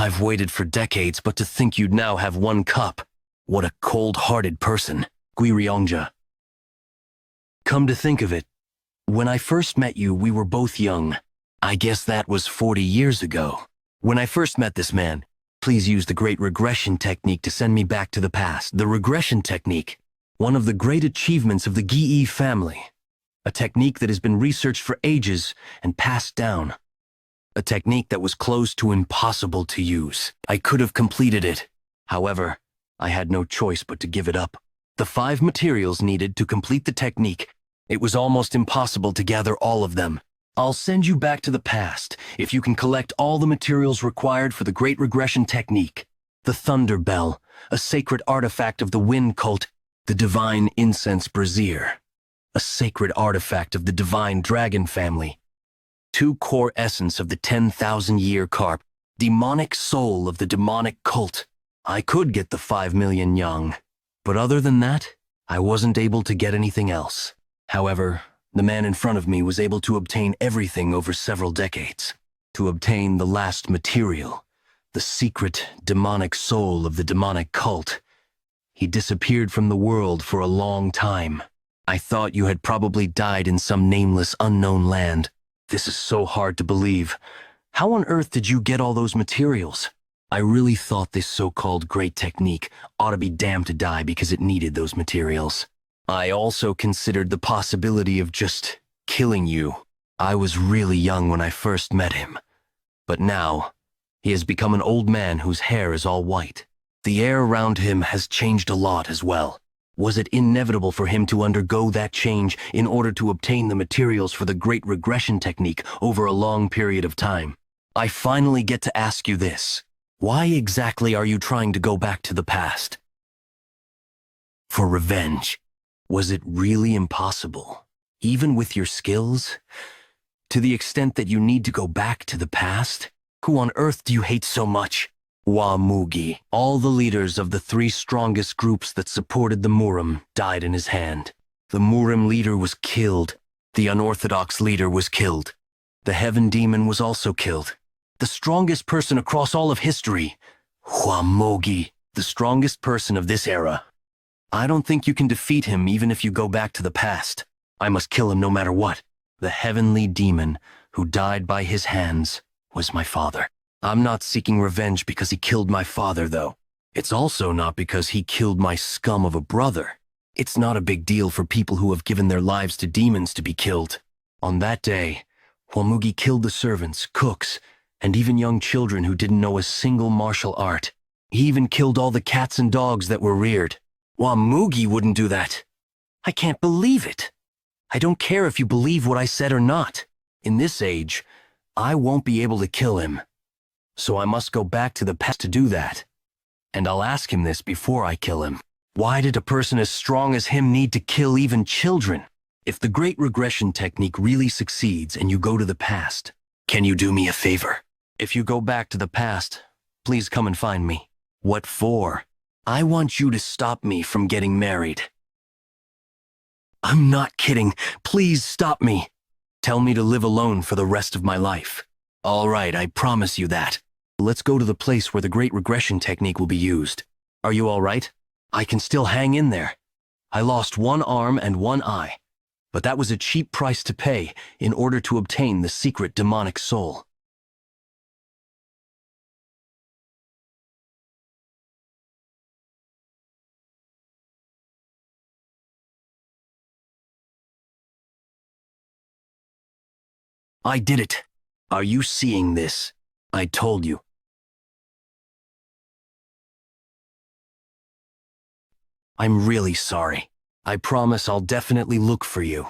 I've waited for decades, but to think you'd now have one cup. What a cold-hearted person, Guiryongja. Come to think of it, when I first met you, we were both young. I guess that was 40 years ago. When I first met this man, please use the great regression technique to send me back to the past. The regression technique, one of the great achievements of the Geom family. A technique that has been researched for ages and passed down. A technique that was close to impossible to use. I could have completed it. However, I had no choice but to give it up. The 5 materials needed to complete the technique, it was almost impossible to gather all of them. I'll send you back to the past if you can collect all the materials required for the great regression technique. The Thunder Bell, a sacred artifact of the Wind cult, the Divine Incense Brazier, a sacred artifact of the Divine Dragon family, 2 core essence of the 10,000-year carp, demonic soul of the demonic cult. I could get the 5 million yang, but other than that, I wasn't able to get anything else. However, the man in front of me was able to obtain everything over several decades. To obtain the last material, the secret demonic soul of the demonic cult. He disappeared from the world for a long time. I thought you had probably died in some nameless unknown land. This is so hard to believe. How on earth did you get all those materials? I really thought this so-called great technique ought to be damned to die because it needed those materials. I also considered the possibility of just killing you. I was really young when I first met him. But now, he has become an old man whose hair is all white. The air around him has changed a lot as well. Was it inevitable for him to undergo that change in order to obtain the materials for the great regression technique over a long period of time? I finally get to ask you this. Why exactly are you trying to go back to the past? For revenge. Was it really impossible, even with your skills? To the extent that you need to go back to the past? Who on earth do you hate so much? Mugeuk. All the leaders of the 3 strongest groups that supported the Murim died in his hand. The Murim leader was killed. The unorthodox leader was killed. The Heaven Demon was also killed. The strongest person across all of history, Mugeuk, the strongest person of this era. I don't think you can defeat him even if you go back to the past. I must kill him no matter what. The heavenly demon who died by his hands was my father. I'm not seeking revenge because he killed my father, though. It's also not because he killed my scum of a brother. It's not a big deal for people who have given their lives to demons to be killed. On that day, Mugeuk killed the servants, cooks, and even young children who didn't know a single martial art. He even killed all the cats and dogs that were reared. Mugeuk wouldn't do that. I can't believe it. I don't care if you believe what I said or not. In this age, I won't be able to kill him. So I must go back to the past to do that. And I'll ask him this before I kill him. Why did a person as strong as him need to kill even children? If the great regression technique really succeeds and you go to the past, can you do me a favor? If you go back to the past, please come and find me. What for? I want you to stop me from getting married. I'm not kidding. Please stop me. Tell me to live alone for the rest of my life. All right, I promise you that. Let's go to the place where the great regression technique will be used. Are you all right? I can still hang in there. I lost 1 arm and 1 eye, but that was a cheap price to pay in order to obtain the secret demonic soul. I did it. Are you seeing this? I told you. I'm really sorry. I promise I'll definitely look for you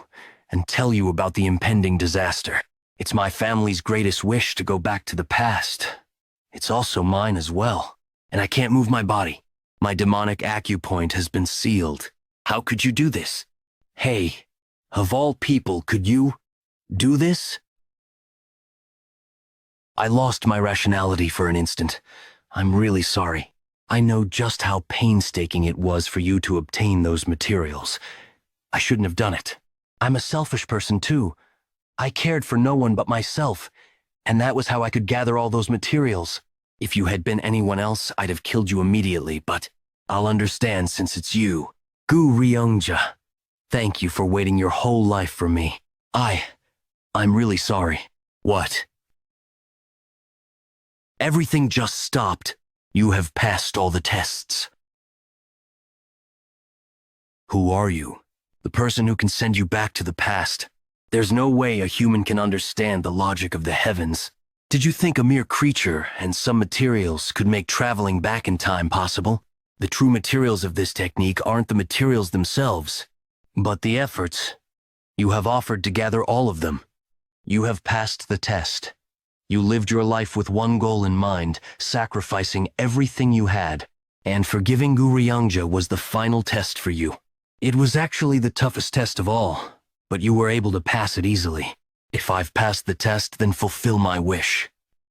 and tell you about the impending disaster. It's my family's greatest wish to go back to the past. It's also mine as well. And I can't move my body. My demonic acupoint has been sealed. How could you do this? Hey, of all people, could you do this? I lost my rationality for an instant. I'm really sorry. I know just how painstaking it was for you to obtain those materials. I shouldn't have done it. I'm a selfish person too. I cared for no one but myself, and that was how I could gather all those materials. If you had been anyone else, I'd have killed you immediately, but I'll understand since it's you. Gu Ryongja, thank you for waiting your whole life for me. I'm really sorry. What? Everything just stopped. You have passed all the tests. Who are you? The person who can send you back to the past. There's no way a human can understand the logic of the heavens. Did you think a mere creature and some materials could make traveling back in time possible? The true materials of this technique aren't the materials themselves, but the efforts. You have offered to gather all of them. You have passed the test. You lived your life with one goal in mind, sacrificing everything you had, and forgiving Guryongja was the final test for you. It was actually the toughest test of all, but you were able to pass it easily. If I've passed the test, then fulfill my wish.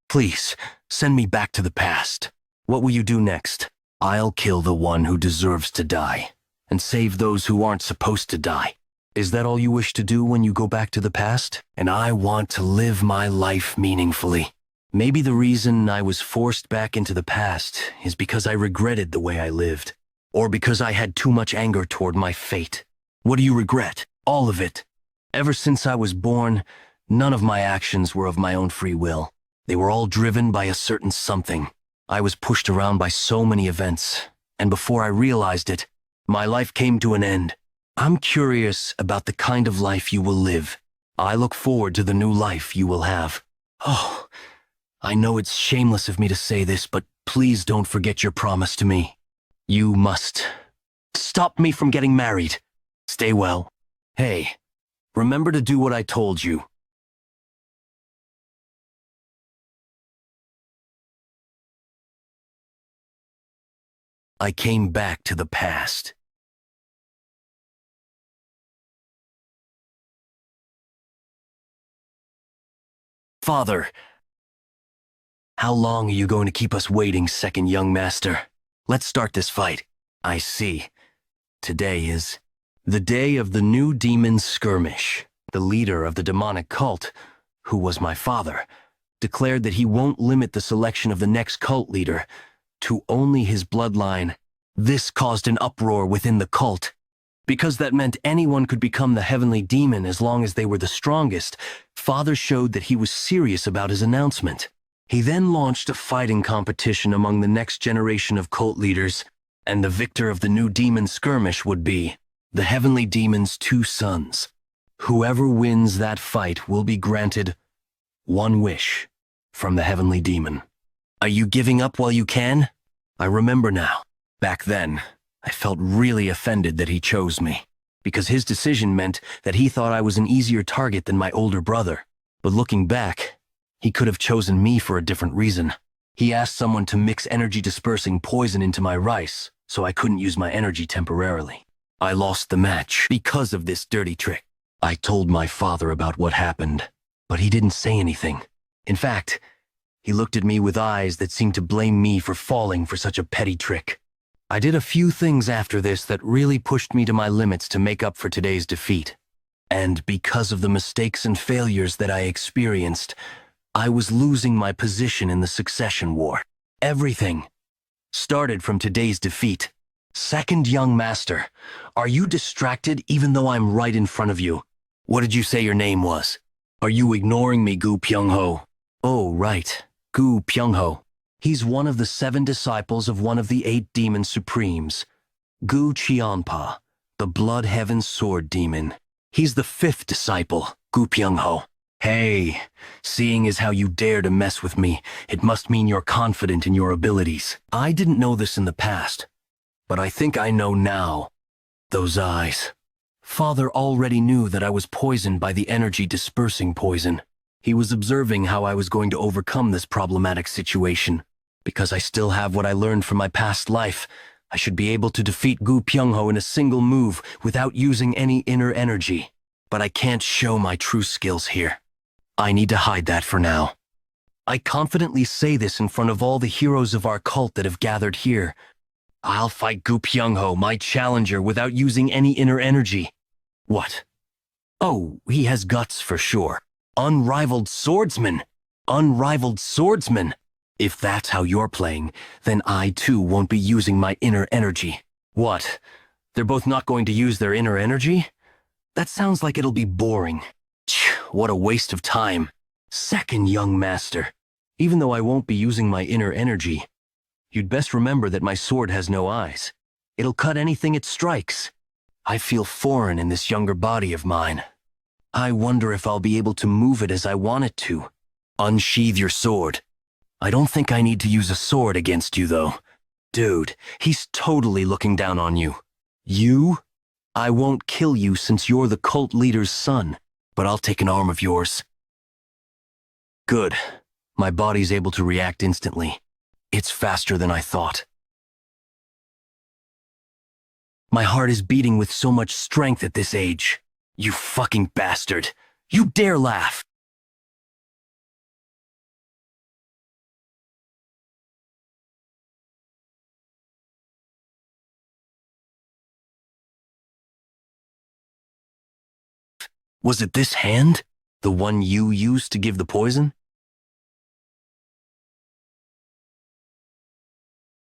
Please, send me back to the past. What will you do next? I'll kill the one who deserves to die, and save those who aren't supposed to die. Is that all you wish to do when you go back to the past? And I want to live my life meaningfully. Maybe the reason I was forced back into the past is because I regretted the way I lived, or because I had too much anger toward my fate. What do you regret? All of it. Ever since I was born, none of my actions were of my own free will. They were all driven by a certain something. I was pushed around by so many events, and before I realized it, my life came to an end. I'm curious about the kind of life you will live. I look forward to the new life you will have. Oh, I know it's shameless of me to say this, but please don't forget your promise to me. You must stop me from getting married. Stay well. Hey, remember to do what I told you. I came back to the past. Father, how long are you going to keep us waiting, second young master? Let's start this fight. I see. Today is the day of the new demon skirmish. The leader of the demonic cult, who was my father, declared that he won't limit the selection of the next cult leader to only his bloodline. This caused an uproar within the cult. Because that meant anyone could become the heavenly demon as long as they were the strongest, Father showed that he was serious about his announcement. He then launched a fighting competition among the next generation of cult leaders, and the victor of the new demon skirmish would be the heavenly demon's two sons. Whoever wins that fight will be granted one wish from the heavenly demon. Are you giving up while you can? I remember now. Back then, I felt really offended that he chose me, because his decision meant that he thought I was an easier target than my older brother. But looking back, he could have chosen me for a different reason. He asked someone to mix energy-dispersing poison into my rice, so I couldn't use my energy temporarily. I lost the match because of this dirty trick. I told my father about what happened, but he didn't say anything. In fact, he looked at me with eyes that seemed to blame me for falling for such a petty trick. I did a few things after this that really pushed me to my limits to make up for today's defeat. And because of the mistakes and failures that I experienced, I was losing my position in the succession war. Everything started from today's defeat. Second young master, are you distracted even though I'm right in front of you? What did you say your name was? Are you ignoring me, Gu Pyungho? Oh, right, Gu Pyungho. He's one of the 7 disciples of one of the 8 demon supremes, Gu Qianpa, the Blood Heaven Sword Demon. He's the 5th disciple, Gu Pyungho. Hey, seeing as how you dare to mess with me, it must mean you're confident in your abilities. I didn't know this in the past, but I think I know now. Those eyes. Father already knew that I was poisoned by the energy-dispersing poison. He was observing how I was going to overcome this problematic situation. Because I still have what I learned from my past life, I should be able to defeat Gu Pyungho in a single move without using any inner energy. But I can't show my true skills here. I need to hide that for now. I confidently say this in front of all the heroes of our cult that have gathered here. I'll fight Gu Pyungho, my challenger, without using any inner energy. What? Oh, he has guts for sure. Unrivaled swordsman! Unrivaled swordsman! If that's how you're playing, then I too won't be using my inner energy. What? They're both not going to use their inner energy? That sounds like it'll be boring. What a waste of time. Second, young master. Even though I won't be using my inner energy, you'd best remember that my sword has no eyes. It'll cut anything it strikes. I feel foreign in this younger body of mine. I wonder if I'll be able to move it as I want it to. Unsheathe your sword. I don't think I need to use a sword against you, though. Dude, he's totally looking down on you. You? I won't kill you since you're the cult leader's son, but I'll take an arm of yours. Good. My body's able to react instantly. It's faster than I thought. My heart is beating with so much strength at this age. You fucking bastard. You dare laugh. Was it this hand? The one you used to give the poison?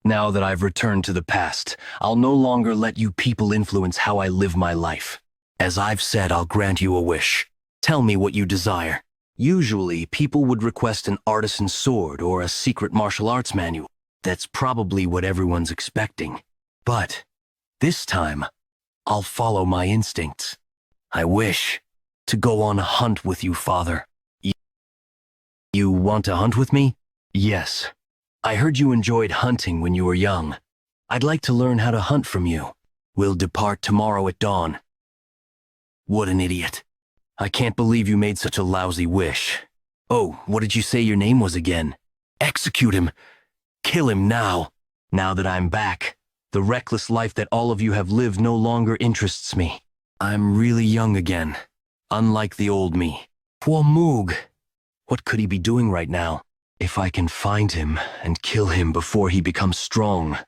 Now that I've returned to the past, I'll no longer let you people influence how I live my life. As I've said, I'll grant you a wish. Tell me what you desire. Usually, people would request an artisan sword or a secret martial arts manual. That's probably what everyone's expecting. But this time, I'll follow my instincts. I wish to go on a hunt with you, Father. You want to hunt with me? Yes. I heard you enjoyed hunting when you were young. I'd like to learn how to hunt from you. We'll depart tomorrow at dawn. What an idiot. I can't believe you made such a lousy wish. Oh, what did you say your name was again? Execute him. Kill him now. Now that I'm back, the reckless life that all of you have lived no longer interests me. I'm really young again, unlike the old me. Poor Mugeuk. What could he be doing right now? If I can find him and kill him before he becomes strong,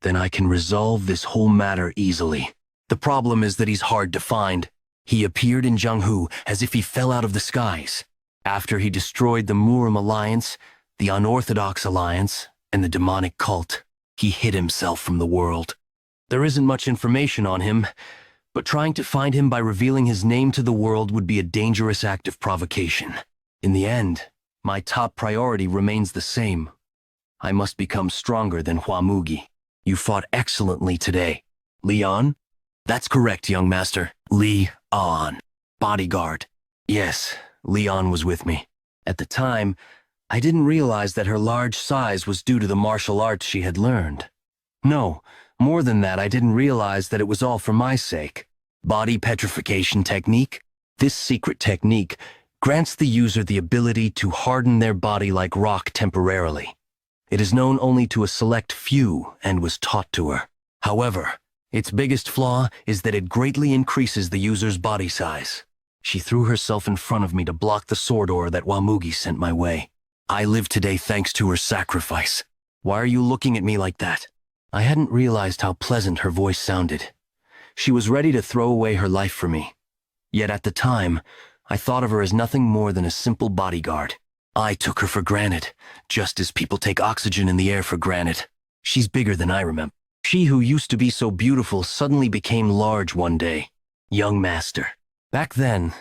then I can resolve this whole matter easily. The problem is that he's hard to find. He appeared in Jianghu as if he fell out of the skies. After he destroyed the Murim alliance, the unorthodox alliance, and the demonic cult, he hid himself from the world. There isn't much information on him, but trying to find him by revealing his name to the world would be a dangerous act of provocation. In the end, my top priority remains the same. I must become stronger than Mugeuk. You fought excellently today. Leon? That's correct, young master. Leon. Bodyguard. Yes, Leon was with me. At the time, I didn't realize that her large size was due to the martial arts she had learned. No, more than that, I didn't realize that it was all for my sake. Body petrification technique? This secret technique grants the user the ability to harden their body like rock temporarily. It is known only to a select few and was taught to her. However, its biggest flaw is that it greatly increases the user's body size. She threw herself in front of me to block the sword ore that Mugeuk sent my way. I live today thanks to her sacrifice. Why are you looking at me like that? I hadn't realized how pleasant her voice sounded. She was ready to throw away her life for me. Yet at the time, I thought of her as nothing more than a simple bodyguard. I took her for granted, just as people take oxygen in the air for granted. She's bigger than I remember. She who used to be so beautiful suddenly became large one day. Young master. Back then,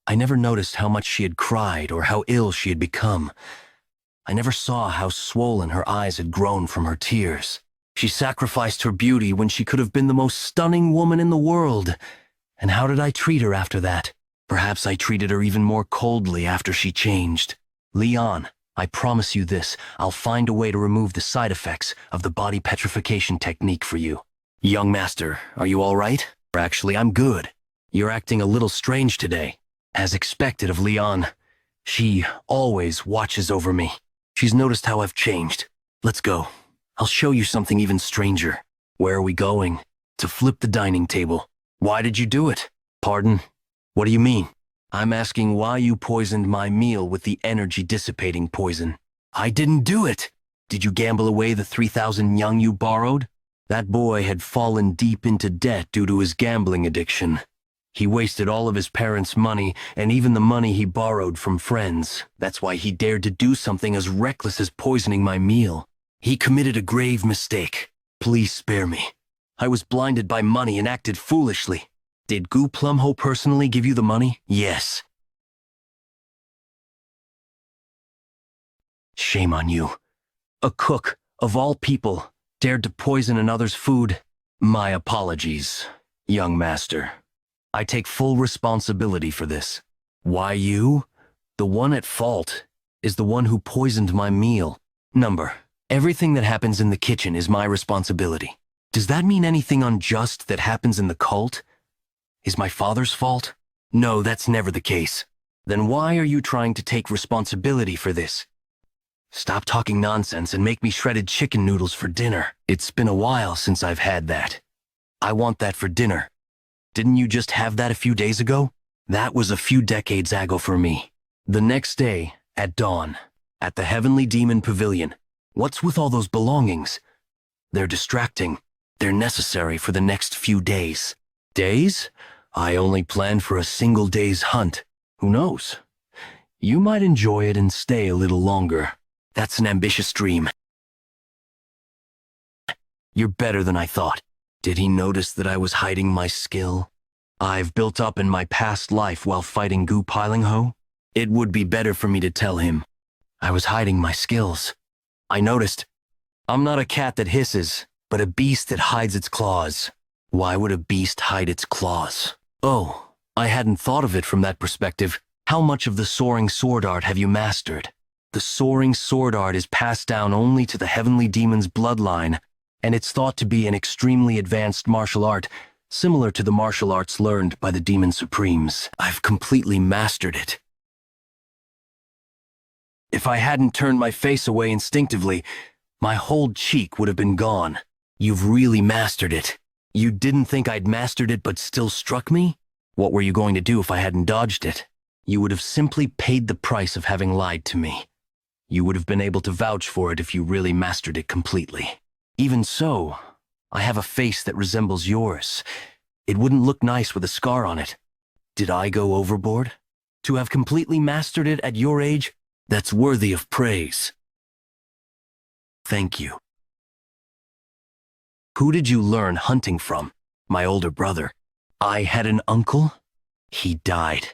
I never noticed how much she had cried or how ill she had become. I never saw how swollen her eyes had grown from her tears. She sacrificed her beauty when she could have been the most stunning woman in the world. And how did I treat her after that? Perhaps I treated her even more coldly after she changed. Leon, I promise you this, I'll find a way to remove the side effects of the body petrification technique for you. Young master, are you all right? Actually, I'm good. You're acting a little strange today. As expected of Leon, she always watches over me. She's noticed how I've changed. Let's go. I'll show you something even stranger. Where are we going? To flip the dining table. Why did you do it? Pardon? What do you mean? I'm asking why you poisoned my meal with the energy-dissipating poison. I didn't do it! Did you gamble away the 3,000 yang you borrowed? That boy had fallen deep into debt due to his gambling addiction. He wasted all of his parents' money and even the money he borrowed from friends. That's why he dared to do something as reckless as poisoning my meal. He committed a grave mistake. Please spare me. I was blinded by money and acted foolishly. Did Gu Plumho personally give you the money? Yes. Shame on you. A cook, of all people, dared to poison another's food. My apologies, young master. I take full responsibility for this. Why you? The one at fault is the one who poisoned my meal. Everything that happens in the kitchen is my responsibility. Does that mean anything unjust that happens in the cult is my father's fault? No, that's never the case. Then why are you trying to take responsibility for this? Stop talking nonsense and make me shredded chicken noodles for dinner. It's been a while since I've had that. I want that for dinner. Didn't you just have that a few days ago? That was a few decades ago for me. The next day, at dawn, at the Heavenly Demon Pavilion. What's with all those belongings? They're distracting. They're necessary for the next few days. Days? I only planned for a single day's hunt. Who knows? You might enjoy it and stay a little longer. That's an ambitious dream. You're better than I thought. Did he notice that I was hiding my skill I've built up in my past life while fighting Gu Pilingho? It would be better for me to tell him. I was hiding my skills. I noticed. I'm not a cat that hisses, but a beast that hides its claws. Why would a beast hide its claws? Oh, I hadn't thought of it from that perspective. How much of the soaring sword art have you mastered? The soaring sword art is passed down only to the Heavenly Demon's bloodline, and it's thought to be an extremely advanced martial art, similar to the martial arts learned by the Demon Supremes. I've completely mastered it. If I hadn't turned my face away instinctively, my whole cheek would have been gone. You've really mastered it. You didn't think I'd mastered it but still struck me? What were you going to do if I hadn't dodged it? You would have simply paid the price of having lied to me. You would have been able to vouch for it if you really mastered it completely. Even so, I have a face that resembles yours. It wouldn't look nice with a scar on it. Did I go overboard? To have completely mastered it at your age? That's worthy of praise. Thank you. Who did you learn hunting from? My older brother. I had an uncle? He died.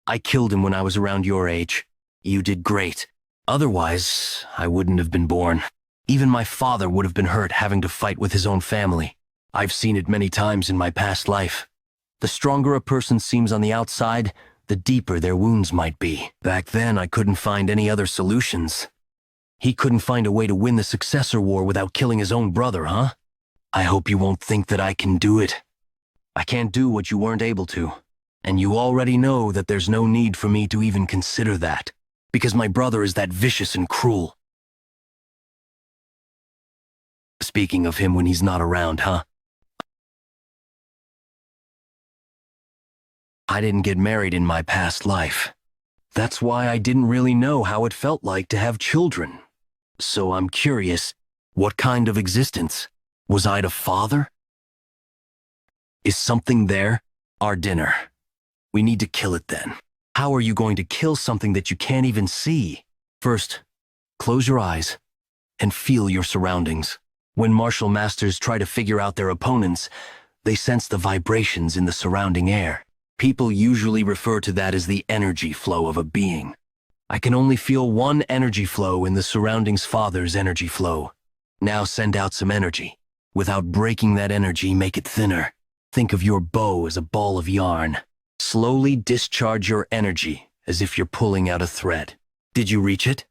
I killed him when I was around your age. You did great. Otherwise, I wouldn't have been born. Even my father would have been hurt having to fight with his own family. I've seen it many times in my past life. The stronger a person seems on the outside, the deeper their wounds might be. Back then, I couldn't find any other solutions. He couldn't find a way to win the successor war without killing his own brother, huh? I hope you won't think that I can do it. I can't do what you weren't able to. And you already know that there's no need for me to even consider that, because my brother is that vicious and cruel. Speaking of him when he's not around, huh? I didn't get married in my past life. That's why I didn't really know how it felt like to have children. So I'm curious, what kind of existence? Was I the father? Is something there? Our dinner. We need to kill it then. How are you going to kill something that you can't even see? First, close your eyes and feel your surroundings. When martial masters try to figure out their opponents, they sense the vibrations in the surrounding air. People usually refer to that as the energy flow of a being. I can only feel one energy flow in the surroundings' father's energy flow. Now send out some energy. Without breaking that energy, make it thinner. Think of your bow as a ball of yarn. Slowly discharge your energy as if you're pulling out a thread. Did you reach it?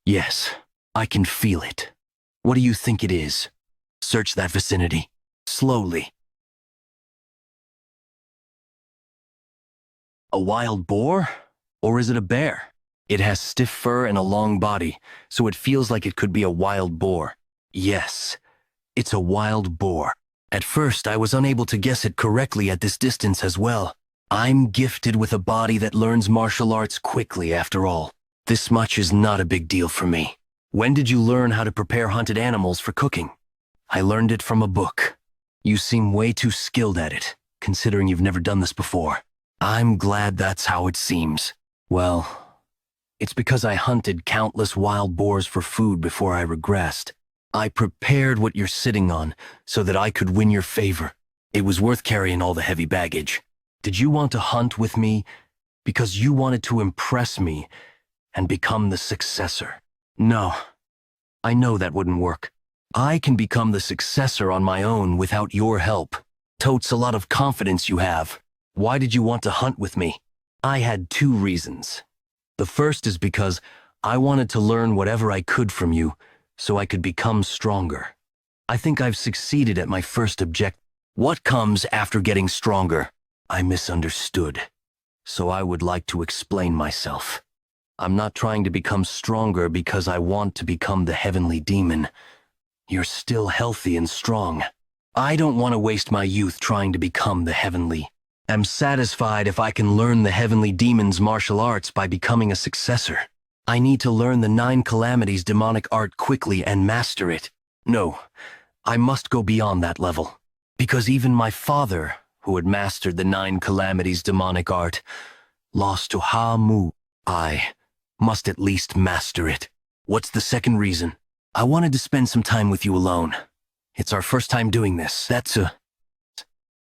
Yes, I can feel it. What do you think it is? Search that vicinity. Slowly. A wild boar? Or is it a bear? It has stiff fur and a long body, so it feels like it could be a wild boar. Yes, it's a wild boar. At first, I was unable to guess it correctly at this distance as well. I'm gifted with a body that learns martial arts quickly after all. This much is not a big deal for me. When did you learn how to prepare hunted animals for cooking? I learned it from a book. You seem way too skilled at it, considering you've never done this before. I'm glad that's how it seems. Well, it's because I hunted countless wild boars for food before I regressed. I prepared what you're sitting on so that I could win your favor. It was worth carrying all the heavy baggage. Did you want to hunt with me because you wanted to impress me and become the successor? No, I know that wouldn't work. I can become the successor on my own without your help. Totes a lot of confidence you have. Why did you want to hunt with me? I had two reasons. The first is because I wanted to learn whatever I could from you so I could become stronger. I think I've succeeded at my first objective. What comes after getting stronger? I misunderstood. So I would like to explain myself. I'm not trying to become stronger because I want to become the heavenly demon. You're still healthy and strong. I don't want to waste my youth trying to become the heavenly. I'm satisfied if I can learn the heavenly demon's martial arts by becoming a successor. I need to learn the 9 calamities demonic art quickly and master it. No, I must go beyond that level. Because even my father, who had mastered the 9 calamities demonic art, lost to Ha-Mu. I must at least master it. What's the second reason? I wanted to spend some time with you alone. It's our first time doing this. That's a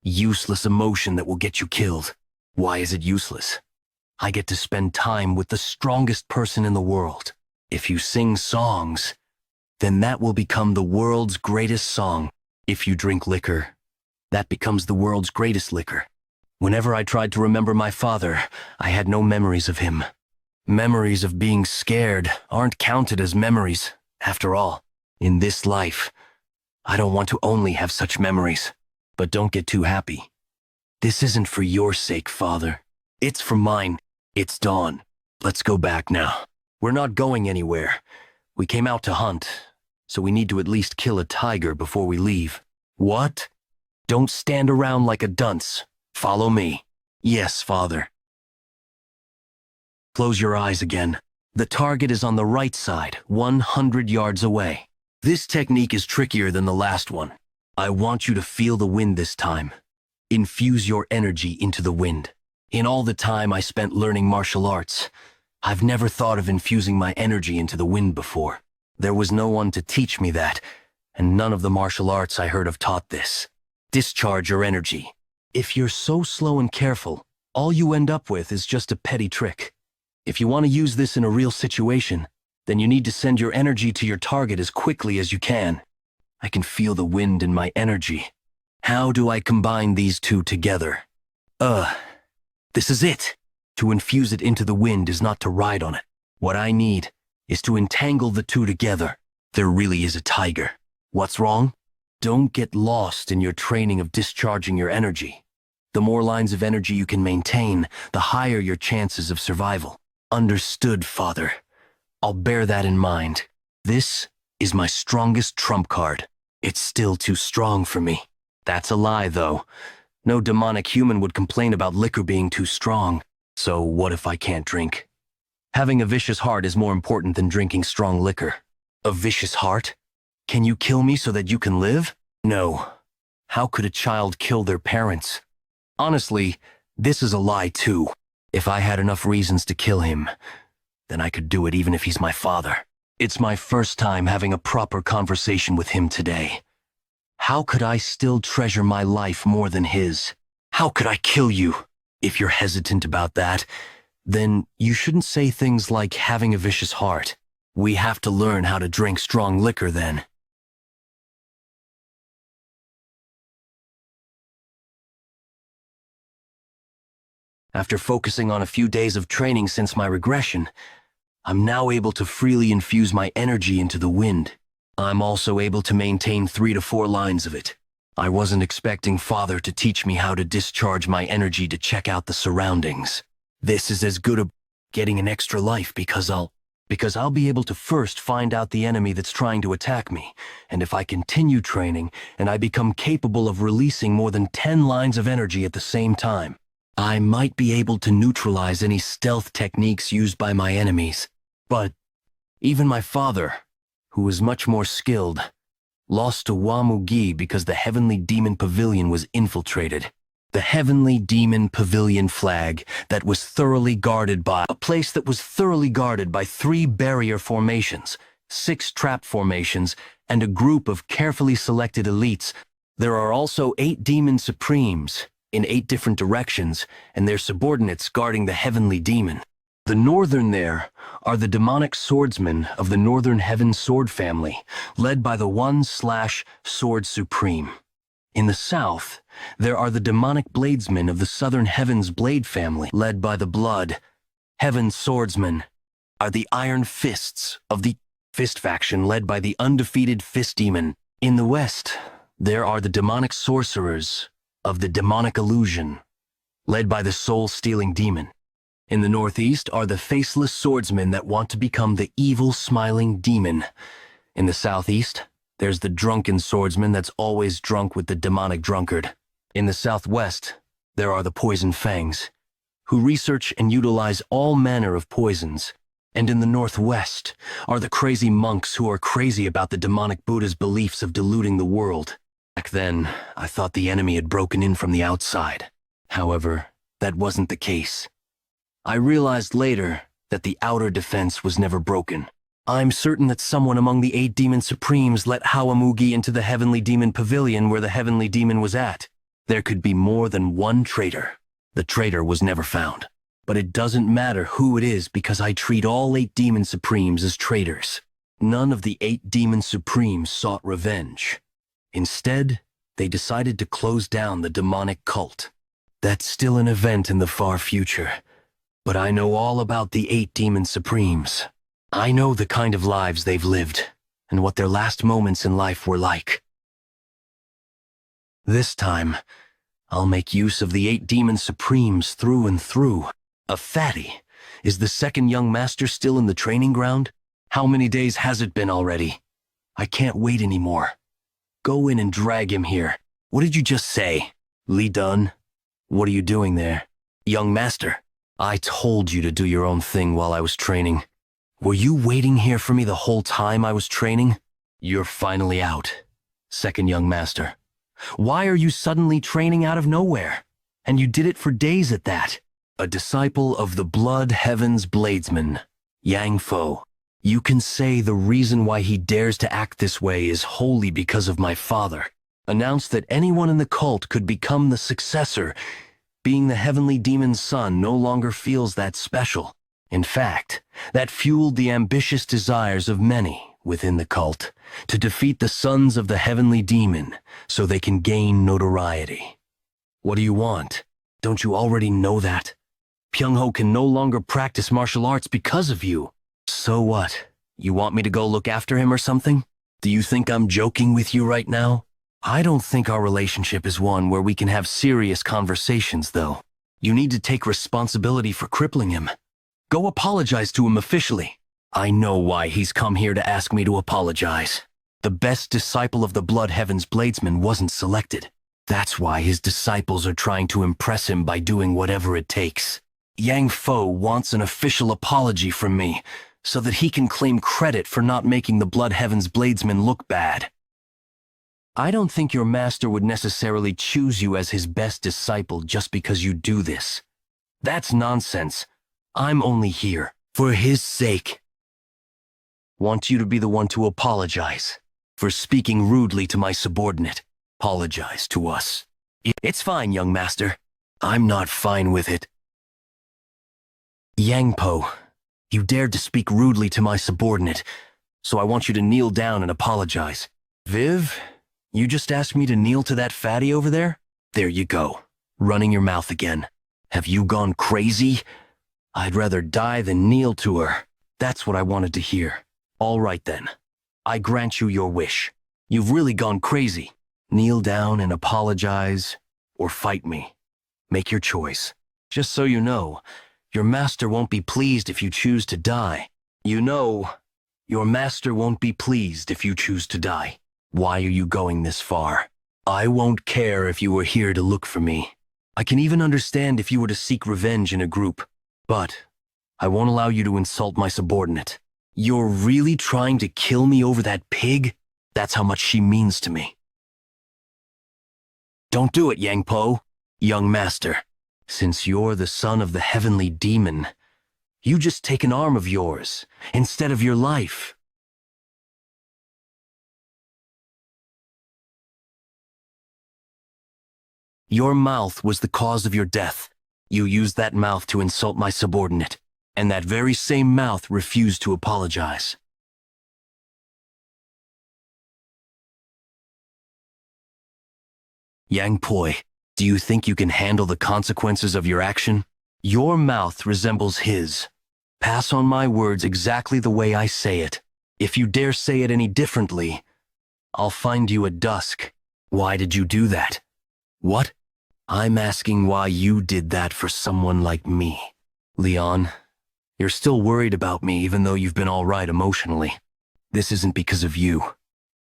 useless emotion that will get you killed. Why is it useless? I get to spend time with the strongest person in the world. If you sing songs, then that will become the world's greatest song. If you drink liquor, that becomes the world's greatest liquor. Whenever I tried to remember my father, I had no memories of him. Memories of being scared aren't counted as memories, after all. In this life, I don't want to only have such memories. But don't get too happy. This isn't for your sake, Father. It's for mine. It's dawn. Let's go back now. We're not going anywhere. We came out to hunt, so we need to at least kill a tiger before we leave. What? Don't stand around like a dunce. Follow me. Yes, Father. Close your eyes again. The target is on the right side, 100 yards away. This technique is trickier than the last one. I want you to feel the wind this time. Infuse your energy into the wind. In all the time I spent learning martial arts, I've never thought of infusing my energy into the wind before. There was no one to teach me that, and none of the martial arts I heard of taught this. Discharge your energy. If you're so slow and careful, all you end up with is just a petty trick. If you want to use this in a real situation, then you need to send your energy to your target as quickly as you can. I can feel the wind in my energy. How do I combine these two together? This is it. To infuse it into the wind is not to ride on it. What I need is to entangle the two together. There really is a tiger. What's wrong? Don't get lost in your training of discharging your energy. The more lines of energy you can maintain, the higher your chances of survival. Understood, Father. I'll bear that in mind. This is my strongest trump card. It's still too strong for me. That's a lie, though. No demonic human would complain about liquor being too strong. So what if I can't drink? Having a vicious heart is more important than drinking strong liquor. A vicious heart? Can you kill me so that you can live? No. How could a child kill their parents? Honestly, this is a lie too. If I had enough reasons to kill him, then I could do it even if he's my father. It's my first time having a proper conversation with him today. How could I still treasure my life more than his? How could I kill you? If you're hesitant about that, then you shouldn't say things like having a vicious heart. We have to learn how to drink strong liquor then. After focusing on a few days of training since my regression, I'm now able to freely infuse my energy into the wind. I'm also able to maintain 3 to 4 lines of it. I wasn't expecting Father to teach me how to discharge my energy to check out the surroundings. This is as good as getting an extra life because I'll be able to first find out the enemy that's trying to attack me, and if I continue training and I become capable of releasing more than 10 lines of energy at the same time, I might be able to neutralize any stealth techniques used by my enemies. But even my father, who was much more skilled, lost to Mugeuk because the heavenly demon pavilion was infiltrated. The Heavenly Demon Pavilion flag that was thoroughly guarded by a place that was thoroughly guarded by 3 barrier formations, 6 trap formations, and a group of carefully selected elites. There are also 8 Demon Supremes in 8 different directions, and their subordinates guarding the Heavenly Demon. The northern there are the demonic swordsmen of the Northern Heaven Sword family, led by the 1/Sword Supreme. In the south, there are the demonic bladesmen of the Southern Heavens Blade family, led by the Blood Heaven Swordsmen, are the Iron Fists of the Fist faction, led by the undefeated Fist Demon. In the west, there are the demonic sorcerers of the Demonic Illusion, led by the Soul-Stealing Demon. In the northeast are the faceless swordsmen that want to become the evil smiling demon. In the southeast, there's the drunken swordsman that's always drunk with the demonic drunkard. In the southwest, there are the poison fangs, who research and utilize all manner of poisons. And in the northwest are the crazy monks who are crazy about the demonic Buddha's beliefs of deluding the world. Back then, I thought the enemy had broken in from the outside. However, that wasn't the case. I realized later that the outer defense was never broken. I'm certain that someone among the 8 Demon Supremes let Hawamugi into the Heavenly Demon Pavilion where the Heavenly Demon was at. There could be more than one traitor. The traitor was never found. But it doesn't matter who it is because I treat all 8 Demon Supremes as traitors. None of the 8 Demon Supremes sought revenge. Instead, they decided to close down the demonic cult. That's still an event in the far future. But I know all about the 8 Demon Supremes. I know the kind of lives they've lived, and what their last moments in life were like. This time, I'll make use of the 8 Demon Supremes through and through. A fatty. Is the second young master still in the training ground? How many days has it been already? I can't wait anymore. Go in and drag him here. What did you just say? Li Dun? What are you doing there? Young master. I told you to do your own thing while I was training. Were you waiting here for me the whole time I was training? You're finally out, second young master. Why are you suddenly training out of nowhere? And you did it for days at that. A disciple of the Blood Heavens Bladesman, Yang Fo. You can say the reason why he dares to act this way is wholly because of my father. Announced that anyone in the cult could become the successor. Being the Heavenly Demon's son no longer feels that special. In fact, that fueled the ambitious desires of many within the cult to defeat the sons of the Heavenly Demon so they can gain notoriety. What do you want? Don't you already know that? Pyung-ho can no longer practice martial arts because of you. So what? You want me to go look after him or something? Do you think I'm joking with you right now? I don't think our relationship is one where we can have serious conversations, though. You need to take responsibility for crippling him. Go apologize to him officially. I know why he's come here to ask me to apologize. The best disciple of the Blood Heavens Bladesman wasn't selected. That's why his disciples are trying to impress him by doing whatever it takes. Yang Fo wants an official apology from me, so that he can claim credit for not making the Blood Heavens Bladesman look bad. I don't think your master would necessarily choose you as his best disciple just because you do this. That's nonsense. I'm only here for his sake. Want you to be the one to apologize for speaking rudely to my subordinate. Apologize to us. It's fine, young master. I'm not fine with it. Yang Po, you dared to speak rudely to my subordinate, so I want you to kneel down and apologize. Viv, you just asked me to kneel to that fatty over there? There you go, running your mouth again. Have you gone crazy? I'd rather die than kneel to her. That's what I wanted to hear. All right then. I grant you your wish. You've really gone crazy. Kneel down and apologize, or fight me. Make your choice. Just so you know, your master won't be pleased if you choose to die. You know, your master won't be pleased if you choose to die. Why are you going this far? I won't care if you were here to look for me. I can even understand if you were to seek revenge in a group. But I won't allow you to insult my subordinate. You're really trying to kill me over that pig? That's how much she means to me. Don't do it, Yang Po. Young master, since you're the son of the heavenly demon, you just take an arm of yours instead of your life. Your mouth was the cause of your death. You used that mouth to insult my subordinate, and that very same mouth refused to apologize. Yang Poi, do you think you can handle the consequences of your action? Your mouth resembles his. Pass on my words exactly the way I say it. If you dare say it any differently, I'll find you at dusk. Why did you do that? What? I'm asking why you did that for someone like me. Leon, you're still worried about me even though you've been all right emotionally. This isn't because of you.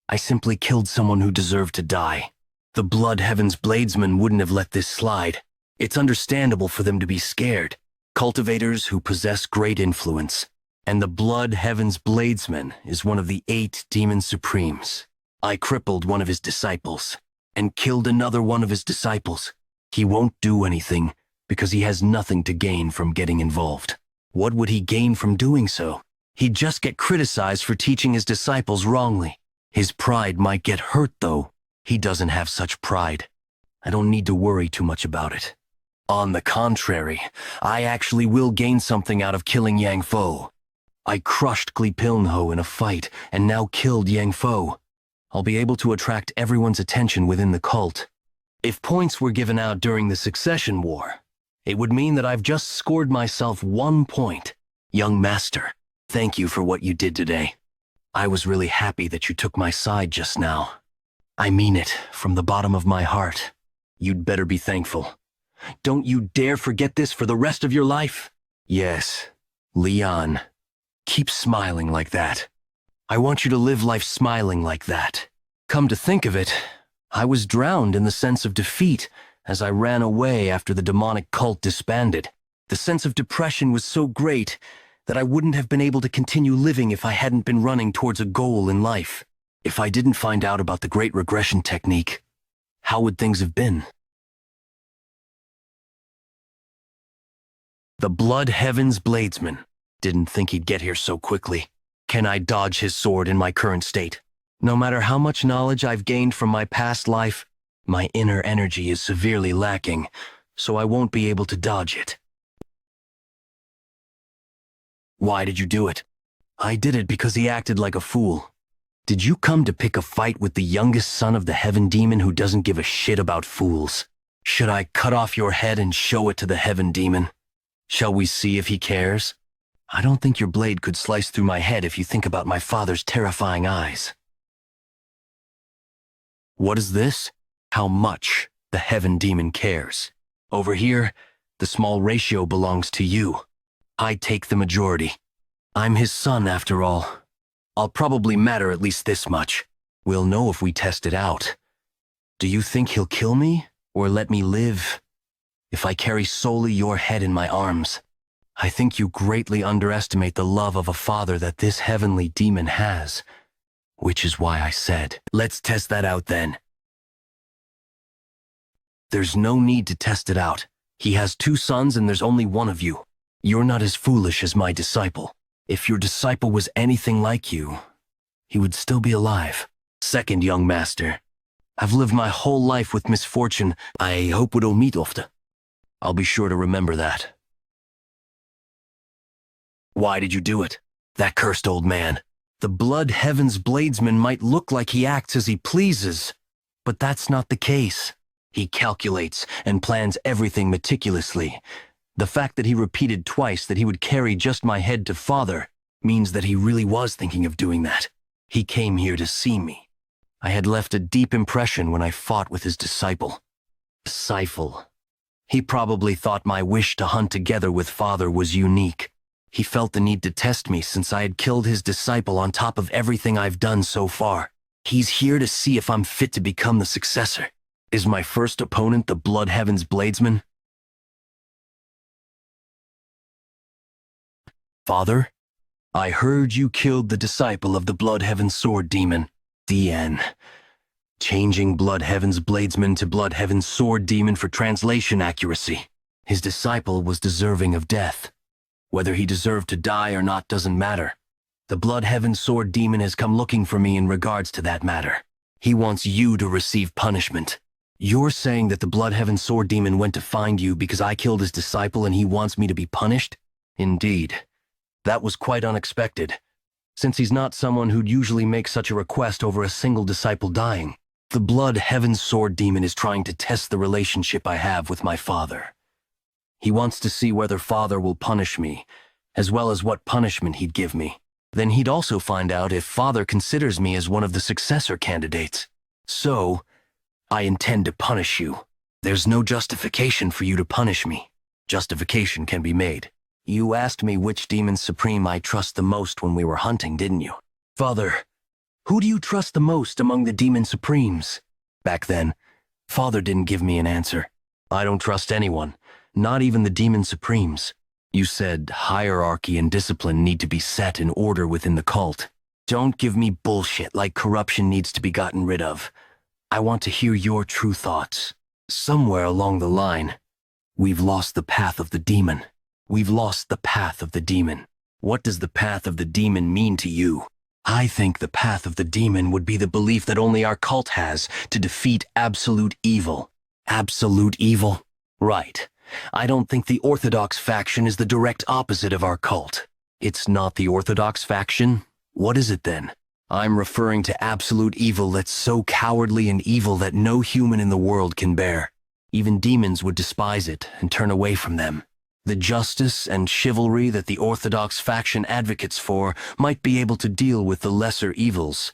I simply killed someone who deserved to die. The Blood Heaven's Bladesmen wouldn't have let this slide. It's understandable for them to be scared. Cultivators who possess great influence. And the Blood Heaven's Bladesman is one of the 8 Demon Supremes. I crippled one of his disciples, and killed another one of his disciples. He won't do anything, because he has nothing to gain from getting involved. What would he gain from doing so? He'd just get criticized for teaching his disciples wrongly. His pride might get hurt, though. He doesn't have such pride. I don't need to worry too much about it. On the contrary, I actually will gain something out of killing Yang Fo. I crushed Glipilnho in a fight, and now killed Yang Fo. I'll be able to attract everyone's attention within the cult. If points were given out during the Succession War, it would mean that I've just scored myself 1 point. Young master, thank you for what you did today. I was really happy that you took my side just now. I mean it from the bottom of my heart. You'd better be thankful. Don't you dare forget this for the rest of your life. Yes, Leon, keep smiling like that. I want you to live life smiling like that. Come to think of it, I was drowned in the sense of defeat as I ran away after the demonic cult disbanded. The sense of depression was so great that I wouldn't have been able to continue living if I hadn't been running towards a goal in life. If I didn't find out about the great regression technique, how would things have been? The Blood Heaven's Bladesman didn't think he'd get here so quickly. Can I dodge his sword in my current state? No matter how much knowledge I've gained from my past life, my inner energy is severely lacking, so I won't be able to dodge it. Why did you do it? I did it because he acted like a fool. Did you come to pick a fight with the youngest son of the Heaven Demon who doesn't give a shit about fools? Should I cut off your head and show it to the Heaven Demon? Shall we see if he cares? I don't think your blade could slice through my head if you think about my father's terrifying eyes. What is this? How much the Heaven Demon cares. Over here, the small ratio belongs to you. I take the majority. I'm his son, after all. I'll probably matter at least this much. We'll know if we test it out. Do you think he'll kill me, or let me live? If I carry solely your head in my arms, I think you greatly underestimate the love of a father that this heavenly demon has. Which is why I said, let's test that out then. There's no need to test it out. He has 2 sons and there's only one of you. You're not as foolish as my disciple. If your disciple was anything like you, he would still be alive. Second, young master, I've lived my whole life with misfortune. I hope we don't meet often. I'll be sure to remember that. Why did you do it? That cursed old man. The Blood Heaven's Bladesman might look like he acts as he pleases, but that's not the case. He calculates and plans everything meticulously. The fact that he repeated twice that he would carry just my head to father means that he really was thinking of doing that. He came here to see me. I had left a deep impression when I fought with his disciple. Disciple. He probably thought my wish to hunt together with father was unique. He felt the need to test me since I had killed his disciple on top of everything I've done so far. He's here to see if I'm fit to become the successor. Is my first opponent the Blood Heaven's Bladesman? Father, I heard you killed the disciple of the Blood Heaven Sword Demon, DN. Changing Blood Heaven's Bladesman to Blood Heaven's Sword Demon for translation accuracy. His disciple was deserving of death. Whether he deserved to die or not doesn't matter. The Blood Heaven's Sword Demon has come looking for me in regards to that matter. He wants you to receive punishment. You're saying that the Blood Heaven's Sword Demon went to find you because I killed his disciple and he wants me to be punished? Indeed. That was quite unexpected, since he's not someone who'd usually make such a request over a single disciple dying. The Blood Heaven's Sword Demon is trying to test the relationship I have with my father. He wants to see whether father will punish me, as well as what punishment he'd give me. Then he'd also find out if father considers me as one of the successor candidates. So, I intend to punish you. There's no justification for you to punish me. Justification can be made. You asked me which demon supreme I trust the most when we were hunting, didn't you? Father, who do you trust the most among the demon supremes? Back then, father didn't give me an answer. I don't trust anyone, not even the demon supremes. You said hierarchy and discipline need to be set in order within the cult. Don't give me bullshit like corruption needs to be gotten rid of. I want to hear your true thoughts. Somewhere along the line, we've lost the path of the demon. We've lost the path of the demon. What does the path of the demon mean to you? I think the path of the demon would be the belief that only our cult has to defeat absolute evil. Absolute evil? Right. I don't think the Orthodox faction is the direct opposite of our cult. It's not the Orthodox faction? What is it then? I'm referring to absolute evil that's so cowardly and evil that no human in the world can bear. Even demons would despise it and turn away from them. The justice and chivalry that the Orthodox faction advocates for might be able to deal with the lesser evils,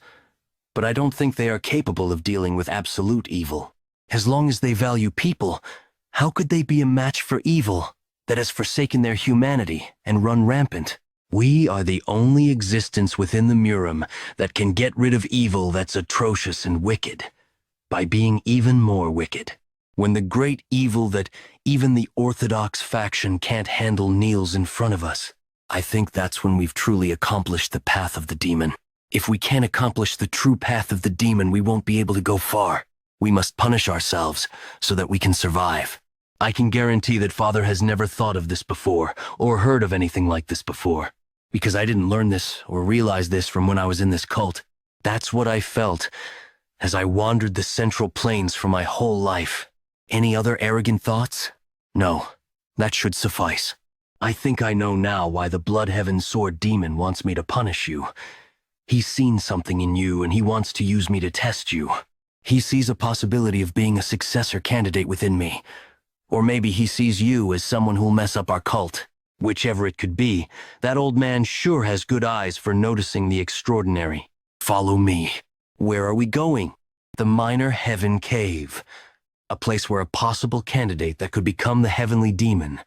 but I don't think they are capable of dealing with absolute evil. As long as they value people, how could they be a match for evil that has forsaken their humanity and run rampant? We are the only existence within the Murim that can get rid of evil that's atrocious and wicked, by being even more wicked. When the great evil that even the Orthodox faction can't handle kneels in front of us, I think that's when we've truly accomplished the path of the demon. If we can't accomplish the true path of the demon, we won't be able to go far. We must punish ourselves so that we can survive. I can guarantee that Father has never thought of this before, or heard of anything like this before, because I didn't learn this or realize this from when I was in this cult. That's what I felt as I wandered the Central Plains for my whole life. Any other arrogant thoughts? No, that should suffice. I think I know now why the Blood Heaven Sword Demon wants me to punish you. He's seen something in you and he wants to use me to test you. He sees a possibility of being a successor candidate within me. Or maybe he sees you as someone who'll mess up our cult. Whichever it could be, that old man sure has good eyes for noticing the extraordinary. Follow me. Where are we going? The Minor Heaven Cave. A place where a possible candidate that could become the Heavenly Demon,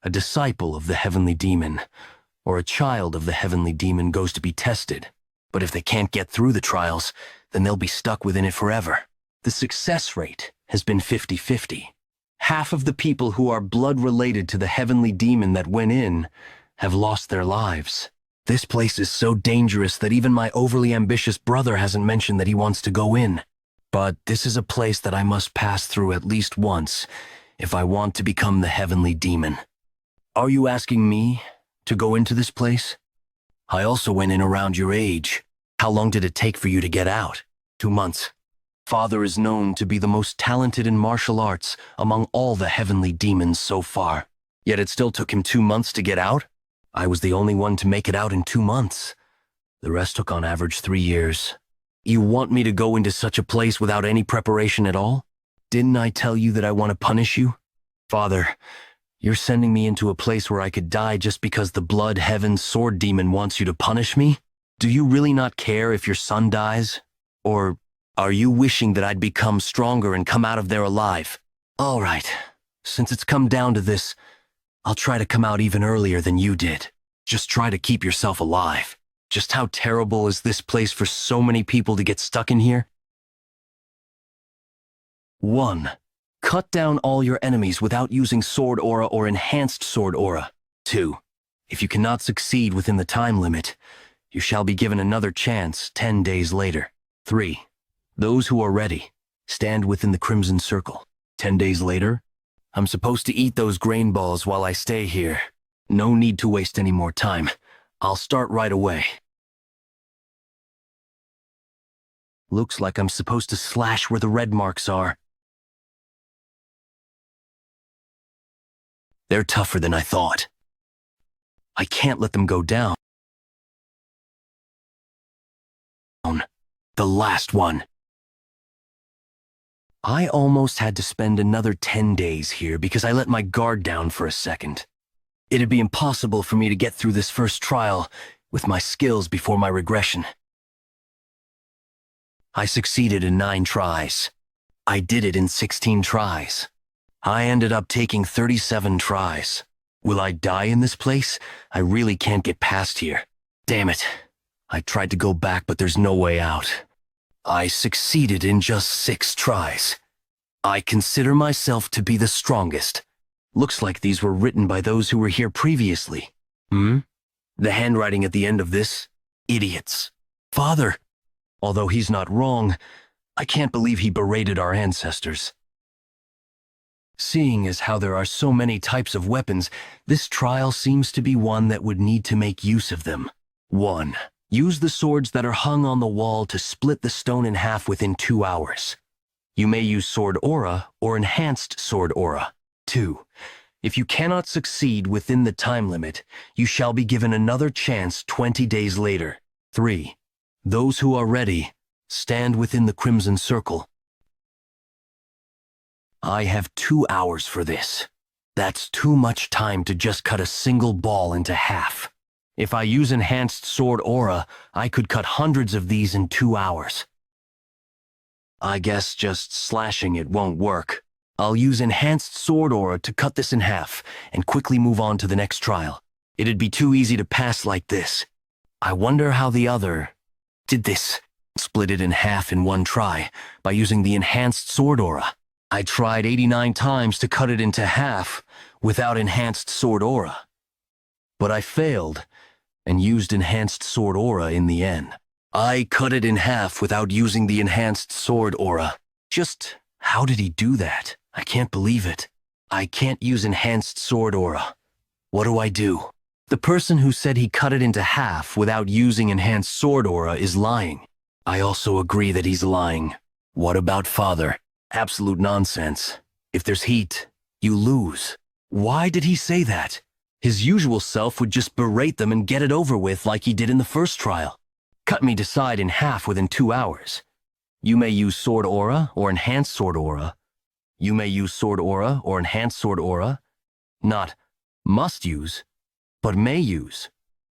a disciple of the Heavenly Demon, or a child of the Heavenly Demon goes to be tested. But if they can't get through the trials, then they'll be stuck within it forever. The success rate has been 50-50. Half of the people who are blood-related to the Heavenly Demon that went in have lost their lives. This place is so dangerous that even my overly ambitious brother hasn't mentioned that he wants to go in. But this is a place that I must pass through at least once if I want to become the Heavenly Demon. Are you asking me to go into this place? I also went in around your age. How long did it take for you to get out? 2 months. Father is known to be the most talented in martial arts among all the Heavenly Demons so far. Yet it still took him 2 months to get out? I was the only one to make it out in 2 months. The rest took on average 3 years. You want me to go into such a place without any preparation at all? Didn't I tell you that I want to punish you? Father, you're sending me into a place where I could die just because the Blood Heaven Sword Demon wants you to punish me? Do you really not care if your son dies? Or are you wishing that I'd become stronger and come out of there alive? All right, since it's come down to this, I'll try to come out even earlier than you did. Just try to keep yourself alive. Just how terrible is this place for so many people to get stuck in here? 1. Cut down all your enemies without using Sword Aura or Enhanced Sword Aura. 2. If you cannot succeed within the time limit, you shall be given another chance 10 days later. 3. Those who are ready, stand within the crimson circle. 10 days later, I'm supposed to eat those grain balls while I stay here. No need to waste any more time. I'll start right away. Looks like I'm supposed to slash where the red marks are. They're tougher than I thought. I can't let them go down. The last one. I almost had to spend another 10 days here because I let my guard down for a second. It'd be impossible for me to get through this first trial with my skills before my regression. I succeeded in 9 tries. I did it in 16 tries. I ended up taking 37 tries. Will I die in this place? I really can't get past here. Damn it. I tried to go back, but there's no way out. I succeeded in just 6 tries. I consider myself to be the strongest. Looks like these were written by those who were here previously. The handwriting at the end of this? Idiots. Father. Although he's not wrong, I can't believe he berated our ancestors. Seeing as how there are so many types of weapons, this trial seems to be one that would need to make use of them. 1. Use the swords that are hung on the wall to split the stone in half within 2 hours. You may use sword aura or enhanced sword aura. 2. If you cannot succeed within the time limit, you shall be given another chance 20 days later. 3. Those who are ready, stand within the crimson circle. I have 2 hours for this. That's too much time to just cut a single ball into half. If I use enhanced sword aura, I could cut hundreds of these in 2 hours. I guess just slashing it won't work. I'll use enhanced sword aura to cut this in half and quickly move on to the next trial. It'd be too easy to pass like this. I wonder how the other did this. Split it in half in 1 try by using the enhanced sword aura. I tried 89 times to cut it into half without enhanced sword aura. But I failed and used enhanced sword aura in the end. I cut it in half without using the enhanced sword aura. Just how did he do that? I can't believe it. I can't use enhanced sword aura. What do I do? The person who said he cut it into half without using enhanced sword aura is lying. I also agree that he's lying. What about Father? Absolute nonsense. If there's heat, you lose. Why did he say that? His usual self would just berate them and get it over with like he did in the first trial. Cut me decide in half within 2 hours. You may use sword aura or enhanced sword aura. You may use sword aura or enhanced sword aura. Not must use, but may use.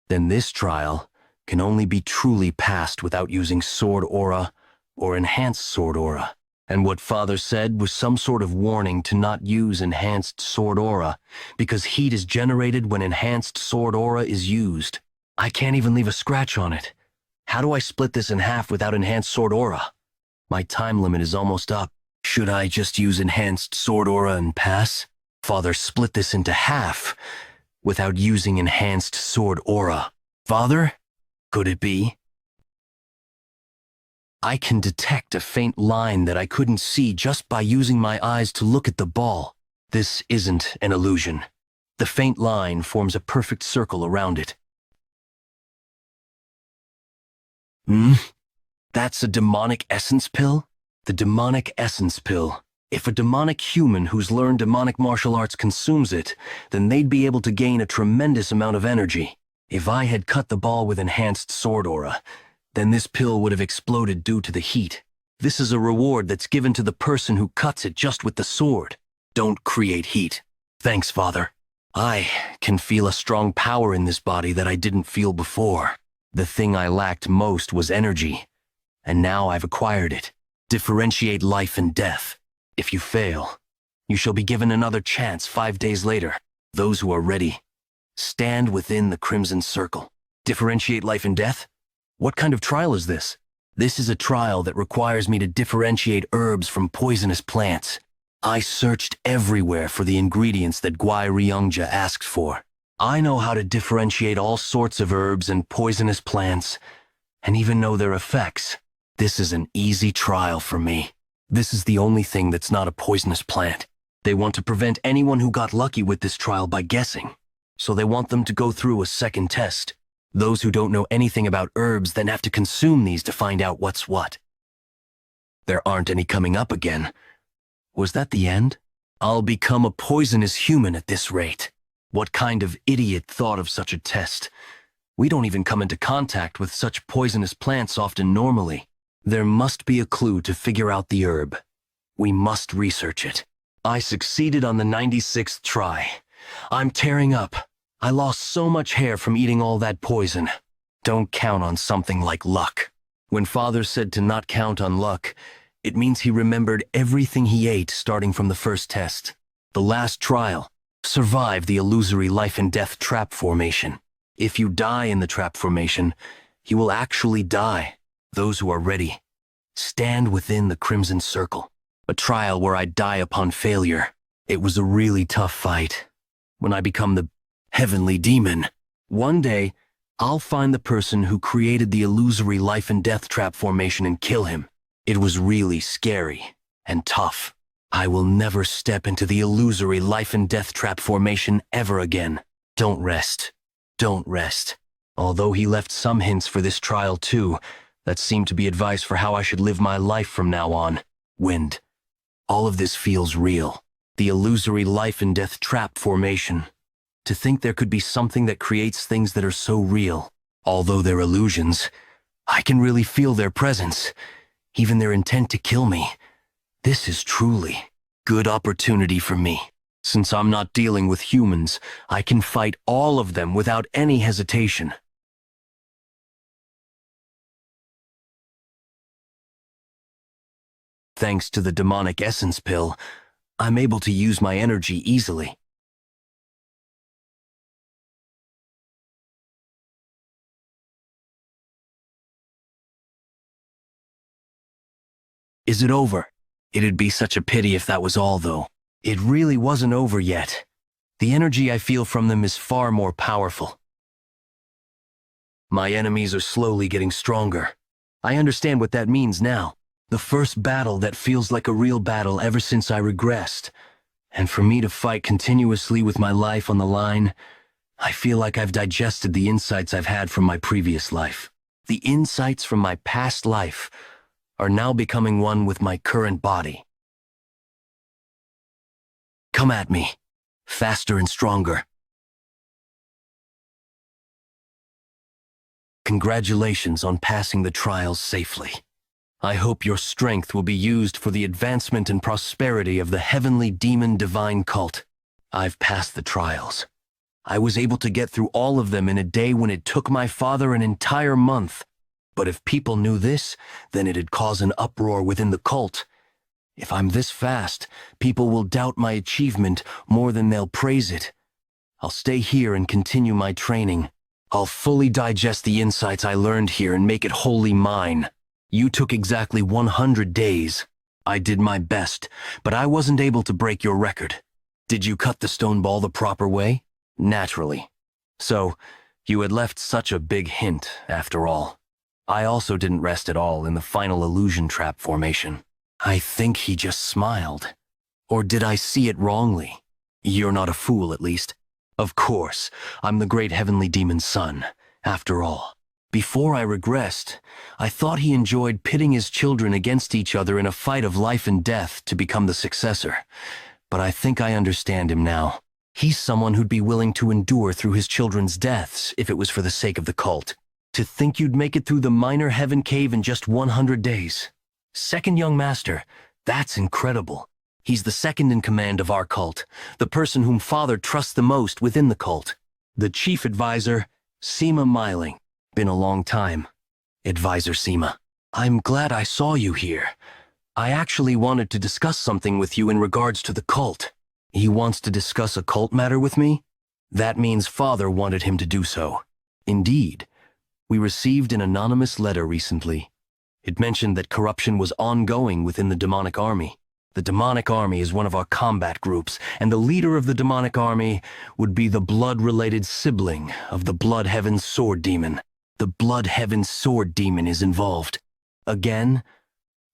Then this trial can only be truly passed without using sword aura or enhanced sword aura. And what Father said was some sort of warning to not use enhanced sword aura, because heat is generated when enhanced sword aura is used. I can't even leave a scratch on it. How do I split this in half without enhanced sword aura? My time limit is almost up. Should I just use enhanced sword aura and pass? Father split this into half without using enhanced sword aura. Father? Could it be? I can detect a faint line that I couldn't see just by using my eyes to look at the ball. This isn't an illusion. The faint line forms a perfect circle around it. That's a demonic essence pill? The demonic essence pill. If a demonic human who's learned demonic martial arts consumes it, then they'd be able to gain a tremendous amount of energy. If I had cut the ball with enhanced sword aura, then this pill would have exploded due to the heat. This is a reward that's given to the person who cuts it just with the sword. Don't create heat. Thanks, Father. I can feel a strong power in this body that I didn't feel before. The thing I lacked most was energy, and now I've acquired it. Differentiate life and death. If you fail, you shall be given another chance 5 days later. Those who are ready, stand within the crimson circle. Differentiate life and death? What kind of trial is this? This is a trial that requires me to differentiate herbs from poisonous plants. I searched everywhere for the ingredients that Ryongja asked for. I know how to differentiate all sorts of herbs and poisonous plants, and even know their effects. This is an easy trial for me. This is the only thing that's not a poisonous plant. They want to prevent anyone who got lucky with this trial by guessing. So they want them to go through a second test. Those who don't know anything about herbs then have to consume these to find out what's what. There aren't any coming up again. Was that the end? I'll become a poisonous human at this rate. What kind of idiot thought of such a test? We don't even come into contact with such poisonous plants often normally. There must be a clue to figure out the herb. We must research it. I succeeded on the 96th try. I'm tearing up. I lost so much hair from eating all that poison. Don't count on something like luck. When Father said to not count on luck, it means he remembered everything he ate starting from the first test. The last trial. Survive the illusory life and death trap formation. If you die in the trap formation, you will actually die. Those who are ready, stand within the Crimson Circle. A trial where I die upon failure. It was a really tough fight. When I become the heavenly demon, one day, I'll find the person who created the illusory life and death trap formation and kill him. It was really scary and tough. I will never step into the illusory life and death trap formation ever again. Don't rest. Don't rest. Although he left some hints for this trial too, that seemed to be advice for how I should live my life from now on. Wind. All of this feels real. The illusory life and death trap formation. To think there could be something that creates things that are so real. Although they're illusions, I can really feel their presence, even their intent to kill me. This is truly good opportunity for me. Since I'm not dealing with humans, I can fight all of them without any hesitation. Thanks to the demonic essence pill, I'm able to use my energy easily. Is it over? It'd be such a pity if that was all, though. It really wasn't over yet. The energy I feel from them is far more powerful. My enemies are slowly getting stronger. I understand what that means now. The first battle that feels like a real battle ever since I regressed. And for me to fight continuously with my life on the line, I feel like I've digested the insights I've had from my previous life. The insights from my past life are now becoming one with my current body. Come at me, faster and stronger. Congratulations on passing the trials safely. I hope your strength will be used for the advancement and prosperity of the heavenly demon divine cult. I've passed the trials. I was able to get through all of them in a day when it took my father an entire month. But if people knew this, then it'd cause an uproar within the cult. If I'm this fast, people will doubt my achievement more than they'll praise it. I'll stay here and continue my training. I'll fully digest the insights I learned here and make it wholly mine. You took exactly 100 days. I did my best, but I wasn't able to break your record. Did you cut the stone ball the proper way? Naturally. So, you had left such a big hint, after all. I also didn't rest at all in the final illusion trap formation. I think he just smiled. Or did I see it wrongly? You're not a fool, at least. Of course, I'm the great heavenly demon's son, after all. Before I regressed, I thought he enjoyed pitting his children against each other in a fight of life and death to become the successor. But I think I understand him now. He's someone who'd be willing to endure through his children's deaths if it was for the sake of the cult. To think you'd make it through the minor heaven cave in just 100 days. Second young master, that's incredible. He's the second in command of our cult, the person whom Father trusts the most within the cult. The chief advisor, Seema Miling. Been a long time. Advisor Seema. I'm glad I saw you here. I actually wanted to discuss something with you in regards to the cult. He wants to discuss a cult matter with me? That means Father wanted him to do so. Indeed. We received an anonymous letter recently. It mentioned that corruption was ongoing within the demonic army. The demonic army is one of our combat groups, and the leader of the demonic army would be the blood-related sibling of the Blood Heaven Sword Demon. The Blood Heaven Sword Demon is involved. Again?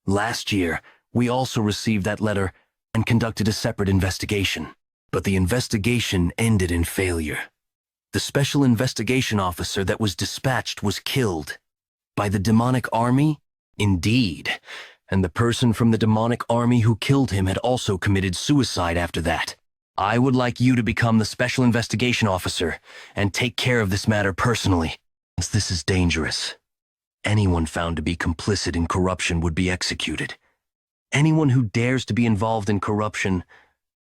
Last year, we also received that letter and conducted a separate investigation. But the investigation ended in failure. The special investigation officer that was dispatched was killed. By the demonic army? Indeed. And the person from the demonic army who killed him had also committed suicide after that. I would like you to become the special investigation officer and take care of this matter personally, as this is dangerous. Anyone found to be complicit in corruption would be executed. Anyone who dares to be involved in corruption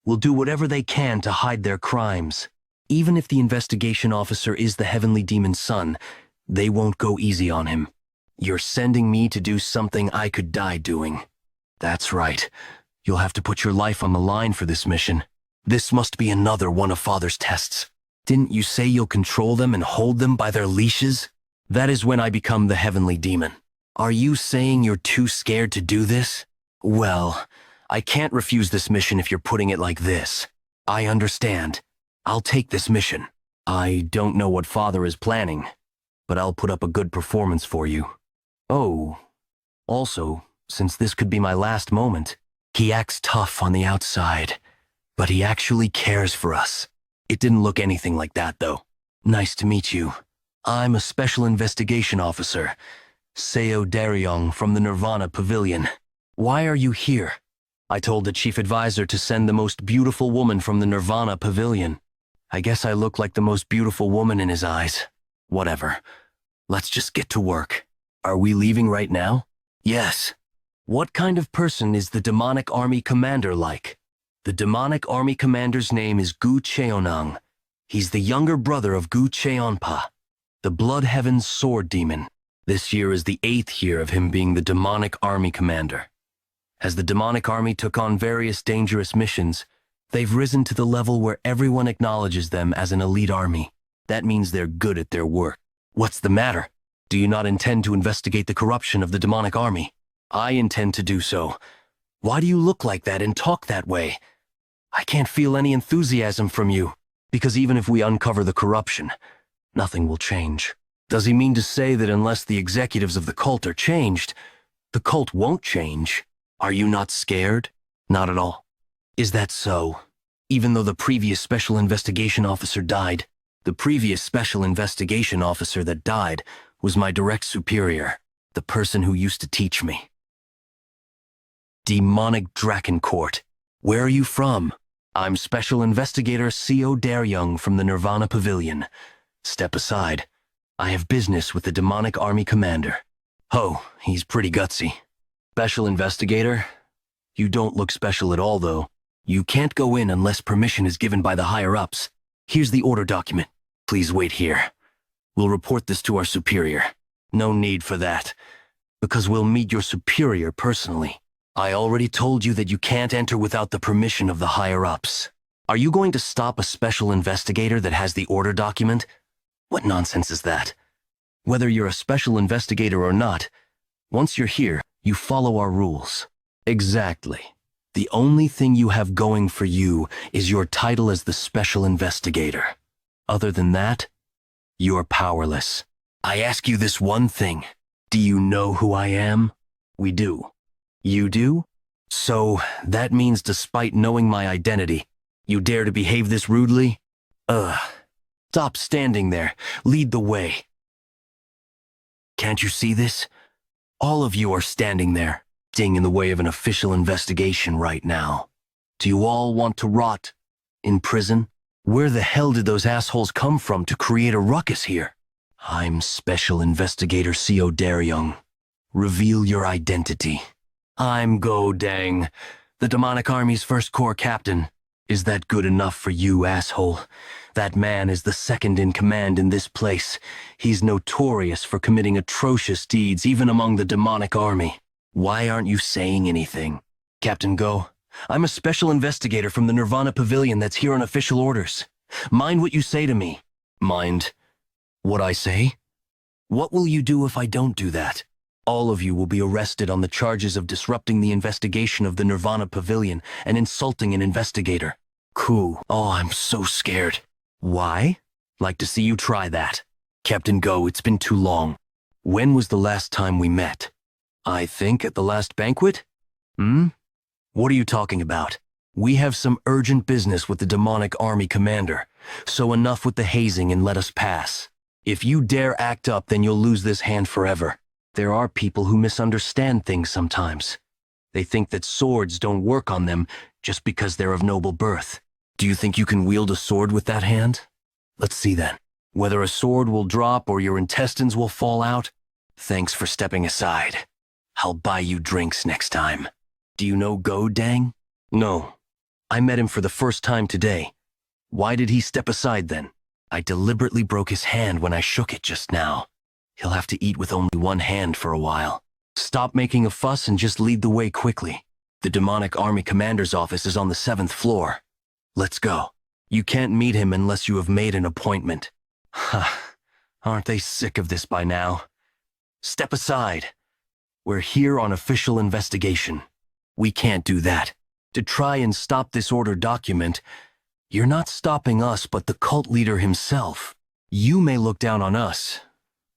will do whatever they can to hide their crimes. Even if the investigation officer is the heavenly demon's son, they won't go easy on him. You're sending me to do something I could die doing. That's right. You'll have to put your life on the line for this mission. This must be another one of Father's tests. Didn't you say you'll control them and hold them by their leashes? That is when I become the heavenly demon. Are you saying you're too scared to do this? Well, I can't refuse this mission if you're putting it like this. I understand. I'll take this mission. I don't know what Father is planning, but I'll put up a good performance for you. Oh, also, since this could be my last moment, he acts tough on the outside, but he actually cares for us. It didn't look anything like that, though. Nice to meet you. I'm a special investigation officer, Seo Daryong from the Nirvana Pavilion. Why are you here? I told the chief advisor to send the most beautiful woman from the Nirvana Pavilion. I guess I look like the most beautiful woman in his eyes. Whatever. Let's just get to work. Are we leaving right now? Yes. What kind of person is the demonic army commander like? The demonic army commander's name is Gu Cheonang. He's the younger brother of Gu Cheonpa, the Blood Heaven's sword demon. This year is the 8th year of him being the demonic army commander. As the demonic army took on various dangerous missions, they've risen to the level where everyone acknowledges them as an elite army. That means they're good at their work. What's the matter? Do you not intend to investigate the corruption of the demonic army? I intend to do so. Why do you look like that and talk that way? I can't feel any enthusiasm from you, because even if we uncover the corruption, nothing will change. Does he mean to say that unless the executives of the cult are changed, the cult won't change? Are you not scared? Not at all. Is that so? Even though the previous special investigation officer died, the previous special investigation officer that died was my direct superior, the person who used to teach me. Demonic Drakencourt. Where are you from? I'm Special Investigator Seo Daryong from the Nirvana Pavilion. Step aside. I have business with the demonic army commander. Oh, he's pretty gutsy. Special Investigator? You don't look special at all, though. You can't go in unless permission is given by the higher-ups. Here's the order document. Please wait here. We'll report this to our superior. No need for that, because we'll meet your superior personally. I already told you that you can't enter without the permission of the higher-ups. Are you going to stop a special investigator that has the order document? What nonsense is that? Whether you're a special investigator or not, once you're here, you follow our rules. Exactly. The only thing you have going for you is your title as the special investigator. Other than that, you're powerless. I ask you this one thing. Do you know who I am? We do. You do? So, that means despite knowing my identity, you dare to behave this rudely? Stop standing there. Lead the way. Can't you see this? All of you are standing there, standing in the way of an official investigation right now. Do you all want to rot in prison? Where the hell did those assholes come from to create a ruckus here? I'm Special Investigator Seo Daryong. Reveal your identity. I'm Go Dang, the Demonic Army's First Corps captain. Is that good enough for you, asshole? That man is the second in command in this place. He's notorious for committing atrocious deeds even among the Demonic Army. Why aren't you saying anything? Captain Go, I'm a special investigator from the Nirvana Pavilion that's here on official orders. Mind what you say to me. Mind what I say? What will you do if I don't do that? All of you will be arrested on the charges of disrupting the investigation of the Nirvana Pavilion and insulting an investigator. Cool. Oh, I'm so scared. Why? Like to see you try that. Captain Go, it's been too long. When was the last time we met? I think at the last banquet? Hmm? What are you talking about? We have some urgent business with the demonic army commander, so enough with the hazing and let us pass. If you dare act up, then you'll lose this hand forever. There are people who misunderstand things sometimes. They think that swords don't work on them just because they're of noble birth. Do you think you can wield a sword with that hand? Let's see then. Whether a sword will drop or your intestines will fall out, thanks for stepping aside. I'll buy you drinks next time. Do you know Go Dang? No. I met him for the first time today. Why did he step aside then? I deliberately broke his hand when I shook it just now. He'll have to eat with only one hand for a while. Stop making a fuss and just lead the way quickly. The demonic army commander's office is on the 7th floor. Let's go. You can't meet him unless you have made an appointment. Aren't they sick of this by now? Step aside. We're here on official investigation. We can't do that. To try and stop this order document, you're not stopping us but the cult leader himself. You may look down on us,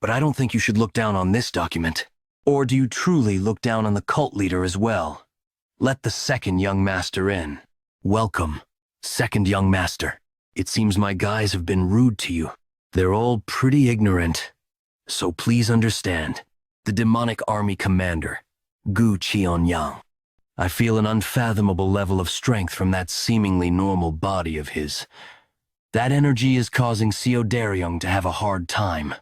but I don't think you should look down on this document. Or do you truly look down on the cult leader as well? Let the second young master in. Welcome, second young master. It seems my guys have been rude to you. They're all pretty ignorant. So please understand. The demonic army commander, Gu Qianyang. I feel an unfathomable level of strength from that seemingly normal body of his. That energy is causing Seo Daryong to have a hard time.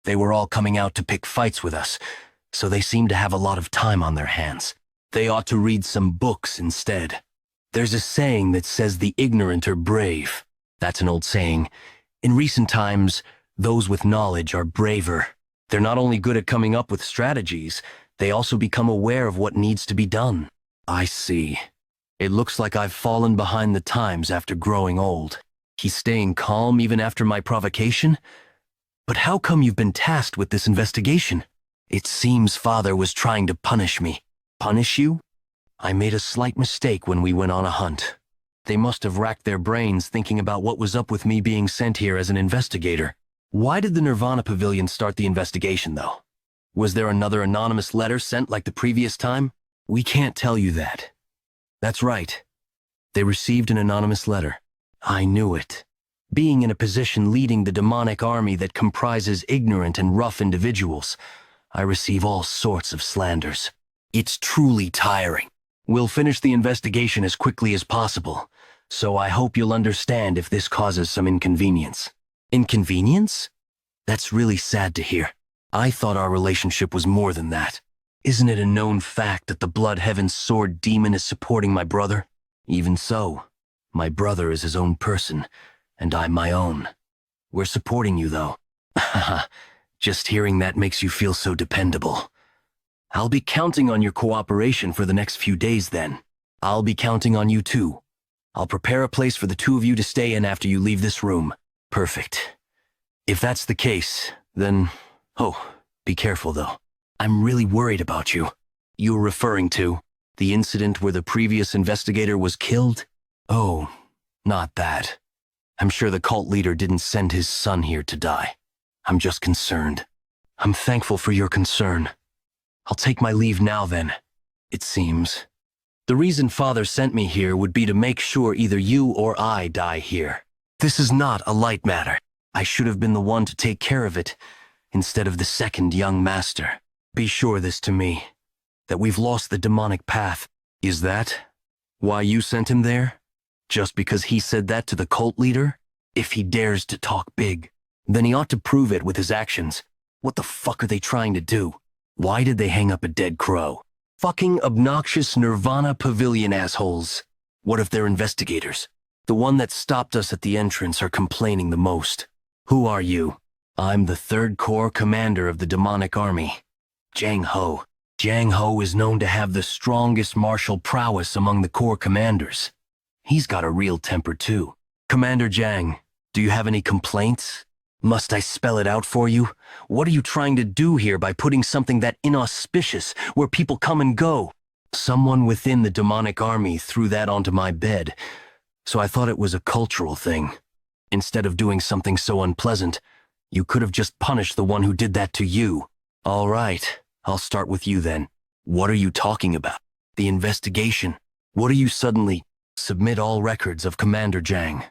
They were all coming out to pick fights with us, so they seem to have a lot of time on their hands. They ought to read some books instead. There's a saying that says the ignorant are brave. That's an old saying. In recent times, those with knowledge are braver. They're not only good at coming up with strategies, they also become aware of what needs to be done. I see. It looks like I've fallen behind the times after growing old. He's staying calm even after my provocation? But how come you've been tasked with this investigation? It seems Father was trying to punish me. Punish you? I made a slight mistake when we went on a hunt. They must have racked their brains thinking about what was up with me being sent here as an investigator. Why did the Nirvana Pavilion start the investigation, though? Was there another anonymous letter sent like the previous time? We can't tell you that. That's right. They received an anonymous letter. I knew it. Being in a position leading the demonic army that comprises ignorant and rough individuals, I receive all sorts of slanders. It's truly tiring. We'll finish the investigation as quickly as possible, so I hope you'll understand if this causes some inconvenience. Inconvenience? That's really sad to hear. I thought our relationship was more than that. Isn't it a known fact that the Blood Heaven's sword demon is supporting my brother? Even so, my brother is his own person, and I'm my own. We're supporting you, though. Haha, just hearing that makes you feel so dependable. I'll be counting on your cooperation for the next few days then. I'll be counting on you too. I'll prepare a place for the two of you to stay in after you leave this room. Perfect. If that's the case, then... Oh, be careful though. I'm really worried about you. You're referring to the incident where the previous investigator was killed? Oh, not that. I'm sure the cult leader didn't send his son here to die. I'm just concerned. I'm thankful for your concern. I'll take my leave now then, it seems. The reason Father sent me here would be to make sure either you or I die here. This is not a light matter. I should have been the one to take care of it, instead of the second young master. Be sure this to me, that we've lost the demonic path. Is that why you sent him there? Just because he said that to the cult leader? If he dares to talk big, then he ought to prove it with his actions. What the fuck are they trying to do? Why did they hang up a dead crow? Fucking obnoxious Nirvana Pavilion assholes. What if they're investigators? The one that stopped us at the entrance are complaining the most. Who are you? I'm the 3rd Corps commander of the demonic army. Jang Ho. Jang Ho is known to have the strongest martial prowess among the Corps commanders. He's got a real temper too. Commander Jang, do you have any complaints? Must I spell it out for you? What are you trying to do here by putting something that inauspicious where people come and go? Someone within the demonic army threw that onto my bed, so I thought it was a cultural thing. Instead of doing something so unpleasant, you could have just punished the one who did that to you. All right, I'll start with you then. What are you talking about? The investigation? What are you suddenly? Submit all records of Commander Jang.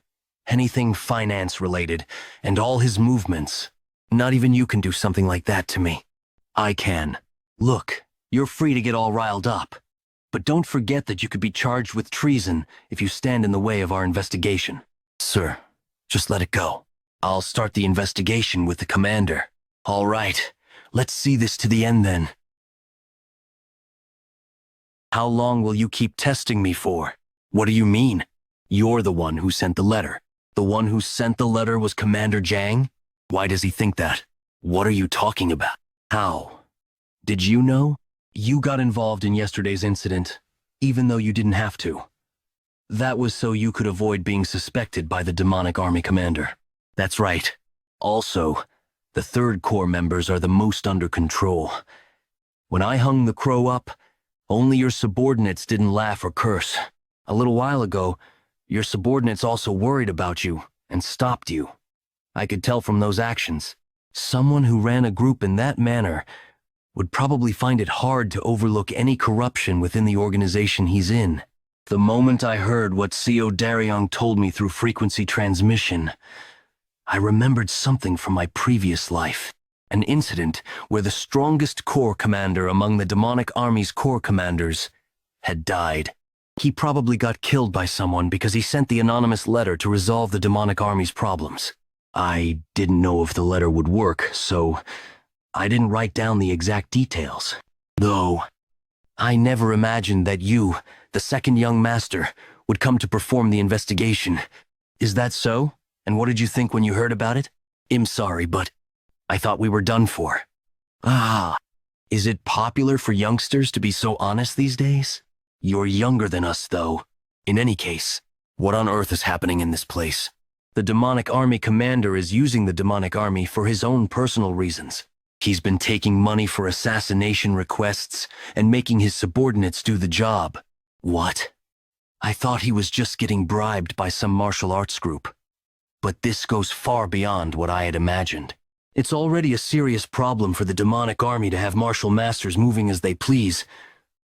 Anything finance-related, and all his movements. Not even you can do something like that to me. I can. Look, you're free to get all riled up. But don't forget that you could be charged with treason if you stand in the way of our investigation. Sir, just let it go. I'll start the investigation with the commander. All right, let's see this to the end then. How long will you keep testing me for? What do you mean? You're the one who sent the letter. The one who sent the letter was Commander Jang? Why does he think that? What are you talking about? How? Did you know? You got involved in yesterday's incident, even though you didn't have to. That was so you could avoid being suspected by the demonic army commander. That's right. Also, the Third Corps members are the most under control. When I hung the crow up, only your subordinates didn't laugh or curse. A little while ago, your subordinates also worried about you and stopped you. I could tell from those actions. Someone who ran a group in that manner would probably find it hard to overlook any corruption within the organization he's in. The moment I heard what CO Daryong told me through frequency transmission, I remembered something from my previous life. An incident where the strongest corps commander among the demonic army's corps commanders had died. He probably got killed by someone because he sent the anonymous letter to resolve the demonic army's problems. I didn't know if the letter would work, so I didn't write down the exact details. Though, I never imagined that you, the second young master, would come to perform the investigation. Is that so? And what did you think when you heard about it? I'm sorry, but I thought we were done for. Ah, is it popular for youngsters to be so honest these days? You're younger than us, though. In any case, what on earth is happening in this place? The demonic army commander is using the demonic army for his own personal reasons. He's been taking money for assassination requests and making his subordinates do the job. What? I thought he was just getting bribed by some martial arts group. But this goes far beyond what I had imagined. It's already a serious problem for the demonic army to have martial masters moving as they please.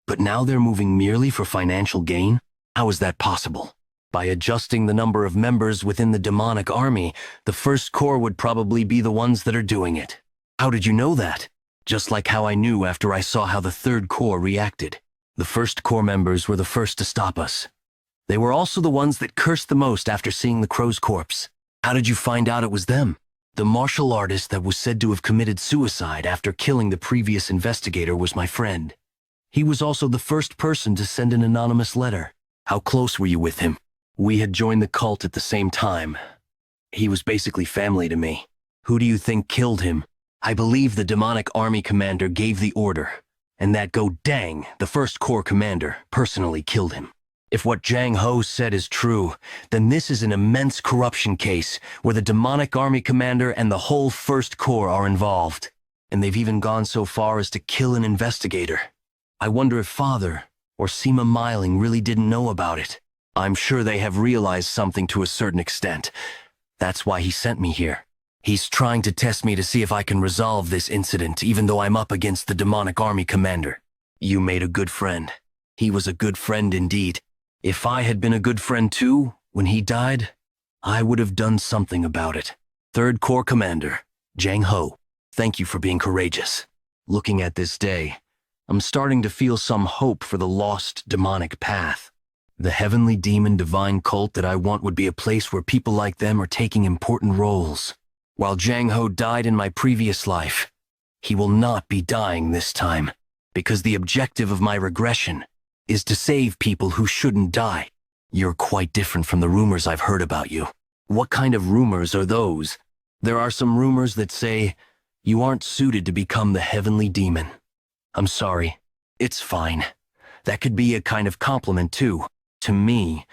But now they're moving merely for financial gain? How is that possible? By adjusting the number of members within the demonic army, the First Corps would probably be the ones that are doing it. How did you know that? Just like how I knew after I saw how the Third Corps reacted. The First Corps members were the first to stop us. They were also the ones that cursed the most after seeing the crow's corpse. How did you find out it was them? The martial artist that was said to have committed suicide after killing the previous investigator was my friend. He was also the first person to send an anonymous letter. How close were you with him? We had joined the cult at the same time. He was basically family to me. Who do you think killed him? I believe the demonic army commander gave the order, and that Go Dang, the First Corps commander, personally killed him. If what Jang Ho said is true, then this is an immense corruption case where the demonic army commander and the whole First Corps are involved. And they've even gone so far as to kill an investigator. I wonder if Father or Sima Miling really didn't know about it. I'm sure they have realized something to a certain extent. That's why he sent me here. He's trying to test me to see if I can resolve this incident, even though I'm up against the demonic army commander. You made a good friend. He was a good friend indeed. If I had been a good friend too, when he died, I would have done something about it. Third Corps Commander, Jang Ho, thank you for being courageous. Looking at this day, I'm starting to feel some hope for the lost demonic path. The heavenly demon divine cult that I want would be a place where people like them are taking important roles. While Jang Ho died in my previous life, he will not be dying this time, because the objective of my regression is to save people who shouldn't die. You're quite different from the rumors I've heard about you. What kind of rumors are those? There are some rumors that say you aren't suited to become the heavenly demon. I'm sorry. It's fine. That could be a kind of compliment too. To me,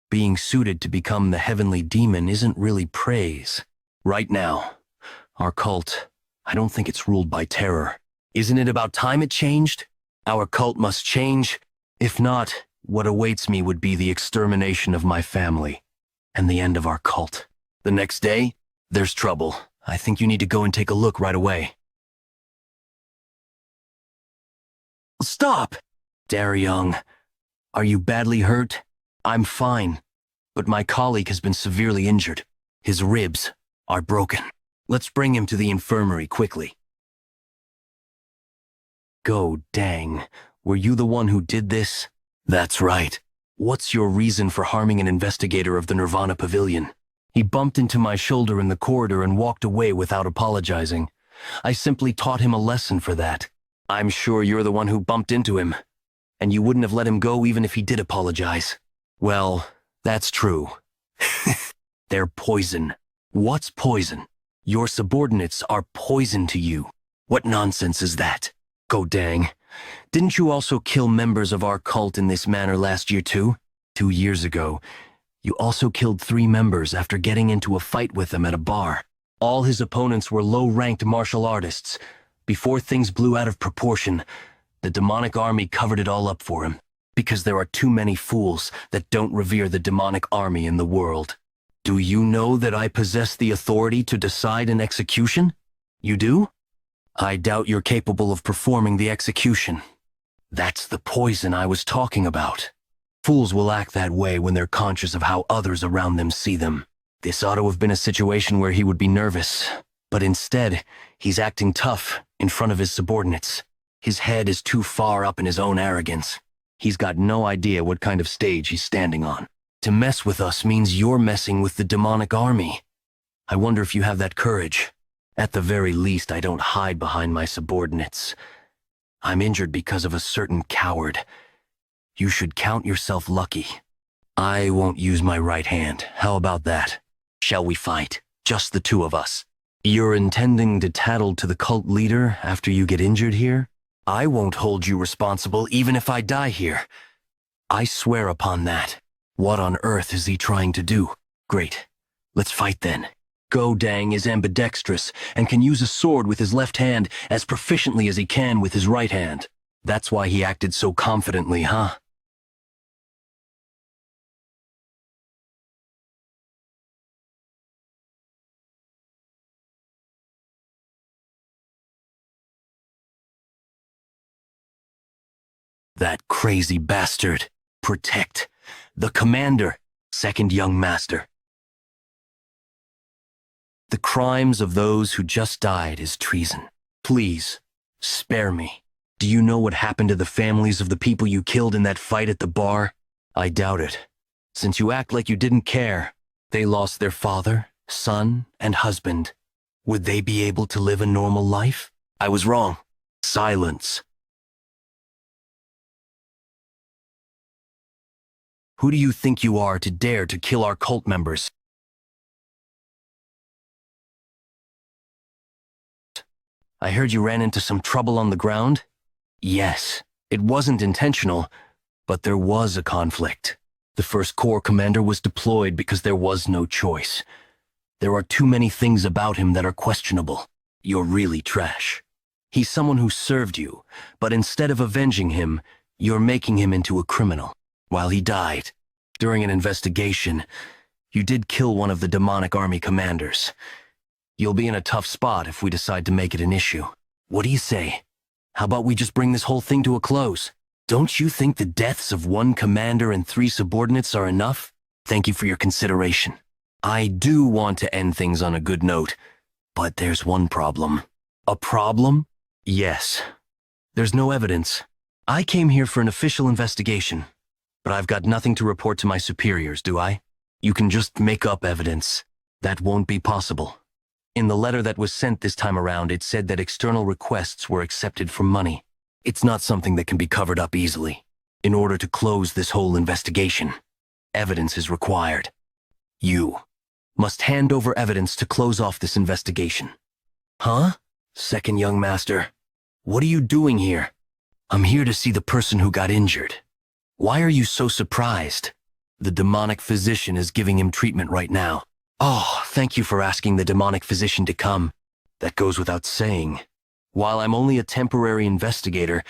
being suited to become the heavenly demon isn't really praise. Right now, our cult, I don't think it's ruled by terror. Isn't it about time it changed? Our cult must change. If not, what awaits me would be the extermination of my family and the end of our cult. The next day, there's trouble. I think you need to go and take a look right away. Stop! Daryong, are you badly hurt? I'm fine, but my colleague has been severely injured. His ribs are broken. Let's bring him to the infirmary quickly. Go, dang. Were you the one who did this? That's right. What's your reason for harming an investigator of the Nirvana Pavilion? He bumped into my shoulder in the corridor and walked away without apologizing. I simply taught him a lesson for that. I'm sure you're the one who bumped into him, and you wouldn't have let him go even if he did apologize. Well, that's true. They're poison. What's poison? Your subordinates are poison to you. What nonsense is that? Go dang. Didn't you also kill members of our cult in this manner last year too? 2 years ago, you also killed 3 members after getting into a fight with them at a bar. All his opponents were low-ranked martial artists. Before things blew out of proportion, the demonic army covered it all up for him. Because there are too many fools that don't revere the demonic army in the world. Do you know that I possess the authority to decide an execution? You do? I doubt you're capable of performing the execution. That's the poison I was talking about. Fools will act that way when they're conscious of how others around them see them. This ought to have been a situation where he would be nervous, but instead, he's acting tough in front of his subordinates. His head is too far up in his own arrogance. He's got no idea what kind of stage he's standing on. To mess with us means you're messing with the demonic army. I wonder if you have that courage. At the very least, I don't hide behind my subordinates. I'm injured because of a certain coward. You should count yourself lucky. I won't use my right hand. How about that? Shall we fight? Just the 2 of us. You're intending to tattle to the cult leader after you get injured here? I won't hold you responsible even if I die here. I swear upon that. What on earth is he trying to do? Great. Let's fight then. Godang is ambidextrous and can use a sword with his left hand as proficiently as he can with his right hand. That's why he acted so confidently, huh? That crazy bastard. Protect. The commander. Second young master. The crimes of those who just died is treason. Please, spare me. Do you know what happened to the families of the people you killed in that fight at the bar? I doubt it. Since you act like you didn't care, they lost their father, son, and husband. Would they be able to live a normal life? I was wrong. Silence. Who do you think you are to dare to kill our cult members? I heard you ran into some trouble on the ground? Yes, it wasn't intentional, but there was a conflict. The first Corps commander was deployed because there was no choice. There are too many things about him that are questionable. You're really trash. He's someone who served you, but instead of avenging him, you're making him into a criminal. While he died, during an investigation, you did kill one of the demonic army commanders. You'll be in a tough spot if we decide to make it an issue. What do you say? How about we just bring this whole thing to a close? Don't you think the deaths of 1 commander and 3 subordinates are enough? Thank you for your consideration. I do want to end things on a good note, but there's one problem. A problem? Yes. There's no evidence. I came here for an official investigation, but I've got nothing to report to my superiors, do I? You can just make up evidence. That won't be possible. In the letter that was sent this time around, it said that external requests were accepted for money. It's not something that can be covered up easily. In order to close this whole investigation, evidence is required. You must hand over evidence to close off this investigation. Huh? Second young master, what are you doing here? I'm here to see the person who got injured. Why are you so surprised? The demonic physician is giving him treatment right now. Oh, thank you for asking the demonic physician to come. That goes without saying. While I'm only a temporary investigator,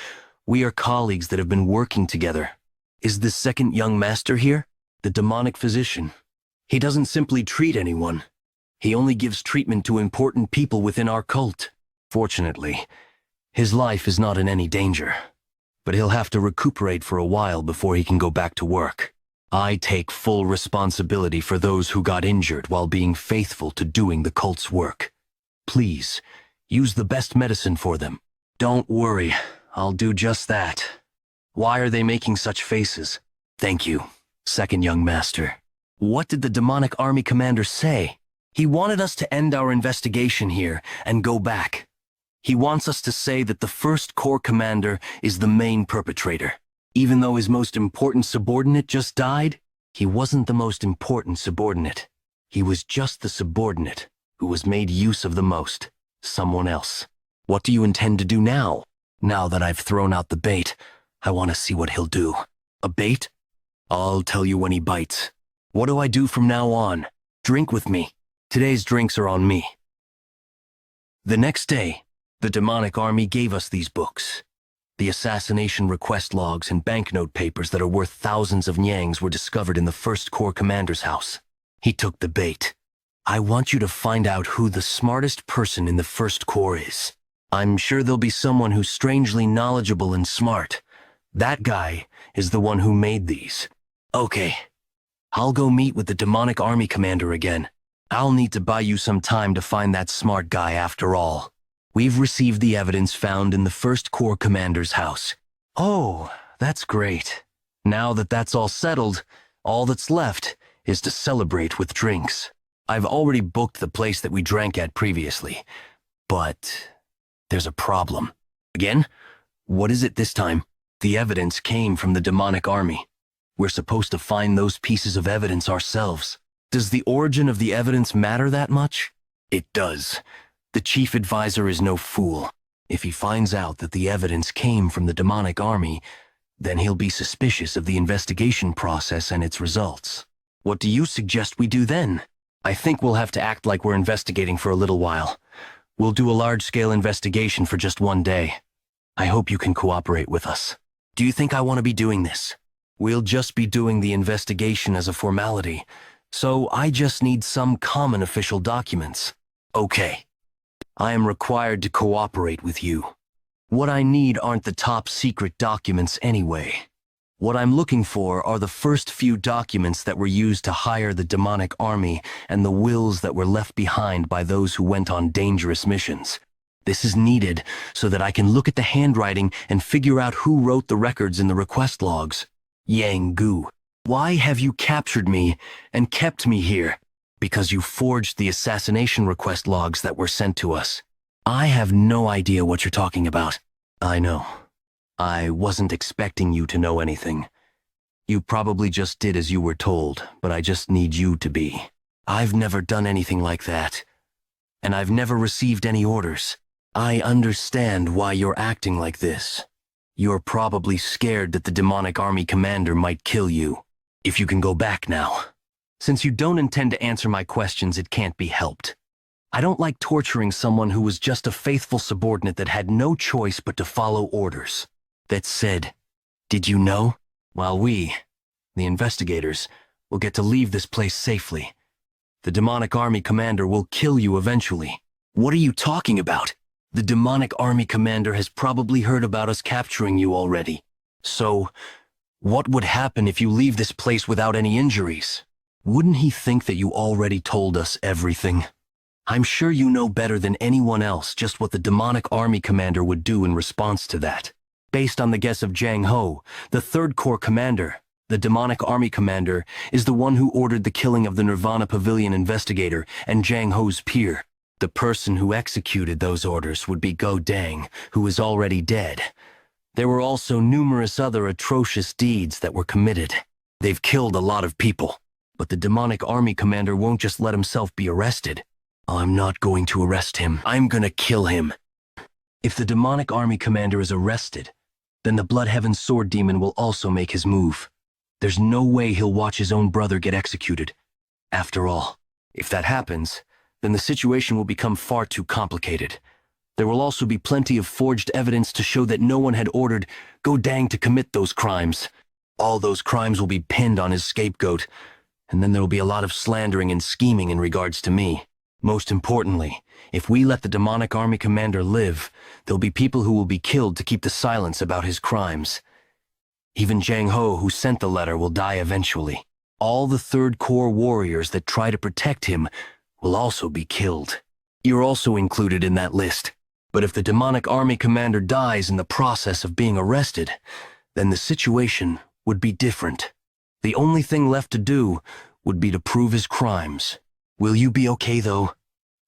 we are colleagues that have been working together. Is the second young master here? The demonic physician. He doesn't simply treat anyone. He only gives treatment to important people within our cult. Fortunately, his life is not in any danger. but he'll have to recuperate for a while before he can go back to work. I take full responsibility for those who got injured while being faithful to doing the cult's work. Please, use the best medicine for them. Don't worry, I'll do just that. Why are they making such faces? Thank you, second young master. What did the demonic army commander say? He wanted us to end our investigation here and go back. He wants us to say that the first corps commander is the main perpetrator. Even though his most important subordinate just died, he wasn't the most important subordinate. He was just the subordinate who was made use of the most, someone else. What do you intend to do now? Now that I've thrown out the bait, I want to see what he'll do. A bait? I'll tell you when he bites. What do I do from now on? Drink with me. Today's drinks are on me. The next day, the demonic army gave us these books. The assassination request logs and banknote papers that are worth thousands of nyangs were discovered in the first corps commander's house. He took the bait. I want you to find out who the smartest person in the first corps is. I'm sure there'll be someone who's strangely knowledgeable and smart. That guy is the one who made these. Okay, I'll go meet with the demonic army commander again. I'll need to buy you some time to find that smart guy after all. We've received the evidence found in the first corps commander's house. Oh, that's great. Now that that's all settled, all that's left is to celebrate with drinks. I've already booked the place that we drank at previously, but there's a problem. Again? What is it this time? The evidence came from the demonic army. We're supposed to find those pieces of evidence ourselves. Does the origin of the evidence matter that much? It does. The chief advisor is no fool. If he finds out that the evidence came from the demonic army, then he'll be suspicious of the investigation process and its results. What do you suggest we do then? I think we'll have to act like we're investigating for a little while. We'll do a large-scale investigation for just one day. I hope you can cooperate with us. Do you think I want to be doing this? We'll just be doing the investigation as a formality, so I just need some common official documents. Okay. I am required to cooperate with you. What I need aren't the top secret documents anyway. What I'm looking for are the first few documents that were used to hire the demonic army and the wills that were left behind by those who went on dangerous missions. This is needed so that I can look at the handwriting and figure out who wrote the records in the request logs. Yang Gu, why have you captured me and kept me here? Because you forged the assassination request logs that were sent to us. I have no idea what you're talking about. I know. I wasn't expecting you to know anything. You probably just did as you were told, but I just need you to be. I've never done anything like that. And I've never received any orders. I understand why you're acting like this. You're probably scared that the demonic army commander might kill you. If you can go back now. Since you don't intend to answer my questions, it can't be helped. I don't like torturing someone who was just a faithful subordinate that had no choice but to follow orders. That said, did you know? While we, the investigators, will get to leave this place safely, the demonic army commander will kill you eventually. What are you talking about? The demonic army commander has probably heard about us capturing you already. So, what would happen if you leave this place without any injuries? Wouldn't he think that you already told us everything? I'm sure you know better than anyone else just what the demonic army commander would do in response to that. Based on the guess of Jang Ho, the Third Corps commander, the demonic army commander is the one who ordered the killing of the Nirvana Pavilion investigator and Jang Ho's peer. The person who executed those orders would be Go Dang, who is already dead. There were also numerous other atrocious deeds that were committed. They've killed a lot of people. But the demonic army commander won't just let himself be arrested. I'm not going to arrest him. I'm gonna kill him. If the demonic army commander is arrested, then the Blood Heaven Sword Demon will also make his move. There's no way he'll watch his own brother get executed. After all, if that happens, then the situation will become far too complicated. There will also be plenty of forged evidence to show that no one had ordered Go Dang to commit those crimes. All those crimes will be pinned on his scapegoat, and then there will be a lot of slandering and scheming in regards to me. Most importantly, if we let the demonic army commander live, there'll be people who will be killed to keep the silence about his crimes. Even Jang Ho, who sent the letter, will die eventually. All the Third Corps warriors that try to protect him will also be killed. You're also included in that list. But if the demonic army commander dies in the process of being arrested, then the situation would be different. The only thing left to do would be to prove his crimes. Will you be okay, though?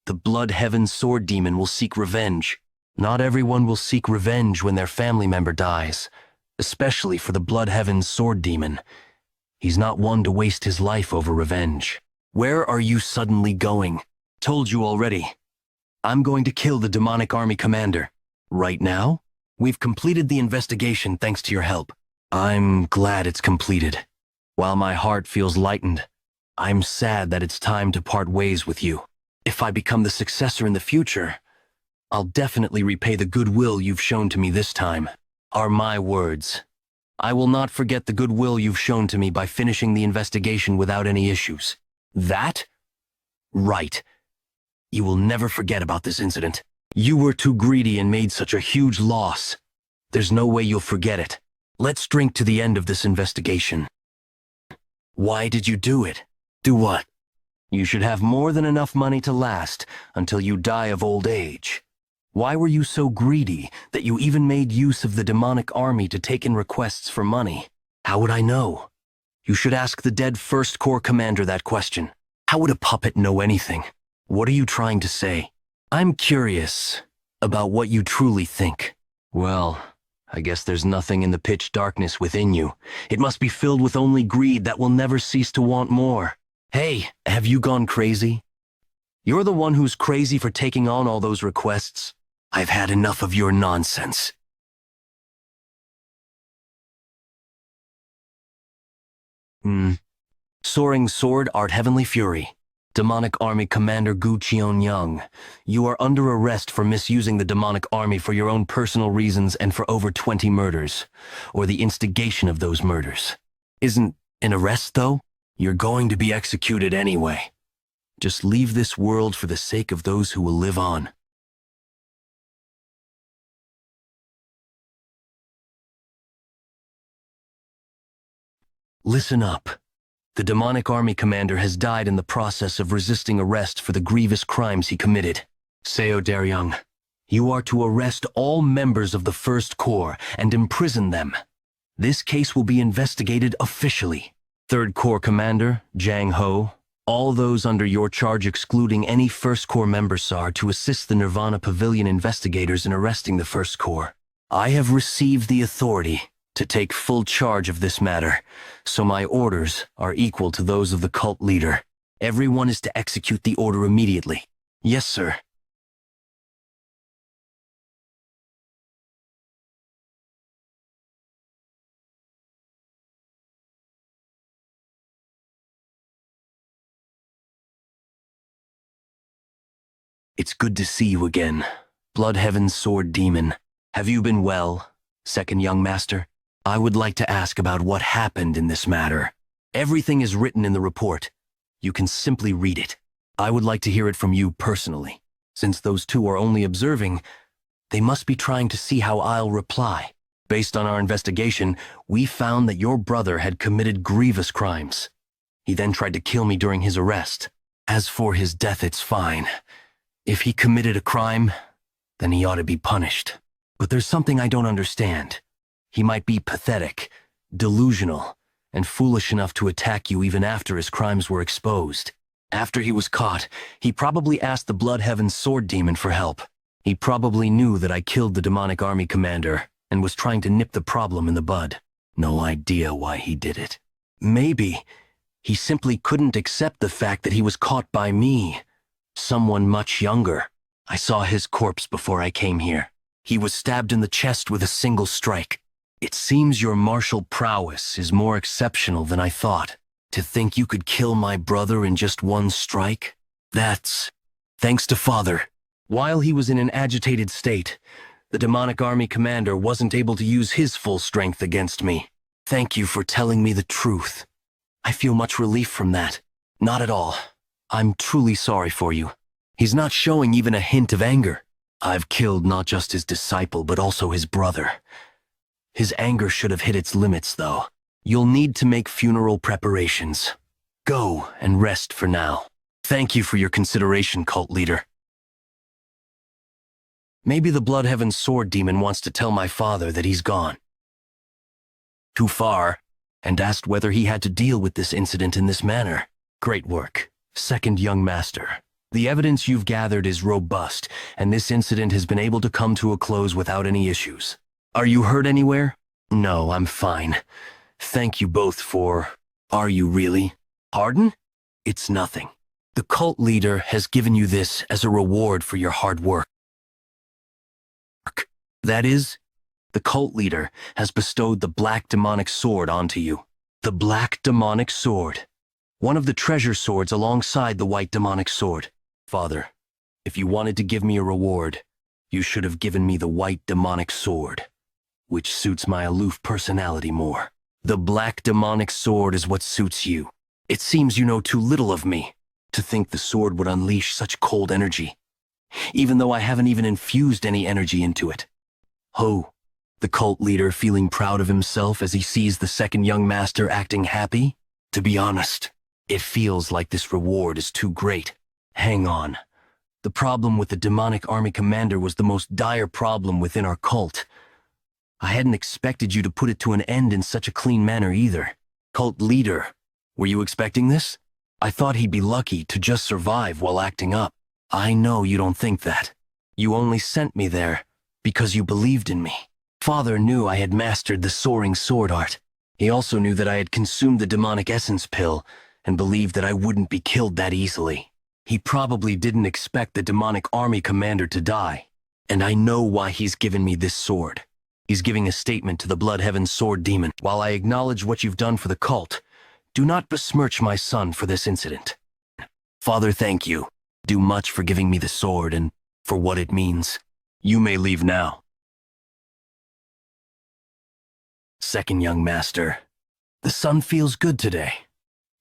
The Blood Heaven Sword Demon will seek revenge. Not everyone will seek revenge when their family member dies, especially for the Blood Heaven Sword Demon. He's not one to waste his life over revenge. Where are you suddenly going? Told you already. I'm going to kill the demonic army commander. Right now? We've completed the investigation thanks to your help. I'm glad it's completed. While my heart feels lightened, I'm sad that it's time to part ways with you. If I become the successor in the future, I'll definitely repay the goodwill you've shown to me this time. Are my words. I will not forget the goodwill you've shown to me by finishing the investigation without any issues. That? Right. You will never forget about this incident. You were too greedy and made such a huge loss. There's no way you'll forget it. Let's drink to the end of this investigation. Why did you do it? Do what? You should have more than enough money to last until you die of old age. Why were you so greedy that you even made use of the demonic army to take in requests for money? How would I know? You should ask the dead First Corps commander that question. How would a puppet know anything? What are you trying to say? I'm curious about what you truly think. Well, I guess there's nothing in the pitch darkness within you. It must be filled with only greed that will never cease to want more. Hey, have you gone crazy? You're the one who's crazy for taking on all those requests. I've had enough of your nonsense. Soaring Sword, Art Heavenly Fury. Demonic Army Commander Gu Qianyang, you are under arrest for misusing the demonic army for your own personal reasons and for over 20 murders, or the instigation of those murders. Isn't an arrest, though? You're going to be executed anyway. Just leave this world for the sake of those who will live on. Listen up. The demonic army commander has died in the process of resisting arrest for the grievous crimes he committed. Seo Daryang, you are to arrest all members of the First Corps and imprison them. This case will be investigated officially. Third Corps Commander, Jang Ho, all those under your charge excluding any First Corps members are to assist the Nirvana Pavilion investigators in arresting the First Corps. I have received the authority to take full charge of this matter, so my orders are equal to those of the cult leader. Everyone is to execute the order immediately. Yes, sir. It's good to see you again, Blood Heaven Sword Demon. Have you been well, second young master? I would like to ask about what happened in this matter. Everything is written in the report. You can simply read it. I would like to hear it from you personally. Since those two are only observing, they must be trying to see how I'll reply. Based on our investigation, we found that your brother had committed grievous crimes. He then tried to kill me during his arrest. As for his death, it's fine. If he committed a crime, then he ought to be punished. But there's something I don't understand. He might be pathetic, delusional, and foolish enough to attack you even after his crimes were exposed. After he was caught, he probably asked the Blood Heaven Sword Demon for help. He probably knew that I killed the demonic army commander and was trying to nip the problem in the bud. No idea why he did it. Maybe he simply couldn't accept the fact that he was caught by me, someone much younger. I saw his corpse before I came here. He was stabbed in the chest with a single strike. It seems your martial prowess is more exceptional than I thought. To think you could kill my brother in just one strike? That's thanks to Father. While he was in an agitated state, the demonic army commander wasn't able to use his full strength against me. Thank you for telling me the truth. I feel much relief from that. Not at all. I'm truly sorry for you. He's not showing even a hint of anger. I've killed not just his disciple, but also his brother. His anger should have hit its limits, though. You'll need to make funeral preparations. Go and rest for now. Thank you for your consideration, cult leader. Maybe the Bloodheaven Sword Demon wants to tell my father that he's gone too far, and asked whether he had to deal with this incident in this manner. Great work, second young master. The evidence you've gathered is robust, and this incident has been able to come to a close without any issues. Are you hurt anywhere? No, I'm fine. Thank you both for... Are you really? Pardon? It's nothing. The cult leader has given you this as a reward for your hard work. That is, the cult leader has bestowed the Black Demonic Sword onto you. The Black Demonic Sword. One of the treasure swords alongside the White Demonic Sword. Father, if you wanted to give me a reward, you should have given me the White Demonic Sword, which suits my aloof personality more. The Black Demonic Sword is what suits you. It seems you know too little of me to think the sword would unleash such cold energy, even though I haven't even infused any energy into it. Ho, the cult leader feeling proud of himself as he sees the second young master acting happy? To be honest, it feels like this reward is too great. Hang on. The problem with the demonic army commander was the most dire problem within our cult. I hadn't expected you to put it to an end in such a clean manner either. Cult leader, were you expecting this? I thought he'd be lucky to just survive while acting up. I know you don't think that. You only sent me there because you believed in me. Father knew I had mastered the soaring sword art. He also knew that I had consumed the demonic essence pill and believed that I wouldn't be killed that easily. He probably didn't expect the demonic army commander to die. And I know why he's given me this sword. He's giving a statement to the Bloodheaven Sword Demon. While I acknowledge what you've done for the cult, do not besmirch my son for this incident. Father, thank you. Do much for giving me the sword and for what it means. You may leave now. Second young master, the sun feels good today.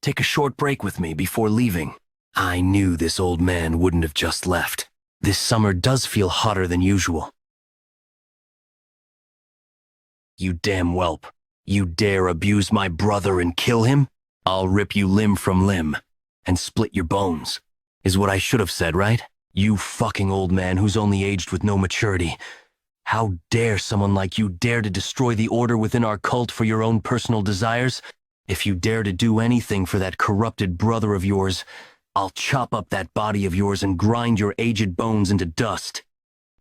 Take a short break with me before leaving. I knew this old man wouldn't have just left. This summer does feel hotter than usual. You damn whelp. You dare abuse my brother and kill him? I'll rip you limb from limb and split your bones, is what I should have said, right? You fucking old man who's only aged with no maturity. How dare someone like you dare to destroy the order within our cult for your own personal desires? If you dare to do anything for that corrupted brother of yours, I'll chop up that body of yours and grind your aged bones into dust.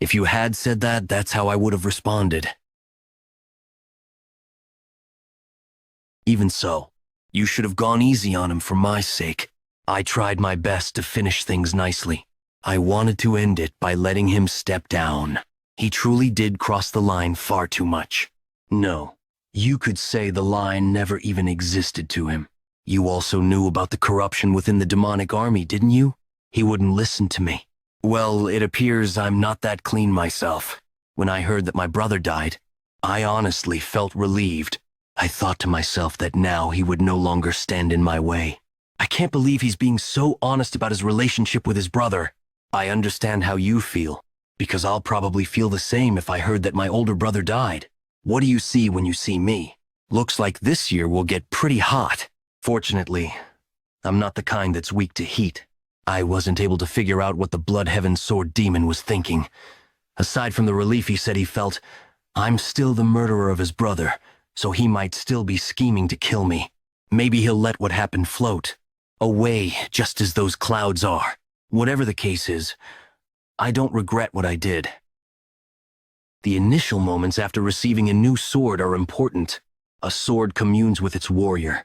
If you had said that, that's how I would have responded. Even so, you should have gone easy on him for my sake. I tried my best to finish things nicely. I wanted to end it by letting him step down. He truly did cross the line far too much. No, you could say the line never even existed to him. You also knew about the corruption within the demonic army, didn't you? He wouldn't listen to me. Well, it appears I'm not that clean myself. When I heard that my brother died, I honestly felt relieved. I thought to myself that now he would no longer stand in my way. I can't believe he's being so honest about his relationship with his brother. I understand how you feel, because I'll probably feel the same if I heard that my older brother died. What do you see when you see me? Looks like this year will get pretty hot. Fortunately, I'm not the kind that's weak to heat. I wasn't able to figure out what the Bloodheaven Sword Demon was thinking. Aside from the relief he said he felt, I'm still the murderer of his brother, so he might still be scheming to kill me. Maybe he'll let what happened float away just as those clouds are. Whatever the case is, I don't regret what I did. The initial moments after receiving a new sword are important. A sword communes with its warrior,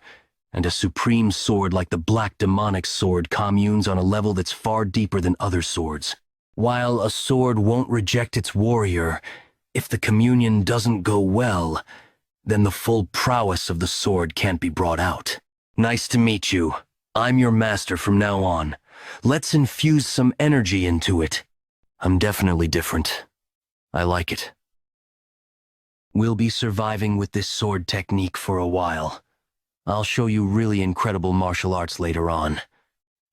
and a supreme sword like the Black Demonic Sword communes on a level that's far deeper than other swords. While a sword won't reject its warrior, if the communion doesn't go well, then the full prowess of the sword can't be brought out. Nice to meet you. I'm your master from now on. Let's infuse some energy into it. I'm definitely different. I like it. We'll be surviving with this sword technique for a while. I'll show you really incredible martial arts later on.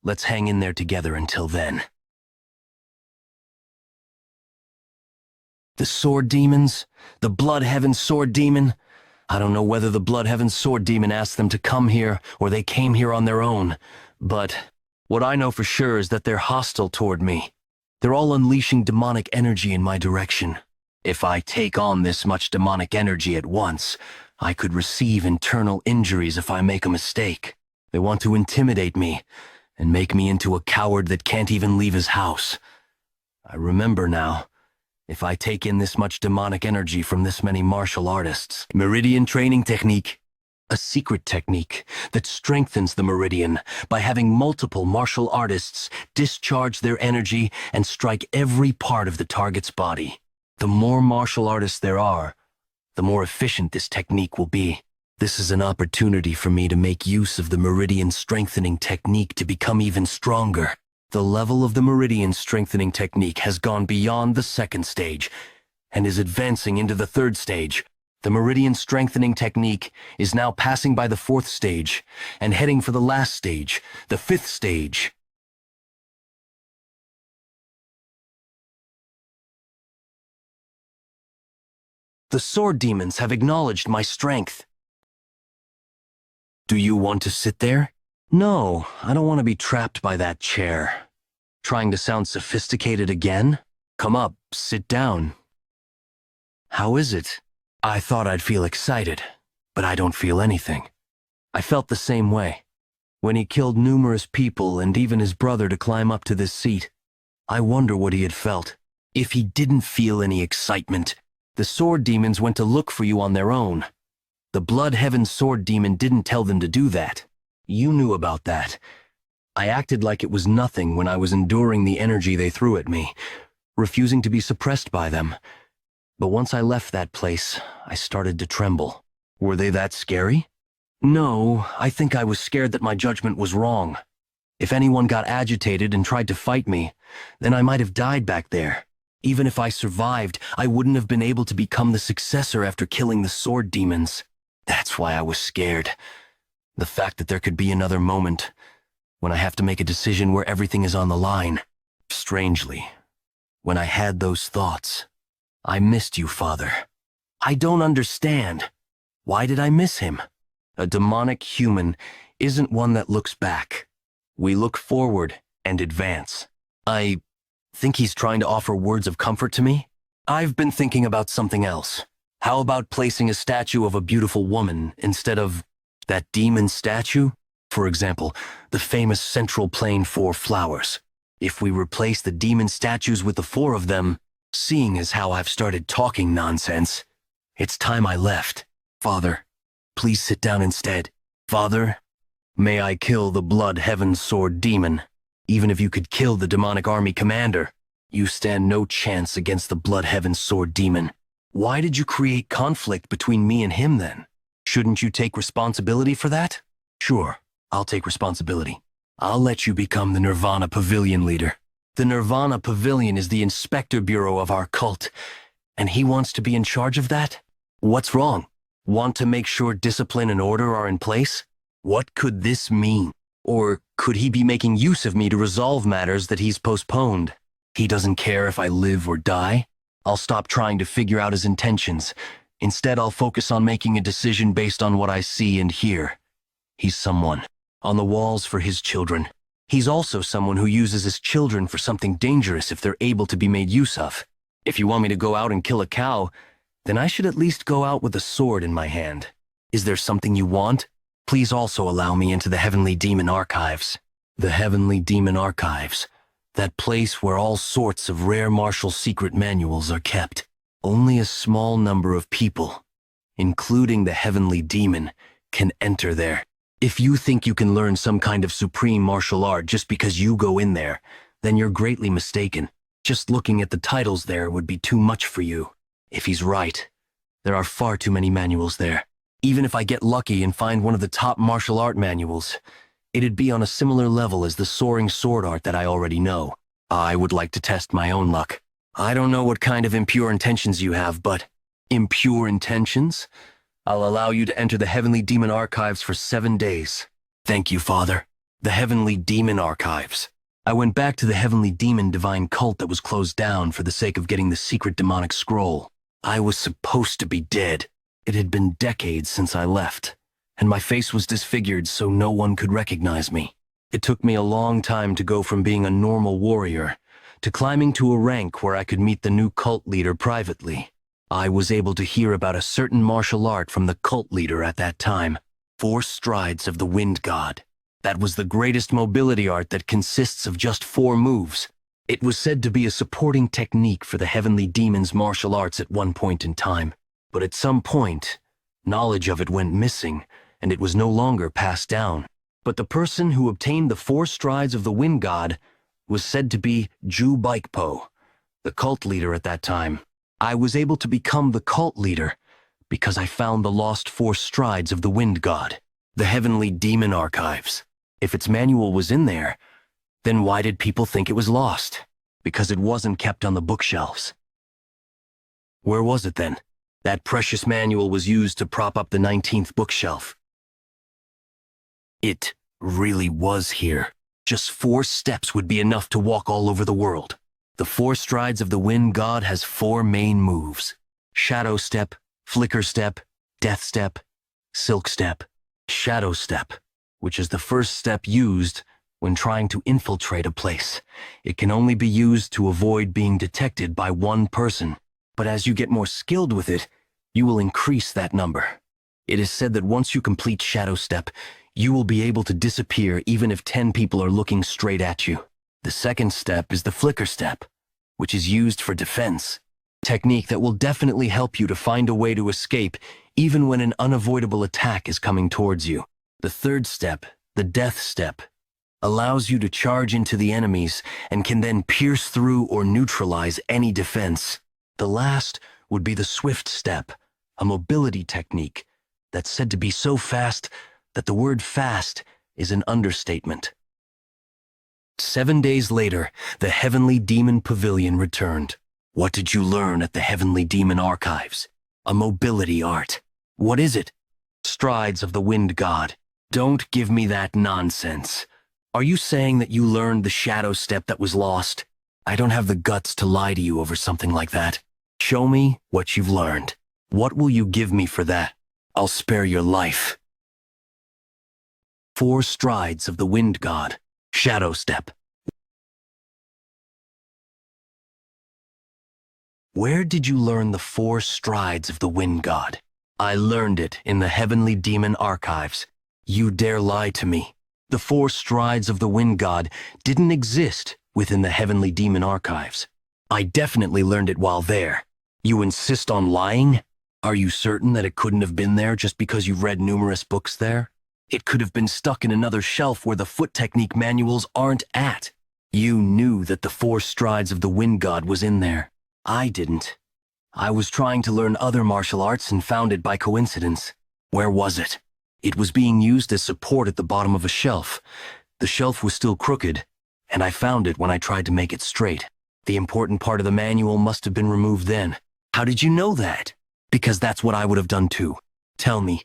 Let's hang in there together until then. The sword demons? The Blood Heaven sword demon? I don't know whether the Blood Heaven sword demon asked them to come here or they came here on their own, but what I know for sure is that they're hostile toward me. They're all unleashing demonic energy in my direction. If I take on this much demonic energy at once, I could receive internal injuries if I make a mistake. They want to intimidate me and make me into a coward that can't even leave his house. I remember now. If I take in this much demonic energy from this many martial artists, Meridian training technique, a secret technique that strengthens the Meridian by having multiple martial artists discharge their energy and strike every part of the target's body. The more martial artists there are, the more efficient this technique will be. This is an opportunity for me to make use of the Meridian strengthening technique to become even stronger. The level of the Meridian strengthening technique has gone beyond the second stage and is advancing into the third stage. The Meridian strengthening technique is now passing by the fourth stage and heading for the last stage, the fifth stage. The sword demons have acknowledged my strength. Do you want to sit there? No, I don't want to be trapped by that chair. Trying to sound sophisticated again? Come up, sit down. How is it? I thought I'd feel excited, but I don't feel anything. I felt the same way. When he killed numerous people and even his brother to climb up to this seat, I wonder what he had felt. If he didn't feel any excitement, the sword demons went to look for you on their own. The Blood Heaven sword demon didn't tell them to do that. You knew about that. I acted like it was nothing when I was enduring the energy they threw at me, refusing to be suppressed by them. But once I left that place, I started to tremble. Were they that scary? No, I think I was scared that my judgment was wrong. If anyone got agitated and tried to fight me, then I might have died back there. Even if I survived, I wouldn't have been able to become the successor after killing the sword demons. That's why I was scared. The fact that there could be another moment when I have to make a decision where everything is on the line. Strangely, when I had those thoughts, I missed you, Father. I don't understand. Why did I miss him? A demonic human isn't one that looks back. We look forward and advance. I think he's trying to offer words of comfort to me. I've been thinking about something else. How about placing a statue of a beautiful woman instead of that demon statue? For example, the famous Central Plain 4 flowers. If we replace the demon statues with the 4 of them, seeing as how I've started talking nonsense, it's time I left. Father, please sit down instead. Father, may I kill the Blood Heaven sword demon? Even if you could kill the demonic army commander, you stand no chance against the Blood Heaven sword demon. Why did you create conflict between me and him then? Shouldn't you take responsibility for that? Sure, I'll take responsibility. I'll let you become the Nirvana Pavilion leader. The Nirvana Pavilion is the inspector bureau of our cult, and he wants to be in charge of that? What's wrong? Want to make sure discipline and order are in place? What could this mean? Or could he be making use of me to resolve matters that he's postponed? He doesn't care if I live or die? I'll stop trying to figure out his intentions. Instead, I'll focus on making a decision based on what I see and hear. He's someone on the walls for his children. He's also someone who uses his children for something dangerous if they're able to be made use of. If you want me to go out and kill a cow, then I should at least go out with a sword in my hand. Is there something you want? Please also allow me into the Heavenly Demon Archives. The Heavenly Demon Archives. That place where all sorts of rare martial secret manuals are kept. Only a small number of people, including the Heavenly Demon, can enter there. If you think you can learn some kind of supreme martial art just because you go in there, then you're greatly mistaken. Just looking at the titles there would be too much for you. If he's right, there are far too many manuals there. Even if I get lucky and find one of the top martial art manuals, it'd be on a similar level as the soaring sword art that I already know. I would like to test my own luck. I don't know what kind of impure intentions you have, but impure intentions? I'll allow you to enter the Heavenly Demon Archives for 7 days. Thank you, Father. The Heavenly Demon Archives. I went back to the Heavenly Demon Divine cult that was closed down for the sake of getting the secret demonic scroll. I was supposed to be dead. It had been decades since I left, and my face was disfigured so no one could recognize me. It took me a long time to go from being a normal warrior to climbing to a rank where I could meet the new cult leader privately. I was able to hear about a certain martial art from the cult leader at that time, 4 strides of the Wind God. That was the greatest mobility art that consists of just 4 moves. It was said to be a supporting technique for the Heavenly Demon's martial arts at one point in time, but at some point, knowledge of it went missing, and it was no longer passed down. But the person who obtained the 4 strides of the Wind God was said to be Ju Baikpo, the cult leader at that time. I was able to become the cult leader because I found the lost 4 strides of the Wind God, the Heavenly Demon Archives. If its manual was in there, then why did people think it was lost? Because it wasn't kept on the bookshelves. Where was it then? That precious manual was used to prop up the 19th bookshelf. It really was here. Just 4 steps would be enough to walk all over the world. The 4 strides of the Wind God has 4 main moves: Shadow Step, Flicker Step, Death Step, Silk Step. Shadow Step, which is the first step used when trying to infiltrate a place. It can only be used to avoid being detected by one person, but as you get more skilled with it, you will increase that number. It is said that once you complete Shadow Step, you will be able to disappear even if 10 people are looking straight at you. The second step is the Flicker Step, which is used for defense. Technique that will definitely help you to find a way to escape even when an unavoidable attack is coming towards you. The third step, the Death Step, allows you to charge into the enemies and can then pierce through or neutralize any defense. The last would be the Swift Step, a mobility technique that's said to be so fast that the word fast is an understatement. 7 days later, the Heavenly Demon Pavilion returned. What did you learn at the Heavenly Demon Archives? A mobility art. What is it? Strides of the Wind God. Don't give me that nonsense. Are you saying that you learned the Shadow Step that was lost? I don't have the guts to lie to you over something like that. Show me what you've learned. What will you give me for that? I'll spare your life. 4 strides of the Wind God. Shadow Step. Where did you learn the 4 strides of the Wind God? I learned it in the Heavenly Demon Archives. You dare lie to me. The 4 strides of the Wind God didn't exist within the Heavenly Demon Archives. I definitely learned it while there. You insist on lying? Are you certain that it couldn't have been there just because you've read numerous books there? It could have been stuck in another shelf where the foot technique manuals aren't at. You knew that the 4 strides of the Wind God was in there. I didn't. I was trying to learn other martial arts and found it by coincidence. Where was it? It was being used as support at the bottom of a shelf. The shelf was still crooked, and I found it when I tried to make it straight. The important part of the manual must have been removed then. How did you know that? Because that's what I would have done too. Tell me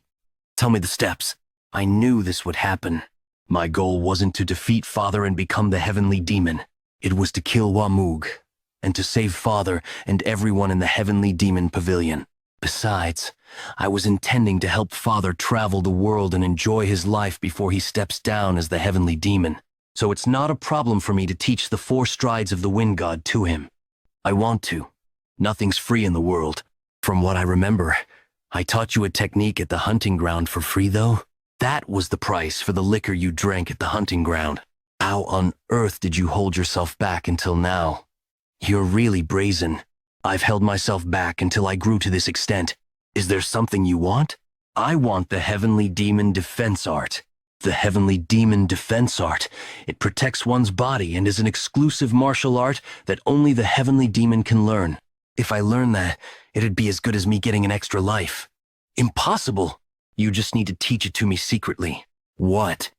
the steps. I knew this would happen. My goal wasn't to defeat Father and become the Heavenly Demon. It was to kill Mugeuk, and to save Father and everyone in the Heavenly Demon Pavilion. Besides, I was intending to help Father travel the world and enjoy his life before he steps down as the Heavenly Demon. So it's not a problem for me to teach the 4 strides of the Wind God to him. I want to. Nothing's free in the world. From what I remember, I taught you a technique at the hunting ground for free, though. That was the price for the liquor you drank at the hunting ground. How on earth did you hold yourself back until now? You're really brazen. I've held myself back until I grew to this extent. Is there something you want? I want the Heavenly Demon Defense Art. The Heavenly Demon Defense Art. It protects one's body and is an exclusive martial art that only the Heavenly Demon can learn. If I learn that, it'd be as good as me getting an extra life. Impossible! You just need to teach it to me secretly. What?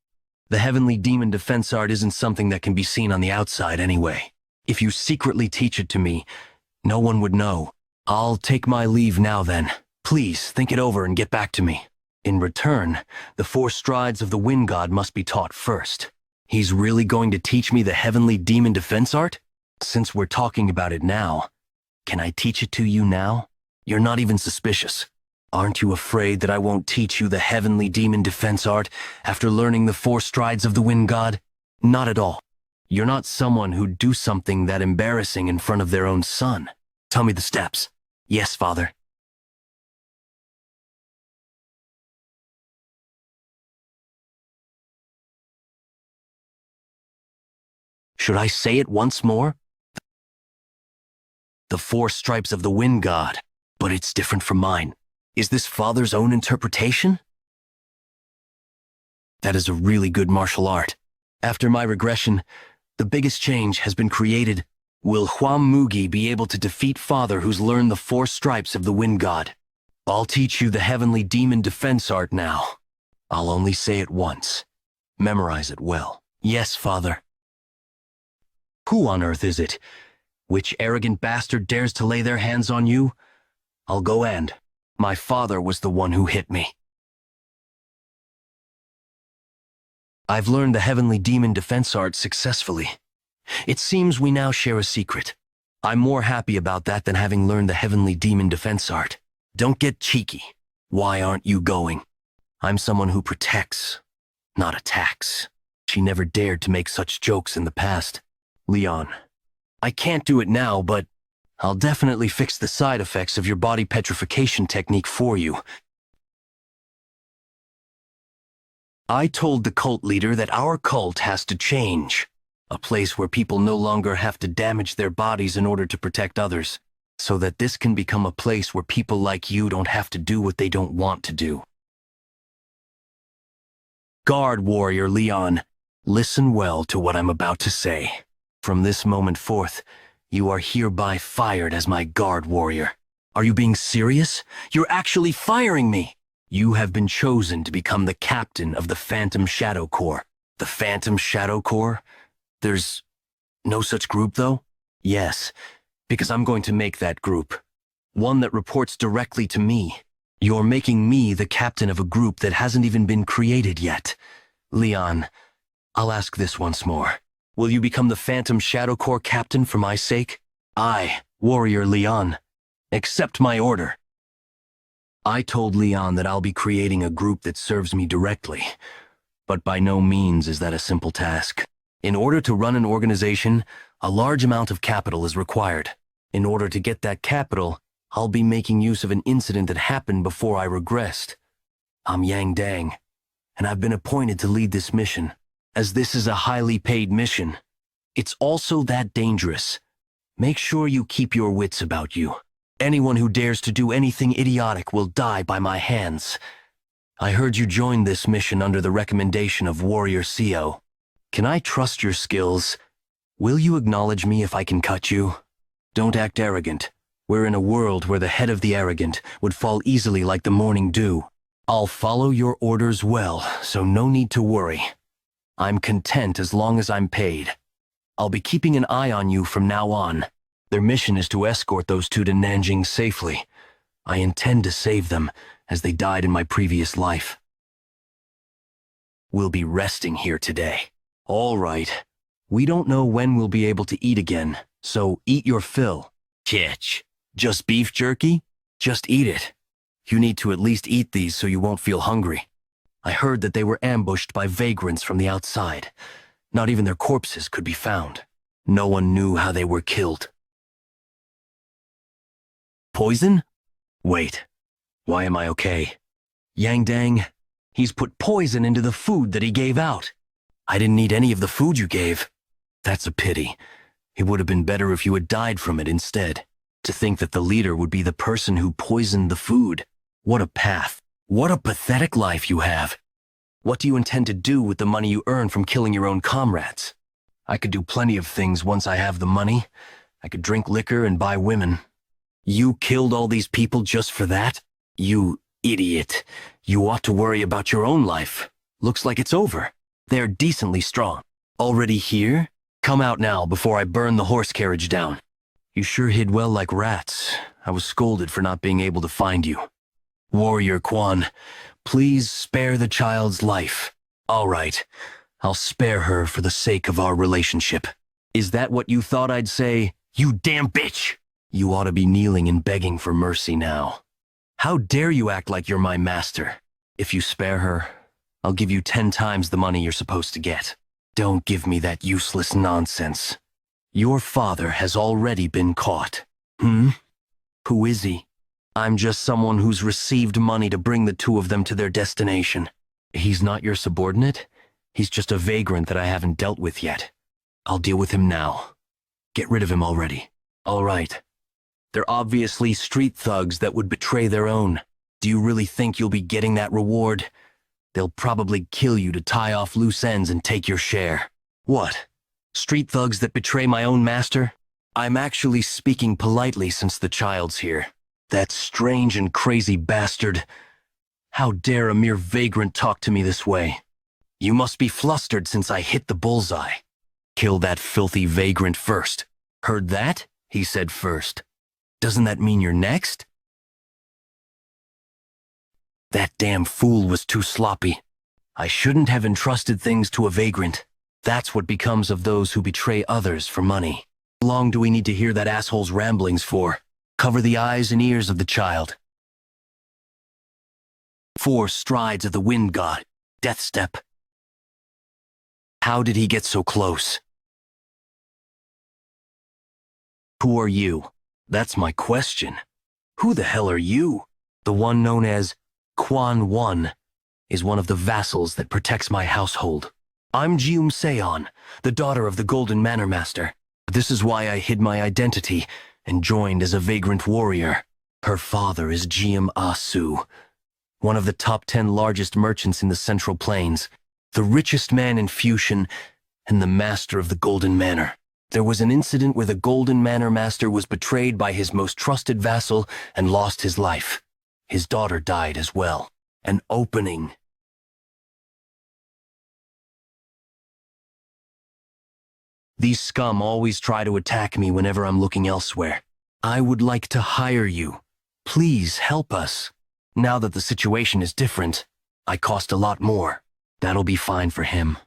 The Heavenly Demon Defense Art isn't something that can be seen on the outside anyway. If you secretly teach it to me, no one would know. I'll take my leave now then. Please, think it over and get back to me. In return, the 4 strides of the Wind God must be taught first. He's really going to teach me the heavenly demon defense art? Since we're talking about it now, can I teach it to you now? You're not even suspicious. Aren't you afraid that I won't teach you the heavenly demon defense art after learning the 4 strides of the wind god? Not at all. You're not someone who'd do something that embarrassing in front of their own son. Tell me the steps. Yes, father. Should I say it once more? The 4 stripes of the wind god, but it's different from mine. Is this father's own interpretation? That is a really good martial art. After my regression, the biggest change has been created. Will Hwam Mugi be able to defeat father who's learned the 4 stripes of the wind god? I'll teach you the heavenly demon defense art now. I'll only say it once. Memorize it well. Yes, father. Who on earth is it? Which arrogant bastard dares to lay their hands on you? I'll go and. My father was the one who hit me. I've learned the heavenly demon defense art successfully. It seems we now share a secret. I'm more happy about that than having learned the heavenly demon defense art. Don't get cheeky. Why aren't you going? I'm someone who protects, not attacks. She never dared to make such jokes in the past. Leon, I can't do it now, but I'll definitely fix the side effects of your body petrification technique for you. I told the cult leader that our cult has to change. A place where people no longer have to damage their bodies in order to protect others, so that this can become a place where people like you don't have to do what they don't want to do. Guard warrior Leon, listen well to what I'm about to say. From this moment forth, you are hereby fired as my guard warrior. Are you being serious? You're actually firing me! You have been chosen to become the captain of the Phantom Shadow Corps. The Phantom Shadow Corps? There's no such group, though? Yes, because I'm going to make that group. One that reports directly to me. You're making me the captain of a group that hasn't even been created yet. Leon, I'll ask this once more. Will you become the Phantom Shadow Corps captain for my sake? I, Warrior Leon, accept my order. I told Leon that I'll be creating a group that serves me directly, but by no means is that a simple task. In order to run an organization, a large amount of capital is required. In order to get that capital, I'll be making use of an incident that happened before I regressed. I'm Yang Dang, and I've been appointed to lead this mission. As this is a highly paid mission, it's also that dangerous. Make sure you keep your wits about you. Anyone who dares to do anything idiotic will die by my hands. I heard you joined this mission under the recommendation of Warrior CO. Can I trust your skills? Will you acknowledge me if I can cut you? Don't act arrogant. We're in a world where the head of the arrogant would fall easily like the morning dew. I'll follow your orders well, so no need to worry. I'm content as long as I'm paid. I'll be keeping an eye on you from now on. Their mission is to escort those 2 to Nanjing safely. I intend to save them, as they died in my previous life. We'll be resting here today. All right. We don't know when we'll be able to eat again, so eat your fill. Kitch. Just beef jerky? Just eat it. You need to at least eat these so you won't feel hungry. I heard that they were ambushed by vagrants from the outside. Not even their corpses could be found. No one knew how they were killed. Poison? Wait. Why am I okay? Yang Dang, he's put poison into the food that he gave out. I didn't eat any of the food you gave. That's a pity. It would have been better if you had died from it instead. To think that the leader would be the person who poisoned the food. What a path. What a pathetic life you have. What do you intend to do with the money you earn from killing your own comrades? I could do plenty of things once I have the money. I could drink liquor and buy women. You killed all these people just for that? You idiot. You ought to worry about your own life. Looks like it's over. They're decently strong. Already here? Come out now before I burn the horse carriage down. You sure hid well like rats. I was scolded for not being able to find you. Warrior Quan, please spare the child's life. All right, I'll spare her for the sake of our relationship. Is that what you thought I'd say, you damn bitch? You ought to be kneeling and begging for mercy now. How dare you act like you're my master? If you spare her, I'll give you 10 times the money you're supposed to get. Don't give me that useless nonsense. Your father has already been caught. Who is he? I'm just someone who's received money to bring the two of them to their destination. He's not your subordinate? He's just a vagrant that I haven't dealt with yet. I'll deal with him now. Get rid of him already. All right. They're obviously street thugs that would betray their own. Do you really think you'll be getting that reward? They'll probably kill you to tie off loose ends and take your share. What? Street thugs that betray my own master? I'm actually speaking politely since the child's here. That strange and crazy bastard. How dare a mere vagrant talk to me this way? You must be flustered since I hit the bullseye. Kill that filthy vagrant first. Heard that? He said first. Doesn't that mean you're next? That damn fool was too sloppy. I shouldn't have entrusted things to a vagrant. That's what becomes of those who betray others for money. How long do we need to hear that asshole's ramblings for? Cover the eyes and ears of the child. 4 strides of the wind god. Death step. How did he get so close? Who are you? That's my question. Who the hell are you? The one known as Quan One is one of the vassals that protects my household. I'm Geom Seon, the daughter of the Golden Manor Master. This is why I hid my identity and joined as a vagrant warrior. Her father is Geom Asu, one of the top 10 largest merchants in the Central Plains, the richest man in Fusion, and the master of the Golden Manor. There was an incident where the Golden Manor Master was betrayed by his most trusted vassal and lost his life. His daughter died as well. An opening. These scum always try to attack me whenever I'm looking elsewhere. I would like to hire you. Please help us. Now that the situation is different, I cost a lot more. That'll be fine for him.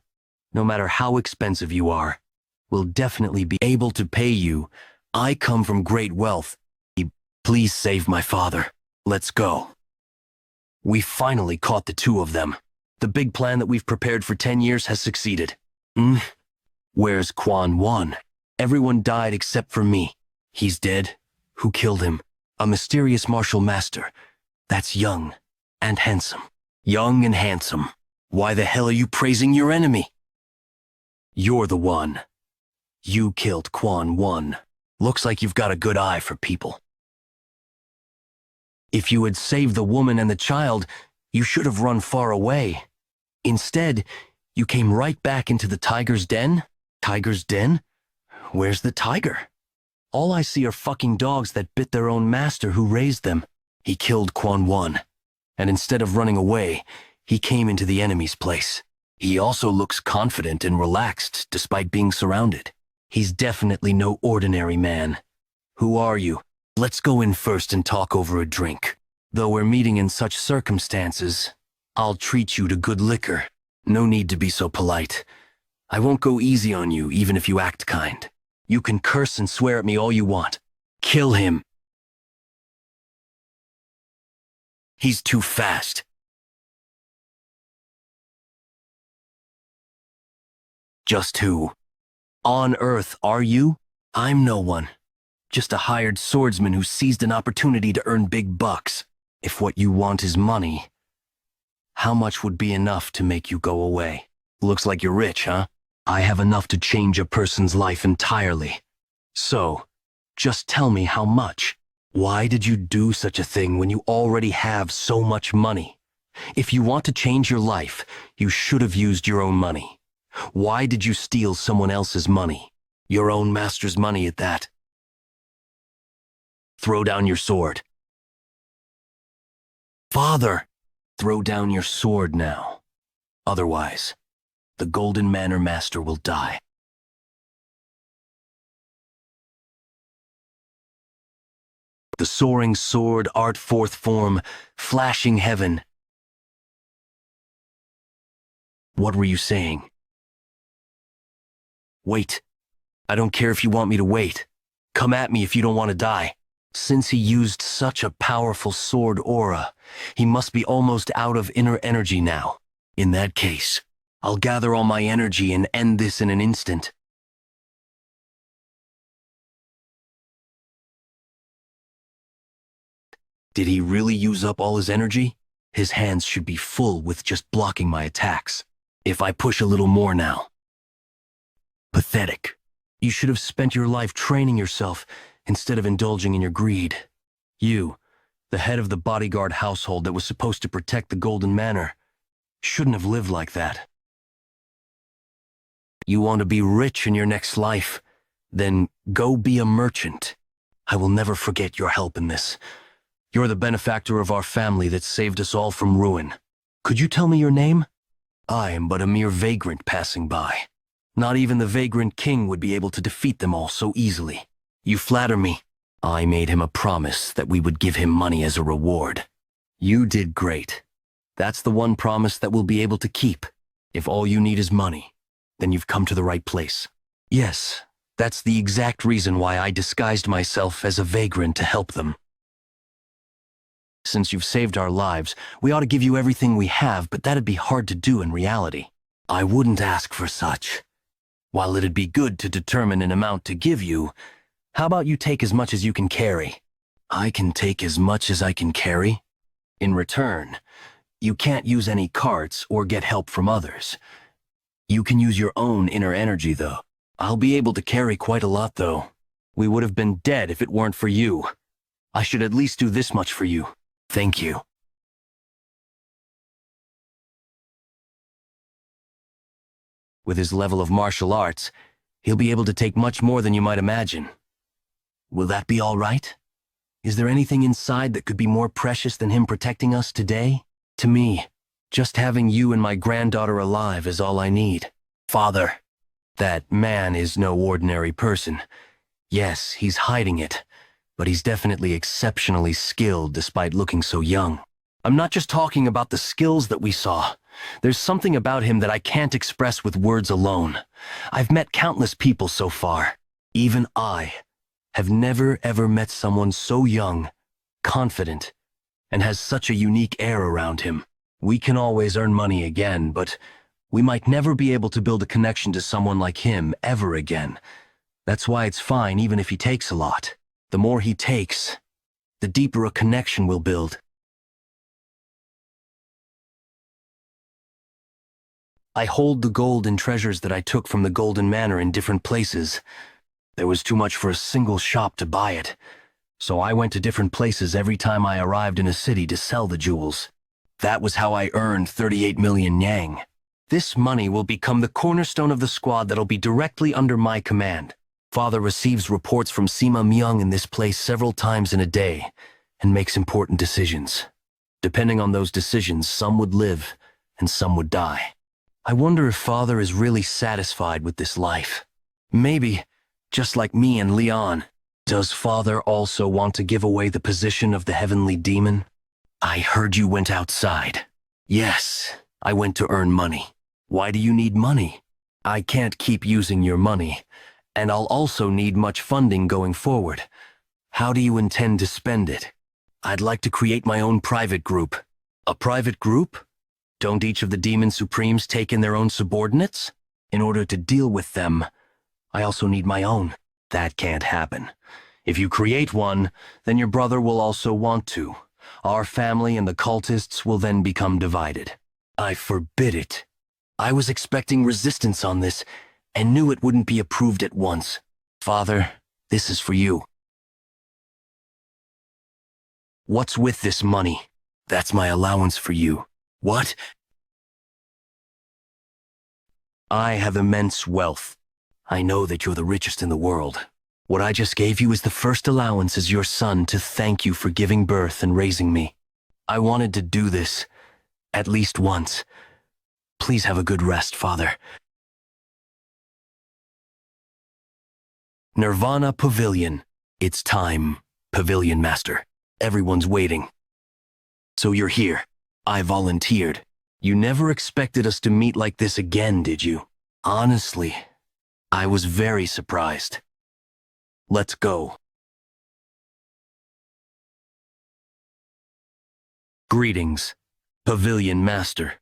No matter how expensive you are, we'll definitely be able to pay you. I come from great wealth. Please save my father. Let's go. We finally caught the two of them. The big plan that we've prepared for 10 years has succeeded. Where's Quan Wan? Everyone died except for me. He's dead. Who killed him? A mysterious martial master. That's young and handsome. Young and handsome. Why the hell are you praising your enemy? You're the one. You killed Quan Wan. Looks like you've got a good eye for people. If you had saved the woman and the child, you should have run far away. Instead, you came right back into the tiger's den? Tiger's den? Where's the tiger? All I see are fucking dogs that bit their own master who raised them. He killed Quan Wan, and instead of running away, he came into the enemy's place. He also looks confident and relaxed despite being surrounded. He's definitely no ordinary man. Who are you? Let's go in first and talk over a drink. Though we're meeting in such circumstances, I'll treat you to good liquor. No need to be so polite. I won't go easy on you even if you act kind. You can curse and swear at me all you want. Kill him. He's too fast. Just who on earth are you? I'm no one. Just a hired swordsman who seized an opportunity to earn big bucks. If what you want is money, how much would be enough to make you go away? Looks like you're rich, huh? I have enough to change a person's life entirely. So, just tell me how much. Why did you do such a thing when you already have so much money? If you want to change your life, you should have used your own money. Why did you steal someone else's money? Your own master's money at that. Throw down your sword. Father, throw down your sword now. Otherwise, the Golden Manor Master will die. The soaring sword art fourth form, flashing heaven. What were you saying? Wait. I don't care if you want me to wait. Come at me if you don't want to die. Since he used such a powerful sword aura, he must be almost out of inner energy now. In that case, I'll gather all my energy and end this in an instant. Did he really use up all his energy? His hands should be full with just blocking my attacks. If I push a little more now. Pathetic. You should have spent your life training yourself instead of indulging in your greed. You, the head of the bodyguard household that was supposed to protect the Golden Manor, shouldn't have lived like that. You want to be rich in your next life? Then go be a merchant. I will never forget your help in this. You're the benefactor of our family that saved us all from ruin. Could you tell me your name? I am but a mere vagrant passing by. Not even the vagrant king would be able to defeat them all so easily. You flatter me. I made him a promise that we would give him money as a reward. You did great. That's the one promise that we'll be able to keep. If all you need is money, then you've come to the right place. Yes, that's the exact reason why I disguised myself as a vagrant to help them. Since you've saved our lives, we ought to give you everything we have, but that'd be hard to do in reality. I wouldn't ask for such. While it'd be good to determine an amount to give you, how about you take as much as you can carry? I can take as much as I can carry? In return, you can't use any carts or get help from others. You can use your own inner energy, though. I'll be able to carry quite a lot, though. We would have been dead if it weren't for you. I should at least do this much for you. Thank you. With his level of martial arts, he'll be able to take much more than you might imagine. Will that be all right? Is there anything inside that could be more precious than him protecting us today? To me, just having you and my granddaughter alive is all I need. Father, that man is no ordinary person. Yes, he's hiding it, but he's definitely exceptionally skilled despite looking so young. I'm not just talking about the skills that we saw. There's something about him that I can't express with words alone. I've met countless people so far. Even I have never ever met someone so young, confident, and has such a unique air around him. We can always earn money again, but we might never be able to build a connection to someone like him ever again. That's why it's fine even if he takes a lot. The more he takes, the deeper a connection we'll build. I hold the gold and treasures that I took from the Golden Manor in different places. There was too much for a single shop to buy it, so I went to different places every time I arrived in a city to sell the jewels. That was how I earned 38 million yang. This money will become the cornerstone of the squad that'll be directly under my command. Father receives reports from Sima Myung in this place several times in a day and makes important decisions. Depending on those decisions, some would live and some would die. I wonder if Father is really satisfied with this life. Maybe, just like me and Leon. Does Father also want to give away the position of the Heavenly Demon? I heard you went outside. Yes, I went to earn money. Why do you need money? I can't keep using your money, and I'll also need much funding going forward. How do you intend to spend it? I'd like to create my own private group. A private group? Don't each of the Demon Supremes take in their own subordinates? In order to deal with them, I also need my own. That can't happen. If you create one, then your brother will also want to. Our family and the cultists will then become divided. I forbid it. I was expecting resistance on this, and knew it wouldn't be approved at once. Father, this is for you. What's with this money? That's my allowance for you. What? I have immense wealth. I know that you're the richest in the world. What I just gave you is the first allowance as your son to thank you for giving birth and raising me. I wanted to do this, at least once. Please have a good rest, Father. Nirvana Pavilion. It's time, Pavilion Master. Everyone's waiting. So you're here. I volunteered. You never expected us to meet like this again, did you? Honestly, I was very surprised. Let's go. Greetings, Pavilion Master.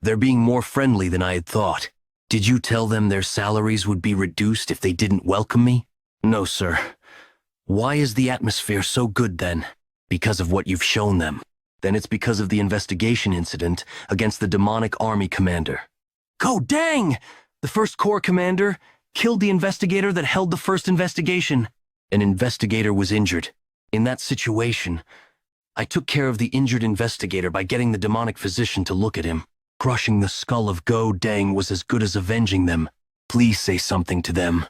They're being more friendly than I had thought. Did you tell them their salaries would be reduced if they didn't welcome me? No, sir. Why is the atmosphere so good then? Because of what you've shown them. Then it's because of the investigation incident against the demonic army commander. Go dang! The first Corps commander killed the investigator that held the first investigation. An investigator was injured. In that situation, I took care of the injured investigator by getting the demonic physician to look at him. Crushing the skull of Go Dang was as good as avenging them. Please say something to them.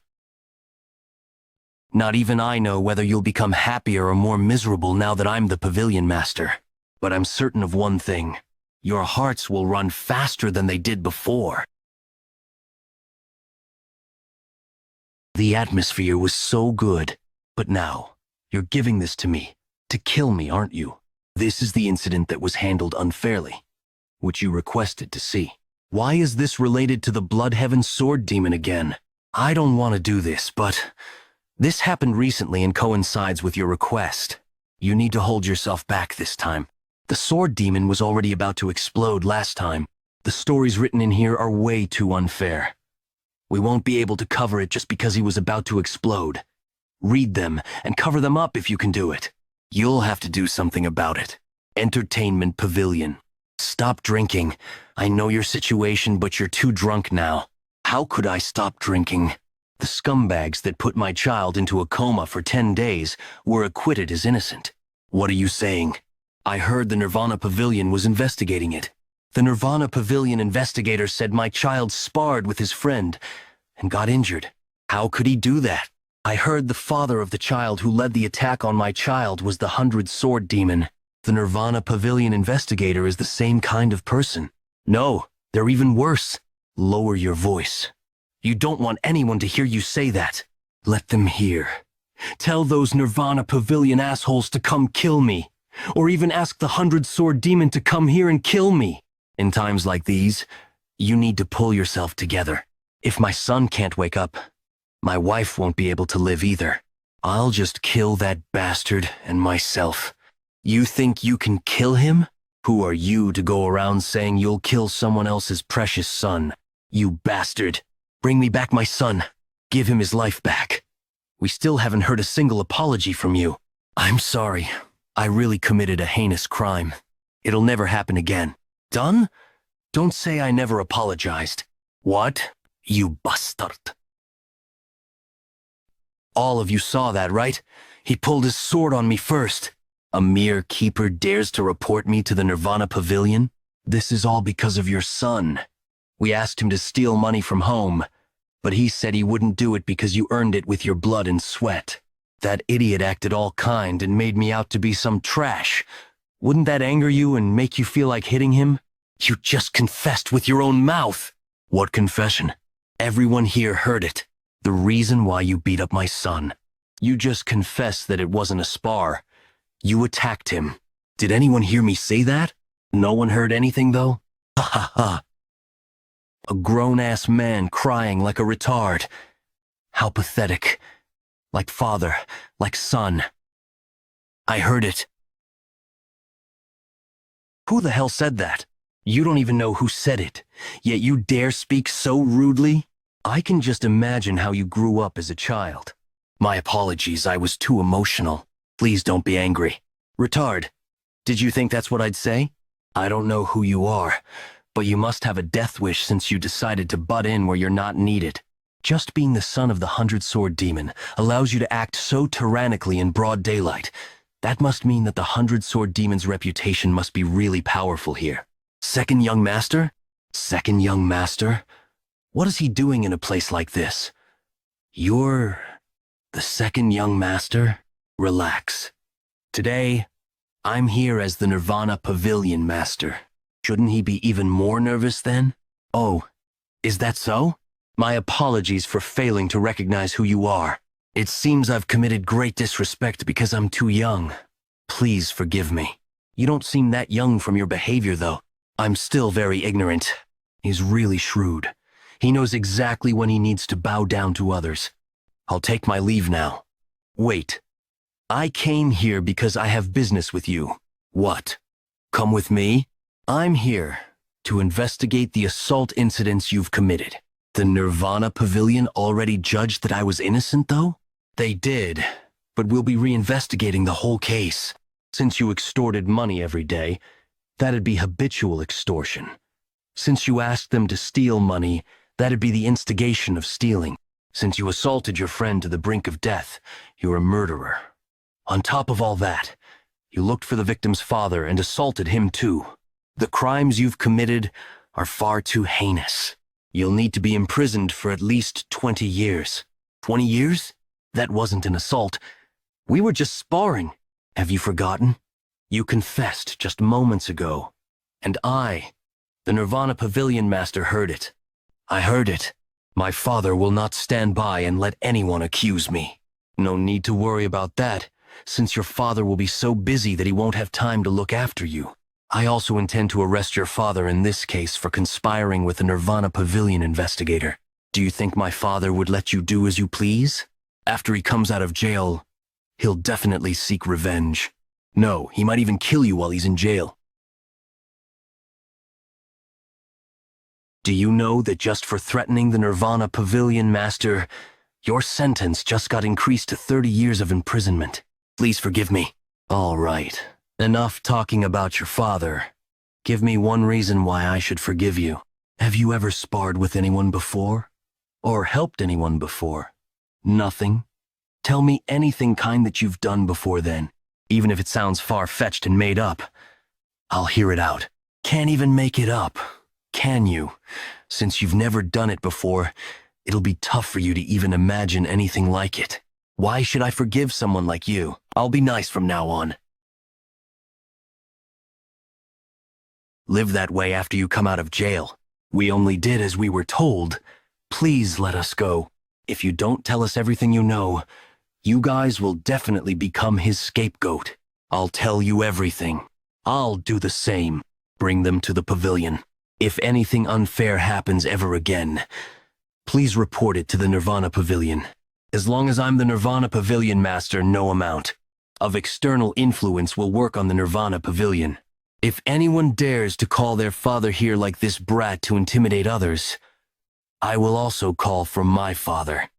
Not even I know whether you'll become happier or more miserable now that I'm the Pavilion Master. But I'm certain of one thing. Your hearts will run faster than they did before. The atmosphere was so good. But now, you're giving this to me. To kill me, aren't you? This is the incident that was handled unfairly, which you requested to see. Why is this related to the Bloodheaven Sword Demon again? I don't want to do this, but this happened recently and coincides with your request. You need to hold yourself back this time. The Sword Demon was already about to explode last time. The stories written in here are way too unfair. We won't be able to cover it just because he was about to explode. Read them and cover them up if you can do it. You'll have to do something about it. Entertainment Pavilion. Stop drinking. I know your situation, but you're too drunk now. How could I stop drinking? The scumbags that put my child into a coma for 10 days were acquitted as innocent. What are you saying? I heard the Nirvana Pavilion was investigating it. The Nirvana Pavilion investigator said my child sparred with his friend and got injured. How could he do that? I heard the father of the child who led the attack on my child was the 100 Sword Demon. The Nirvana Pavilion investigator is the same kind of person. No, they're even worse. Lower your voice. You don't want anyone to hear you say that. Let them hear. Tell those Nirvana Pavilion assholes to come kill me. Or even ask the 100 Sword Demon to come here and kill me. In times like these, you need to pull yourself together. If my son can't wake up, my wife won't be able to live either. I'll just kill that bastard and myself. You think you can kill him? Who are you to go around saying you'll kill someone else's precious son? You bastard. Bring me back my son. Give him his life back. We still haven't heard a single apology from you. I'm sorry. I really committed a heinous crime. It'll never happen again. Done? Don't say I never apologized. What? You bastard. All of you saw that, right? He pulled his sword on me first. A mere keeper dares to report me to the Nirvana Pavilion? This is all because of your son. We asked him to steal money from home, but he said he wouldn't do it because you earned it with your blood and sweat. That idiot acted all kind and made me out to be some trash. Wouldn't that anger you and make you feel like hitting him? You just confessed with your own mouth. What confession? Everyone here heard it. The reason why you beat up my son. You just confessed that it wasn't a spar. You attacked him. Did anyone hear me say that? No one heard anything, though? Ha ha ha. A grown-ass man crying like a retard. How pathetic. Like father, like son. I heard it. Who the hell said that? You don't even know who said it, yet you dare speak so rudely? I can just imagine how you grew up as a child. My apologies, I was too emotional. Please don't be angry. Retard, did you think that's what I'd say? I don't know who you are, but you must have a death wish since you decided to butt in where you're not needed. Just being the son of the 100 Sword Demon allows you to act so tyrannically in broad daylight. That must mean that the 100 Sword Demon's reputation must be really powerful here. Second young master? Second young master? What is he doing in a place like this? You're the second young master? Relax. Today, I'm here as the Nirvana Pavilion Master. Shouldn't he be even more nervous then? Oh, is that so? My apologies for failing to recognize who you are. It seems I've committed great disrespect because I'm too young. Please forgive me. You don't seem that young from your behavior, though. I'm still very ignorant. He's really shrewd. He knows exactly when he needs to bow down to others. I'll take my leave now. Wait. I came here because I have business with you. What? Come with me? I'm here to investigate the assault incidents you've committed. The Nirvana Pavilion already judged that I was innocent, though? They did, but we'll be reinvestigating the whole case. Since you extorted money every day, that'd be habitual extortion. Since you asked them to steal money, that'd be the instigation of stealing. Since you assaulted your friend to the brink of death, you're a murderer. On top of all that, you looked for the victim's father and assaulted him too. The crimes you've committed are far too heinous. You'll need to be imprisoned for at least 20 years. 20 years? That wasn't an assault. We were just sparring. Have you forgotten? You confessed just moments ago. And I, the Nirvana Pavilion Master, heard it. I heard it. My father will not stand by and let anyone accuse me. No need to worry about that, since your father will be so busy that he won't have time to look after you. I also intend to arrest your father in this case for conspiring with the Nirvana Pavilion investigator. Do you think my father would let you do as you please? After he comes out of jail, he'll definitely seek revenge. No, he might even kill you while he's in jail. Do you know that just for threatening the Nirvana Pavilion Master, your sentence just got increased to 30 years of imprisonment? Please forgive me. All right. Enough talking about your father. Give me one reason why I should forgive you. Have you ever sparred with anyone before? Or helped anyone before? Nothing? Tell me anything kind that you've done before then, even if it sounds far-fetched and made up. I'll hear it out. Can't even make it up, can you? Since you've never done it before, it'll be tough for you to even imagine anything like it. Why should I forgive someone like you? I'll be nice from now on. Live that way after you come out of jail. We only did as we were told. Please let us go. If you don't tell us everything you know, you guys will definitely become his scapegoat. I'll tell you everything. I'll do the same. Bring them to the pavilion. If anything unfair happens ever again, please report it to the Nirvana Pavilion. As long as I'm the Nirvana Pavilion Master, no amount of external influence will work on the Nirvana Pavilion. If anyone dares to call their father here like this brat to intimidate others, I will also call for my father.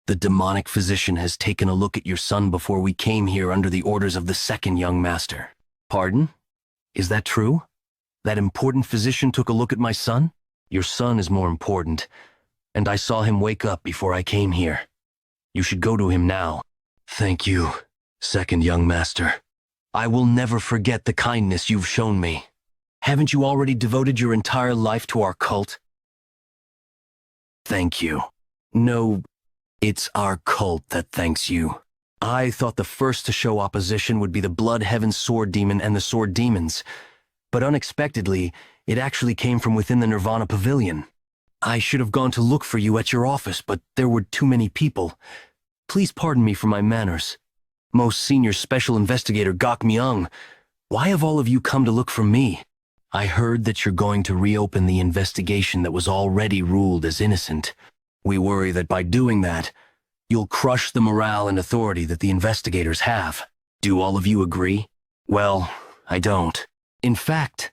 The demonic physician has taken a look at your son before we came here under the orders of the second young master. Pardon? Is that true? That important physician took a look at my son? Your son is more important, and I saw him wake up before I came here. You should go to him now. Thank you, second young master. I will never forget the kindness you've shown me. Haven't you already devoted your entire life to our cult? Thank you. No, it's our cult that thanks you. I thought the first to show opposition would be the Blood Heaven Sword Demon and the Sword Demons, but unexpectedly, it actually came from within the Nirvana Pavilion. I should have gone to look for you at your office, but there were too many people. Please pardon me for my manners. Most Senior Special Investigator Gok Myung, why have all of you come to look for me? I heard that you're going to reopen the investigation that was already ruled as innocent. We worry that by doing that, you'll crush the morale and authority that the investigators have. Do all of you agree? Well, I don't. In fact,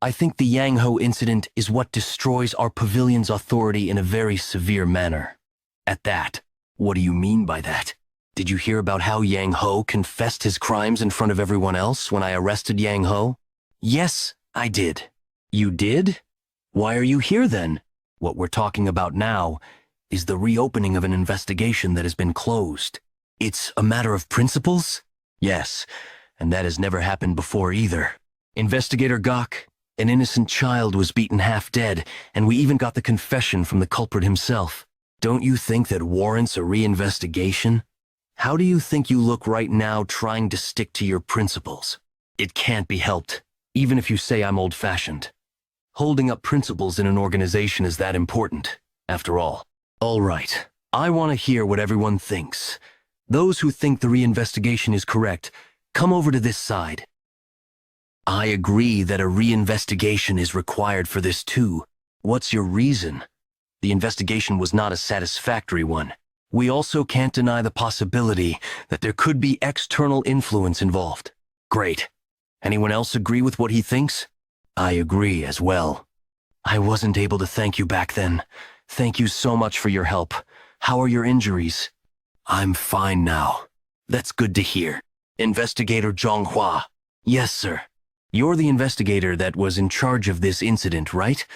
I think the Yang Ho incident is what destroys our pavilion's authority in a very severe manner. At that, what do you mean by that? Did you hear about how Yang Ho confessed his crimes in front of everyone else when I arrested Yang Ho? Yes, I did. You did? Why are you here then? What we're talking about now is the reopening of an investigation that has been closed. It's a matter of principles? Yes, and that has never happened before either. Investigator Gok, an innocent child was beaten half dead, and we even got the confession from the culprit himself. Don't you think that warrants a reinvestigation? How do you think you look right now trying to stick to your principles? It can't be helped, even if you say I'm old-fashioned. Holding up principles in an organization is that important, after all. All right, I want to hear what everyone thinks. Those who think the reinvestigation is correct, come over to this side. I agree that a reinvestigation is required for this too. What's your reason? The investigation was not a satisfactory one. We also can't deny the possibility that there could be external influence involved. Great. Anyone else agree with what he thinks? I agree as well. I wasn't able to thank you back then. Thank you so much for your help. How are your injuries? I'm fine now. That's good to hear. Investigator Zhonghua. Yes, sir. You're the investigator that was in charge of this incident, right?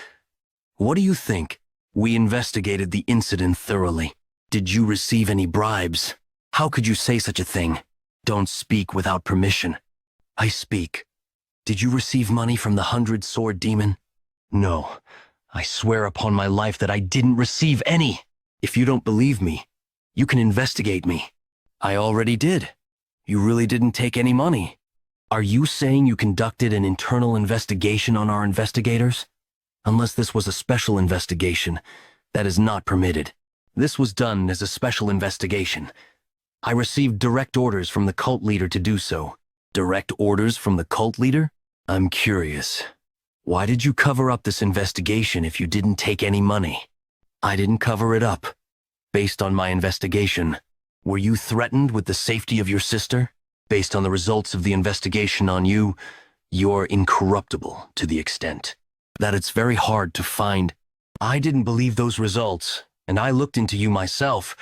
What do you think? We investigated the incident thoroughly. Did you receive any bribes? How could you say such a thing? Don't speak without permission. I speak. Did you receive money from the 100-sword demon? No. I swear upon my life that I didn't receive any. If you don't believe me, you can investigate me. I already did. You really didn't take any money. Are you saying you conducted an internal investigation on our investigators? Unless this was a special investigation, that is not permitted. This was done as a special investigation. I received direct orders from the cult leader to do so. Direct orders from the cult leader? I'm curious. Why did you cover up this investigation if you didn't take any money? I didn't cover it up. Based on my investigation, were you threatened with the safety of your sister? Based on the results of the investigation on you, you're incorruptible to the extent that it's very hard to find. I didn't believe those results, and I looked into you myself,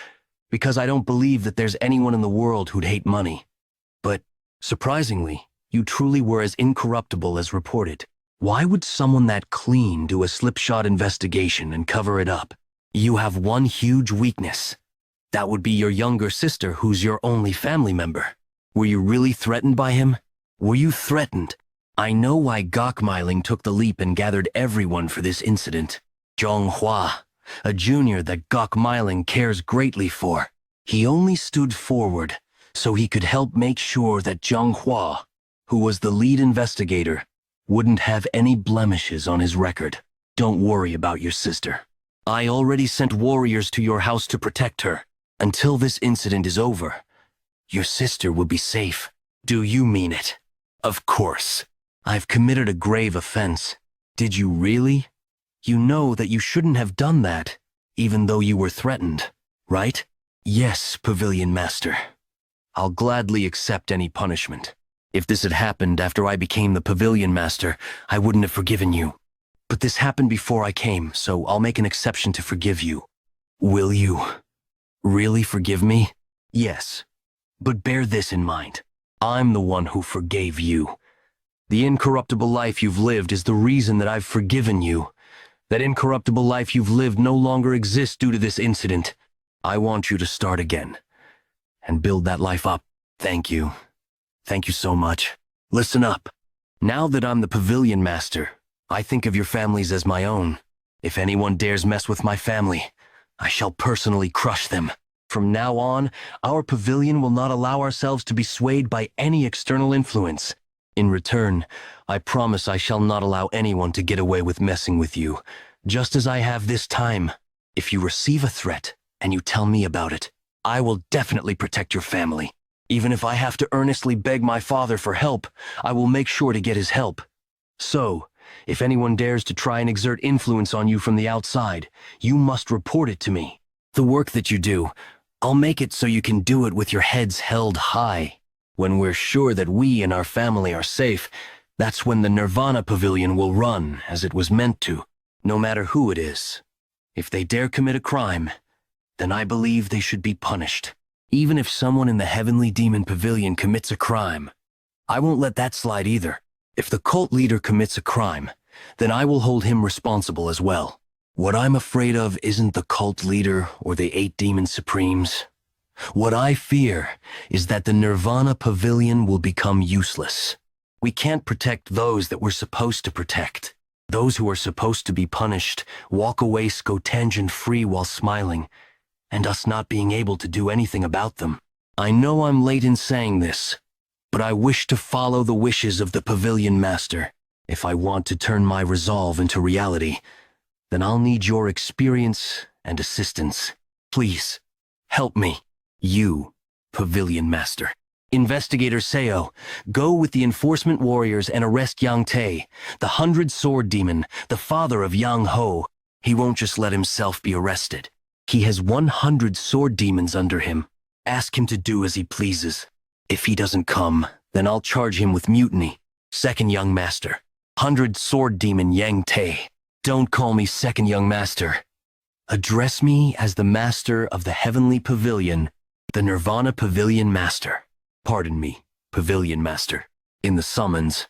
because I don't believe that there's anyone in the world who'd hate money. But, surprisingly, you truly were as incorruptible as reported. Why would someone that clean do a slipshod investigation and cover it up? You have one huge weakness. That would be your younger sister, who's your only family member. Were you really threatened by him? Were you threatened? I know why Gokmeiling took the leap and gathered everyone for this incident. Zhonghua, a junior that Gokmeiling cares greatly for. He only stood forward so he could help make sure that Zhonghua, who was the lead investigator, wouldn't have any blemishes on his record. Don't worry about your sister. I already sent warriors to your house to protect her. Until this incident is over, your sister will be safe. Do you mean it? Of course. I've committed a grave offense. Did you really? You know that you shouldn't have done that, even though you were threatened, right? Yes, Pavilion Master. I'll gladly accept any punishment. If this had happened after I became the Pavilion Master, I wouldn't have forgiven you. But this happened before I came, so I'll make an exception to forgive you. Will you really forgive me? Yes. But bear this in mind. I'm the one who forgave you. The incorruptible life you've lived is the reason that I've forgiven you. That incorruptible life you've lived no longer exists due to this incident. I want you to start again and build that life up. Thank you. Thank you so much. Listen up. Now that I'm the Pavilion Master, I think of your families as my own. If anyone dares mess with my family, I shall personally crush them. From now on, our pavilion will not allow ourselves to be swayed by any external influence. In return, I promise I shall not allow anyone to get away with messing with you, just as I have this time. If you receive a threat and you tell me about it, I will definitely protect your family. Even if I have to earnestly beg my father for help, I will make sure to get his help. So, if anyone dares to try and exert influence on you from the outside, you must report it to me. The work that you do, I'll make it so you can do it with your heads held high. When we're sure that we and our family are safe, that's when the Nirvana Pavilion will run as it was meant to, no matter who it is. If they dare commit a crime, then I believe they should be punished. Even if someone in the Heavenly Demon Pavilion commits a crime, I won't let that slide either. If the cult leader commits a crime, then I will hold him responsible as well. What I'm afraid of isn't the cult leader or the 8 Demon Supremes. What I fear is that the Nirvana Pavilion will become useless. We can't protect those that we're supposed to protect. Those who are supposed to be punished walk away scotangent-free while smiling, and us not being able to do anything about them. I know I'm late in saying this, but I wish to follow the wishes of the Pavilion Master. If I want to turn my resolve into reality, then I'll need your experience and assistance. Please, help me. You, Pavilion Master. Investigator Seo, go with the enforcement warriors and arrest Yang Te, the 100-sword demon, the father of Yang Ho. He won't just let himself be arrested. He has 100 sword demons under him. Ask him to do as he pleases. If he doesn't come, then I'll charge him with mutiny. Second young master. 100 sword demon Yang Te. Don't call me second young master. Address me as the master of the heavenly pavilion, the Nirvana Pavilion Master. Pardon me, Pavilion Master. In the summons,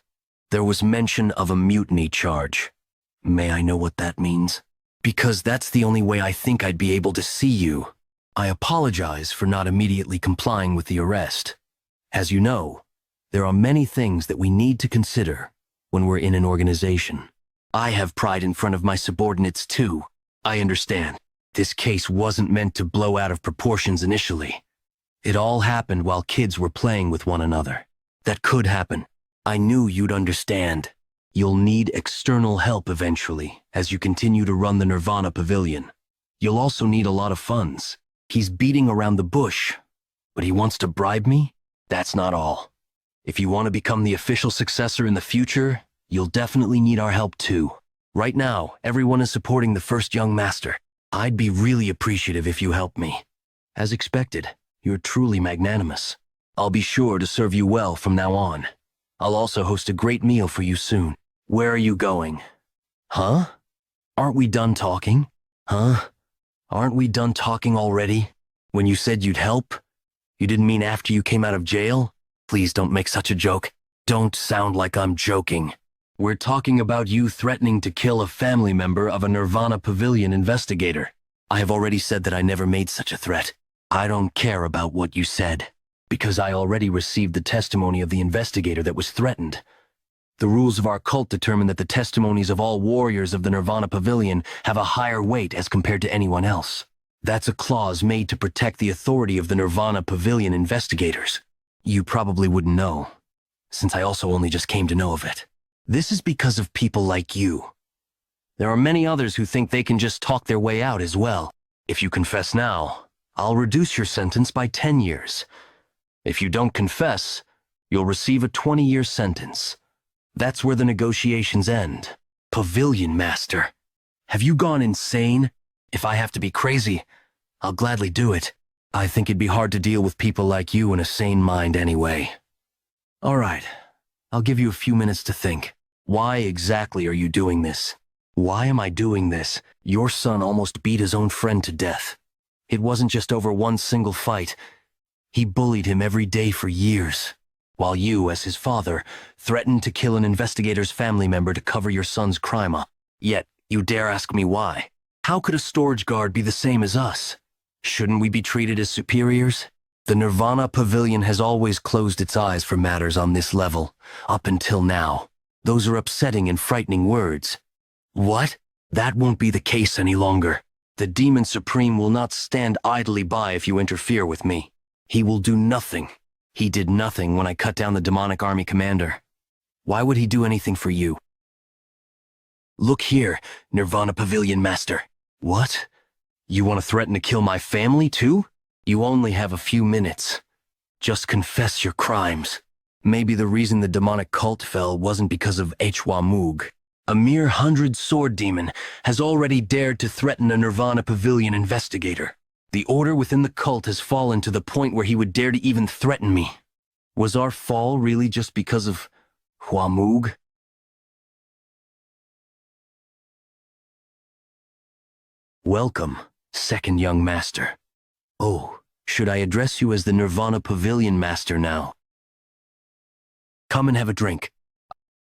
there was mention of a mutiny charge. May I know what that means? Because that's the only way I think I'd be able to see you. I apologize for not immediately complying with the arrest. As you know, there are many things that we need to consider when we're in an organization. I have pride in front of my subordinates too. I understand. This case wasn't meant to blow out of proportions initially. It all happened while kids were playing with one another. That could happen. I knew you'd understand. You'll need external help eventually as you continue to run the Nirvana Pavilion. You'll also need a lot of funds. He's beating around the bush, but he wants to bribe me? That's not all. If you want to become the official successor in the future, you'll definitely need our help too. Right now, everyone is supporting the first young master. I'd be really appreciative if you help me. As expected, you're truly magnanimous. I'll be sure to serve you well from now on. I'll also host a great meal for you soon. Where are you going? Huh? Aren't we done talking? Huh? Aren't we done talking already? When you said you'd help? You didn't mean after you came out of jail? Please don't make such a joke. Don't sound like I'm joking. We're talking about you threatening to kill a family member of a Nirvana Pavilion investigator. I have already said that I never made such a threat. I don't care about what you said, because I already received the testimony of the investigator that was threatened. The rules of our cult determine that the testimonies of all warriors of the Nirvana Pavilion have a higher weight as compared to anyone else. That's a clause made to protect the authority of the Nirvana Pavilion investigators. You probably wouldn't know, since I also only just came to know of it. This is because of people like you. There are many others who think they can just talk their way out as well. If you confess now, I'll reduce your sentence by 10 years. If you don't confess, you'll receive a 20-year sentence. That's where the negotiations end. Pavilion Master. Have you gone insane? If I have to be crazy, I'll gladly do it. I think it'd be hard to deal with people like you in a sane mind anyway. All right, I'll give you a few minutes to think. Why exactly are you doing this? Why am I doing this? Your son almost beat his own friend to death. It wasn't just over one single fight. He bullied him every day for years, while you, as his father, threatened to kill an investigator's family member to cover your son's crime up. Yet, you dare ask me why? How could a storage guard be the same as us? Shouldn't we be treated as superiors? The Nirvana Pavilion has always closed its eyes for matters on this level, up until now. Those are upsetting and frightening words. What? That won't be the case any longer. The Demon Supreme will not stand idly by if you interfere with me. He will do nothing. He did nothing when I cut down the demonic army commander. Why would he do anything for you? Look here, Nirvana Pavilion Master. What? You want to threaten to kill my family too? You only have a few minutes. Just confess your crimes. Maybe the reason the demonic cult fell wasn't because of Echhi. A mere 100 sword demon has already dared to threaten a Nirvana Pavilion investigator. The order within the cult has fallen to the point where he would dare to even threaten me. Was our fall really just because of Mugeuk? Welcome, second young master. Oh, should I address you as the Nirvana Pavilion Master now? Come and have a drink.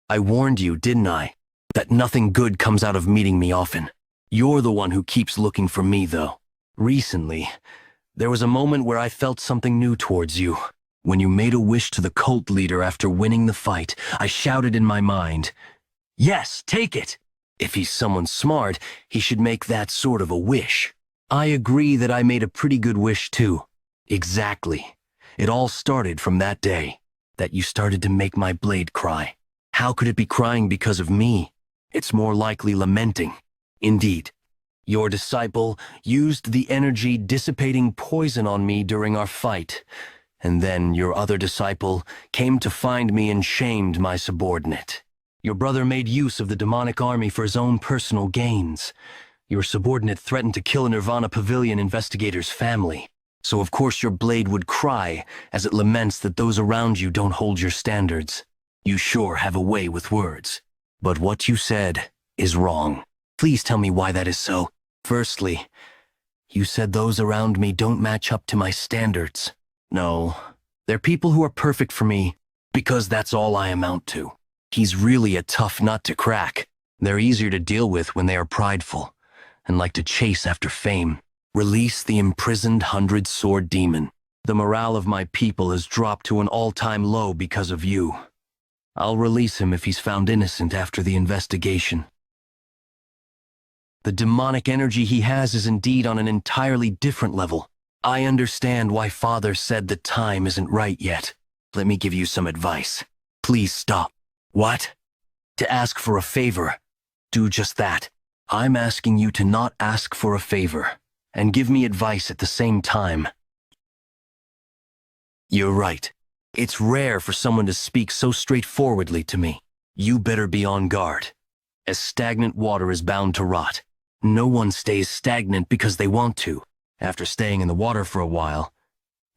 I warned you, didn't I, that nothing good comes out of meeting me often. You're the one who keeps looking for me, though. Recently, there was a moment where I felt something new towards you. When you made a wish to the cult leader after winning the fight, I shouted in my mind, "Yes, take it!" If he's someone smart, he should make that sort of a wish. I agree that I made a pretty good wish too. Exactly. It all started from that day, that you started to make my blade cry. How could it be crying because of me? It's more likely lamenting. Indeed. Your disciple used the energy dissipating poison on me during our fight, and then your other disciple came to find me and shamed my subordinate. Your brother made use of the demonic army for his own personal gains. Your subordinate threatened to kill a Nirvana Pavilion investigator's family. So of course your blade would cry as it laments that those around you don't hold your standards. You sure have a way with words. But what you said is wrong. Please tell me why that is so. Firstly, you said those around me don't match up to my standards. No, they're people who are perfect for me, because that's all I amount to. He's really a tough nut to crack. They're easier to deal with when they are prideful and like to chase after fame. Release the imprisoned 100-sword demon. The morale of my people has dropped to an all-time low because of you. I'll release him if he's found innocent after the investigation. The demonic energy he has is indeed on an entirely different level. I understand why Father said the time isn't right yet. Let me give you some advice. Please stop. What? To ask for a favor. Do just that. I'm asking you to not ask for a favor, and give me advice at the same time. You're right. It's rare for someone to speak so straightforwardly to me. You better be on guard. As stagnant water is bound to rot. No one stays stagnant because they want to. After staying in the water for a while,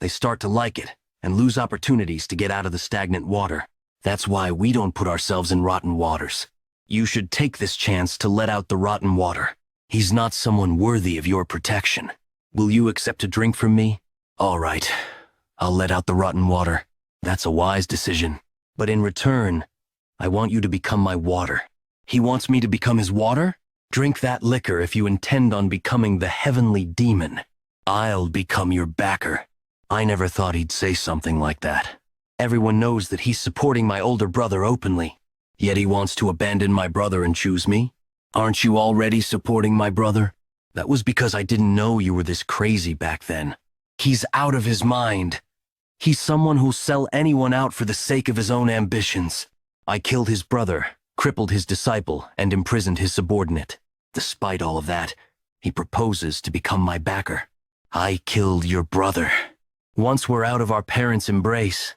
they start to like it and lose opportunities to get out of the stagnant water. That's why we don't put ourselves in rotten waters. You should take this chance to let out the rotten water. He's not someone worthy of your protection. Will you accept a drink from me? All right, I'll let out the rotten water. That's a wise decision. But in return, I want you to become my water. He wants me to become his water? Drink that liquor if you intend on becoming the heavenly demon. I'll become your backer. I never thought he'd say something like that. Everyone knows that he's supporting my older brother openly. Yet he wants to abandon my brother and choose me? Aren't you already supporting my brother? That was because I didn't know you were this crazy back then. He's out of his mind. He's someone who'll sell anyone out for the sake of his own ambitions. I killed his brother, crippled his disciple, and imprisoned his subordinate. Despite all of that, he proposes to become my backer. I killed your brother. Once we're out of our parents' embrace,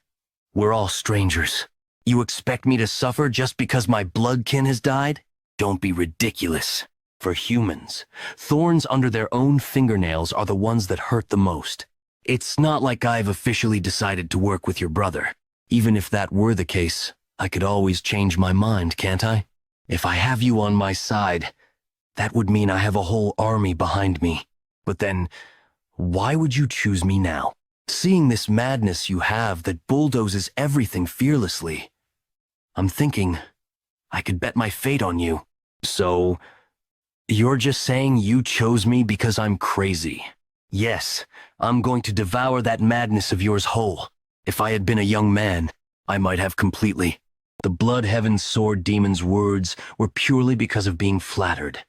we're all strangers. You expect me to suffer just because my bloodkin has died? Don't be ridiculous. For humans, thorns under their own fingernails are the ones that hurt the most. It's not like I've officially decided to work with your brother. Even if that were the case, I could always change my mind, can't I? If I have you on my side, that would mean I have a whole army behind me. But then, why would you choose me now? Seeing this madness you have that bulldozes everything fearlessly, I'm thinking I could bet my fate on you. So, you're just saying you chose me because I'm crazy? Yes, I'm going to devour that madness of yours whole. If I had been a young man, I might have completely. The Blood Heaven Sword Demon's words were purely because of being flattered.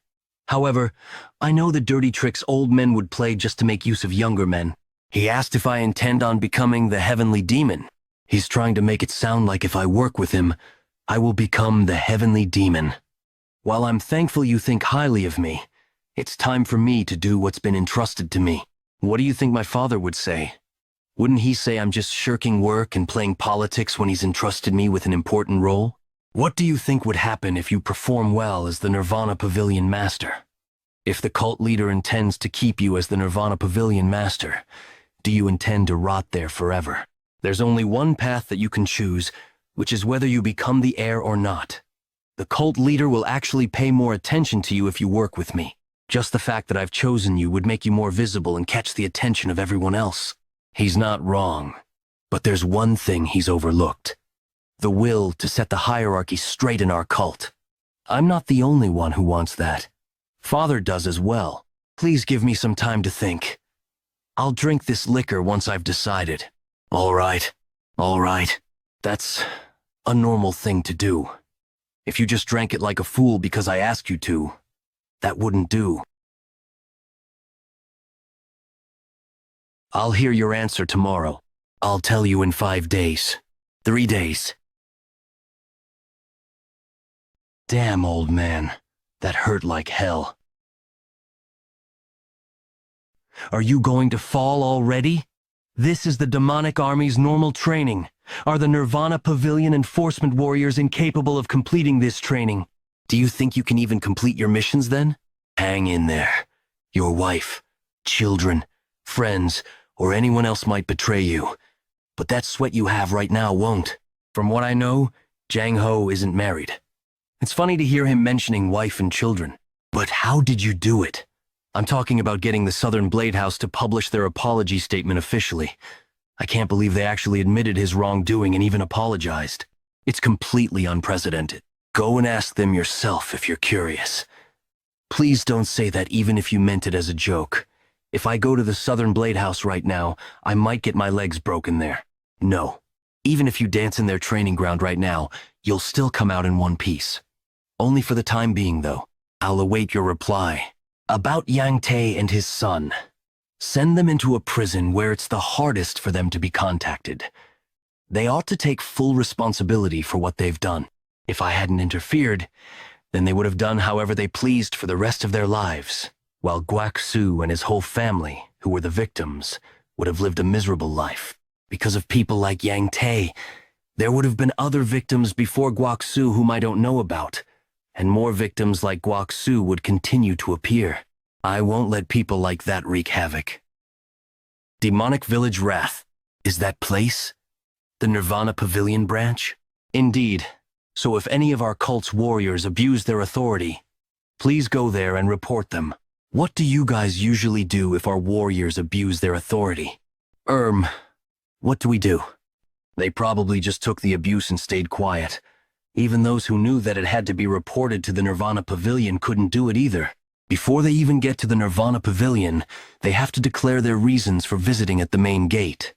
However, I know the dirty tricks old men would play just to make use of younger men. He asked if I intend on becoming the Heavenly Demon. He's trying to make it sound like if I work with him, I will become the Heavenly Demon. While I'm thankful you think highly of me, it's time for me to do what's been entrusted to me. What do you think my father would say? Wouldn't he say I'm just shirking work and playing politics when he's entrusted me with an important role? What do you think would happen if you perform well as the Nirvana Pavilion Master? If the cult leader intends to keep you as the Nirvana Pavilion Master, do you intend to rot there forever? There's only one path that you can choose, which is whether you become the heir or not. The cult leader will actually pay more attention to you if you work with me. Just the fact that I've chosen you would make you more visible and catch the attention of everyone else. He's not wrong, but there's one thing he's overlooked. The will to set the hierarchy straight in our cult. I'm not the only one who wants that. Father does as well. Please give me some time to think. I'll drink this liquor once I've decided. All right. That's a normal thing to do. If you just drank it like a fool because I asked you to, that wouldn't do. I'll hear your answer tomorrow. I'll tell you in 5 days. 3 days. Damn, old man. That hurt like hell. Are you going to fall already? This is the demonic army's normal training. Are the Nirvana Pavilion enforcement warriors incapable of completing this training? Do you think you can even complete your missions then? Hang in there. Your wife, children, friends, or anyone else might betray you. But that sweat you have right now won't. From what I know, Jang Ho isn't married. It's funny to hear him mentioning wife and children. But how did you do it? I'm talking about getting the Southern Blade House to publish their apology statement officially. I can't believe they actually admitted his wrongdoing and even apologized. It's completely unprecedented. Go and ask them yourself if you're curious. Please don't say that even if you meant it as a joke. If I go to the Southern Blade House right now, I might get my legs broken there. No. Even if you dance in their training ground right now, you'll still come out in one piece. Only for the time being, though. I'll await your reply. About Yang Tae and his son. Send them into a prison where it's the hardest for them to be contacted. They ought to take full responsibility for what they've done. If I hadn't interfered, then they would have done however they pleased for the rest of their lives, while Guak Su and his whole family, who were the victims, would have lived a miserable life. Because of people like Yang Tae, there would have been other victims before Guak Su whom I don't know about, and more victims like Guak Su would continue to appear. I won't let people like that wreak havoc. Demonic Village Wrath. Is that place the Nirvana Pavilion branch? Indeed. So if any of our cult's warriors abuse their authority, please go there and report them. What do you guys usually do if our warriors abuse their authority? What do we do? They probably just took the abuse and stayed quiet. Even those who knew that it had to be reported to the Nirvana Pavilion couldn't do it either. Before they even get to the Nirvana Pavilion, they have to declare their reasons for visiting at the main gate.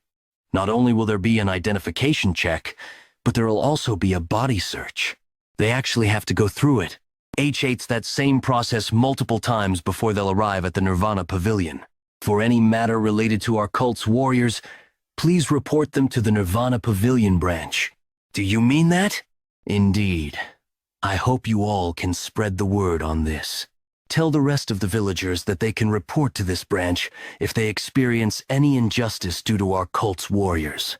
Not only will there be an identification check, but there'll also be a body search. They actually have to go through it. H8's that same process multiple times before they'll arrive at the Nirvana Pavilion. For any matter related to our cult's warriors, please report them to the Nirvana Pavilion branch. Do you mean that? Indeed. I hope you all can spread the word on this. Tell the rest of the villagers that they can report to this branch if they experience any injustice due to our cult's warriors.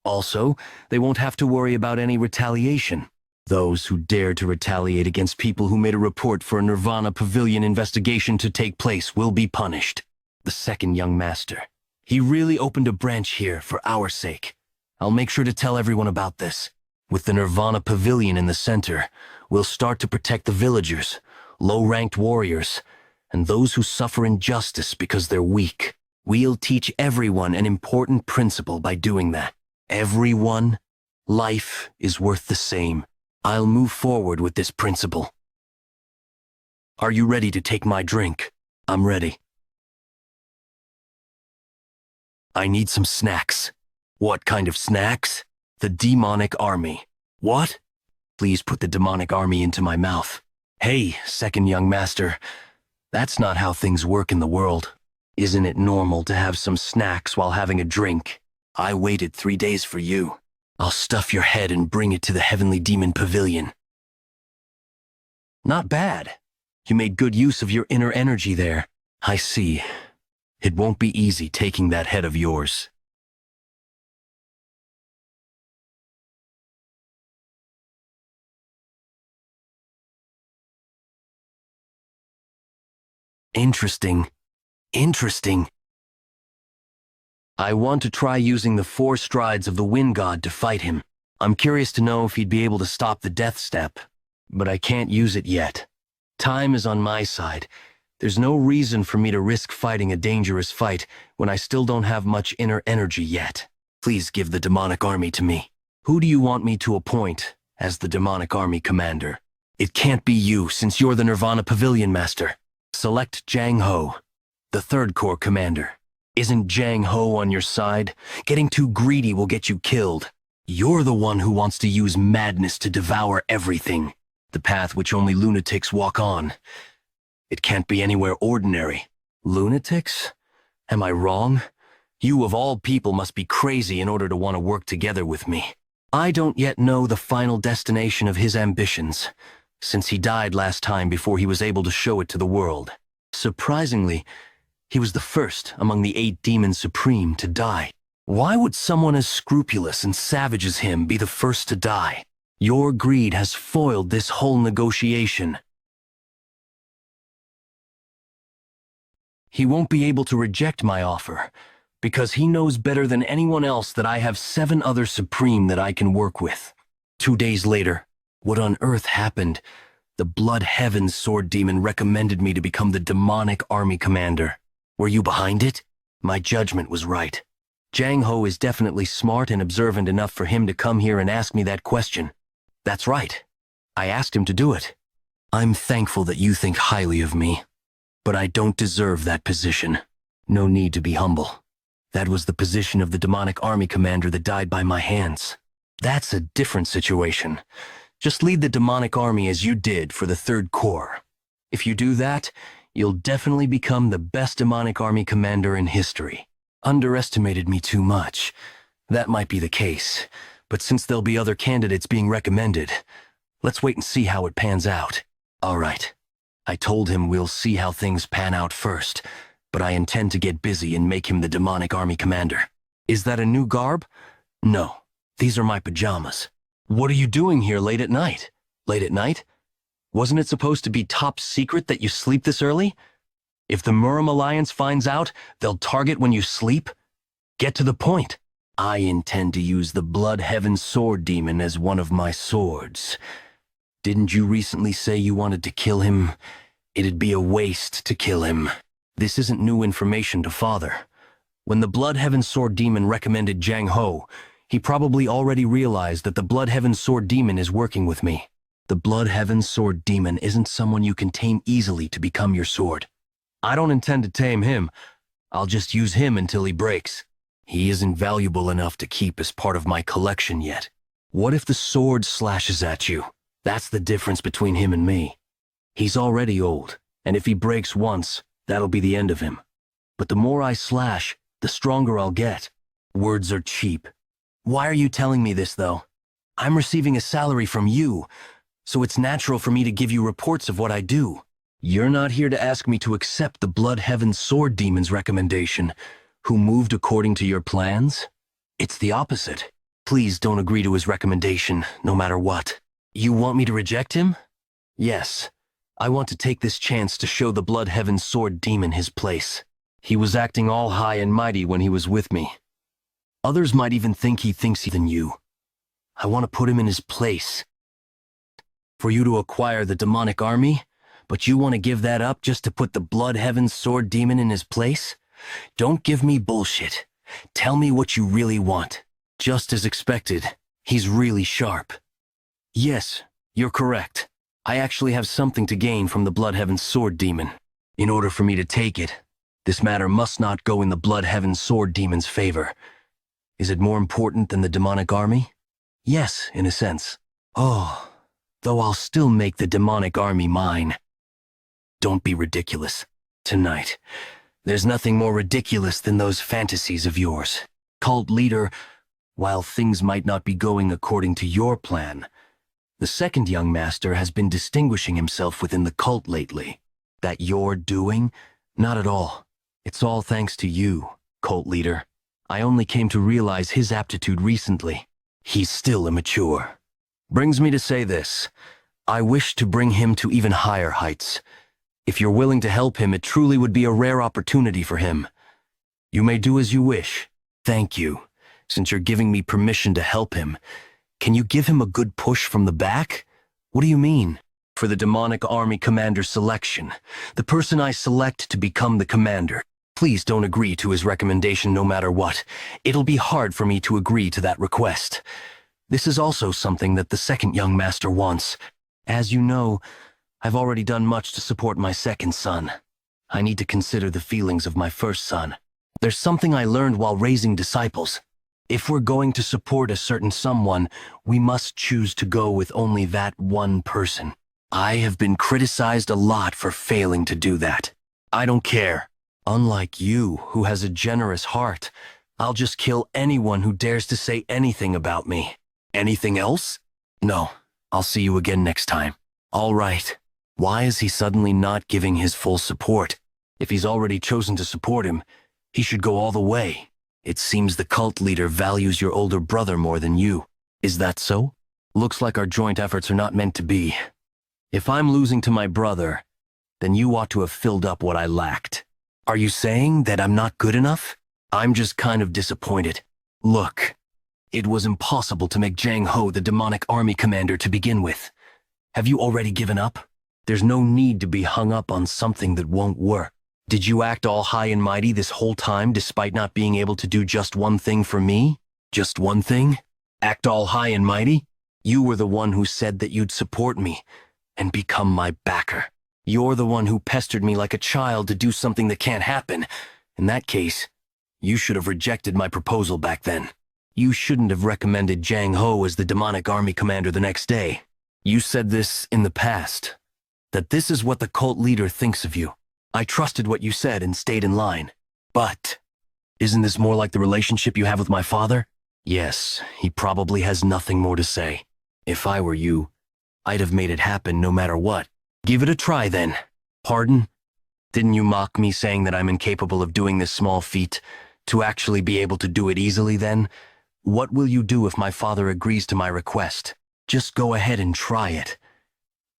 Also, they won't have to worry about any retaliation. Those who dare to retaliate against people who made a report for a Nirvana Pavilion investigation to take place will be punished. The second young master. He really opened a branch here for our sake. I'll make sure to tell everyone about this. With the Nirvana Pavilion in the center, we'll start to protect the villagers, low-ranked warriors, and those who suffer injustice because they're weak. We'll teach everyone an important principle by doing that. Everyone, life is worth the same. I'll move forward with this principle. Are you ready to take my drink? I'm ready. I need some snacks. What kind of snacks? The demonic army. What? Please put the demonic army into my mouth. Hey, second young master, that's not how things work in the world. Isn't it normal to have some snacks while having a drink? I waited 3 days for you. I'll stuff your head and bring it to the Heavenly Demon Pavilion. Not bad. You made good use of your inner energy there. I see. It won't be easy taking that head of yours. Interesting. Interesting. I want to try using the 4 strides of the Wind God to fight him. I'm curious to know if he'd be able to stop the Death Step, but I can't use it yet. Time is on my side. There's no reason for me to risk fighting a dangerous fight when I still don't have much inner energy yet. Please give the demonic army to me. Who do you want me to appoint as the demonic army commander? It can't be you, since you're the Nirvana Pavilion Master. Select Jang Ho, the 3rd Corps commander. Isn't Jang Ho on your side? Getting too greedy will get you killed. You're the one who wants to use madness to devour everything. The path which only lunatics walk on. It can't be anywhere ordinary. Lunatics? Am I wrong? You of all people must be crazy in order to want to work together with me. I don't yet know the final destination of his ambitions, since he died last time before he was able to show it to the world. Surprisingly, he was the first among the 8 demons supreme to die. Why would someone as scrupulous and savage as him be the first to die? Your greed has foiled this whole negotiation. He won't be able to reject my offer, because he knows better than anyone else that I have 7 other Supreme that I can work with. 2 days later, what on earth happened? The Blood Heaven Sword Demon recommended me to become the demonic army commander. Were you behind it? My judgment was right. Jang Ho is definitely smart and observant enough for him to come here and ask me that question. That's right. I asked him to do it. I'm thankful that you think highly of me, but I don't deserve that position. No need to be humble. That was the position of the demonic army commander that died by my hands. That's a different situation. Just lead the demonic army as you did for the 3rd Corps. If you do that, you'll definitely become the best demonic army commander in history. Underestimated me too much. That might be the case, but since there'll be other candidates being recommended, let's wait and see how it pans out. All right. I told him we'll see how things pan out first, but I intend to get busy and make him the demonic army commander. Is that a new garb? No, these are my pajamas. What are you doing here late at night? Late at night? Wasn't it supposed to be top secret that you sleep this early? If the Murim Alliance finds out, they'll target when you sleep? Get to the point. I intend to use the Blood Heaven Sword Demon as one of my swords. Didn't you recently say you wanted to kill him? It'd be a waste to kill him. This isn't new information to Father. When the Blood Heaven Sword Demon recommended Jang Ho, he probably already realized that the Blood Heaven Sword Demon is working with me. The Blood Heaven Sword Demon isn't someone you can tame easily to become your sword. I don't intend to tame him. I'll just use him until he breaks. He isn't valuable enough to keep as part of my collection yet. What if the sword slashes at you? That's the difference between him and me. He's already old, and if he breaks once, that'll be the end of him. But the more I slash, the stronger I'll get. Words are cheap. Why are you telling me this, though? I'm receiving a salary from you, so it's natural for me to give you reports of what I do. You're not here to ask me to accept the Blood Heaven Sword Demon's recommendation, who moved according to your plans? It's the opposite. Please don't agree to his recommendation, no matter what. You want me to reject him? Yes. I want to take this chance to show the Blood Heaven Sword Demon his place. He was acting all high and mighty when he was with me. Others might even think he thinks even you. I want to put him in his place. For you to acquire the demonic army? But you want to give that up just to put the Blood Heaven Sword Demon in his place? Don't give me bullshit. Tell me what you really want. Just as expected, he's really sharp. Yes, you're correct. I actually have something to gain from the Blood Heaven Sword Demon. In order for me to take it, this matter must not go in the Blood Heaven Sword Demon's favor. Is it more important than the demonic army? Yes, in a sense. Oh, though I'll still make the demonic army mine. Don't be ridiculous. Tonight, there's nothing more ridiculous than those fantasies of yours. Cult leader, while things might not be going according to your plan, the second young master has been distinguishing himself within the cult lately. That you're doing? Not at all. It's all thanks to you, cult leader. I only came to realize his aptitude recently. He's still immature. Brings me to say this. I wish to bring him to even higher heights. If you're willing to help him, it truly would be a rare opportunity for him. You may do as you wish. Thank you. Since you're giving me permission to help him, can you give him a good push from the back? What do you mean? For the demonic army commander selection, the person I select to become the commander. Please don't agree to his recommendation no matter what. It'll be hard for me to agree to that request. This is also something that the second young master wants. As you know, I've already done much to support my second son. I need to consider the feelings of my first son. There's something I learned while raising disciples. If we're going to support a certain someone, we must choose to go with only that one person. I have been criticized a lot for failing to do that. I don't care. Unlike you, who has a generous heart, I'll just kill anyone who dares to say anything about me. Anything else? No. I'll see you again next time. All right. Why is he suddenly not giving his full support? If he's already chosen to support him, he should go all the way. It seems the cult leader values your older brother more than you. Is that so? Looks like our joint efforts are not meant to be. If I'm losing to my brother, then you ought to have filled up what I lacked. Are you saying that I'm not good enough? I'm just kind of disappointed. Look, it was impossible to make Jang Ho the demonic army commander to begin with. Have you already given up? There's no need to be hung up on something that won't work. Did you act all high and mighty this whole time despite not being able to do just one thing for me? Just one thing? Act all high and mighty? You were the one who said that you'd support me and become my backer. You're the one who pestered me like a child to do something that can't happen. In that case, you should have rejected my proposal back then. You shouldn't have recommended Jang Ho as the demonic army commander the next day. You said this in the past, that this is what the cult leader thinks of you. I trusted what you said and stayed in line. But isn't this more like the relationship you have with my father? Yes, he probably has nothing more to say. If I were you, I'd have made it happen no matter what. Give it a try then. Pardon? Didn't you mock me saying that I'm incapable of doing this small feat, to actually be able to do it easily then? What will you do if my father agrees to my request? Just go ahead and try it.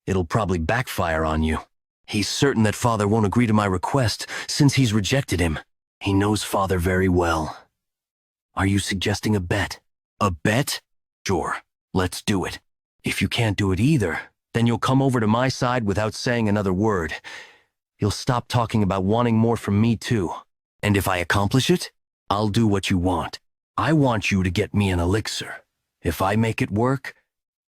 It'll probably backfire on you. He's certain that father won't agree to my request since he's rejected him. He knows father very well. Are you suggesting a bet? A bet? Sure, let's do it. If you can't do it either, then you'll come over to my side without saying another word. You'll stop talking about wanting more from me too. And if I accomplish it, I'll do what you want. I want you to get me an elixir. If I make it work,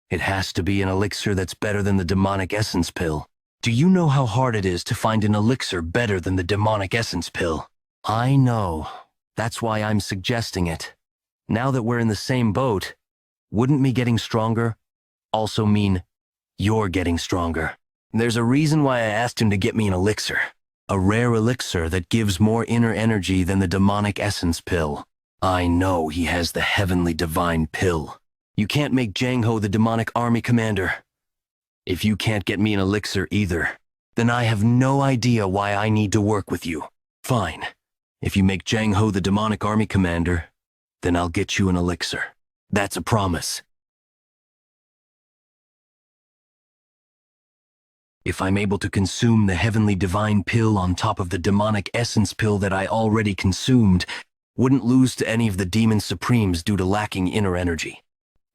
it has to be an elixir that's better than the demonic essence pill. Do you know how hard it is to find an elixir better than the demonic essence pill? I know. That's why I'm suggesting it. Now that we're in the same boat, wouldn't me getting stronger also mean you're getting stronger? There's a reason why I asked him to get me an elixir. A rare elixir that gives more inner energy than the demonic essence pill. I know he has the heavenly divine pill. You can't make Jang Ho the demonic army commander. If you can't get me an elixir either, then I have no idea why I need to work with you. Fine. If you make Jang Ho the demonic army commander, then I'll get you an elixir. That's a promise. If I'm able to consume the heavenly divine pill on top of the demonic essence pill that I already consumed, wouldn't lose to any of the demon supremes due to lacking inner energy.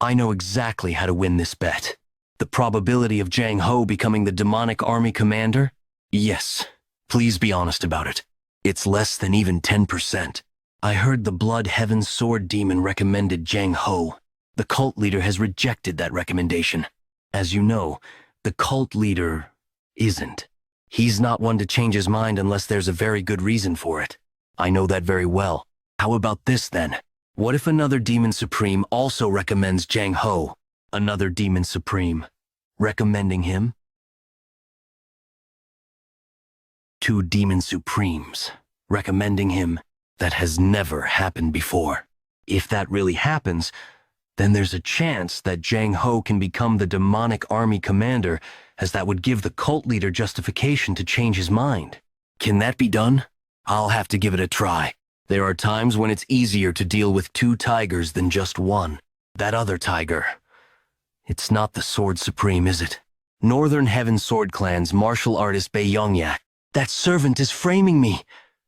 I know exactly how to win this bet. The probability of Jang Ho becoming the demonic army commander? Yes. Please be honest about it. It's less than even 10%. I heard the Blood Heaven Sword Demon recommended Jang Ho. The cult leader has rejected that recommendation. As you know, the cult leader isn't. He's not one to change his mind unless there's a very good reason for it. I know that very well. How about this then? What if another Demon Supreme also recommends Jang Ho? Another Demon Supreme. Recommending him? Two Demon Supremes. Recommending him. That has never happened before. If that really happens, then there's a chance that Jang Ho can become the demonic army commander, as that would give the cult leader justification to change his mind. Can that be done? I'll have to give it a try. There are times when it's easier to deal with two tigers than just one. That other tiger. It's not the Sword Supreme, is it? Northern Heaven Sword Clan's martial artist Bae Youngyak. That servant is framing me.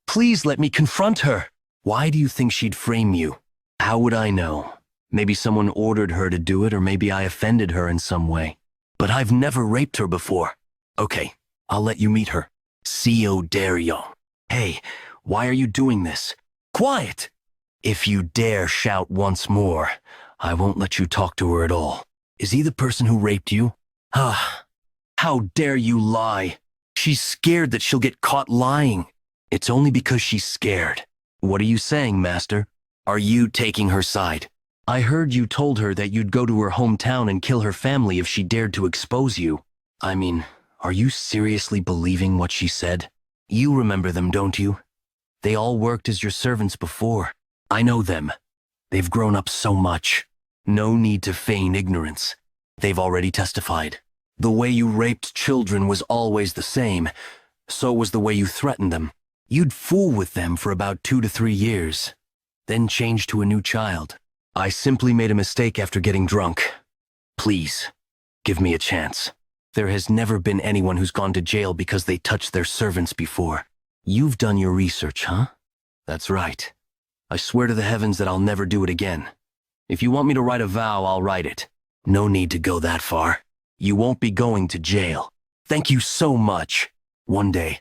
Please let me confront her. Why do you think she'd frame you? How would I know? Maybe someone ordered her to do it, or maybe I offended her in some way. But I've never raped her before. Okay, I'll let you meet her. C.O. Dario. Hey, why are you doing this? Quiet! If you dare shout once more, I won't let you talk to her at all. Is he the person who raped you? Ah, how dare you lie? She's scared that she'll get caught lying. It's only because she's scared. What are you saying, Master? Are you taking her side? I heard you told her that you'd go to her hometown and kill her family if she dared to expose you. I mean, are you seriously believing what she said? You remember them, don't you? They all worked as your servants before. I know them. They've grown up so much. No need to feign ignorance. They've already testified. The way you raped children was always the same. So was the way you threatened them. You'd fool with them for about 2 to 3 years, then change to a new child. I simply made a mistake after getting drunk. Please, give me a chance. There has never been anyone who's gone to jail because they touched their servants before. You've done your research, huh? That's right. I swear to the heavens that I'll never do it again. If you want me to write a vow, I'll write it. No need to go that far. You won't be going to jail. Thank you so much. One day,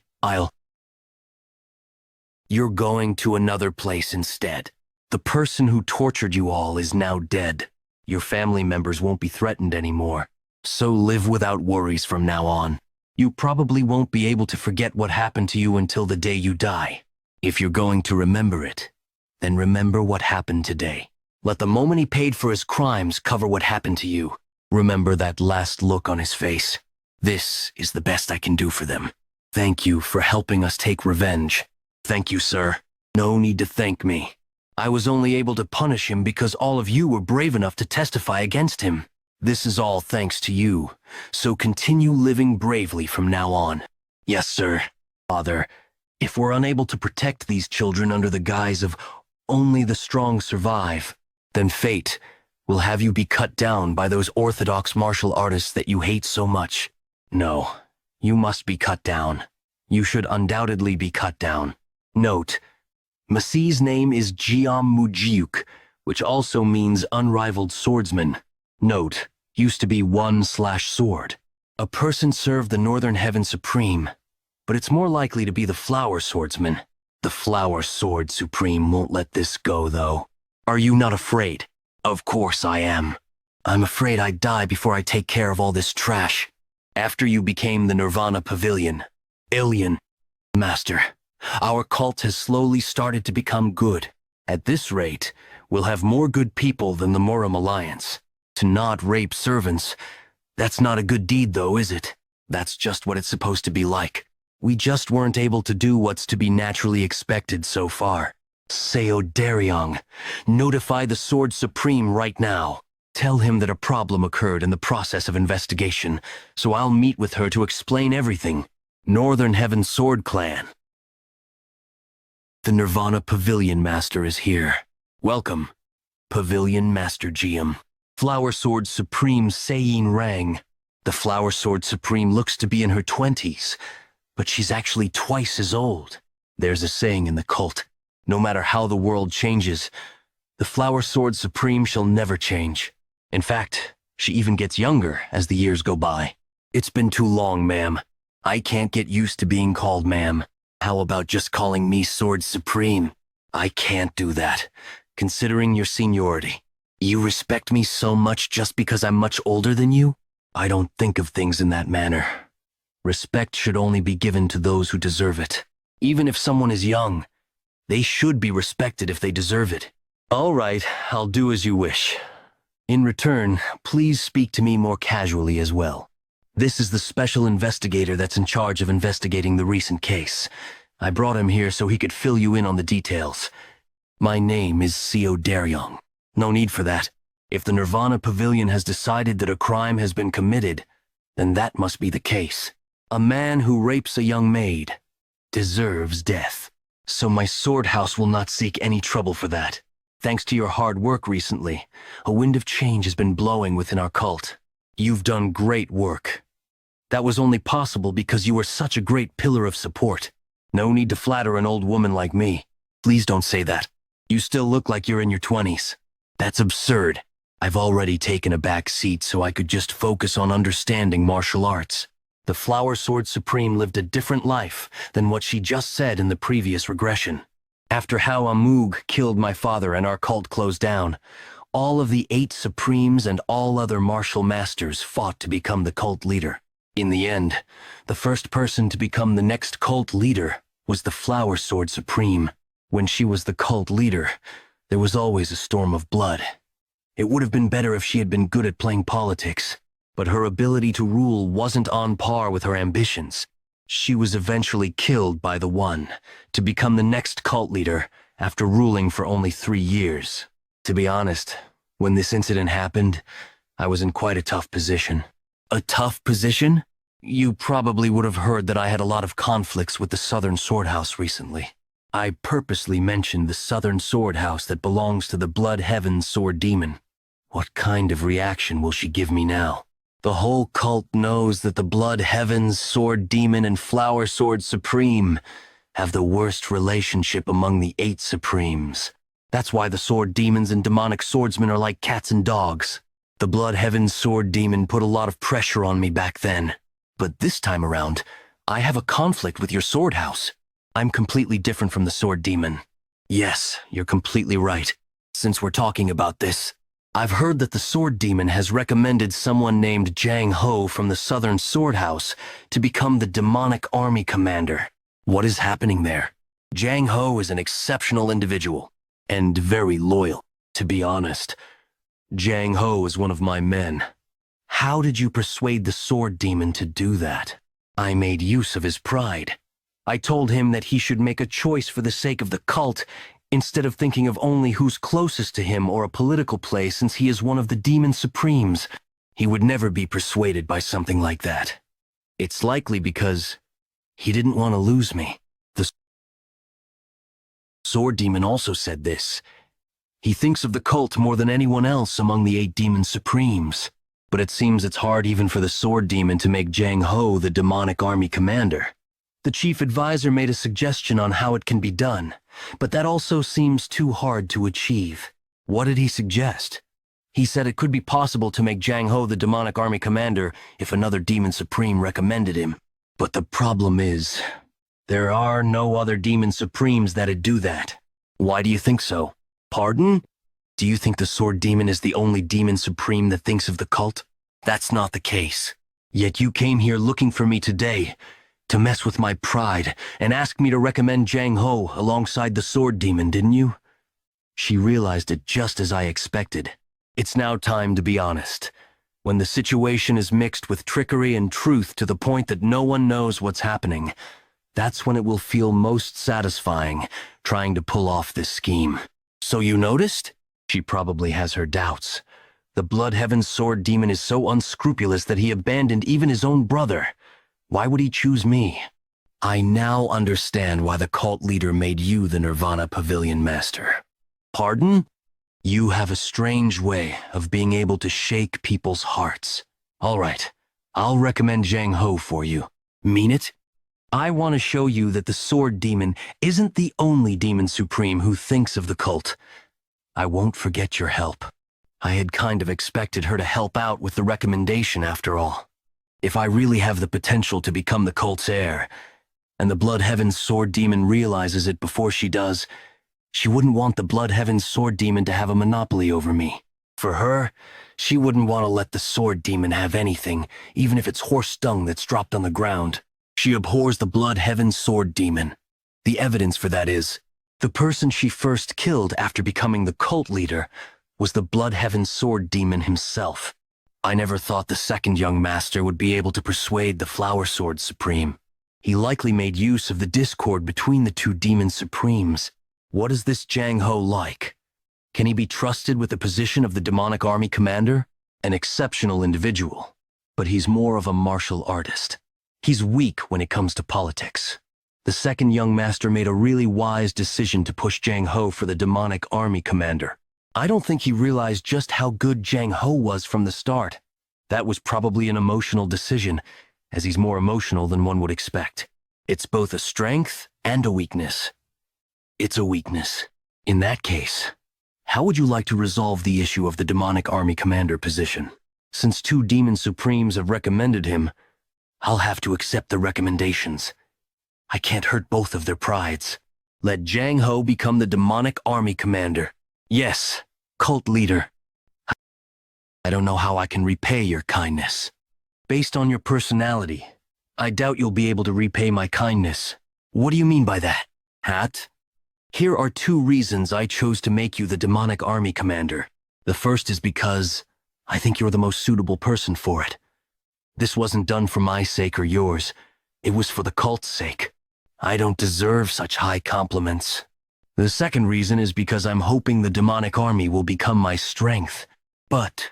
You're going to another place instead. The person who tortured you all is now dead. Your family members won't be threatened anymore. So live without worries from now on. You probably won't be able to forget what happened to you until the day you die. If you're going to remember it, then remember what happened today. Let the moment he paid for his crimes cover what happened to you. Remember that last look on his face. This is the best I can do for them. Thank you for helping us take revenge. Thank you, sir. No need to thank me. I was only able to punish him because all of you were brave enough to testify against him. This is all thanks to you, so continue living bravely from now on. Yes, sir. Father, if we're unable to protect these children under the guise of only the strong survive, then fate will have you be cut down by those orthodox martial artists that you hate so much. No, you must be cut down. You should undoubtedly be cut down. Note, Masi's name is Geom Mugeuk, which also means Unrivaled Swordsman. Note, used to be 1/sword. A person served the Northern Heaven Supreme, but it's more likely to be the Flower Swordsman. The Flower Sword Supreme won't let this go, though. Are you not afraid? Of course I am. I'm afraid I'd die before I take care of all this trash. After you became the Nirvana Pavilion, Alien Master, our cult has slowly started to become good. At this rate, we'll have more good people than the Murim Alliance. To not rape servants, that's not a good deed though, is it? That's just what it's supposed to be like. We just weren't able to do what's to be naturally expected so far. Seo Daryong, notify the Sword Supreme right now. Tell him that a problem occurred in the process of investigation, so I'll meet with her to explain everything. Northern Heaven Sword Clan. The Nirvana Pavilion Master is here. Welcome, Pavilion Master Geom. Flower Sword Supreme Seyin Rang. The Flower Sword Supreme looks to be in her 20s, but she's actually twice as old. There's a saying in the cult, no matter how the world changes, the Flower Sword Supreme shall never change. In fact, she even gets younger as the years go by. It's been too long, ma'am. I can't get used to being called ma'am. How about just calling me Sword Supreme? I can't do that, considering your seniority. You respect me so much just because I'm much older than you? I don't think of things in that manner. Respect should only be given to those who deserve it. Even if someone is young, they should be respected if they deserve it. All right, I'll do as you wish. In return, please speak to me more casually as well. This is the special investigator that's in charge of investigating the recent case. I brought him here so he could fill you in on the details. My name is Seo Daryong. No need for that. If the Nirvana Pavilion has decided that a crime has been committed, then that must be the case. A man who rapes a young maid deserves death. So my sword house will not seek any trouble for that. Thanks to your hard work recently, a wind of change has been blowing within our cult. You've done great work. That was only possible because you were such a great pillar of support. No need to flatter an old woman like me. Please don't say that. You still look like you're in your 20s. That's absurd. I've already taken a back seat so I could just focus on understanding martial arts. The Flower Sword Supreme lived a different life than what she just said in the previous regression. After how Mugeuk killed my father and our cult closed down, all of the 8 Supremes and all other martial masters fought to become the cult leader. In the end, the first person to become the next cult leader was the Flower Sword Supreme. When she was the cult leader, there was always a storm of blood. It would have been better if she had been good at playing politics, but her ability to rule wasn't on par with her ambitions. She was eventually killed by the One to become the next cult leader after ruling for only 3 years. To be honest, when this incident happened, I was in quite a tough position. A tough position? You probably would have heard that I had a lot of conflicts with the Southern Sword House recently. I purposely mentioned the Southern Sword House that belongs to the Blood Heaven's Sword Demon. What kind of reaction will she give me now? The whole cult knows that the Blood Heaven's Sword Demon and Flower Sword Supreme have the worst relationship among the 8 Supremes. That's why the sword demons and demonic swordsmen are like cats and dogs. The Blood Heaven sword demon put a lot of pressure on me back then. But this time around, I have a conflict with your sword house. I'm completely different from the sword demon. Yes, you're completely right. Since we're talking about this, I've heard that the sword demon has recommended someone named Jang Ho from the Southern Sword House to become the demonic army commander. What is happening there? Jang Ho is an exceptional individual, and very loyal. To be honest, Jang Ho is one of my men. How did you persuade the sword demon to do that? I made use of his pride. I told him that he should make a choice for the sake of the cult, instead of thinking of only who's closest to him or a political play, since he is one of the Demon Supremes. He would never be persuaded by something like that. It's likely because he didn't want to lose me. The sword demon also said this. He thinks of the cult more than anyone else among the 8 Demon Supremes. But it seems it's hard even for the sword demon to make Jang Ho the demonic army commander. The chief advisor made a suggestion on how it can be done, but that also seems too hard to achieve. What did he suggest? He said it could be possible to make Jang Ho the demonic army commander if another Demon Supreme recommended him. But the problem is, there are no other Demon Supremes that'd do that. Why do you think so? Pardon? Do you think the Sword Demon is the only Demon Supreme that thinks of the cult? That's not the case. Yet you came here looking for me today, to mess with my pride, and ask me to recommend Jang Ho alongside the Sword Demon, didn't you? She realized it just as I expected. It's now time to be honest. When the situation is mixed with trickery and truth to the point that no one knows what's happening, that's when it will feel most satisfying, trying to pull off this scheme. So you noticed? She probably has her doubts. The Blood Heaven sword demon is so unscrupulous that he abandoned even his own brother. Why would he choose me? I now understand why the cult leader made you the Nirvana Pavilion Master. Pardon? You have a strange way of being able to shake people's hearts. All right, I'll recommend Jang Ho for you. Mean it? I want to show you that the sword demon isn't the only demon supreme who thinks of the cult. I won't forget your help. I had kind of expected her to help out with the recommendation after all. If I really have the potential to become the cult's heir, and the Blood Heaven sword demon realizes it before she does, she wouldn't want the Blood Heaven sword demon to have a monopoly over me. For her, she wouldn't want to let the sword demon have anything, even if it's horse dung that's dropped on the ground. She abhors the Blood Heaven sword demon. The evidence for that is, the person she first killed after becoming the cult leader was the Blood Heaven sword demon himself. I never thought the second young master would be able to persuade the Flower Sword Supreme. He likely made use of the discord between the 2 demon supremes. What is this Jang Ho like? Can he be trusted with the position of the demonic army commander? An exceptional individual, but he's more of a martial artist. He's weak when it comes to politics. The second young master made a really wise decision to push Jang Ho for the demonic army commander. I don't think he realized just how good Jang Ho was from the start. That was probably an emotional decision, as he's more emotional than one would expect. It's both a strength and a weakness. It's a weakness. In that case, how would you like to resolve the issue of the demonic army commander position? Since 2 demon supremes have recommended him, I'll have to accept the recommendations. I can't hurt both of their prides. Let Jang Ho become the demonic army commander. Yes, cult leader. I don't know how I can repay your kindness. Based on your personality, I doubt you'll be able to repay my kindness. What do you mean by that? Hat? Here are 2 reasons I chose to make you the demonic army commander. The first is because I think you're the most suitable person for it. This wasn't done for my sake or yours. It was for the cult's sake. I don't deserve such high compliments. The second reason is because I'm hoping the demonic army will become my strength. But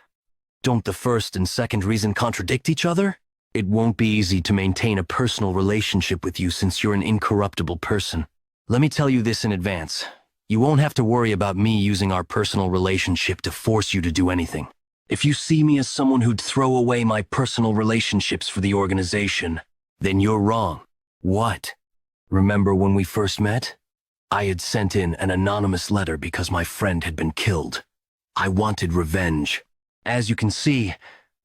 don't the first and second reason contradict each other? It won't be easy to maintain a personal relationship with you since you're an incorruptible person. Let me tell you this in advance. You won't have to worry about me using our personal relationship to force you to do anything. If you see me as someone who'd throw away my personal relationships for the organization, then you're wrong. What? Remember when we first met? I had sent in an anonymous letter because my friend had been killed. I wanted revenge. As you can see,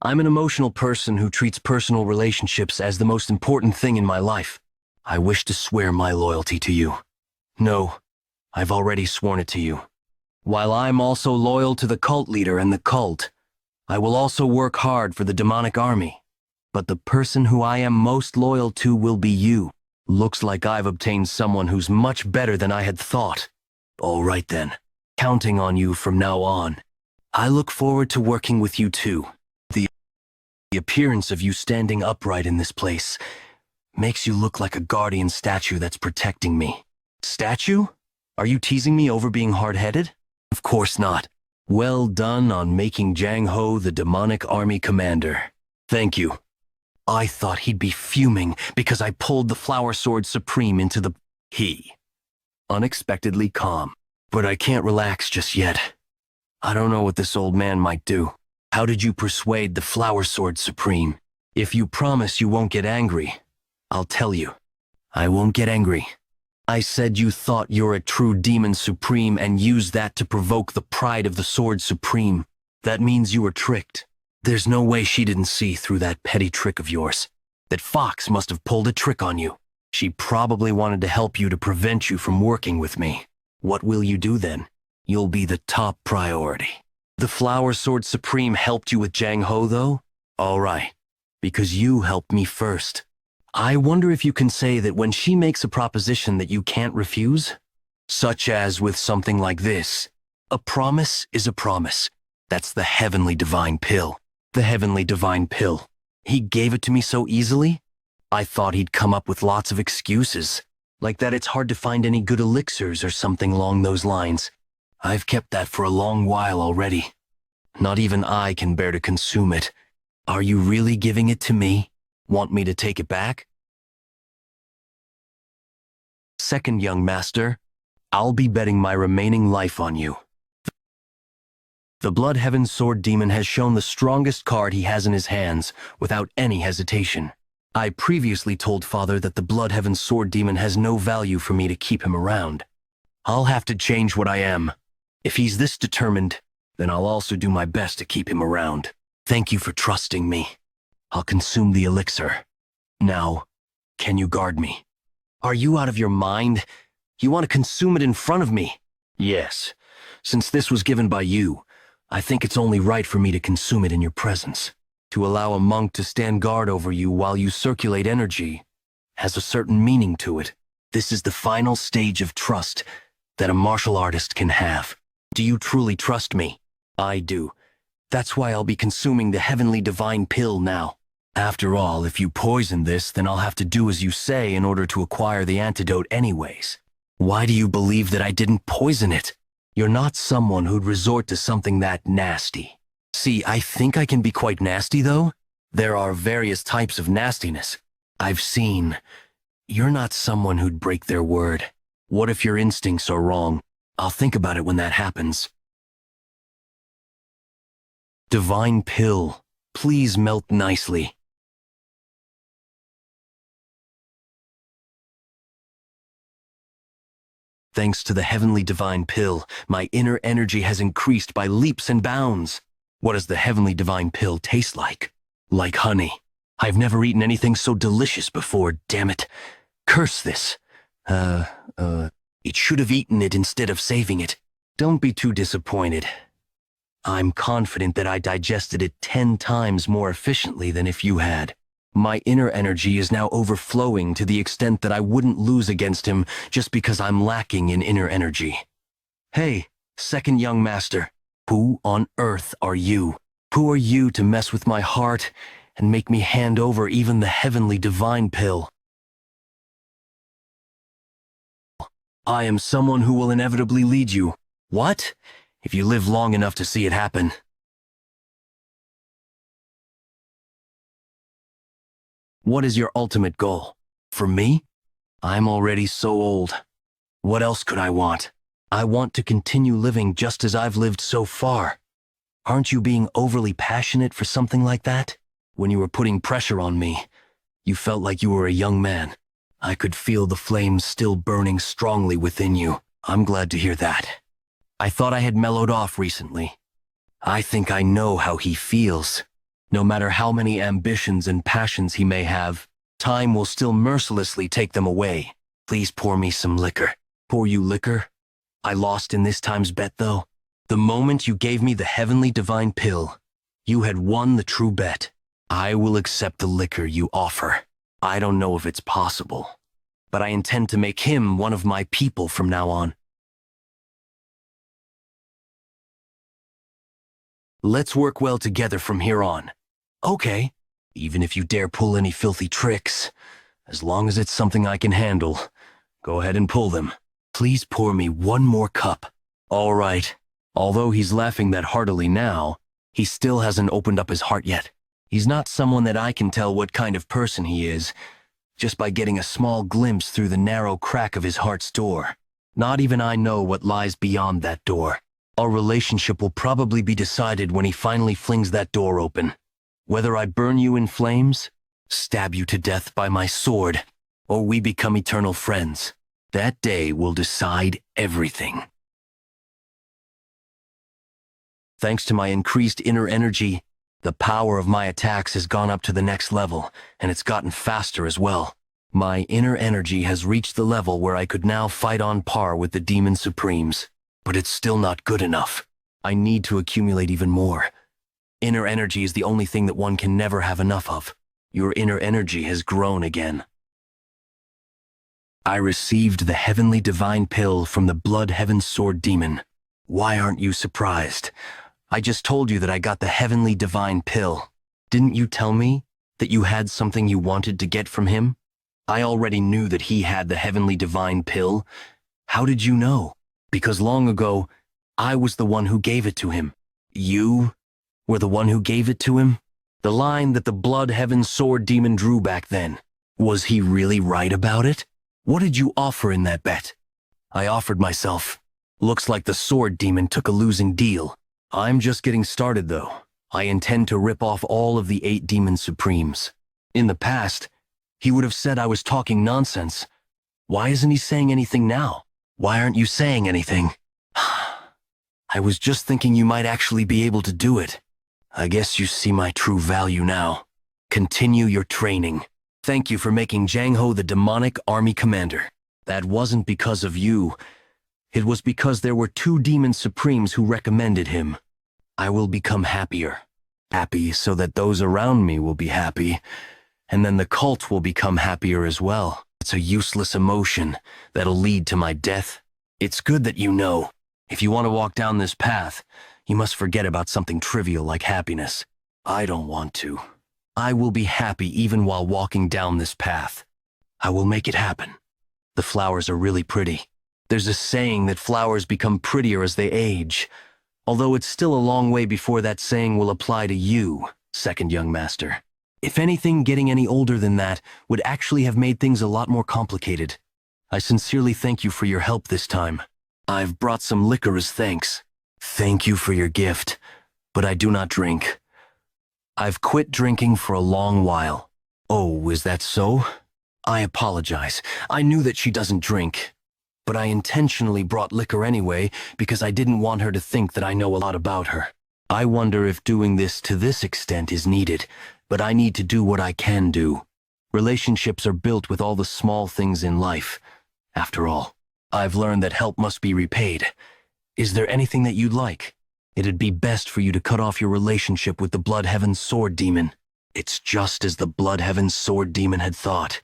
I'm an emotional person who treats personal relationships as the most important thing in my life. I wish to swear my loyalty to you. No, I've already sworn it to you. While I'm also loyal to the cult leader and the cult, I will also work hard for the demonic army. But the person who I am most loyal to will be you. Looks like I've obtained someone who's much better than I had thought. All right then, counting on you from now on. I look forward to working with you too. The appearance of you standing upright in this place makes you look like a guardian statue that's protecting me. Statue? Are you teasing me over being hard-headed? Of course not. Well done on making Jang Ho the demonic army commander. Thank you. I thought he'd be fuming because I pulled the Flower Sword Supreme into the... He. Unexpectedly calm. But I can't relax just yet. I don't know what this old man might do. How did you persuade the Flower Sword Supreme? If you promise you won't get angry, I'll tell you. I won't get angry. I said you thought you're a true Demon Supreme and used that to provoke the pride of the Sword Supreme. That means you were tricked. There's no way she didn't see through that petty trick of yours. That Fox must have pulled a trick on you. She probably wanted to help you to prevent you from working with me. What will you do then? You'll be the top priority. The Flower Sword Supreme helped you with Jang Ho, though? All right, because you helped me first. I wonder if you can say that when she makes a proposition that you can't refuse? Such as with something like this. A promise is a promise. That's the Heavenly Divine Pill. The Heavenly Divine Pill. He gave it to me so easily? I thought he'd come up with lots of excuses, like that it's hard to find any good elixirs or something along those lines. I've kept that for a long while already. Not even I can bear to consume it. Are you really giving it to me? Want me to take it back? Second young master, I'll be betting my remaining life on you. The Bloodheaven Sword Demon has shown the strongest card he has in his hands, without any hesitation. I previously told Father that the Bloodheaven Sword Demon has no value for me to keep him around. I'll have to change what I am. If he's this determined, then I'll also do my best to keep him around. Thank you for trusting me. I'll consume the elixir. Now, can you guard me? Are you out of your mind? You want to consume it in front of me? Yes. Since this was given by you, I think it's only right for me to consume it in your presence. To allow a monk to stand guard over you while you circulate energy has a certain meaning to it. This is the final stage of trust that a martial artist can have. Do you truly trust me? I do. That's why I'll be consuming the Heavenly Divine Pill now. After all, if you poison this, then I'll have to do as you say in order to acquire the antidote anyways. Why do you believe that I didn't poison it? You're not someone who'd resort to something that nasty. See, I think I can be quite nasty, though. There are various types of nastiness. I've seen. You're not someone who'd break their word. What if your instincts are wrong? I'll think about it when that happens. Divine Pill, please melt nicely. Thanks to the Heavenly Divine Pill, my inner energy has increased by leaps and bounds. What does the Heavenly Divine Pill taste like? Like honey. I've never eaten anything so delicious before, damn it. Curse this. It should have eaten it instead of saving it. Don't be too disappointed. I'm confident that I digested it 10 times more efficiently than if you had. My inner energy is now overflowing to the extent that I wouldn't lose against him just because I'm lacking in inner energy. Hey, second young master, who on earth are you? Who are you to mess with my heart and make me hand over even the Heavenly Divine Pill? I am someone who will inevitably lead you. What? If you live long enough to see it happen. What is your ultimate goal? For me? I'm already so old. What else could I want? I want to continue living just as I've lived so far. Aren't you being overly passionate for something like that? When you were putting pressure on me, you felt like you were a young man. I could feel the flames still burning strongly within you. I'm glad to hear that. I thought I had mellowed off recently. I think I know how he feels. No matter how many ambitions and passions he may have, time will still mercilessly take them away. Please pour me some liquor. Pour you liquor? I lost in this time's bet, though. The moment you gave me the heavenly divine pill, you had won the true bet. I will accept the liquor you offer. I don't know if it's possible, but I intend to make him one of my people from now on. Let's work well together from here on. Okay, even if you dare pull any filthy tricks, as long as it's something I can handle, go ahead and pull them. Please pour me one more cup. All right. Although he's laughing that heartily now, he still hasn't opened up his heart yet. He's not someone that I can tell what kind of person he is, just by getting a small glimpse through the narrow crack of his heart's door. Not even I know what lies beyond that door. Our relationship will probably be decided when he finally flings that door open. Whether I burn you in flames, stab you to death by my sword, or we become eternal friends. That day will decide everything. Thanks to my increased inner energy, the power of my attacks has gone up to the next level, and it's gotten faster as well. My inner energy has reached the level where I could now fight on par with the Demon Supremes. But it's still not good enough. I need to accumulate even more. Inner energy is the only thing that one can never have enough of. Your inner energy has grown again. I received the heavenly divine pill from the Blood Heaven Sword Demon. Why aren't you surprised? I just told you that I got the heavenly divine pill. Didn't you tell me that you had something you wanted to get from him? I already knew that he had the heavenly divine pill. How did you know? Because long ago, I was the one who gave it to him. You were the one who gave it to him? The line that the Blood Heaven Sword Demon drew back then. Was he really right about it? What did you offer in that bet? I offered myself. Looks like the Sword Demon took a losing deal. I'm just getting started, though. I intend to rip off all of the 8 Demon Supremes. In the past, he would have said I was talking nonsense. Why isn't he saying anything now? Why aren't you saying anything? I was just thinking you might actually be able to do it. I guess you see my true value now. Continue your training. Thank you for making Jang Ho the demonic army commander. That wasn't because of you. It was because there were 2 Demon Supremes who recommended him. I will become happier. Happy so that those around me will be happy. And then the cult will become happier as well. It's a useless emotion that'll lead to my death. It's good that you know. If you want to walk down this path, you must forget about something trivial like happiness. I don't want to. I will be happy even while walking down this path. I will make it happen. The flowers are really pretty. There's a saying that flowers become prettier as they age, although it's still a long way before that saying will apply to you, second young master. If anything, getting any older than that would actually have made things a lot more complicated. I sincerely thank you for your help this time. I've brought some liquor as thanks. Thank you for your gift, but I do not drink. I've quit drinking for a long while. Oh, is that so? I apologize. I knew that she doesn't drink. But I intentionally brought liquor anyway because I didn't want her to think that I know a lot about her. I wonder if doing this to this extent is needed, but I need to do what I can do. Relationships are built with all the small things in life. After all, I've learned that help must be repaid. Is there anything that you'd like? It'd be best for you to cut off your relationship with the Blood Heaven Sword Demon. It's just as the Blood Heaven Sword Demon had thought.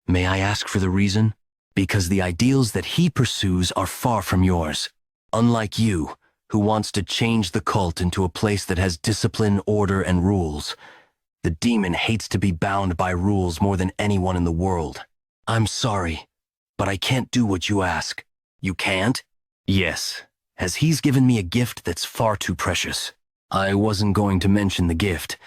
May I ask for the reason? Because the ideals that he pursues are far from yours. Unlike you, who wants to change the cult into a place that has discipline, order, and rules. The demon hates to be bound by rules more than anyone in the world. I'm sorry, but I can't do what you ask. You can't? Yes, as he's given me a gift that's far too precious. I wasn't going to mention the gift,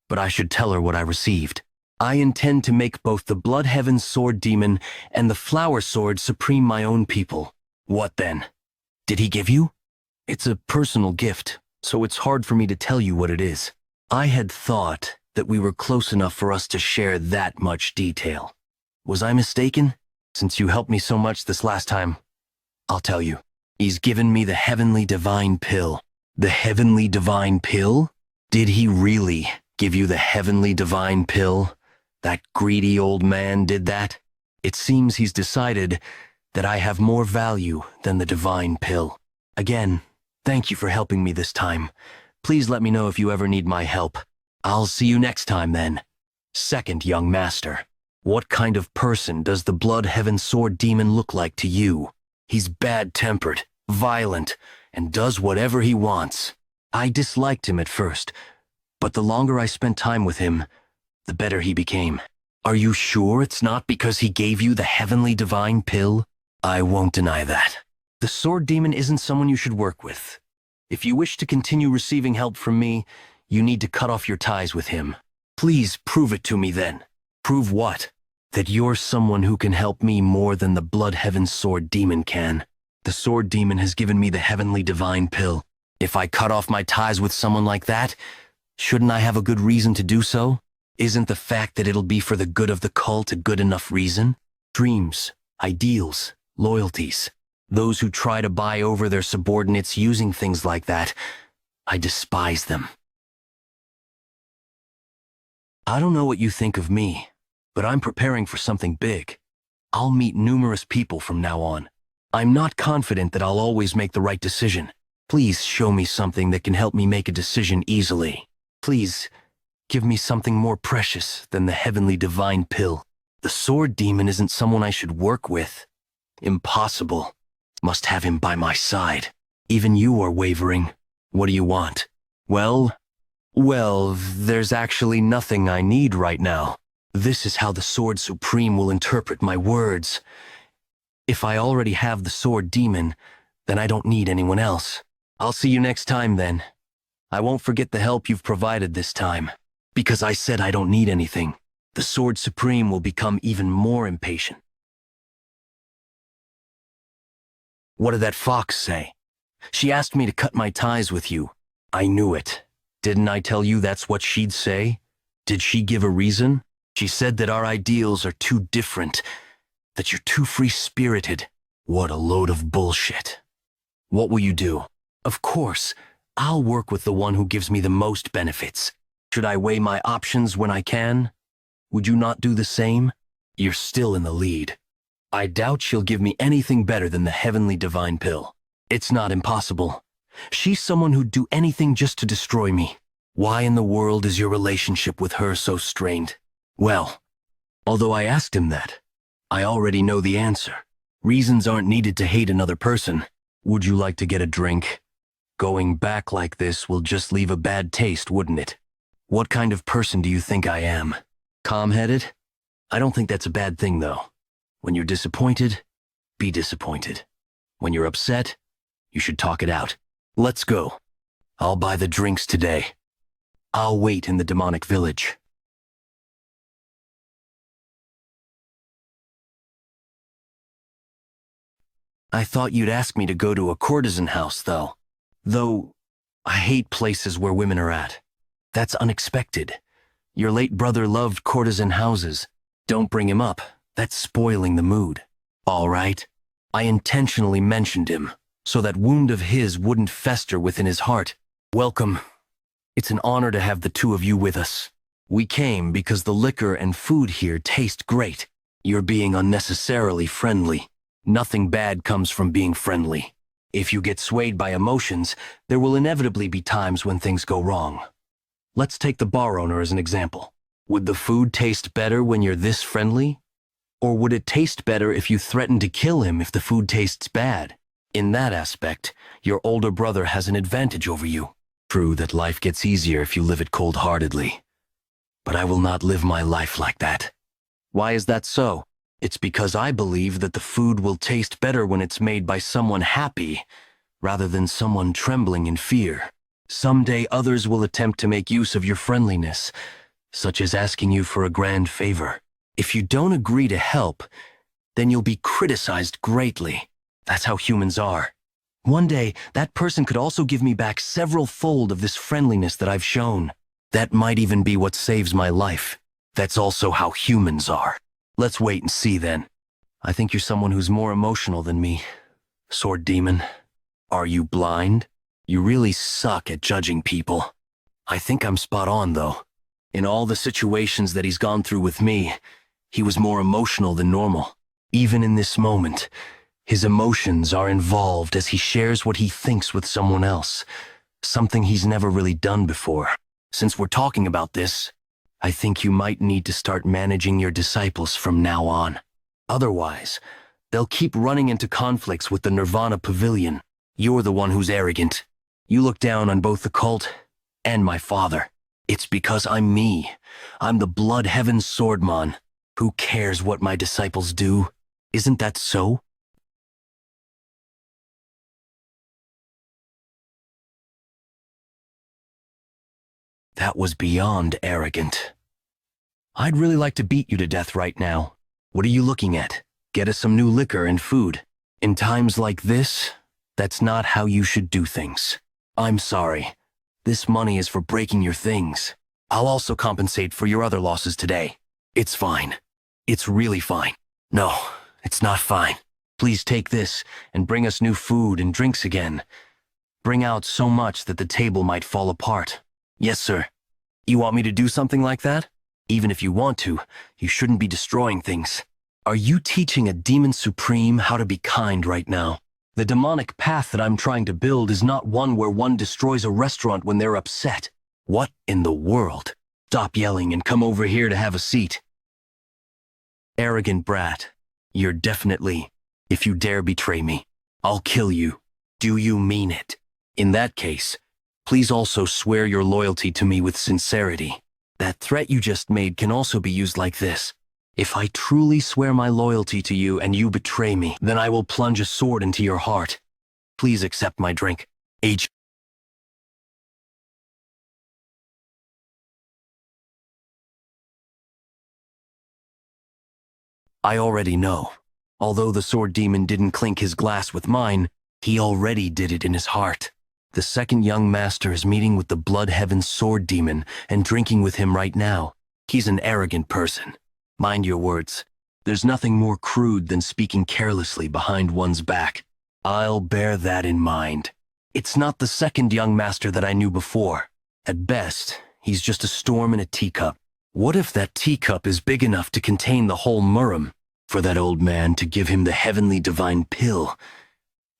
but I should tell her what I received. I intend to make both the Blood Heaven Sword Demon and the Flower Sword Supreme my own people. What then? Did he give you? It's a personal gift, so it's hard for me to tell you what it is. I had thought that we were close enough for us to share that much detail. Was I mistaken? Since you helped me so much this last time, I'll tell you. He's given me the Heavenly Divine Pill. The Heavenly Divine Pill? Did he really give you the Heavenly Divine Pill? That greedy old man did that? It seems he's decided that I have more value than the Divine Pill. Again, thank you for helping me this time. Please let me know if you ever need my help. I'll see you next time then. Second young master. What kind of person does the Blood Heaven Sword Demon look like to you? He's bad-tempered, violent, and does whatever he wants. I disliked him at first, but the longer I spent time with him, the better he became. Are you sure it's not because he gave you the Heavenly Divine Pill? I won't deny that. The Sword Demon isn't someone you should work with. If you wish to continue receiving help from me, you need to cut off your ties with him. Please prove it to me then. Prove what? That you're someone who can help me more than the Blood Heaven Sword Demon can. The Sword Demon has given me the Heavenly Divine Pill. If I cut off my ties with someone like that, shouldn't I have a good reason to do so? Isn't the fact that it'll be for the good of the cult a good enough reason? Dreams, ideals, loyalties. Those who try to buy over their subordinates using things like that, I despise them. I don't know what you think of me, but I'm preparing for something big. I'll meet numerous people from now on. I'm not confident that I'll always make the right decision. Please show me something that can help me make a decision easily. Please, give me something more precious than the Heavenly Divine Pill. The Sword Demon isn't someone I should work with. Impossible. Must have him by my side. Even you are wavering. What do you want? Well, there's actually nothing I need right now. This is how the Sword Supreme will interpret my words. If I already have the Sword Demon, then I don't need anyone else. I'll see you next time then. I won't forget the help you've provided this time. Because I said I don't need anything, the Sword Supreme will become even more impatient. What did that fox say? She asked me to cut my ties with you. I knew it. Didn't I tell you that's what she'd say? Did she give a reason? She said that our ideals are too different, that you're too free-spirited. What a load of bullshit. What will you do? Of course, I'll work with the one who gives me the most benefits. Should I weigh my options when I can? Would you not do the same? You're still in the lead. I doubt she'll give me anything better than the Heavenly Divine Pill. It's not impossible. She's someone who'd do anything just to destroy me. Why in the world is your relationship with her so strained? Well, although I asked him that, I already know the answer. Reasons aren't needed to hate another person. Would you like to get a drink? Going back like this will just leave a bad taste, wouldn't it? What kind of person do you think I am? Calm-headed? I don't think that's a bad thing, though. When you're disappointed, be disappointed. When you're upset, you should talk it out. Let's go. I'll buy the drinks today. I'll wait in the demonic village. I thought you'd ask me to go to a courtesan house, though. Though, I hate places where women are at. That's unexpected. Your late brother loved courtesan houses. Don't bring him up. That's spoiling the mood. All right. I intentionally mentioned him, so that wound of his wouldn't fester within his heart. Welcome. It's an honor to have the two of you with us. We came because the liquor and food here taste great. You're being unnecessarily friendly. Nothing bad comes from being friendly. If you get swayed by emotions, there will inevitably be times when things go wrong. Let's take the bar owner as an example. Would the food taste better when you're this friendly? Or would it taste better if you threaten to kill him if the food tastes bad? In that aspect, your older brother has an advantage over you. True that life gets easier if you live it cold-heartedly. But I will not live my life like that. Why is that so? It's because I believe that the food will taste better when it's made by someone happy, rather than someone trembling in fear. Someday others will attempt to make use of your friendliness, such as asking you for a grand favor. If you don't agree to help, then you'll be criticized greatly. That's how humans are. One day, that person could also give me back several-fold of this friendliness that I've shown. That might even be what saves my life. That's also how humans are. Let's wait and see then. I think you're someone who's more emotional than me. Sword Demon. Are you blind? You really suck at judging people. I think I'm spot on, though. In all the situations that he's gone through with me, he was more emotional than normal. Even in this moment, his emotions are involved as he shares what he thinks with someone else, something he's never really done before. Since we're talking about this, I think you might need to start managing your disciples from now on. Otherwise, they'll keep running into conflicts with the Nirvana Pavilion. You're the one who's arrogant. You look down on both the cult and my father. It's because I'm me. I'm the Blood Heaven Swordman. Who cares what my disciples do? Isn't that so? That was beyond arrogant. I'd really like to beat you to death right now. What are you looking at? Get us some new liquor and food. In times like this, that's not how you should do things. I'm sorry. This money is for breaking your things. I'll also compensate for your other losses today. It's fine. It's really fine. No, it's not fine. Please take this and bring us new food and drinks again. Bring out so much that the table might fall apart. Yes, sir. You want me to do something like that? Even if you want to, you shouldn't be destroying things. Are you teaching a demon supreme how to be kind right now? The demonic path that I'm trying to build is not one where one destroys a restaurant when they're upset. What in the world? Stop yelling and come over here to have a seat. Arrogant brat. You're definitely... If you dare betray me, I'll kill you. Do you mean it? In that case, please also swear your loyalty to me with sincerity. That threat you just made can also be used like this. If I truly swear my loyalty to you and you betray me, then I will plunge a sword into your heart. Please accept my drink. Age. I already know. Although the sword demon didn't clink his glass with mine, he already did it in his heart. The second young master is meeting with the Blood Heaven sword demon and drinking with him right now. He's an arrogant person. Mind your words. There's nothing more crude than speaking carelessly behind one's back. I'll bear that in mind. It's not the second young master that I knew before. At best, he's just a storm in a teacup. What if that teacup is big enough to contain the whole Murim? For that old man to give him the heavenly divine pill.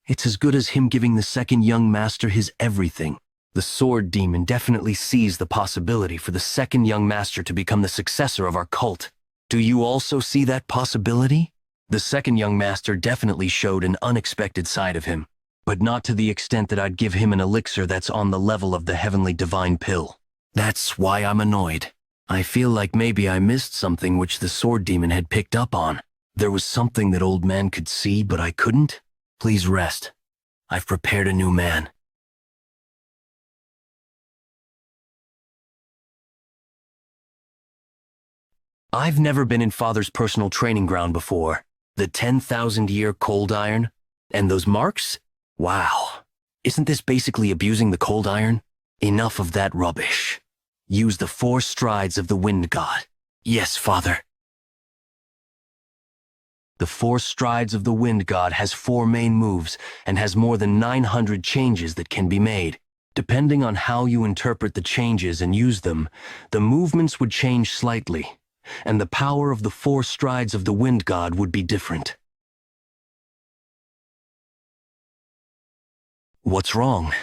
It's as good as him giving the second young master his everything. The sword demon definitely sees the possibility for the second young master to become the successor of our cult. Do you also see that possibility? The second young master definitely showed an unexpected side of him, but not to the extent that I'd give him an elixir that's on the level of the heavenly divine pill. That's why I'm annoyed. I feel like maybe I missed something which the sword demon had picked up on. There was something that old man could see, but I couldn't? Please rest. I've prepared a new man. I've never been in Father's personal training ground before. The 10,000-year cold iron? And those marks? Wow. Isn't this basically abusing the cold iron? Enough of that rubbish. Use the 4 strides of the wind god. Yes, Father. The 4 strides of the wind god has 4 main moves and has more than 900 changes that can be made. Depending on how you interpret the changes and use them, the movements would change slightly, and the power of the 4 strides of the wind god would be different. What's wrong?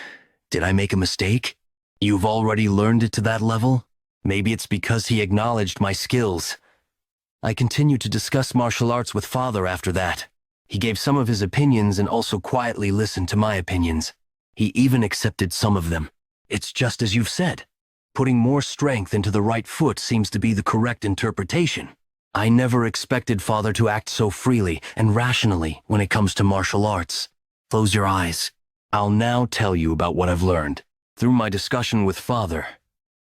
Did I make a mistake? You've already learned it to that level? Maybe it's because he acknowledged my skills. I continued to discuss martial arts with Father after that. He gave some of his opinions and also quietly listened to my opinions. He even accepted some of them. It's just as you've said. Putting more strength into the right foot seems to be the correct interpretation. I never expected Father to act so freely and rationally when it comes to martial arts. Close your eyes. I'll now tell you about what I've learned. Through my discussion with Father,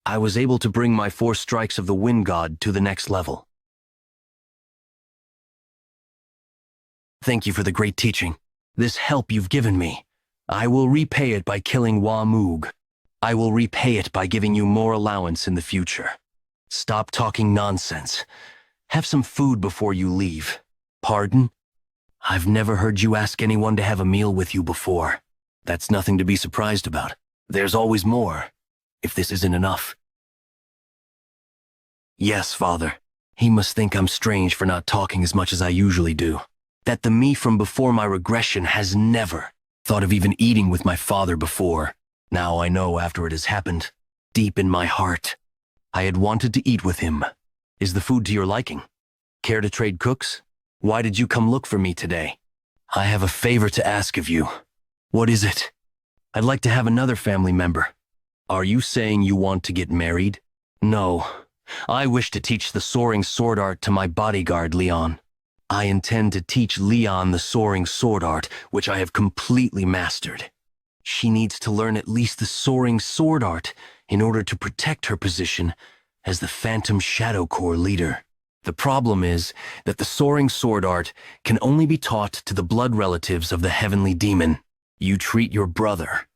I was able to bring my 4 strikes of the wind god to the next level. Thank you for the great teaching. This help you've given me. I will repay it by killing Mugeuk. I will repay it by giving you more allowance in the future. Stop talking nonsense. Have some food before you leave. Pardon? I've never heard you ask anyone to have a meal with you before. That's nothing to be surprised about. There's always more, if this isn't enough. Yes, Father. He must think I'm strange for not talking as much as I usually do. That the me from before my regression has never thought of even eating with my father before. Now I know after it has happened, deep in my heart, I had wanted to eat with him. Is the food to your liking? Care to trade cooks? Why did you come look for me today? I have a favor to ask of you. What is it? I'd like to have another family member. Are you saying you want to get married? No. I wish to teach the soaring sword art to my bodyguard, Leon. I intend to teach Leon the soaring sword art, which I have completely mastered. She needs to learn at least the soaring sword art in order to protect her position as the Phantom Shadow Corps leader. The problem is that the soaring sword art can only be taught to the blood relatives of the heavenly demon. You treat your brother,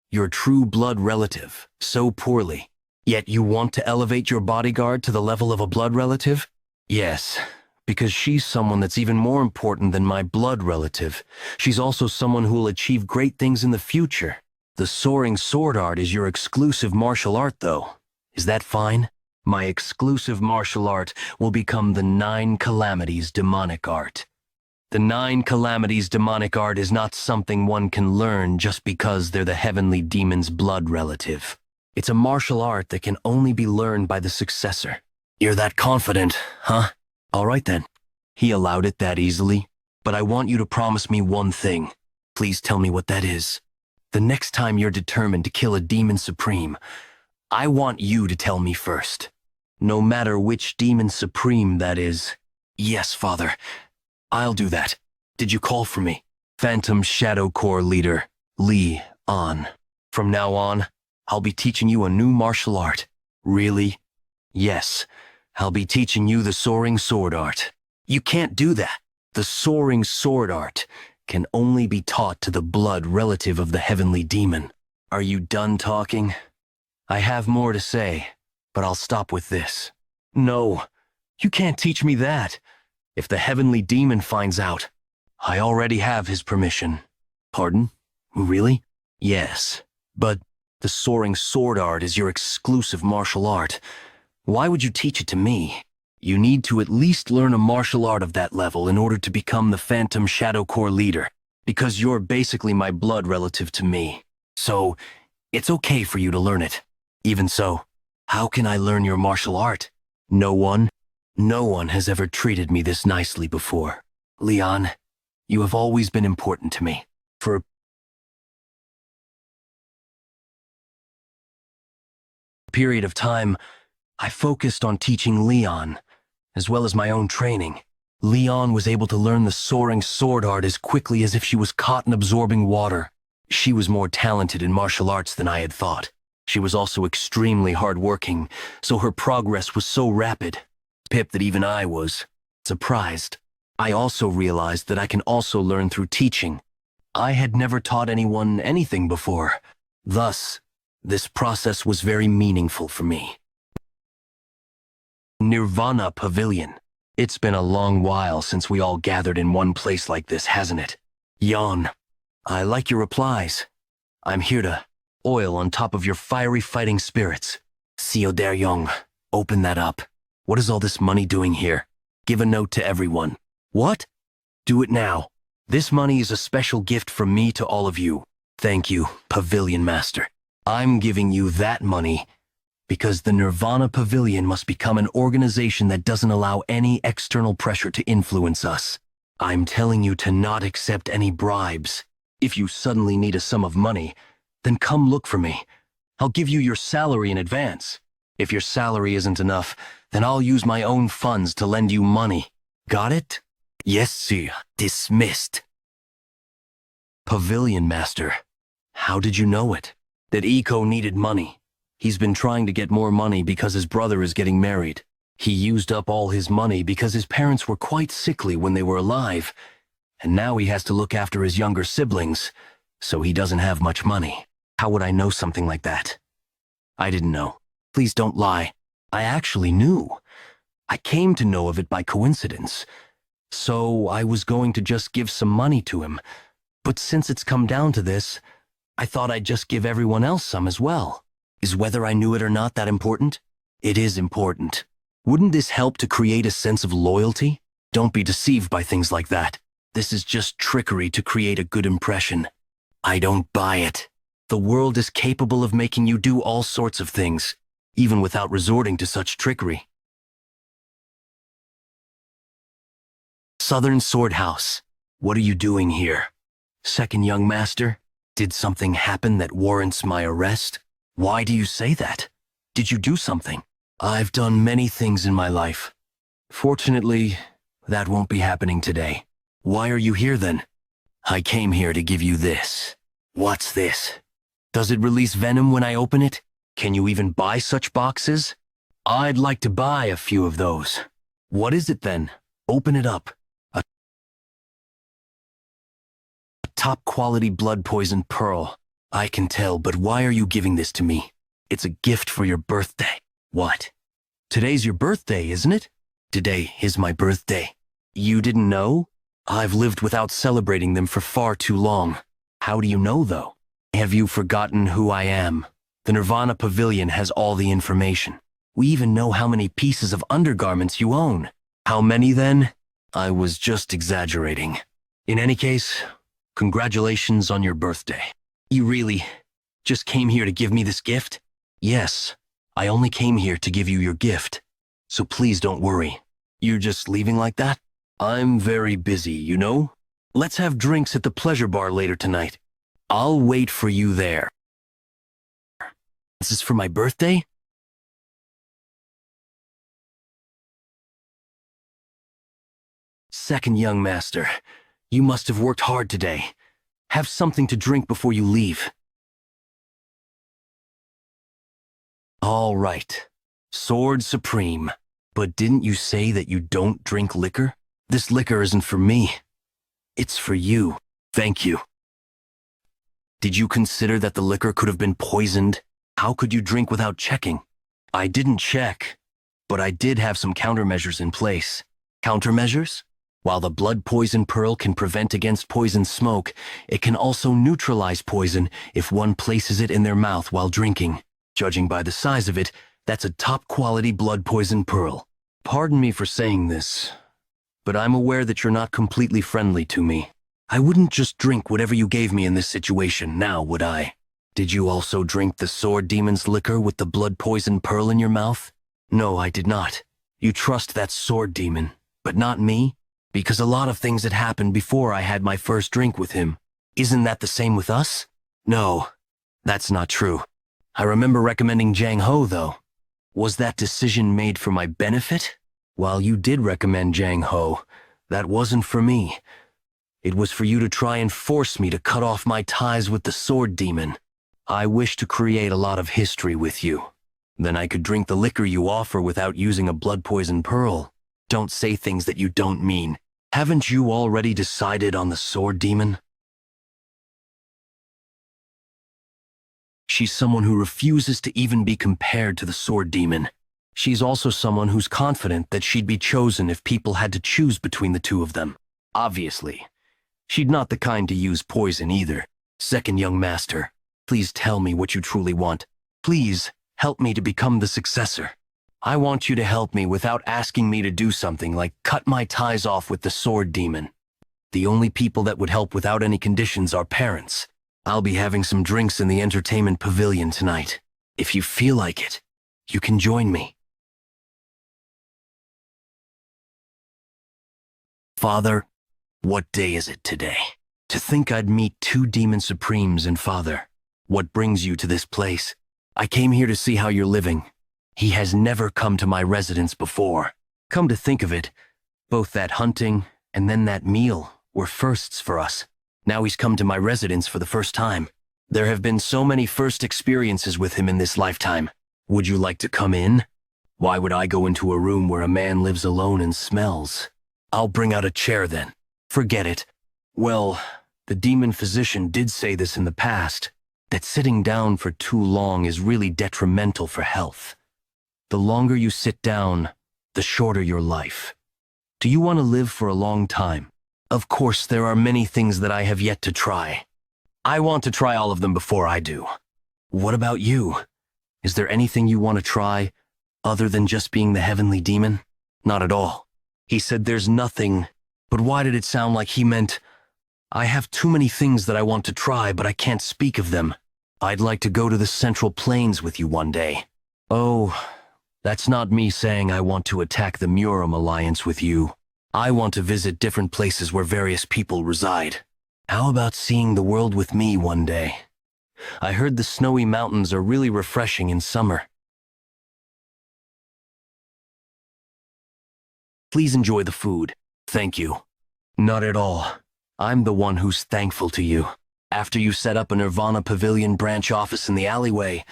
your true blood relative, so poorly. Yet you want to elevate your bodyguard to the level of a blood relative? Yes, because she's someone that's even more important than my blood relative. She's also someone who will achieve great things in the future. The soaring sword art is your exclusive martial art, though. Is that fine? My exclusive martial art will become the 9 Calamities demonic art. The 9 Calamities demonic art is not something one can learn just because they're the heavenly demon's blood relative. It's a martial art that can only be learned by the successor. You're that confident, huh? All right then. He allowed it that easily. But I want you to promise me one thing. Please tell me what that is. The next time you're determined to kill a demon supreme, I want you to tell me first. No matter which demon supreme that is. Yes, Father. I'll do that. Did you call for me? Phantom Shadow Corps leader, Leon. From now on, I'll be teaching you a new martial art. Really? Yes, I'll be teaching you the soaring sword art. You can't do that. The soaring sword art can only be taught to the blood relative of the heavenly demon. Are you done talking? I have more to say, but I'll stop with this. No, you can't teach me that. If the heavenly demon finds out, I already have his permission. Pardon? Really? Yes, but the soaring sword art is your exclusive martial art. Why would you teach it to me? You need to at least learn a martial art of that level in order to become the Phantom Shadow Corps leader, because you're basically my blood relative to me. So, it's okay for you to learn it. Even so, how can I learn your martial art? No one has ever treated me this nicely before. Leon, you have always been important to me. For a period of time, I focused on teaching Leon, as well as my own training. Leon was able to learn the soaring sword art as quickly as if she was caught in absorbing water. She was more talented in martial arts than I had thought. She was also extremely hardworking, so her progress was so rapid, Pip, that even I was surprised. I also realized that I can also learn through teaching. I had never taught anyone anything before. Thus, this process was very meaningful for me. Nirvana Pavilion. It's been a long while since we all gathered in one place like this, hasn't it? Yawn. I like your replies. I'm here to oil on top of your fiery fighting spirits. Seo Der Young, open that up. What is all this money doing here? Give a note to everyone. What? Do it now. This money is a special gift from me to all of you. Thank you, Pavilion Master. I'm giving you that money because the Nirvana Pavilion must become an organization that doesn't allow any external pressure to influence us. I'm telling you to not accept any bribes. If you suddenly need a sum of money, then come look for me. I'll give you your salary in advance. If your salary isn't enough, then I'll use my own funds to lend you money. Got it? Yes, sir. Dismissed. Pavilion Master, how did you know it? That Echo needed money. He's been trying to get more money because his brother is getting married. He used up all his money because his parents were quite sickly when they were alive, and now he has to look after his younger siblings, so he doesn't have much money. How would I know something like that? I didn't know. Please don't lie. I actually knew. I came to know of it by coincidence, so I was going to just give some money to him. But since it's come down to this, I thought I'd just give everyone else some as well. Is whether I knew it or not that important? It is important. Wouldn't this help to create a sense of loyalty? Don't be deceived by things like that. This is just trickery to create a good impression. I don't buy it. The world is capable of making you do all sorts of things, even without resorting to such trickery. Southern Sword House. What are you doing here? Second young master, did something happen that warrants my arrest? Why do you say that? Did you do something? I've done many things in my life. Fortunately, that won't be happening today. Why are you here then? I came here to give you this. What's this? Does it release venom when I open it? Can you even buy such boxes? I'd like to buy a few of those. What is it then? Open it up. A top-quality blood-poisoned pearl. I can tell, but why are you giving this to me? It's a gift for your birthday. What? Today's your birthday, isn't it? Today is my birthday. You didn't know? I've lived without celebrating them for far too long. How do you know, though? Have you forgotten who I am? The Nirvana Pavilion has all the information. We even know how many pieces of undergarments you own. How many, then? I was just exaggerating. In any case, congratulations on your birthday. You really just came here to give me this gift? Yes, I only came here to give you your gift. So please don't worry. You're just leaving like that? I'm very busy, you know? Let's have drinks at the pleasure bar later tonight. I'll wait for you there. This is for my birthday? Second young master, you must have worked hard today. Have something to drink before you leave. All right. Sword Supreme. But didn't you say that you don't drink liquor? This liquor isn't for me. It's for you. Thank you. Did you consider that the liquor could have been poisoned? How could you drink without checking? I didn't check, but I did have some countermeasures in place. Countermeasures? While the blood poison pearl can prevent against poison smoke, it can also neutralize poison if one places it in their mouth while drinking. Judging by the size of it, that's a top-quality blood poison pearl. Pardon me for saying this, but I'm aware that you're not completely friendly to me. I wouldn't just drink whatever you gave me in this situation now, would I? Did you also drink the sword demon's liquor with the blood poison pearl in your mouth? No, I did not. You trust that sword demon, but not me? Because a lot of things had happened before I had my first drink with him. Isn't that the same with us? No, that's not true. I remember recommending Jang Ho, though. Was that decision made for my benefit? While you did recommend Jang Ho, that wasn't for me. It was for you to try and force me to cut off my ties with the sword demon. I wish to create a lot of history with you. Then I could drink the liquor you offer without using a blood poison pearl. Don't say things that you don't mean. Haven't you already decided on the sword demon? She's someone who refuses to even be compared to the sword demon. She's also someone who's confident that she'd be chosen if people had to choose between the two of them. Obviously. She'd not the kind to use poison either. Second young master, please tell me what you truly want. Please help me to become the successor. I want you to help me without asking me to do something like cut my ties off with the sword demon. The only people that would help without any conditions are parents. I'll be having some drinks in the entertainment pavilion tonight. If you feel like it, you can join me. Father, what day is it today? To think I'd meet two demon supremes and Father. What brings you to this place? I came here to see how you're living. He has never come to my residence before. Come to think of it, both that hunting and then that meal were firsts for us. Now he's come to my residence for the first time. There have been so many first experiences with him in this lifetime. Would you like to come in? Why would I go into a room where a man lives alone and smells? I'll bring out a chair then. Forget it. Well, the demon physician did say this in the past, that sitting down for too long is really detrimental for health. The longer you sit down, the shorter your life. Do you want to live for a long time? Of course, there are many things that I have yet to try. I want to try all of them before I do. What about you? Is there anything you want to try, other than just being the heavenly demon? Not at all. He said there's nothing, but why did it sound like he meant, I have too many things that I want to try, but I can't speak of them. I'd like to go to the Central Plains with you one day. Oh, that's not me saying I want to attack the Murim Alliance with you. I want to visit different places where various people reside. How about seeing the world with me one day? I heard the snowy mountains are really refreshing in summer. Please enjoy the food. Thank you. Not at all. I'm the one who's thankful to you. After you set up a Nirvana Pavilion branch office in the alleyway,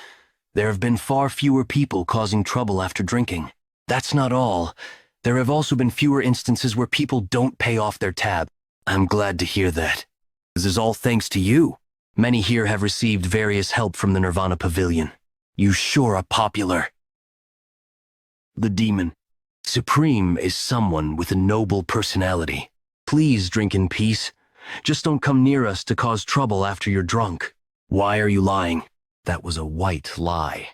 there have been far fewer people causing trouble after drinking. That's not all. There have also been fewer instances where people don't pay off their tab. I'm glad to hear that. This is all thanks to you. Many here have received various help from the Nirvana Pavilion. You sure are popular. The demon. Supreme is someone with a noble personality. Please drink in peace. Just don't come near us to cause trouble after you're drunk. Why are you lying? That was a white lie.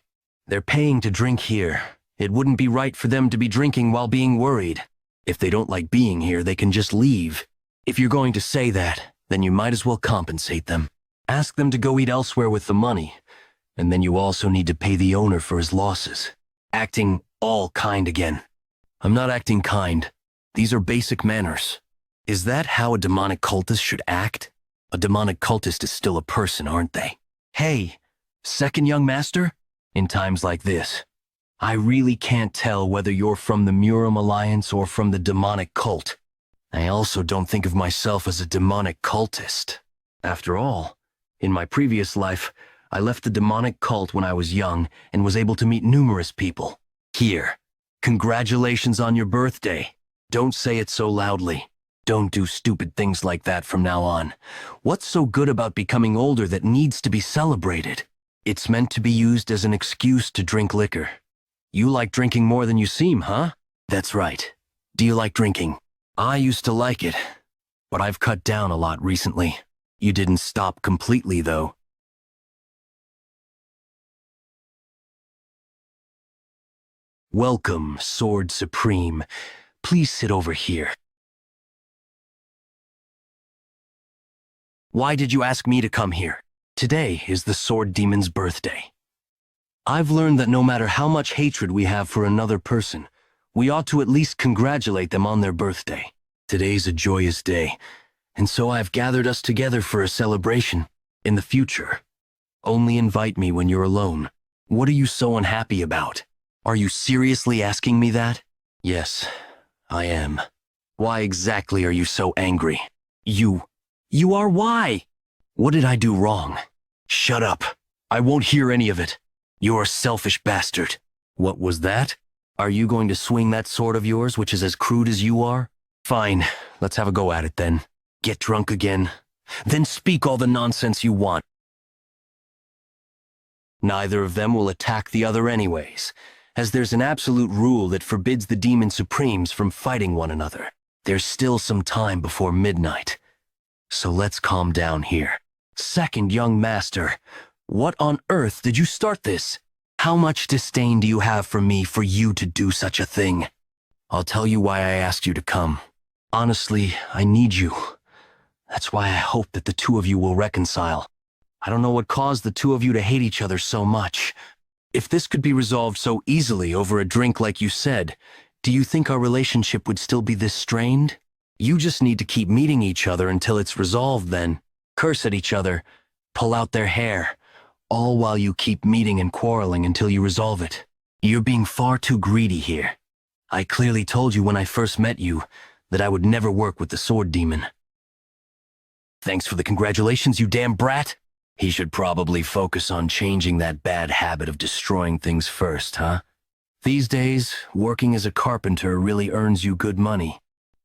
They're paying to drink here. It wouldn't be right for them to be drinking while being worried. If they don't like being here, they can just leave. If you're going to say that, then you might as well compensate them. Ask them to go eat elsewhere with the money, and then you also need to pay the owner for his losses. Acting all kind again. I'm not acting kind. These are basic manners. Is that how a demonic cultist should act? A demonic cultist is still a person, aren't they? Hey, second young master? In times like this, I really can't tell whether you're from the Murim Alliance or from the demonic cult. I also don't think of myself as a demonic cultist. After all, in my previous life, I left the demonic cult when I was young and was able to meet numerous people. Here, congratulations on your birthday. Don't say it so loudly. Don't do stupid things like that from now on. What's so good about becoming older that needs to be celebrated? It's meant to be used as an excuse to drink liquor. You like drinking more than you seem, huh? That's right. Do you like drinking? I used to like it, but I've cut down a lot recently. You didn't stop completely, though. Welcome, Sword Supreme. Please sit over here. Why did you ask me to come here? Today is the Sword Demon's birthday. I've learned that no matter how much hatred we have for another person, we ought to at least congratulate them on their birthday. Today's a joyous day, and so I've gathered us together for a celebration. In the future, only invite me when you're alone. What are you so unhappy about? Are you seriously asking me that? Yes, I am. Why exactly are you so angry? You are why? What did I do wrong? Shut up. I won't hear any of it. You're a selfish bastard. What was that? Are you going to swing that sword of yours, which is as crude as you are? Fine, let's have a go at it then. Get drunk again. Then speak all the nonsense you want. Neither of them will attack the other anyways, as there's an absolute rule that forbids the Demon Supremes from fighting one another. There's still some time before midnight, so let's calm down here. Second young master, what on earth did you start this? How much disdain do you have for me for you to do such a thing? I'll tell you why I asked you to come. Honestly, I need you. That's why I hope that the two of you will reconcile. I don't know what caused the two of you to hate each other so much. If this could be resolved so easily over a drink like you said, do you think our relationship would still be this strained? You just need to keep meeting each other until it's resolved then. Curse at each other, pull out their hair, all while you keep meeting and quarreling until you resolve it. You're being far too greedy here. I clearly told you when I first met you that I would never work with the Sword Demon. Thanks for the congratulations, you damn brat. He should probably focus on changing that bad habit of destroying things first, huh? These days, working as a carpenter really earns you good money.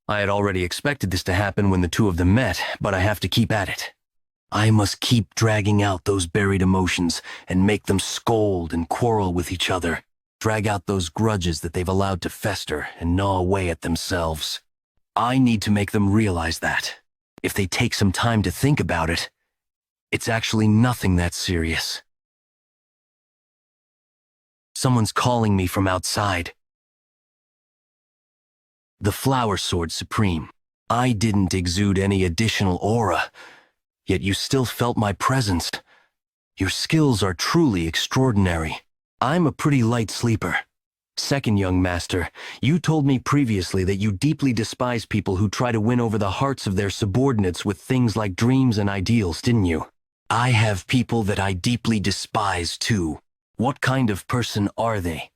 I had already expected this to happen when the two of them met, but I have to keep at it. I must keep dragging out those buried emotions and make them scold and quarrel with each other. drag out those grudges that they've allowed to fester and gnaw away at themselves. I need to make them realize that, if they take some time to think about it, it's actually nothing that serious. Someone's calling me from outside. The Flower Sword Supreme. I didn't exude any additional aura, yet you still felt my presence. Your skills are truly extraordinary. I'm a pretty light sleeper. Second young master, you told me previously that you deeply despise people who try to win over the hearts of their subordinates with things like dreams and ideals, didn't you? I have people that I deeply despise too. What kind of person are they?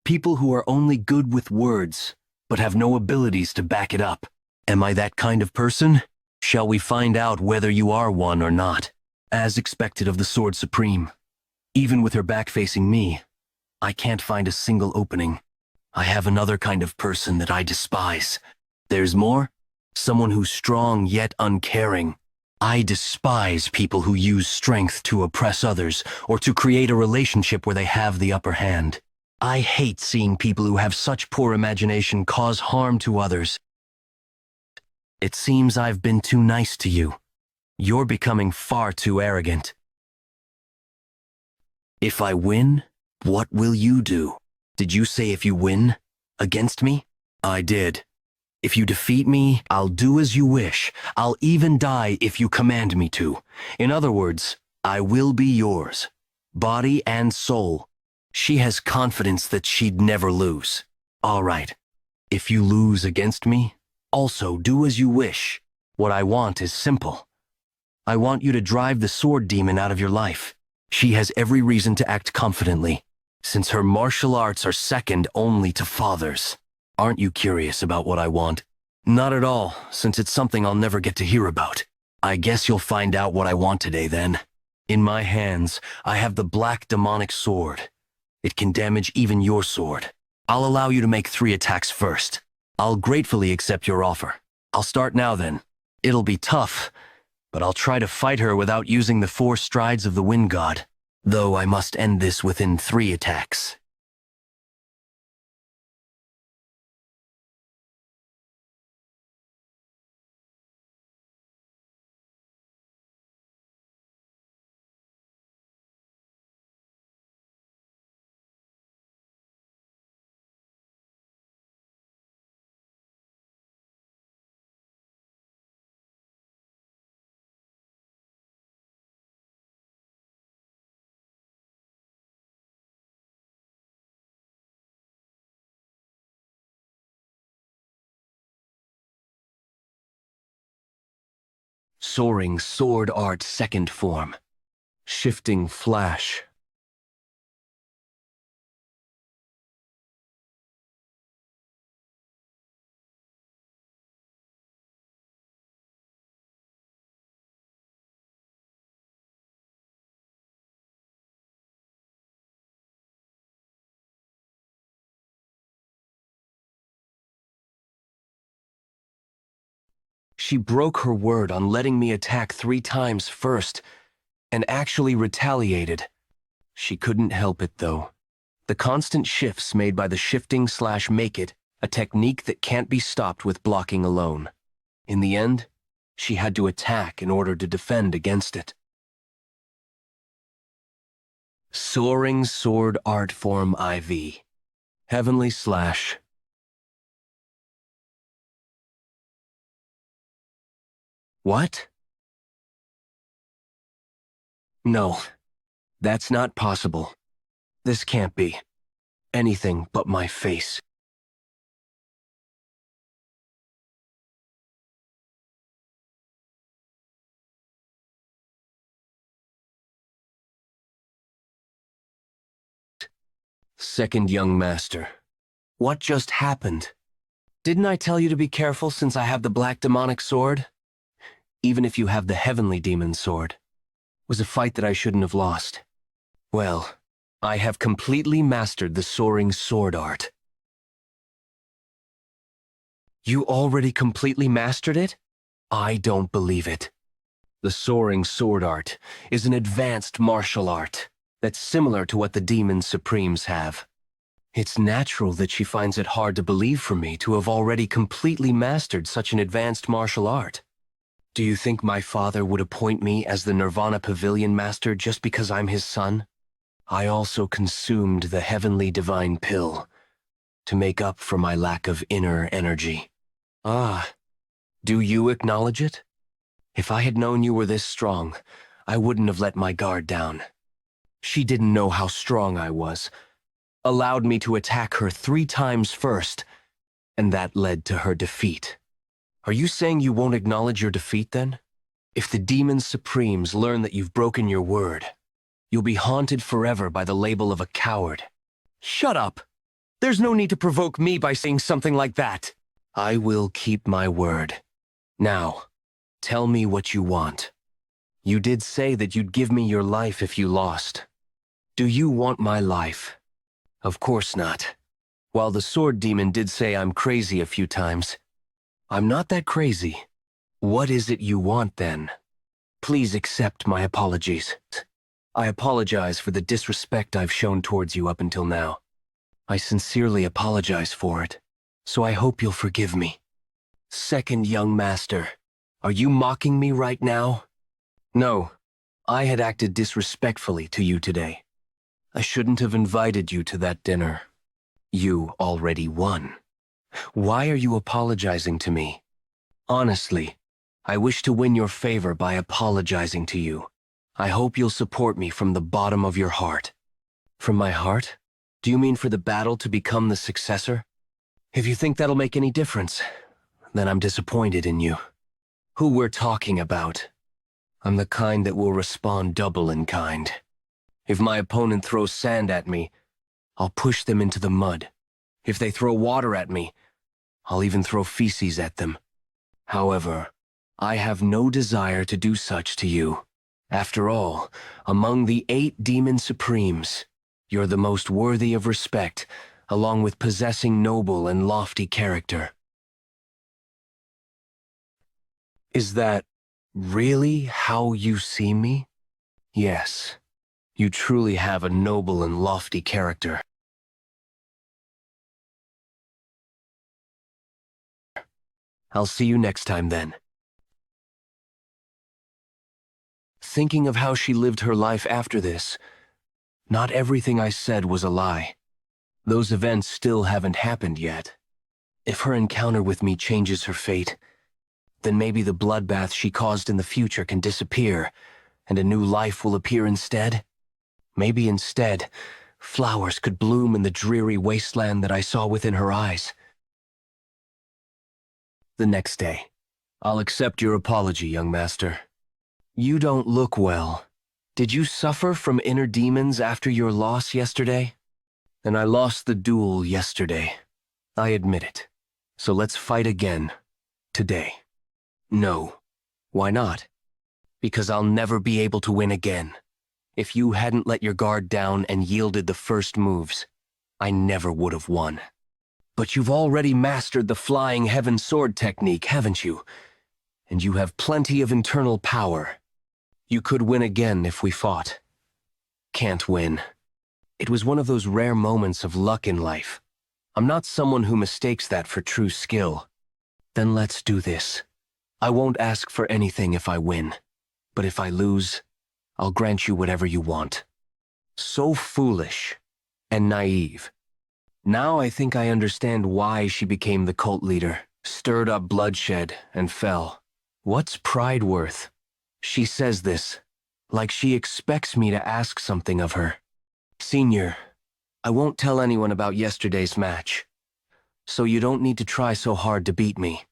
People who are only good with words, but have no abilities to back it up. Am I that kind of person? Shall we find out whether you are one or not? As expected of the Sword Supreme. Even with her back facing me, I can't find a single opening. I have another kind of person that I despise. There's more? Someone who's strong yet uncaring. I despise people who use strength to oppress others or to create a relationship where they have the upper hand. I hate seeing people who have such poor imagination cause harm to others. It seems I've been too nice to you. You're becoming far too arrogant. If I win, what will you do? Did you say if you win? Against me? I did. If you defeat me, I'll do as you wish. I'll even die if you command me to. In other words, I will be yours. Body and soul. She has confidence that she'd never lose. All right. If you lose against me, also do as you wish. What I want is simple. I want you to drive the sword demon out of your life. She has every reason to act confidently, since her martial arts are second only to father's. Aren't you curious about what I want? Not at all, since it's something I'll never get to hear about. I guess you'll find out what I want today then. In my hands, I have the black demonic sword. It can damage even your sword. I'll allow you to make 3 attacks first. I'll gratefully accept your offer. I'll start now then. It'll be tough, but I'll try to fight her without using the 4 strides of the Wind God, though I must end this within 3 attacks. Soaring Sword Art Second Form. Shifting Flash. She broke her word on letting me attack 3 times first, and actually retaliated. She couldn't help it, though. The constant shifts made by the shifting/make it a technique that can't be stopped with blocking alone. In the end, she had to attack in order to defend against it. Soaring Sword Art Form IV. Heavenly Slash. What? No, that's not possible. This can't be anything but my face. Second young master. What just happened? Didn't I tell you to be careful since I have the black demonic sword? Even if you have the heavenly demon sword. It was a fight that I shouldn't have lost. Well, I have completely mastered the soaring sword art. You already completely mastered it? I don't believe it. The soaring sword art is an advanced martial art that's similar to what the demon supremes have. It's natural that she finds it hard to believe for me to have already completely mastered such an advanced martial art. Do you think my father would appoint me as the Nirvana Pavilion Master just because I'm his son? I also consumed the heavenly divine pill to make up for my lack of inner energy. Ah, do you acknowledge it? If I had known you were this strong, I wouldn't have let my guard down. She didn't know how strong I was, allowed me to attack her 3 times first, and that led to her defeat. Are you saying you won't acknowledge your defeat then? If the Demon Supremes learn that you've broken your word, you'll be haunted forever by the label of a coward. Shut up! There's no need to provoke me by saying something like that. I will keep my word. Now, tell me what you want. You did say that you'd give me your life if you lost. Do you want my life? Of course not. While the Sword Demon did say I'm crazy a few times, I'm not that crazy. What is it you want then? Please accept my apologies. I apologize for the disrespect I've shown towards you up until now. I sincerely apologize for it, so I hope you'll forgive me. Second young master, are you mocking me right now? No, I had acted disrespectfully to you today. I shouldn't have invited you to that dinner. You already won. Why are you apologizing to me? Honestly, I wish to win your favor by apologizing to you. I hope you'll support me from the bottom of your heart. From my heart? Do you mean for the battle to become the successor? If you think that'll make any difference, then I'm disappointed in you. Who we're talking about? I'm the kind that will respond double in kind. If my opponent throws sand at me, I'll push them into the mud. If they throw water at me, I'll even throw feces at them. However, I have no desire to do such to you. After all, among the 8 Demon Supremes, you're the most worthy of respect, along with possessing noble and lofty character. Is that really how you see me? Yes, you truly have a noble and lofty character. I'll see you next time then. Thinking of how she lived her life after this, not everything I said was a lie. Those events still haven't happened yet. If her encounter with me changes her fate, then maybe the bloodbath she caused in the future can disappear, and a new life will appear instead. Maybe instead, flowers could bloom in the dreary wasteland that I saw within her eyes. The next day, I'll accept your apology, young master. You don't look well. Did you suffer from inner demons after your loss yesterday? And I lost the duel yesterday. I admit it. So let's fight again. Today. No. Why not? Because I'll never be able to win again. If you hadn't let your guard down and yielded the first moves, I never would have won. But you've already mastered the flying heaven sword technique, haven't you? And you have plenty of internal power. You could win again if we fought. Can't win. It was one of those rare moments of luck in life. I'm not someone who mistakes that for true skill. Then let's do this. I won't ask for anything if I win. But if I lose, I'll grant you whatever you want. So foolish and naive. Now I think I understand why she became the cult leader, stirred up bloodshed, and fell. What's pride worth? She says this, like she expects me to ask something of her. Senior, I won't tell anyone about yesterday's match, so you don't need to try so hard to beat me.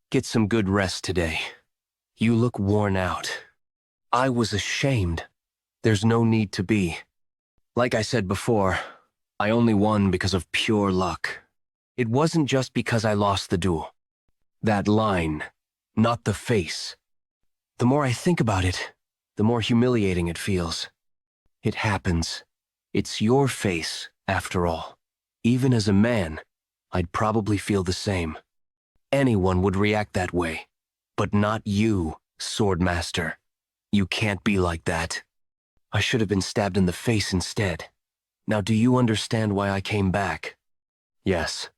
Get some good rest today. You look worn out. I was ashamed. There's no need to be. Like I said before, I only won because of pure luck. It wasn't just because I lost the duel. That line, not the face. The more I think about it, the more humiliating it feels. It happens. It's your face, after all. Even as a man, I'd probably feel the same. Anyone would react that way. But not you, Swordmaster. You can't be like that. I should have been stabbed in the face instead. Now do you understand why I came back? Yes.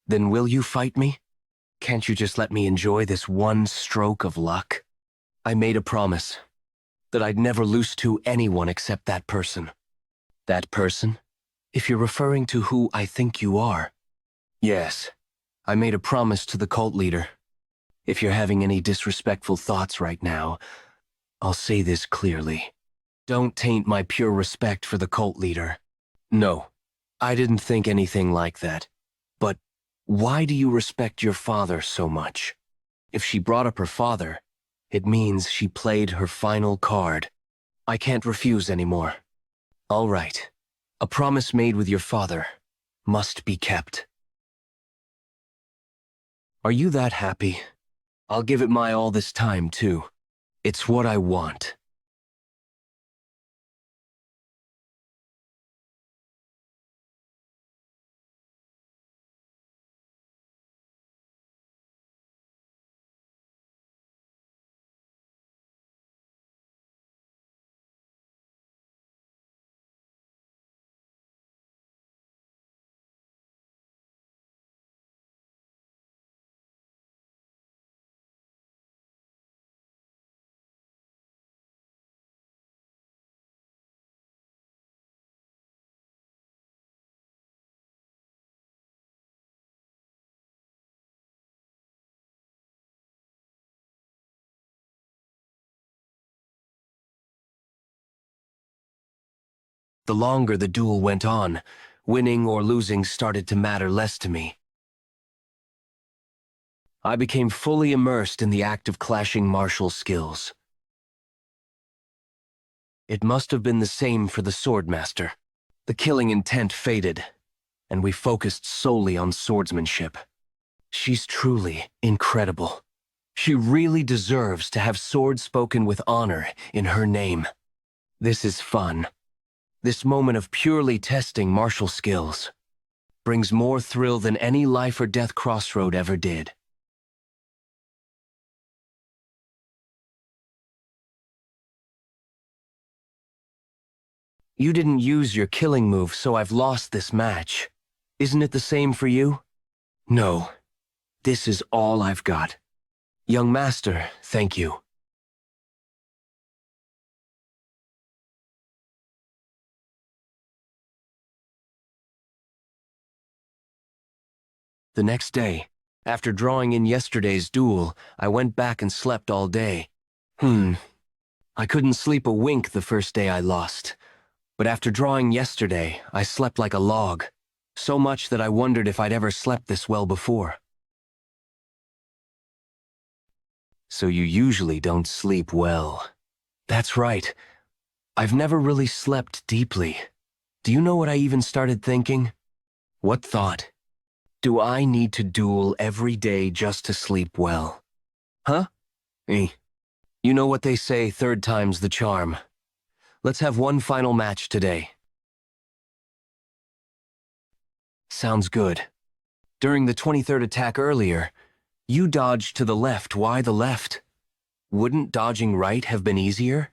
Then will you fight me? Can't you just let me enjoy this one stroke of luck? I made a promise that I'd never lose to anyone except that person. That person? If you're referring to who I think you are. Yes. I made a promise to the cult leader. If you're having any disrespectful thoughts right now, I'll say this clearly. Don't taint my pure respect for the cult leader. No, I didn't think anything like that. But why do you respect your father so much? If she brought up her father, it means she played her final card. I can't refuse anymore. All right. A promise made with your father must be kept. Are you that happy? I'll give it my all this time, too. It's what I want. The longer the duel went on, winning or losing started to matter less to me. I became fully immersed in the act of clashing martial skills. It must have been the same for the Swordmaster. The killing intent faded, and we focused solely on swordsmanship. She's truly incredible. She really deserves to have swords spoken with honor in her name. This is fun. This moment of purely testing martial skills brings more thrill than any life or death crossroad ever did. You didn't use your killing move, so I've lost this match. Isn't it the same for you? No. This is all I've got. Young master, thank you. The next day, after drawing in yesterday's duel, I went back and slept all day. I couldn't sleep a wink the first day I lost. But after drawing yesterday, I slept like a log. So much that I wondered if I'd ever slept this well before. So you usually don't sleep well. That's right. I've never really slept deeply. Do you know what I even started thinking? What thought? Do I need to duel every day just to sleep well? Huh? You know what they say, third time's the charm. Let's have one final match today. Sounds good. During the 23rd attack earlier, you dodged to the left. Why the left? Wouldn't dodging right have been easier?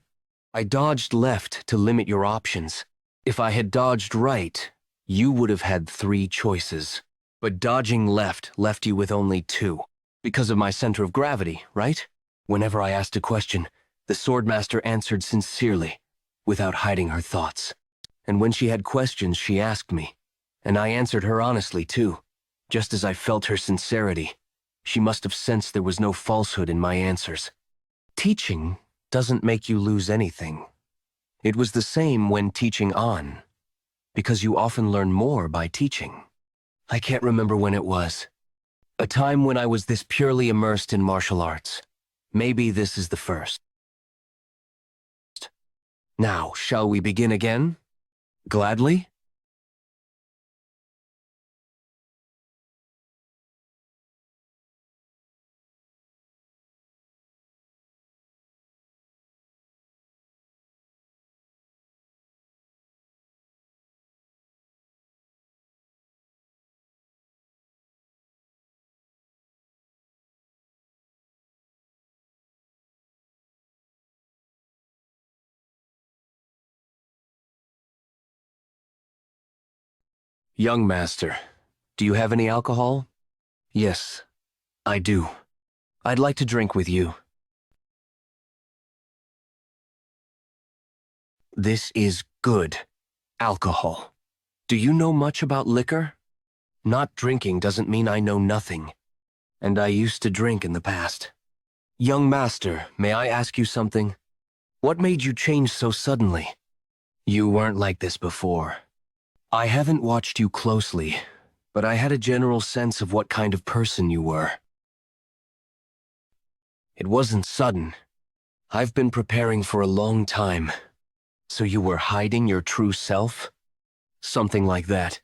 I dodged left to limit your options. If I had dodged right, you would have had 3 choices. But dodging left left you with only 2. Because of my center of gravity, right? Whenever I asked a question, the Swordmaster answered sincerely, without hiding her thoughts. And when she had questions, she asked me. And I answered her honestly, too. Just as I felt her sincerity, she must have sensed there was no falsehood in my answers. Teaching doesn't make you lose anything. It was the same when teaching on, because you often learn more by teaching. I can't remember when it was. A time when I was this purely immersed in martial arts. Maybe this is the first. Now, shall we begin again? Gladly? Young master, do you have any alcohol? Yes, I do. I'd like to drink with you. This is good alcohol. Do you know much about liquor? Not drinking doesn't mean I know nothing. And I used to drink in the past. Young master, may I ask you something? What made you change so suddenly? You weren't like this before. I haven't watched you closely, but I had a general sense of what kind of person you were. It wasn't sudden. I've been preparing for a long time. So you were hiding your true self? Something like that.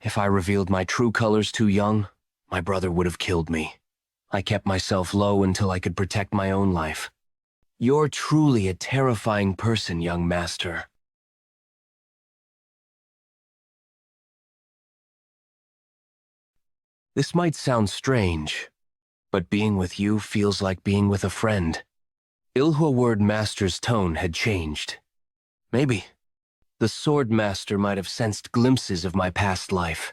If I revealed my true colors too young, my brother would have killed me. I kept myself low until I could protect my own life. You're truly a terrifying person, young master. This might sound strange, but being with you feels like being with a friend. Ilhua Word Master's tone had changed. Maybe the Sword Master might have sensed glimpses of my past life.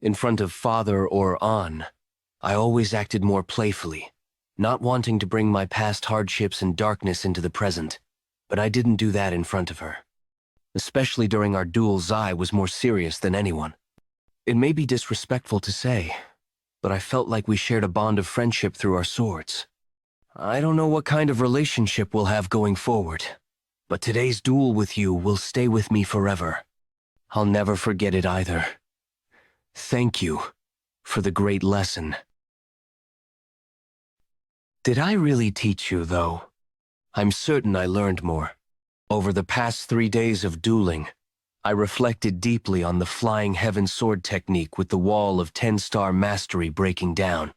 In front of Father or An, I always acted more playfully, not wanting to bring my past hardships and darkness into the present, but I didn't do that in front of her. Especially during our duel, Zai was more serious than anyone. It may be disrespectful to say, but I felt like we shared a bond of friendship through our swords. I don't know what kind of relationship we'll have going forward, but today's duel with you will stay with me forever. I'll never forget it either. Thank you for the great lesson. Did I really teach you, though? I'm certain I learned more. Over the past 3 days of dueling, I reflected deeply on the Flying Heaven sword technique with the wall of 10-star mastery breaking down.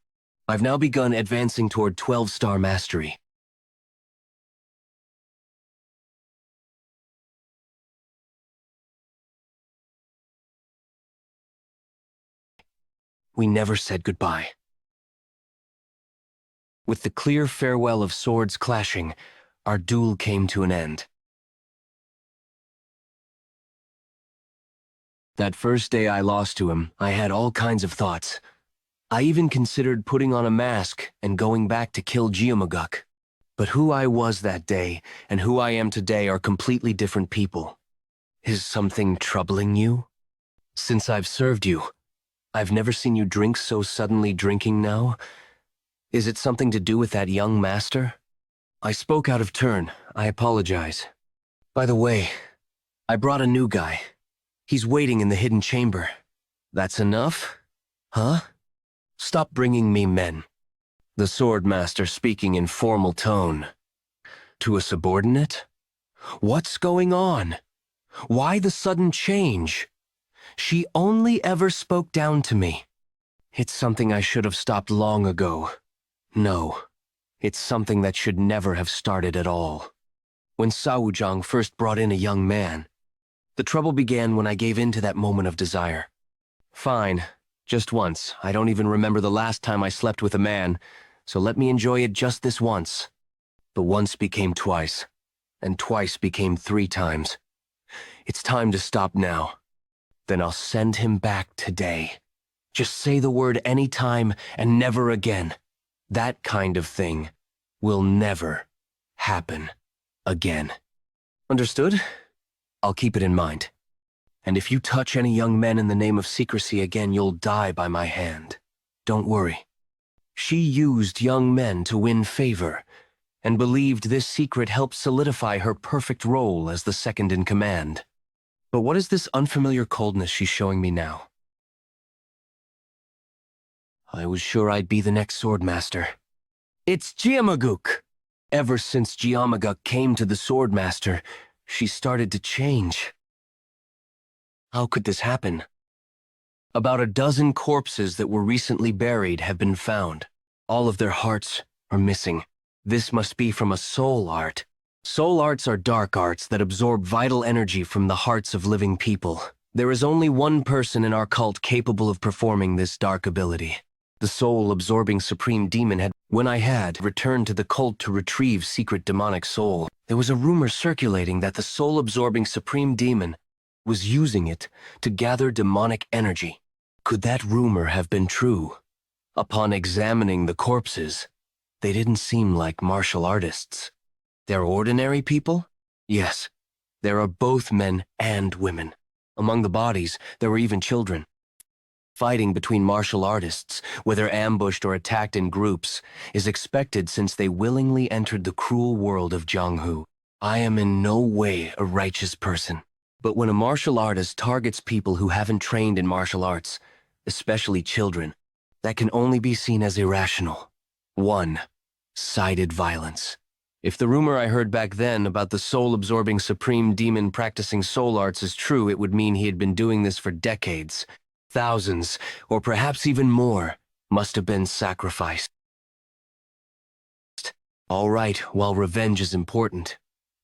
I've now begun advancing toward 12-star mastery. We never said goodbye. With the clear farewell of swords clashing, our duel came to an end. That first day I lost to him, I had all kinds of thoughts. I even considered putting on a mask and going back to kill Mugeuk. But who I was that day and who I am today are completely different people. Is something troubling you? Since I've served you, I've never seen you drink so suddenly. Drinking now? Is it something to do with that young master? I spoke out of turn. I apologize. By the way, I brought a new guy. He's waiting in the hidden chamber. That's enough? Huh? Stop bringing me men. The sword master speaking in formal tone. To a subordinate? What's going on? Why the sudden change? She only ever spoke down to me. It's something I should have stopped long ago. No, it's something that should never have started at all. When Saoujang first brought in a young man, the trouble began when I gave in to that moment of desire. Fine, just once. I don't even remember the last time I slept with a man, so let me enjoy it just this once. The once became twice, and twice became 3 times. It's time to stop now. Then I'll send him back today. Just say the word anytime and never again. That kind of thing will never happen again. Understood? I'll keep it in mind. And if you touch any young men in the name of secrecy again, you'll die by my hand. Don't worry. She used young men to win favor, and believed this secret helped solidify her perfect role as the second in command. But what is this unfamiliar coldness she's showing me now? I was sure I'd be the next swordmaster. It's Mugeuk! Ever since Mugeuk came to the swordmaster, she started to change. How could this happen? About a dozen corpses that were recently buried have been found. All of their hearts are missing. This must be from a soul art. Soul arts are dark arts that absorb vital energy from the hearts of living people. There is only one person in our cult capable of performing this dark ability. The soul-absorbing supreme demon had, when I had returned to the cult to retrieve secret demonic soul, there was a rumor circulating that the soul-absorbing supreme demon was using it to gather demonic energy. Could that rumor have been true? Upon examining the corpses, they didn't seem like martial artists. They're ordinary people? Yes, there are both men and women. Among the bodies, there were even children. Fighting between martial artists, whether ambushed or attacked in groups, is expected since they willingly entered the cruel world of Jianghu. I am in no way a righteous person. But when a martial artist targets people who haven't trained in martial arts, especially children, that can only be seen as irrational. One-sided violence. If the rumor I heard back then about the soul-absorbing supreme demon practicing soul arts is true, it would mean he had been doing this for decades. Thousands, or perhaps even more, must have been sacrificed. All right, while revenge is important.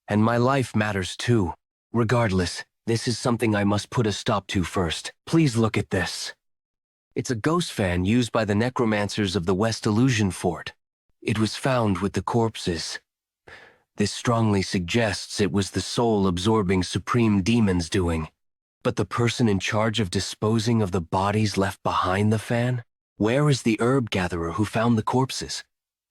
And my life matters too. Regardless, this is something I must put a stop to first. Please look at this. It's a ghost fan used by the necromancers of the West Illusion Fort. It was found with the corpses. This strongly suggests it was the soul-absorbing supreme demon's doing. But the person in charge of disposing of the bodies left behind the fan? Where is the herb gatherer who found the corpses?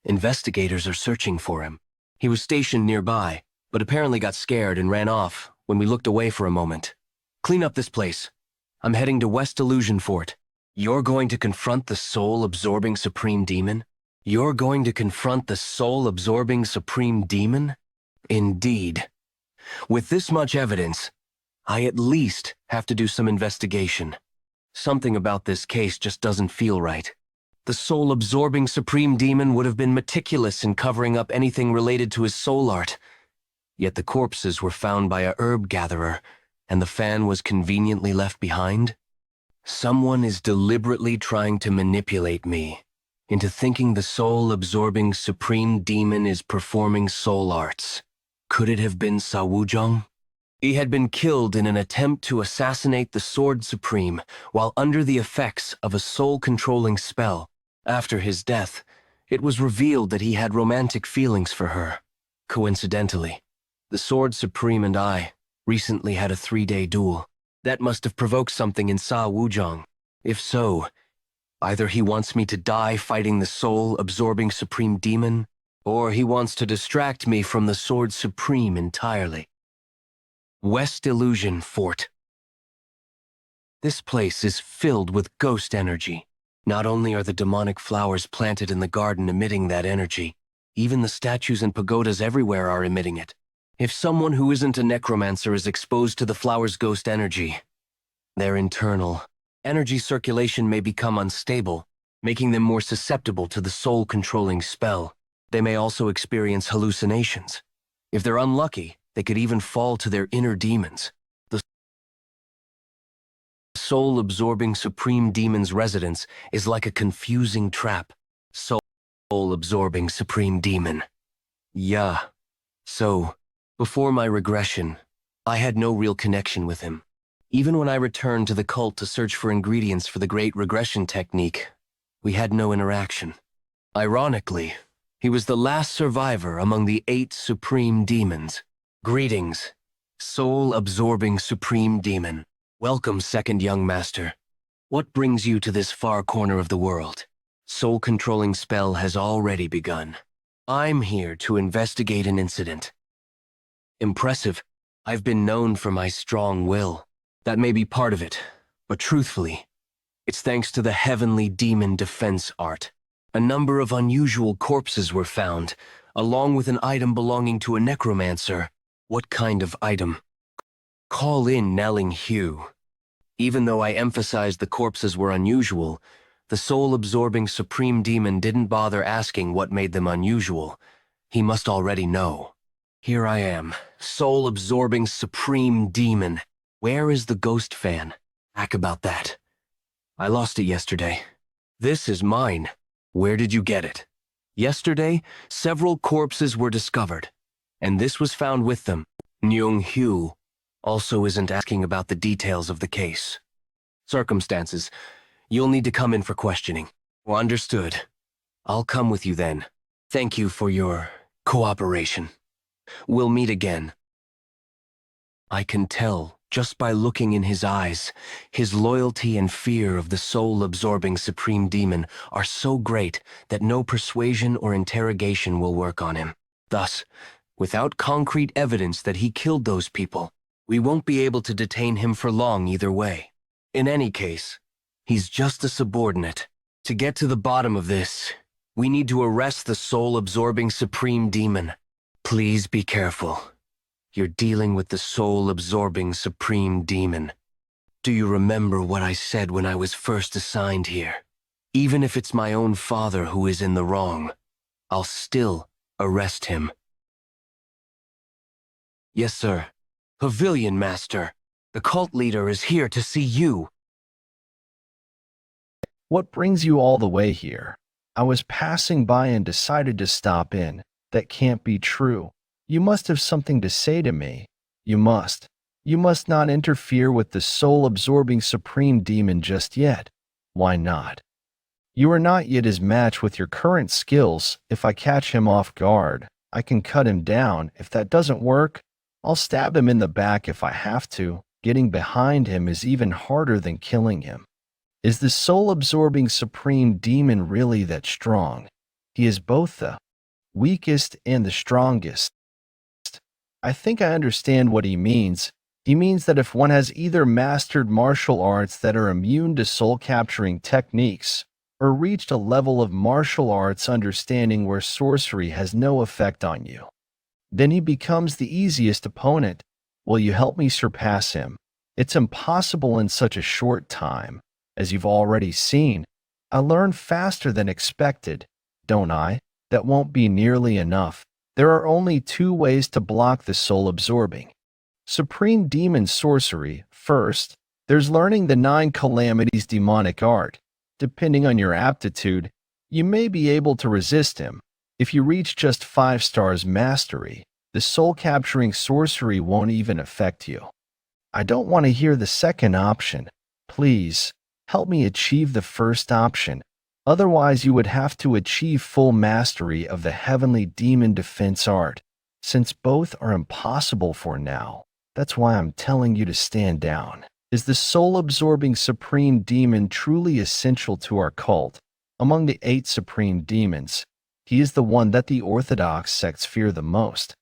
Investigators are searching for him. He was stationed nearby, but apparently got scared and ran off when we looked away for a moment. Clean up this place. I'm heading to West Illusion Fort. You're going to confront the soul-absorbing supreme demon? You're going to confront the soul-absorbing supreme demon? Indeed. With this much evidence, I at least have to do some investigation. Something about this case just doesn't feel right. The soul-absorbing supreme demon would have been meticulous in covering up anything related to his soul art. Yet the corpses were found by a herb gatherer, and the fan was conveniently left behind. Someone is deliberately trying to manipulate me into thinking the soul-absorbing supreme demon is performing soul arts. Could it have been Sa Wuzhong? He had been killed in an attempt to assassinate the Sword Supreme while under the effects of a soul-controlling spell. After his death, it was revealed that he had romantic feelings for her. Coincidentally, the Sword Supreme and I recently had a 3-day duel. That must have provoked something in Sa Wuzhong. If so, either he wants me to die fighting the soul-absorbing supreme demon, or he wants to distract me from the Sword Supreme entirely. West Illusion Fort. This place is filled with ghost energy. Not only are the demonic flowers planted in the garden emitting that energy, even the statues and pagodas everywhere are emitting it. If someone who isn't a necromancer is exposed to the flower's ghost energy, their internal energy circulation may become unstable, making them more susceptible to the soul-controlling spell. They may also experience hallucinations. If they're unlucky, they could even fall to their inner demons. The soul-absorbing supreme demon's residence is like a confusing trap. Soul-absorbing supreme demon. Yeah. So, before my regression, I had no real connection with him. Even when I returned to the cult to search for ingredients for the great regression technique, we had no interaction. Ironically, he was the last survivor among the 8 supreme demons. Greetings, soul-absorbing supreme demon. Welcome, second young master. What brings you to this far corner of the world? Soul-controlling spell has already begun. I'm here to investigate an incident. Impressive. I've been known for my strong will. That may be part of it, but truthfully, it's thanks to the heavenly demon defense art. A number of unusual corpses were found, along with an item belonging to a necromancer. What kind of item? Call in Nelling Hugh. Even though I emphasized the corpses were unusual, the soul-absorbing supreme demon didn't bother asking what made them unusual. He must already know. Here I am, soul-absorbing supreme demon. Where is the ghost fan? Ack about that. I lost it yesterday. This is mine. Where did you get it? Yesterday, several corpses were discovered, and this was found with them. Nyung Hugh also isn't asking about the details of the case. Circumstances. You'll need to come in for questioning. Understood. I'll come with you then. Thank you for your cooperation. We'll meet again. I can tell Just by looking in his eyes, his loyalty and fear of the soul-absorbing supreme demon are so great that no persuasion or interrogation will work on him. Thus, without concrete evidence that he killed those people, we won't be able to detain him for long either way. In any case, he's just a subordinate. To get to the bottom of this, we need to arrest the soul-absorbing supreme demon. Please be careful. You're dealing with the soul-absorbing supreme demon. Do you remember what I said when I was first assigned here? Even if it's my own father who is in the wrong, I'll still arrest him. Yes, sir. Pavilion Master. The cult leader is here to see you. What brings you all the way here? I was passing by and decided to stop in. That can't be true. You must have something to say to me. You must. You must not interfere with the soul-absorbing supreme demon just yet. Why not? You are not yet his match with your current skills. If I catch him off guard, I can cut him down. If that doesn't work, I'll stab him in the back if I have to. Getting behind him is even harder than killing him. Is the soul-absorbing supreme demon really that strong? He is both the weakest and the strongest. I think I understand what he means. He means that if one has either mastered martial arts that are immune to soul-capturing techniques, or reached a level of martial arts understanding where sorcery has no effect on you, then he becomes the easiest opponent. Will you help me surpass him? It's impossible in such a short time. As you've already seen, I learn faster than expected, don't I? That won't be nearly enough. There are only two ways to block the soul-absorbing supreme demon sorcery. First, there's learning the 9 calamities demonic art. Depending on your aptitude, you may be able to resist him. If you reach just 5 stars mastery, the soul-capturing sorcery won't even affect you. I don't want to hear the second option. Please, help me achieve the first option. Otherwise, you would have to achieve full mastery of the heavenly demon defense art. Since both are impossible for now, that's why I'm telling you to stand down. Is the soul-absorbing supreme demon truly essential to our cult? Among the 8 supreme demons, he is the one that the orthodox sects fear the most.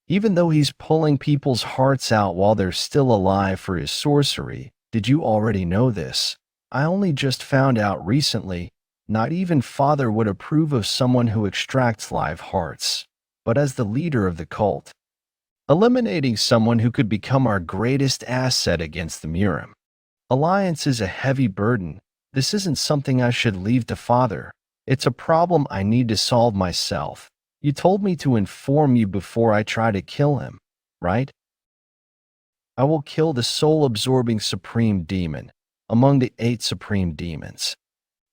Even though he's pulling people's hearts out while they're still alive for his sorcery, did you already know this? I only just found out recently. Not even Father would approve of someone who extracts live hearts. But as the leader of the cult, eliminating someone who could become our greatest asset against the Murim Alliance is a heavy burden. This isn't something I should leave to Father. It's a problem I need to solve myself. You told me to inform you before I try to kill him, right? I will kill the soul-absorbing supreme demon among the 8 supreme demons.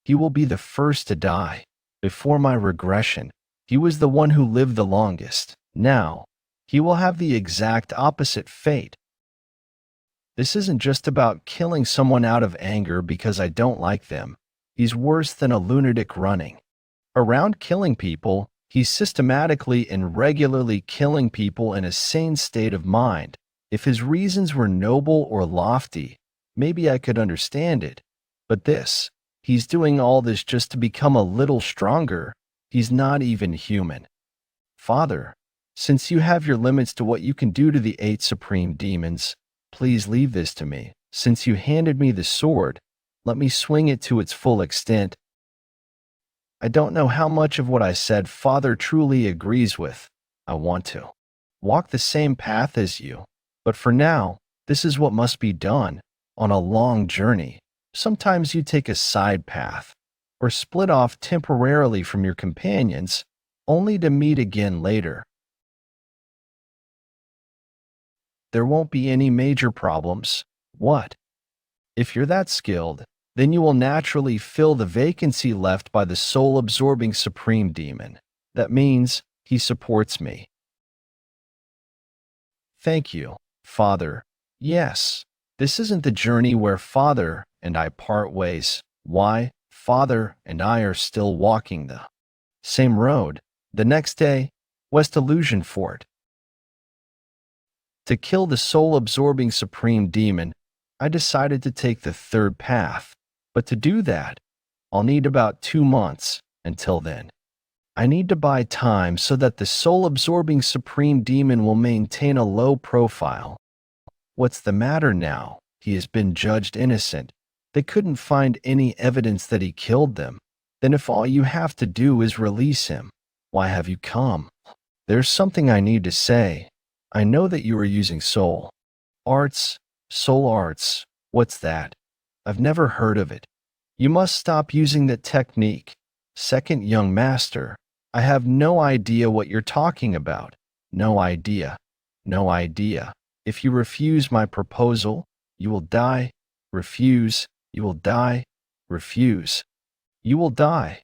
He will be the first to die. Before my regression, he was the one who lived the longest. Now, he will have the exact opposite fate. This isn't just about killing someone out of anger because I don't like them. He's worse than a lunatic running around killing people. He's systematically and regularly killing people in a sane state of mind. If his reasons were noble or lofty, maybe I could understand it. But this, he's doing all this just to become a little stronger. He's not even human. Father, since you have your limits to what you can do to the 8 supreme demons, please leave this to me. Since you handed me the sword, let me swing it to its full extent. I don't know how much of what I said Father truly agrees with. I want to walk the same path as you. But for now, this is what must be done. On a long journey, sometimes you take a side path, or split off temporarily from your companions, only to meet again later. There won't be any major problems. What? If you're that skilled, then you will naturally fill the vacancy left by the soul-absorbing supreme demon. That means he supports me. Thank you, Father. Yes, this isn't the journey where Father and I part ways. Why? Father and I are still walking the same road. The next day, West Illusion Fort. To kill the soul-absorbing supreme demon, I decided to take the third path. But to do that, I'll need about 2 months. Until then, I need to buy time so that the soul-absorbing supreme demon will maintain a low profile. What's the matter now? He has been judged innocent. They couldn't find any evidence that he killed them. Then if all you have to do is release him, why have you come? There's something I need to say. I know that you are using soul arts. What's that? I've never heard of it. You must stop using that technique. Second young master, I have no idea what you're talking about. No idea. No idea. If you refuse my proposal, you will die. Refuse. You will die. Refuse. You will die.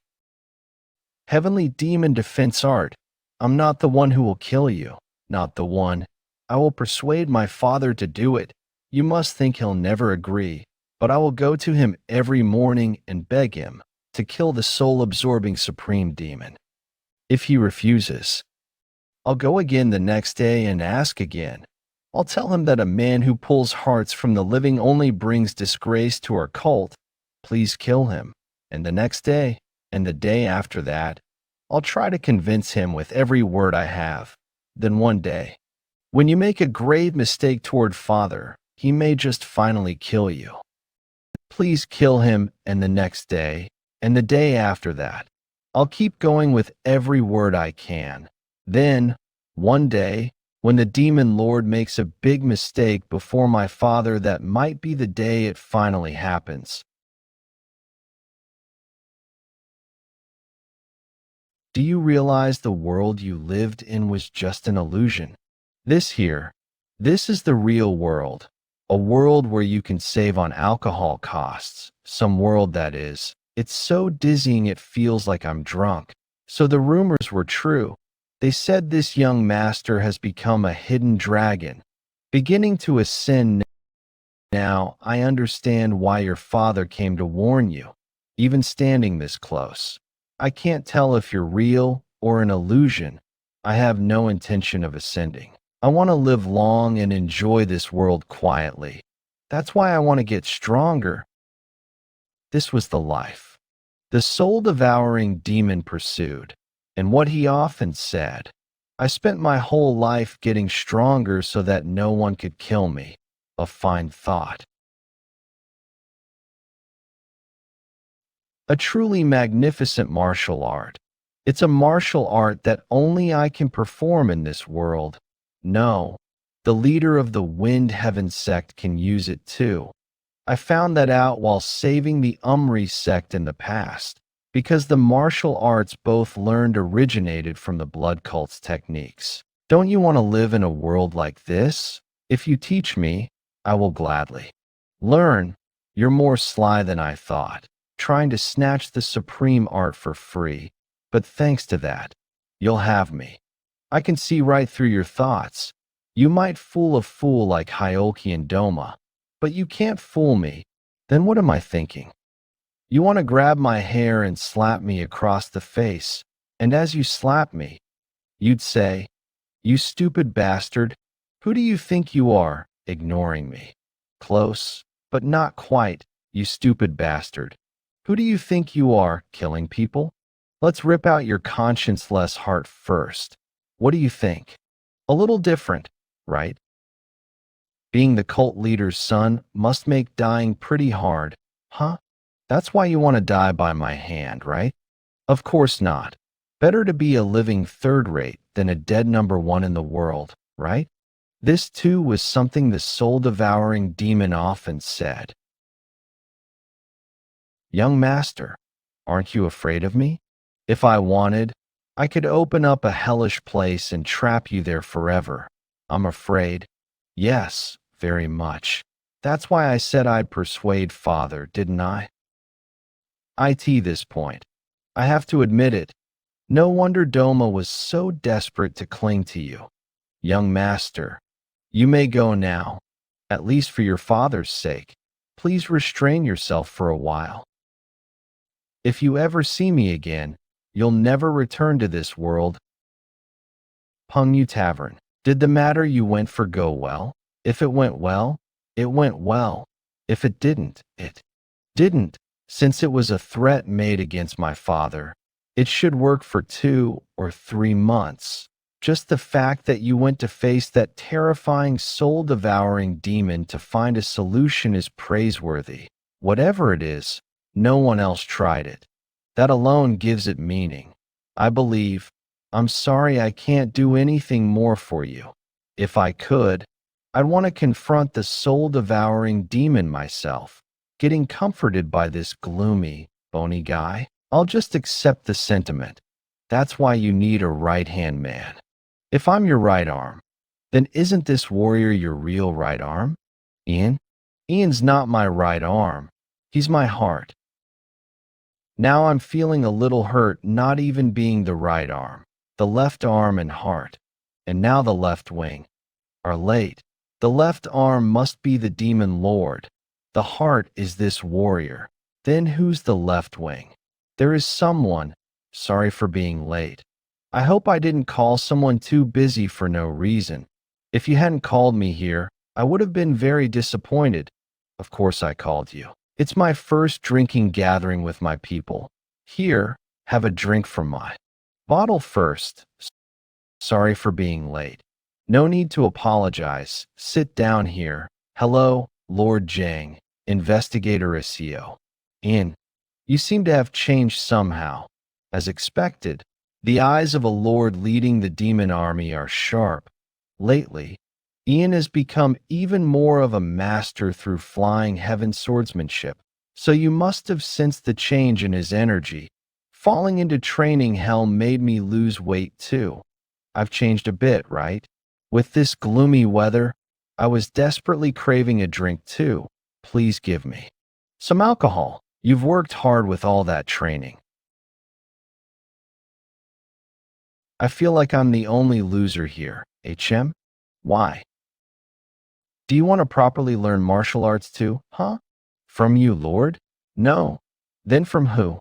Heavenly Demon Defense Art. I'm not the one who will kill you. Not the one. I will persuade my father to do it. You must think he'll never agree, but I will go to him every morning and beg him to kill the soul-absorbing supreme demon. If he refuses, I'll go again the next day and ask again. I'll tell him that a man who pulls hearts from the living only brings disgrace to our cult. Please kill him. And the next day, and the day after that, I'll try to convince him with every word I have. Then one day, when you make a grave mistake toward Father, he may just finally kill you. Please kill him, and the next day, and the day after that. I'll keep going with every word I can. Then, one day, when the demon lord makes a big mistake before my father, that might be the day it finally happens. Do you realize the world you lived in was just an illusion? This is the real world. A world where you can save on alcohol costs. Some world, that is. It's so dizzying it feels like I'm drunk. So the rumors were true. They said this young master has become a hidden dragon, beginning to ascend. Now, I understand why your father came to warn you, even standing this close. I can't tell if you're real or an illusion. I have no intention of ascending. I want to live long and enjoy this world quietly. That's why I want to get stronger. This was the life the soul-devouring demon pursued, and what he often said. I spent my whole life getting stronger so that no one could kill me. A fine thought. A truly magnificent martial art. It's a martial art that only I can perform in this world. No, the leader of the Wind Heaven sect can use it too. I found that out while saving the Umri sect in the past, because the martial arts both learned originated from the blood cult's techniques. Don't you want to live in a world like this? If you teach me, I will gladly learn. You're more sly than I thought, trying to snatch the supreme art for free. But thanks to that, you'll have me. I can see right through your thoughts. You might fool a fool like Hyoki and Doma, but you can't fool me. Then what am I thinking? You want to grab my hair and slap me across the face, and as you slap me, you'd say, "You stupid bastard, who do you think you are, ignoring me?" Close, but not quite. "You stupid bastard, who do you think you are, killing people?" Let's rip out your conscience-less heart first. What do you think? A little different, right? Being the cult leader's son must make dying pretty hard, huh? That's why you want to die by my hand, right? Of course not. Better to be a living third-rate than a dead number one in the world, right? This too was something the soul-devouring demon often said. Young master, aren't you afraid of me? If I wanted, I could open up a hellish place and trap you there forever. I'm afraid. Yes, very much. That's why I said I'd persuade Father, didn't I? This point. I have to admit it. No wonder Doma was so desperate to cling to you. Young master, you may go now, at least for your father's sake. Please restrain yourself for a while. If you ever see me again, you'll never return to this world. Pengyu Tavern. Did the matter you went for go well? If it went well, it went well. If it didn't, it didn't. Since it was a threat made against my father, it should work for 2 or 3 months. Just the fact that you went to face that terrifying soul-devouring demon to find a solution is praiseworthy. Whatever it is, no one else tried it. That alone gives it meaning. I believe. I'm sorry I can't do anything more for you. If I could, I'd want to confront the soul-devouring demon myself. Getting comforted by this gloomy, bony guy, I'll just accept the sentiment. That's why you need a right-hand man. If I'm your right arm, then isn't this warrior your real right arm? Ian? Ian's not my right arm. He's my heart. Now I'm feeling a little hurt not even being the right arm, the left arm and heart, and now the left wing, are late. The left arm must be the demon lord. The heart is this warrior. Then who's the left wing? There is someone. Sorry for being late. I hope I didn't call someone too busy for no reason. If you hadn't called me here, I would have been very disappointed. Of course I called you. It's my first drinking gathering with my people. Here, have a drink from my bottle first. Sorry for being late. No need to apologize. Sit down here. Hello, Lord Jang, Investigator SEO. In. You seem to have changed somehow. As expected, the eyes of a lord leading the demon army are sharp. Lately, Ian has become even more of a master through flying heaven swordsmanship, so you must have sensed the change in his energy. Falling into training hell made me lose weight too. I've changed a bit, right? With this gloomy weather, I was desperately craving a drink too. Please give me some alcohol. You've worked hard with all that training. I feel like I'm the only loser here. HM? Why? Do you want to properly learn martial arts too, huh? From you, Lord? No. Then from who?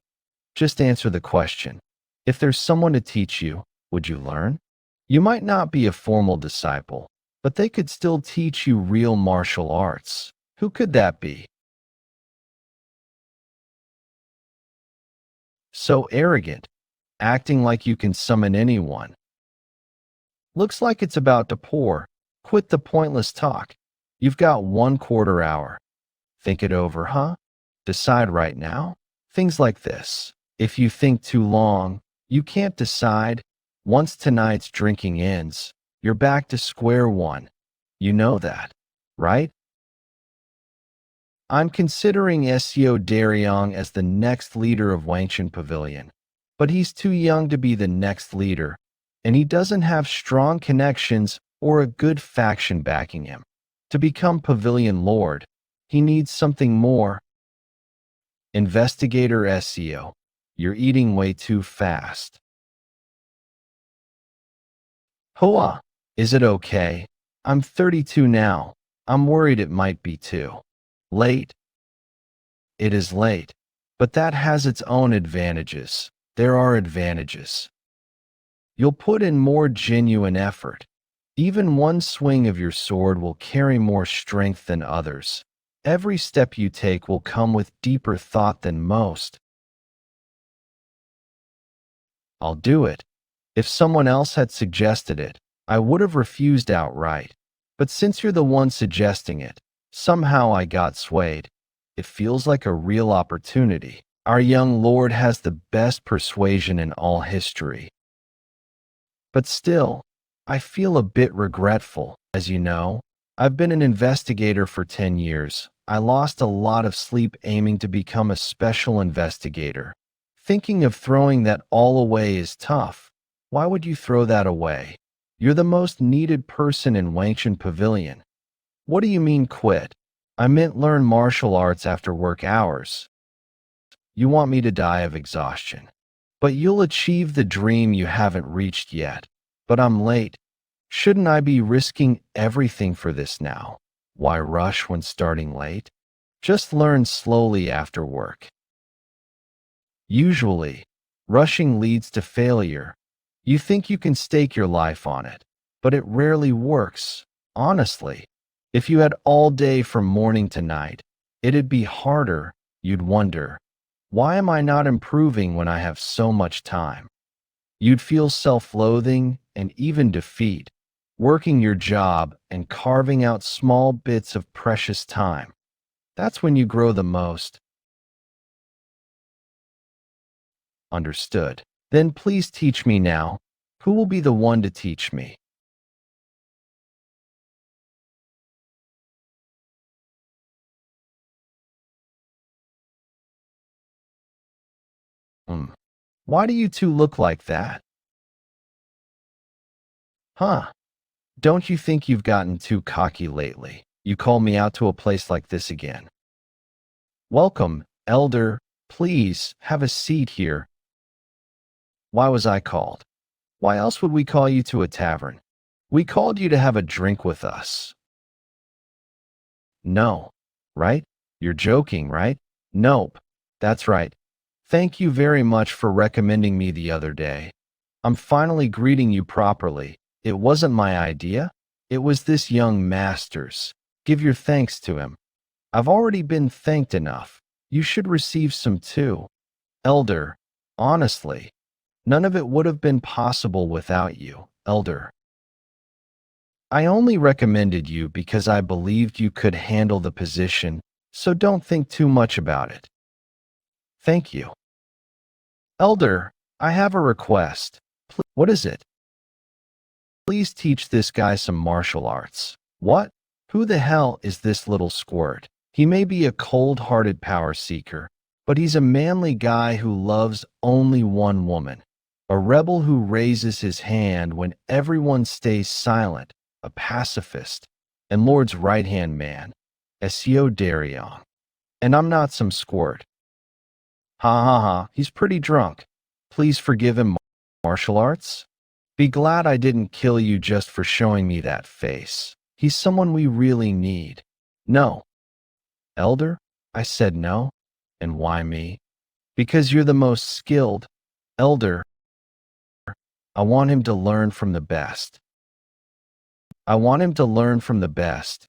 Just answer the question. If there's someone to teach you, would you learn? You might not be a formal disciple, but they could still teach you real martial arts. Who could that be? So arrogant, acting like you can summon anyone. Looks like it's about to pour. Quit the pointless talk. You've got 1/4 hour. Think it over, huh? Decide right now? Things like this. If you think too long, you can't decide. Once tonight's drinking ends, you're back to square one. You know that, right? I'm considering SEO Daryong as the next leader of Wangshan Pavilion, but he's too young to be the next leader, and he doesn't have strong connections or a good faction backing him. To become Pavilion Lord, he needs something more. Investigator SEO, you're eating way too fast. Hoa, is it okay? I'm 32 now. I'm worried it might be too late. It is late, but that has its own advantages. There are advantages. You'll put in more genuine effort. Even one swing of your sword will carry more strength than others. Every step you take will come with deeper thought than most. I'll do it. If someone else had suggested it, I would have refused outright. But since you're the one suggesting it, somehow I got swayed. It feels like a real opportunity. Our young lord has the best persuasion in all history. But still, I feel a bit regretful. As you know, I've been an investigator for 10 years. I lost a lot of sleep aiming to become a special investigator. Thinking of throwing that all away is tough. Why would you throw that away? You're the most needed person in Wangshan Pavilion. What do you mean quit? I meant learn martial arts after work hours. You want me to die of exhaustion. But you'll achieve the dream you haven't reached yet. But I'm late. Shouldn't I be risking everything for this now? Why rush when starting late? Just learn slowly after work. Usually, rushing leads to failure. You think you can stake your life on it, but it rarely works. Honestly, if you had all day from morning to night, it'd be harder. You'd wonder, why am I not improving when I have so much time? You'd feel self-loathing and even defeat, working your job and carving out small bits of precious time. That's when you grow the most. Understood. Then please teach me now. Who will be the one to teach me? Hmm. Why do you two look like that? Huh? Don't you think you've gotten too cocky lately? You call me out to a place like this again. Welcome, elder. Please, have a seat here. Why was I called? Why else would we call you to a tavern? We called you to have a drink with us. No, right? You're joking, right? Nope. That's right. Thank you very much for recommending me the other day. I'm finally greeting you properly. It wasn't my idea. It was this young master's. Give your thanks to him. I've already been thanked enough. You should receive some too. Elder, honestly, none of it would have been possible without you, Elder. I only recommended you because I believed you could handle the position, so don't think too much about it. Thank you. Elder, I have a request. What is it? Please teach this guy some martial arts. What? Who the hell is this little squirt? He may be a cold-hearted power seeker, but he's a manly guy who loves only one woman. A rebel who raises his hand when everyone stays silent, a pacifist, and Lord's right-hand man, Easygoing. And I'm not some squirt. Ha ha ha, he's pretty drunk. Please forgive him. Martial arts? Be glad I didn't kill you just for showing me that face. He's someone we really need. No. Elder? I said no. And why me? Because you're the most skilled. Elder, I want him to learn from the best. I want him to learn from the best.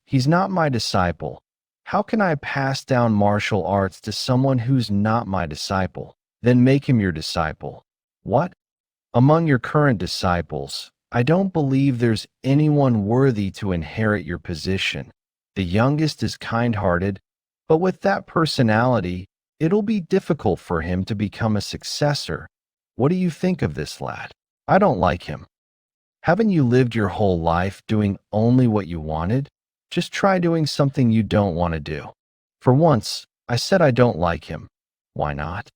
He's not my disciple. How can I pass down martial arts to someone who's not my disciple? Then make him your disciple. What? Among your current disciples, I don't believe there's anyone worthy to inherit your position. The youngest is kind-hearted, but with that personality, it'll be difficult for him to become a successor. What do you think of this lad? I don't like him. Haven't you lived your whole life doing only what you wanted? Just try doing something you don't want to do. For once, I said I don't like him. Why not?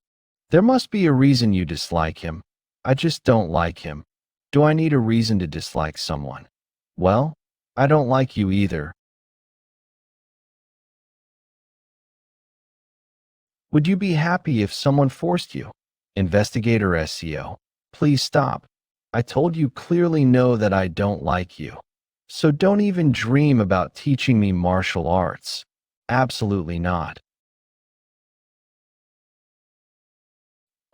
There must be a reason you dislike him. I just don't like him. Do I need a reason to dislike someone? Well, I don't like you either. Would you be happy if someone forced you? Investigator SEO, please stop. I told you clearly no that I don't like you. So don't even dream about teaching me martial arts. Absolutely not.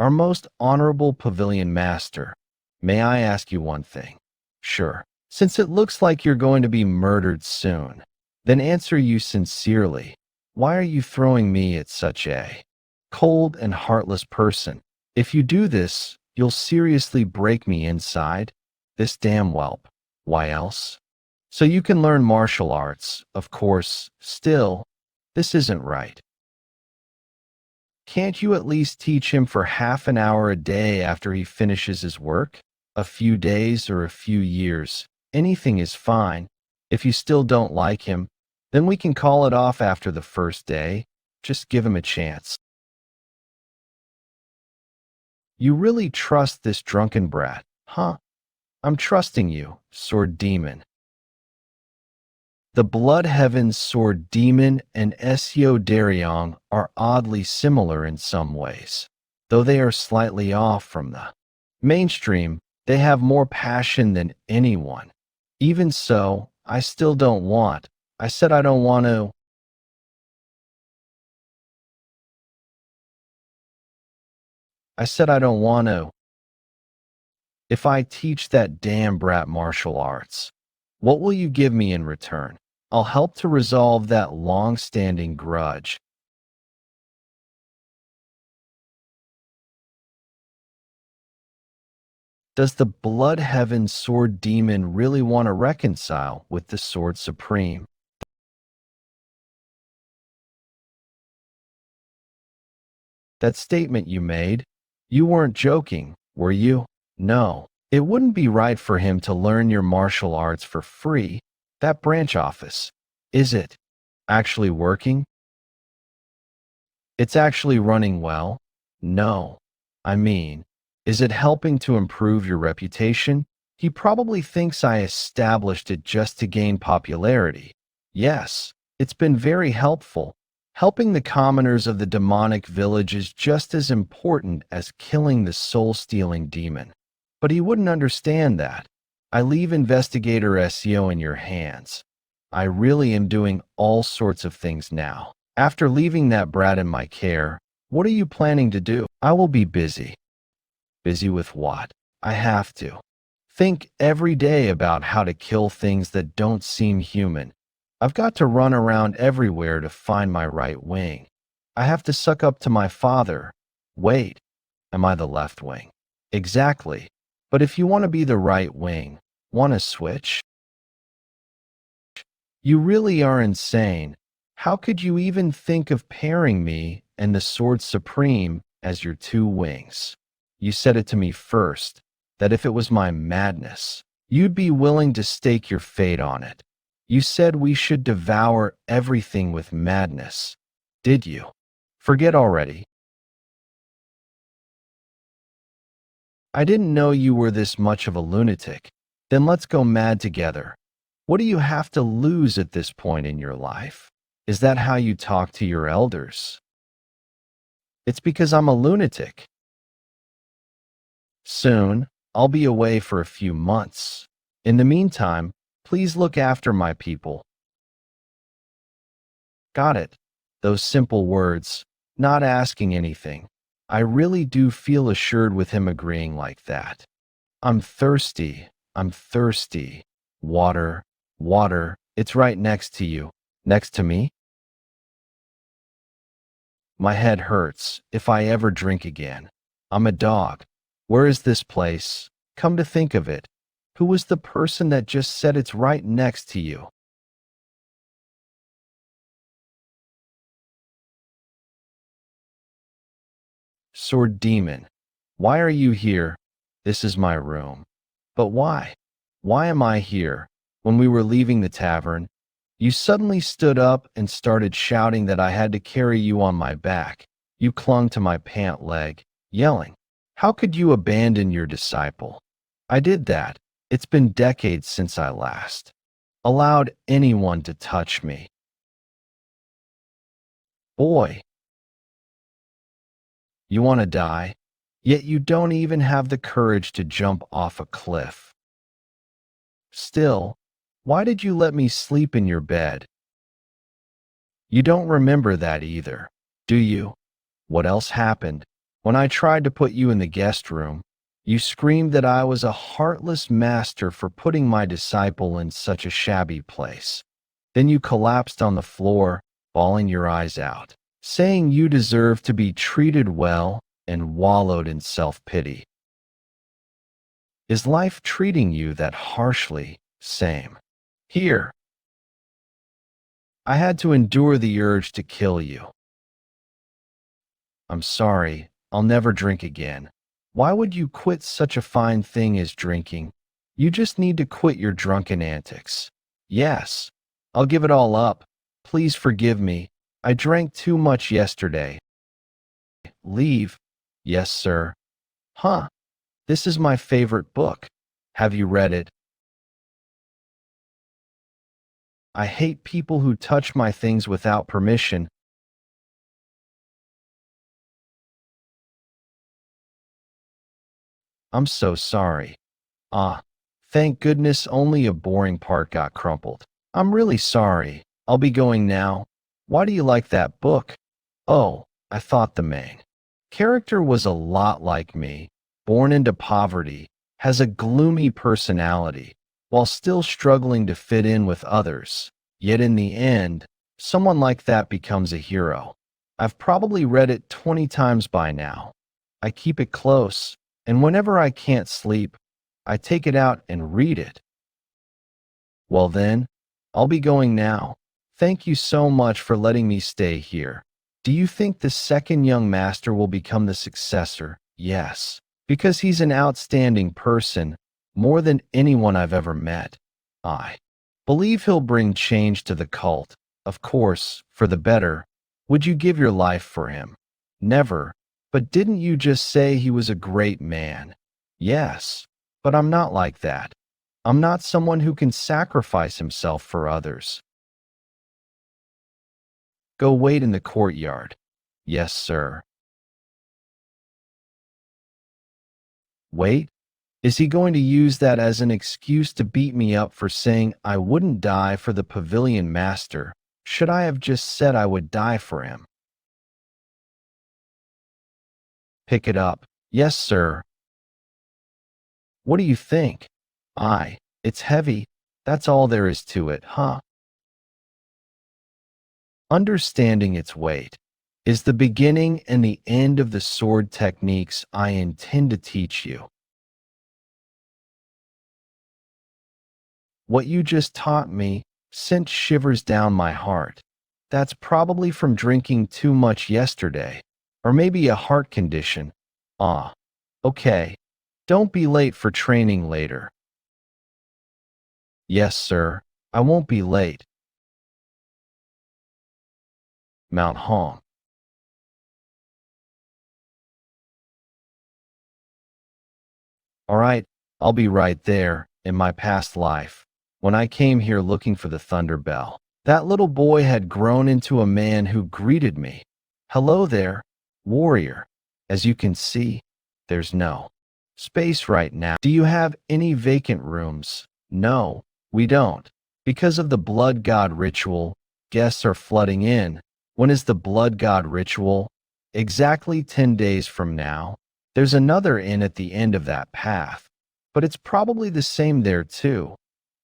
Our most honorable pavilion master, may I ask you one thing? Sure. Since it looks like you're going to be murdered soon, then answer you sincerely. Why are you throwing me at such a cold and heartless person? If you do this, you'll seriously break me inside. This damn whelp. Why else? So you can learn martial arts, of course. Still, this isn't right. Can't you at least teach him for half an hour a day after he finishes his work? A few days or a few years. Anything is fine. If you still don't like him, then we can call it off after the first day. Just give him a chance. You really trust this drunken brat, huh? I'm trusting you, Sword Demon. The Blood Heaven's Sword Demon and Easygoing are oddly similar in some ways. Though they are slightly off from the mainstream, they have more passion than anyone. Even so, I still don't want. I said I don't want to. I said I don't want to. If I teach that damn brat martial arts, what will you give me in return? I'll help to resolve that long-standing grudge. Does the Blood Heaven Sword Demon really want to reconcile with the Sword Supreme? That statement you made, you weren't joking, were you? No. It wouldn't be right for him to learn your martial arts for free. That branch office, is it actually working? It's actually running well? No. I mean, is it helping to improve your reputation? He probably thinks I established it just to gain popularity. Yes, it's been very helpful. Helping the commoners of the demonic village is just as important as killing the soul-stealing demon. But he wouldn't understand that. I leave Investigator SEO in your hands. I really am doing all sorts of things now. After leaving that brat in my care, what are you planning to do? I will be busy. Busy with what? I have to. Think every day about how to kill things that don't seem human. I've got to run around everywhere to find my right wing. I have to suck up to my father. Wait, am I the left wing? Exactly. But if you want to be the right wing, want to switch? You really are insane. How could you even think of pairing me and the Sword Supreme as your two wings? You said it to me first, that if it was my madness, you'd be willing to stake your fate on it. You said we should devour everything with madness. Did you? Forget already. I didn't know you were this much of a lunatic. Then let's go mad together. What do you have to lose at this point in your life? Is that how you talk to your elders? It's because I'm a lunatic. Soon, I'll be away for a few months. In the meantime, please look after my people. Got it. Those simple words, not asking anything. I really do feel assured with him agreeing like that. I'm thirsty. I'm thirsty. Water. Water. It's right next to you. Next to me? My head hurts if I ever drink again. I'm a dog. Where is this place? Come to think of it, who was the person that just said it's right next to you? Sword Demon, why are you here? This is my room. But why? Why am I here? When we were leaving the tavern, you suddenly stood up and started shouting that I had to carry you on my back. You clung to my pant leg, yelling, "How could you abandon your disciple?" I did that. It's been decades since I last allowed anyone to touch me. Boy, you want to die, yet you don't even have the courage to jump off a cliff. Still, why did you let me sleep in your bed? You don't remember that either, do you? What else happened? When I tried to put you in the guest room, you screamed that I was a heartless master for putting my disciple in such a shabby place. Then you collapsed on the floor, bawling your eyes out, saying you deserved to be treated well, and wallowed in self-pity. Is life treating you that harshly? Same. Here. I had to endure the urge to kill you. I'm sorry, I'll never drink again. Why would you quit such a fine thing as drinking? You just need to quit your drunken antics. Yes, I'll give it all up. Please forgive me. I drank too much yesterday. Leave. Yes, sir. Huh. This is my favorite book. Have you read it? I hate people who touch my things without permission. I'm so sorry. Ah, thank goodness only a boring part got crumpled. I'm really sorry. I'll be going now. Why do you like that book? Oh, I thought the main character was a lot like me, born into poverty, has a gloomy personality, while still struggling to fit in with others. Yet in the end, someone like that becomes a hero. I've probably read it 20 times by now. I keep it close, and whenever I can't sleep, I take it out and read it. Well then, I'll be going now. Thank you so much for letting me stay here. Do you think the second young master will become the successor? Yes, because he's an outstanding person, more than anyone I've ever met. I believe he'll bring change to the cult, of course, for the better. Would you give your life for him? Never. But didn't you just say he was a great man? Yes, but I'm not like that. I'm not someone who can sacrifice himself for others. Go wait in the courtyard. Yes, sir. Wait? Is he going to use that as an excuse to beat me up for saying I wouldn't die for the pavilion master? Should I have just said I would die for him? Pick it up. Yes, sir. What do you think? It's heavy. That's all there is to it, huh? Understanding its weight is the beginning and the end of the sword techniques I intend to teach you. What you just taught me sent shivers down my heart. That's probably from drinking too much yesterday, or maybe a heart condition. Okay. Don't be late for training later. Yes, sir. I won't be late. Mount Hong. All right, I'll be right there. In my past life, when I came here looking for the Thunder Bell, that little boy had grown into a man who greeted me. Hello there, warrior. As you can see, there's no space right now. Do you have any vacant rooms? No, we don't. Because of the blood god ritual, guests are flooding in. When is the blood god ritual? Exactly 10 days from now. There's another inn at the end of that path, but it's probably the same there too.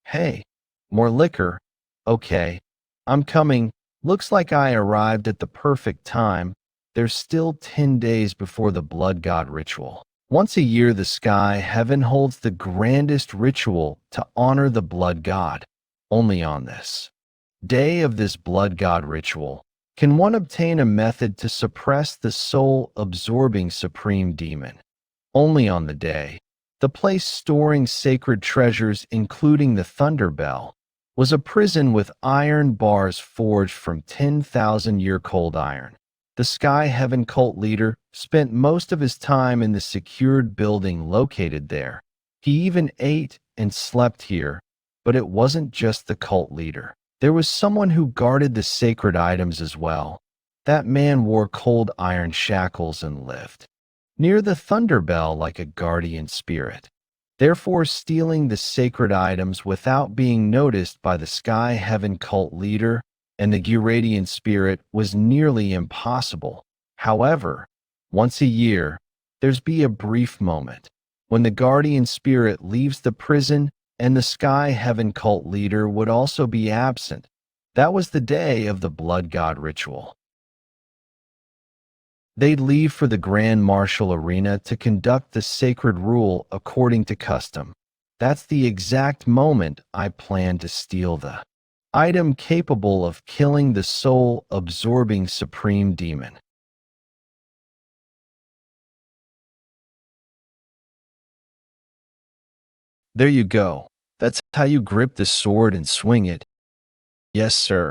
Hey, more liquor? Okay, I'm coming. Looks like I arrived at the perfect time. There's still 10 days before the blood god ritual. Once a year, the sky heaven holds the grandest ritual to honor the blood god. Only on this day of this blood god ritual can one obtain a method to suppress the soul-absorbing supreme demon. Only on the day. The place storing sacred treasures, including the Thunder Bell, was a prison with iron bars forged from 10,000-year cold iron. The Sky Heaven cult leader spent most of his time in the secured building located there. He even ate and slept here, but it wasn't just the cult leader. There was someone who guarded the sacred items as well. That man wore cold iron shackles and lived near the Thunder Bell like a guardian spirit, therefore stealing the sacred items without being noticed by the Sky Heaven cult leader and the Guradian spirit was nearly impossible. However, once a year, there's be a brief moment when the guardian spirit leaves the prison and the Sky Heaven cult leader would also be absent. That was the day of the blood god ritual. They'd leave for the Grand Martial Arena to conduct the sacred rule according to custom. That's the exact moment I plan to steal the item capable of killing the soul-absorbing supreme demon. There you go. That's how you grip the sword and swing it. Yes, sir.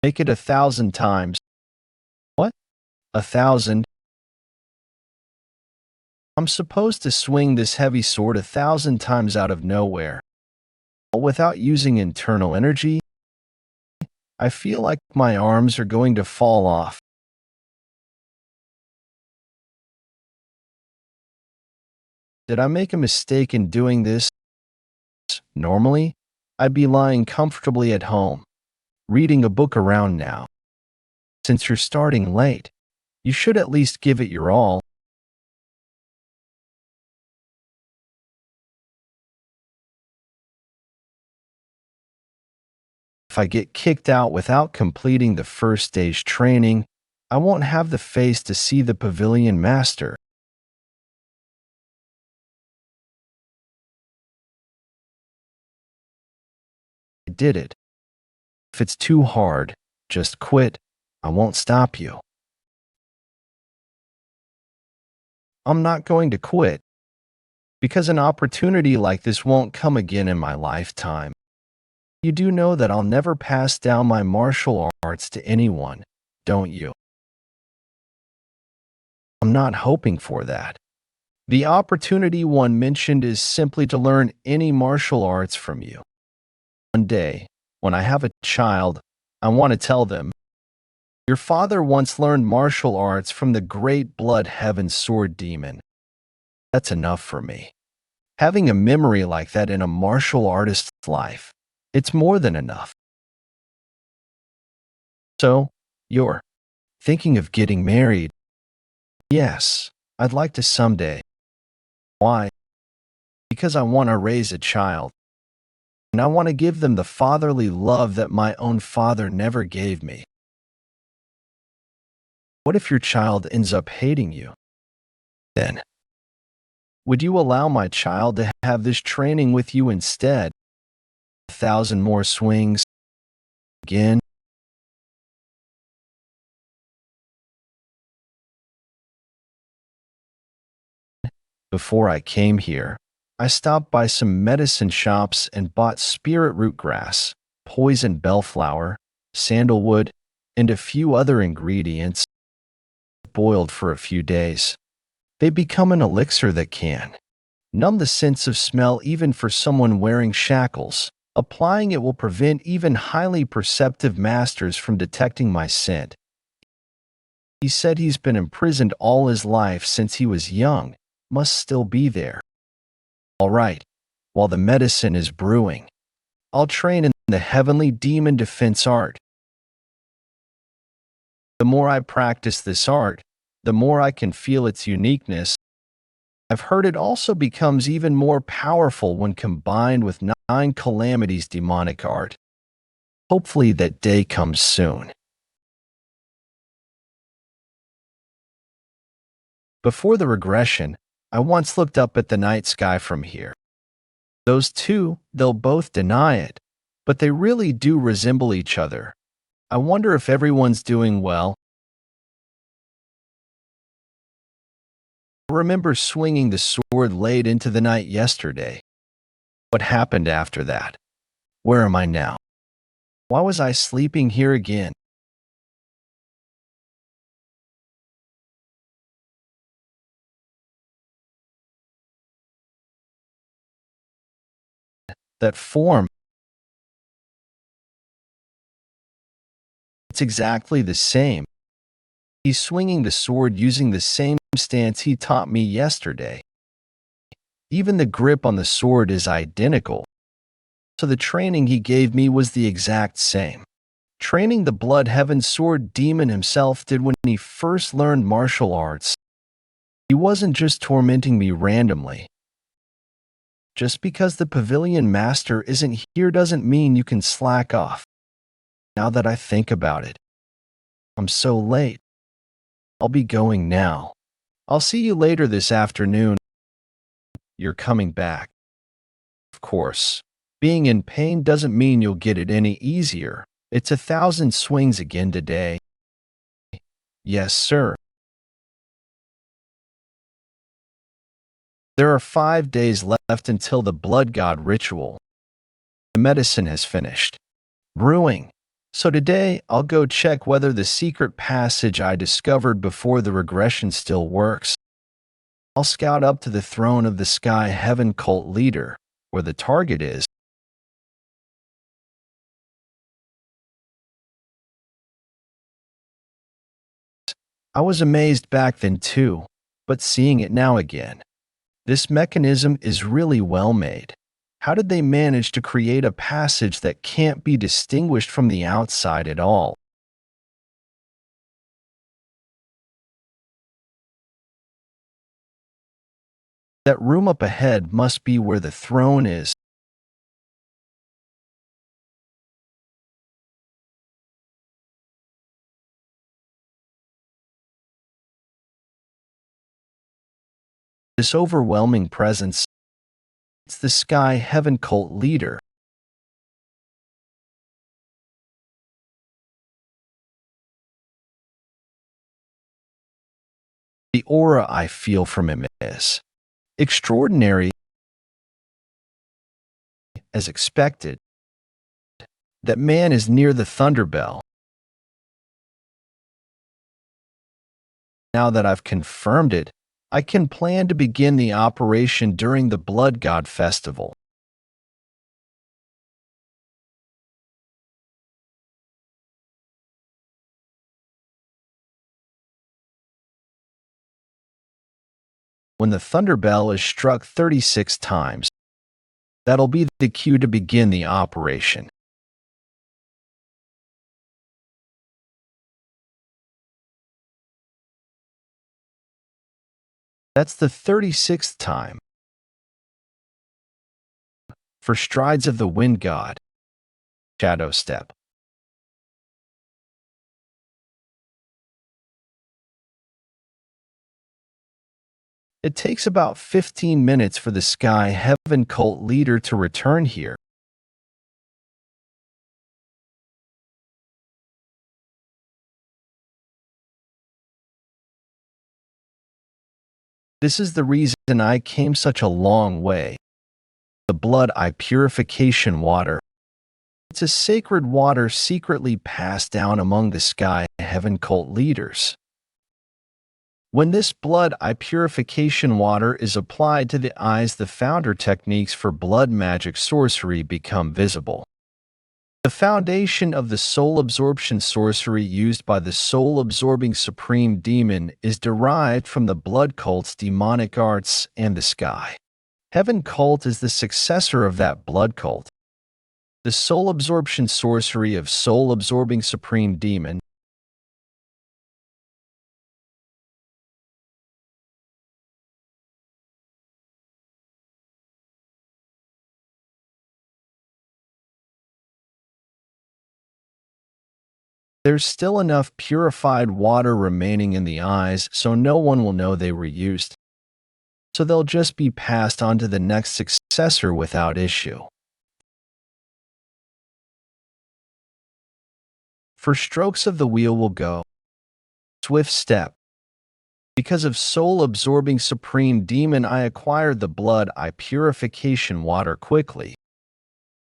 Make it 1,000 times. What? 1,000? I'm supposed to swing this heavy sword 1,000 times out of nowhere. Without using internal energy? I feel like my arms are going to fall off. Did I make a mistake in doing this? Normally, I'd be lying comfortably at home, reading a book around now. Since you're starting late, you should at least give it your all. If I get kicked out without completing the first day's training, I won't have the face to see the pavilion master. I did it. If it's too hard, just quit. I won't stop you. I'm not going to quit, because an opportunity like this won't come again in my lifetime. You do know that I'll never pass down my martial arts to anyone, don't you? I'm not hoping for that. The opportunity one mentioned is simply to learn any martial arts from you. One day, when I have a child, I want to tell them, your father once learned martial arts from the great blood heaven sword demon. That's enough for me. Having a memory like that in a martial artist's life, it's more than enough. So, you're thinking of getting married? Yes, I'd like to someday. Why? Because I want to raise a child. And I want to give them the fatherly love that my own father never gave me. What if your child ends up hating you? Then, would you allow my child to have this training with you instead? 1,000 more swings? Again? Before I came here, I stopped by some medicine shops and bought spirit root grass, poison bellflower, sandalwood, and a few other ingredients, boiled for a few days. They become an elixir that can numb the sense of smell even for someone wearing shackles. Applying it will prevent even highly perceptive masters from detecting my scent. He said he's been imprisoned all his life since he was young, must still be there. All right, while the medicine is brewing, I'll train in the heavenly demon defense art. The more I practice this art, the more I can feel its uniqueness. I've heard it also becomes even more powerful when combined with 9 calamities demonic art. Hopefully that day comes soon. Before the regression, I once looked up at the night sky from here. Those two, they'll both deny it, but they really do resemble each other. I wonder if everyone's doing well. I remember swinging the sword late into the night yesterday. What happened after that? Where am I now? Why was I sleeping here again? That form. It's exactly the same. He's swinging the sword using the same stance he taught me yesterday. Even the grip on the sword is identical. So the training he gave me was the exact same. Training the blood heaven sword demon himself did when he first learned martial arts. He wasn't just tormenting me randomly. Just because the pavilion master isn't here doesn't mean you can slack off. Now that I think about it, I'm so late. I'll be going now. I'll see you later this afternoon. You're coming back. Of course, being in pain doesn't mean you'll get it any easier. It's 1,000 swings again today. Yes, sir. There are 5 days left until the blood god ritual. The medicine has finished brewing. So today, I'll go check whether the secret passage I discovered before the regression still works. I'll scout up to the throne of the Sky Heaven cult leader, where the target is. I was amazed back then too, but seeing it now again. This mechanism is really well made. How did they manage to create a passage that can't be distinguished from the outside at all? That room up ahead must be where the throne is. This overwhelming presence, it's the Sky Heaven cult leader. The aura I feel from him is extraordinary, as expected. That man is near the Thunderbell. Now that I've confirmed it, I can plan to begin the operation during the Blood God Festival. When the Thunderbell is struck 36 times, that'll be the cue to begin the operation. That's the 36th time. For strides of the Wind God, Shadow Step. It takes about 15 minutes for the Sky Heaven cult leader to return here. This is the reason I came such a long way. The blood eye purification water. It's a sacred water secretly passed down among the Sky Heaven cult leaders. When this blood eye purification water is applied to the eyes, the founder techniques for blood magic sorcery become visible. The foundation of the soul absorption sorcery used by the soul-absorbing supreme demon is derived from the blood cult's demonic arts and the Sky Heaven cult is the successor of that blood cult. The soul absorption sorcery of soul-absorbing supreme demon There's still enough purified water remaining in the eyes so no one will know they were used. So they'll just be passed on to the next successor without issue. For strokes of the wheel will go. Swift step. Because of soul-absorbing supreme demon, I acquired the blood eye purification water quickly.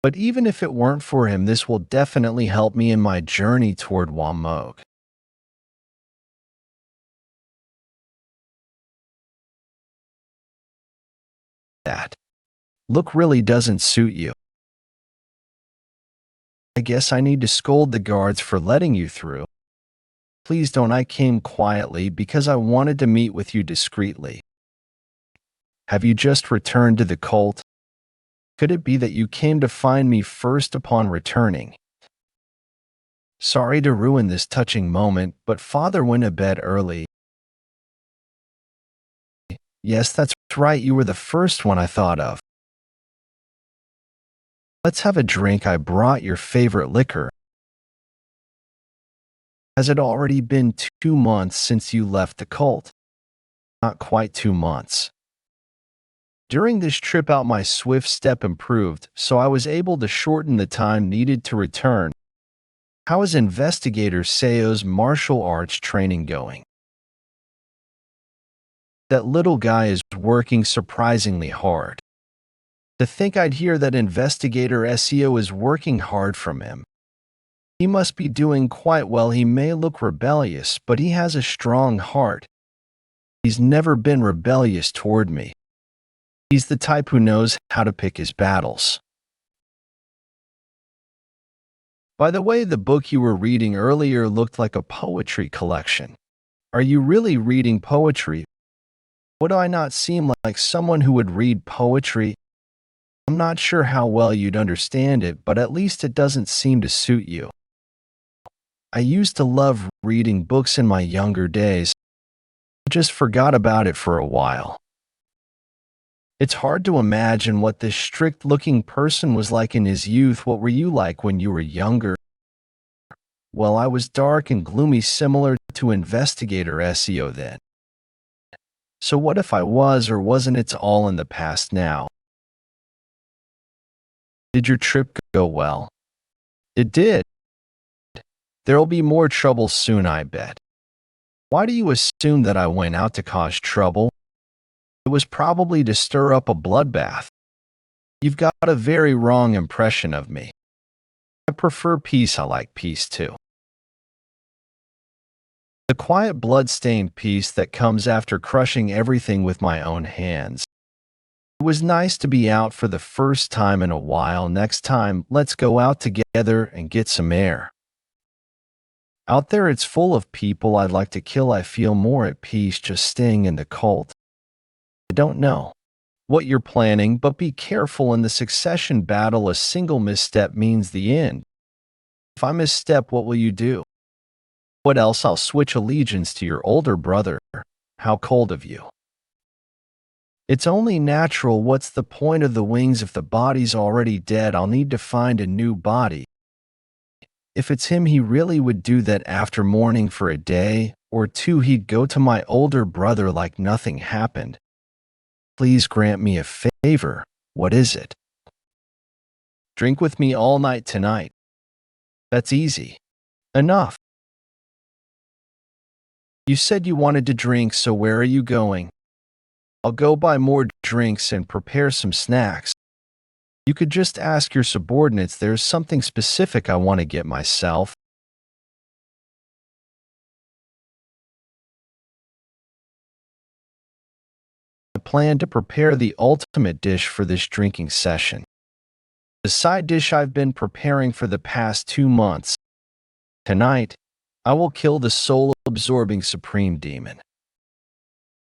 But even if it weren't for him, this will definitely help me in my journey toward Mugeuk. That look really doesn't suit you. I guess I need to scold the guards for letting you through. Please don't. I came quietly because I wanted to meet with you discreetly. Have you just returned to the cult? Could it be that you came to find me first upon returning? Sorry to ruin this touching moment, but Father went to bed early. Yes, that's right, you were the first one I thought of. Let's have a drink. I brought your favorite liquor. Has it already been 2 months since you left the cult? Not quite 2 months. During this trip out, my swift step improved, so I was able to shorten the time needed to return. How is Investigator Seo's martial arts training going? That little guy is working surprisingly hard. To think I'd hear that Investigator Seo is working hard from him. He must be doing quite well. He may look rebellious, but he has a strong heart. He's never been rebellious toward me. He's the type who knows how to pick his battles. By the way, the book you were reading earlier looked like a poetry collection. Are you really reading poetry? Would I not seem like someone who would read poetry? I'm not sure how well you'd understand it, but at least it doesn't seem to suit you. I used to love reading books in my younger days. I just forgot about it for a while. It's hard to imagine what this strict-looking person was like in his youth. What were you like when you were younger? Well, I was dark and gloomy, similar to Investigator Seo then. So what if I was or wasn't? It's all in the past now. Did your trip go well? It did. There'll be more trouble soon, I bet. Why do you assume that I went out to cause trouble? It was probably to stir up a bloodbath. You've got a very wrong impression of me. I prefer peace. I like peace too. The quiet blood-stained peace that comes after crushing everything with my own hands. It was nice to be out for the first time in a while. Next time, let's go out together and get some air. Out there it's full of people I'd like to kill. I feel more at peace just staying in the cult. I don't know what you're planning, but be careful in the succession battle. A single misstep means the end. If I misstep, what will you do? What else? I'll switch allegiance to your older brother. How cold of you. It's only natural. What's the point of the wings if the body's already dead? I'll need to find a new body. If it's him, he really would do that after mourning for a day or two. He'd go to my older brother like nothing happened. Please grant me a favor. What is it? Drink with me all night tonight. That's easy. Enough. You said you wanted to drink, so where are you going? I'll go buy more drinks and prepare some snacks. You could just ask your subordinates. There's something specific I want to get myself. I plan to prepare the ultimate dish for this drinking session. The side dish I've been preparing for the past 2 months. Tonight, I will kill the soul-absorbing supreme demon.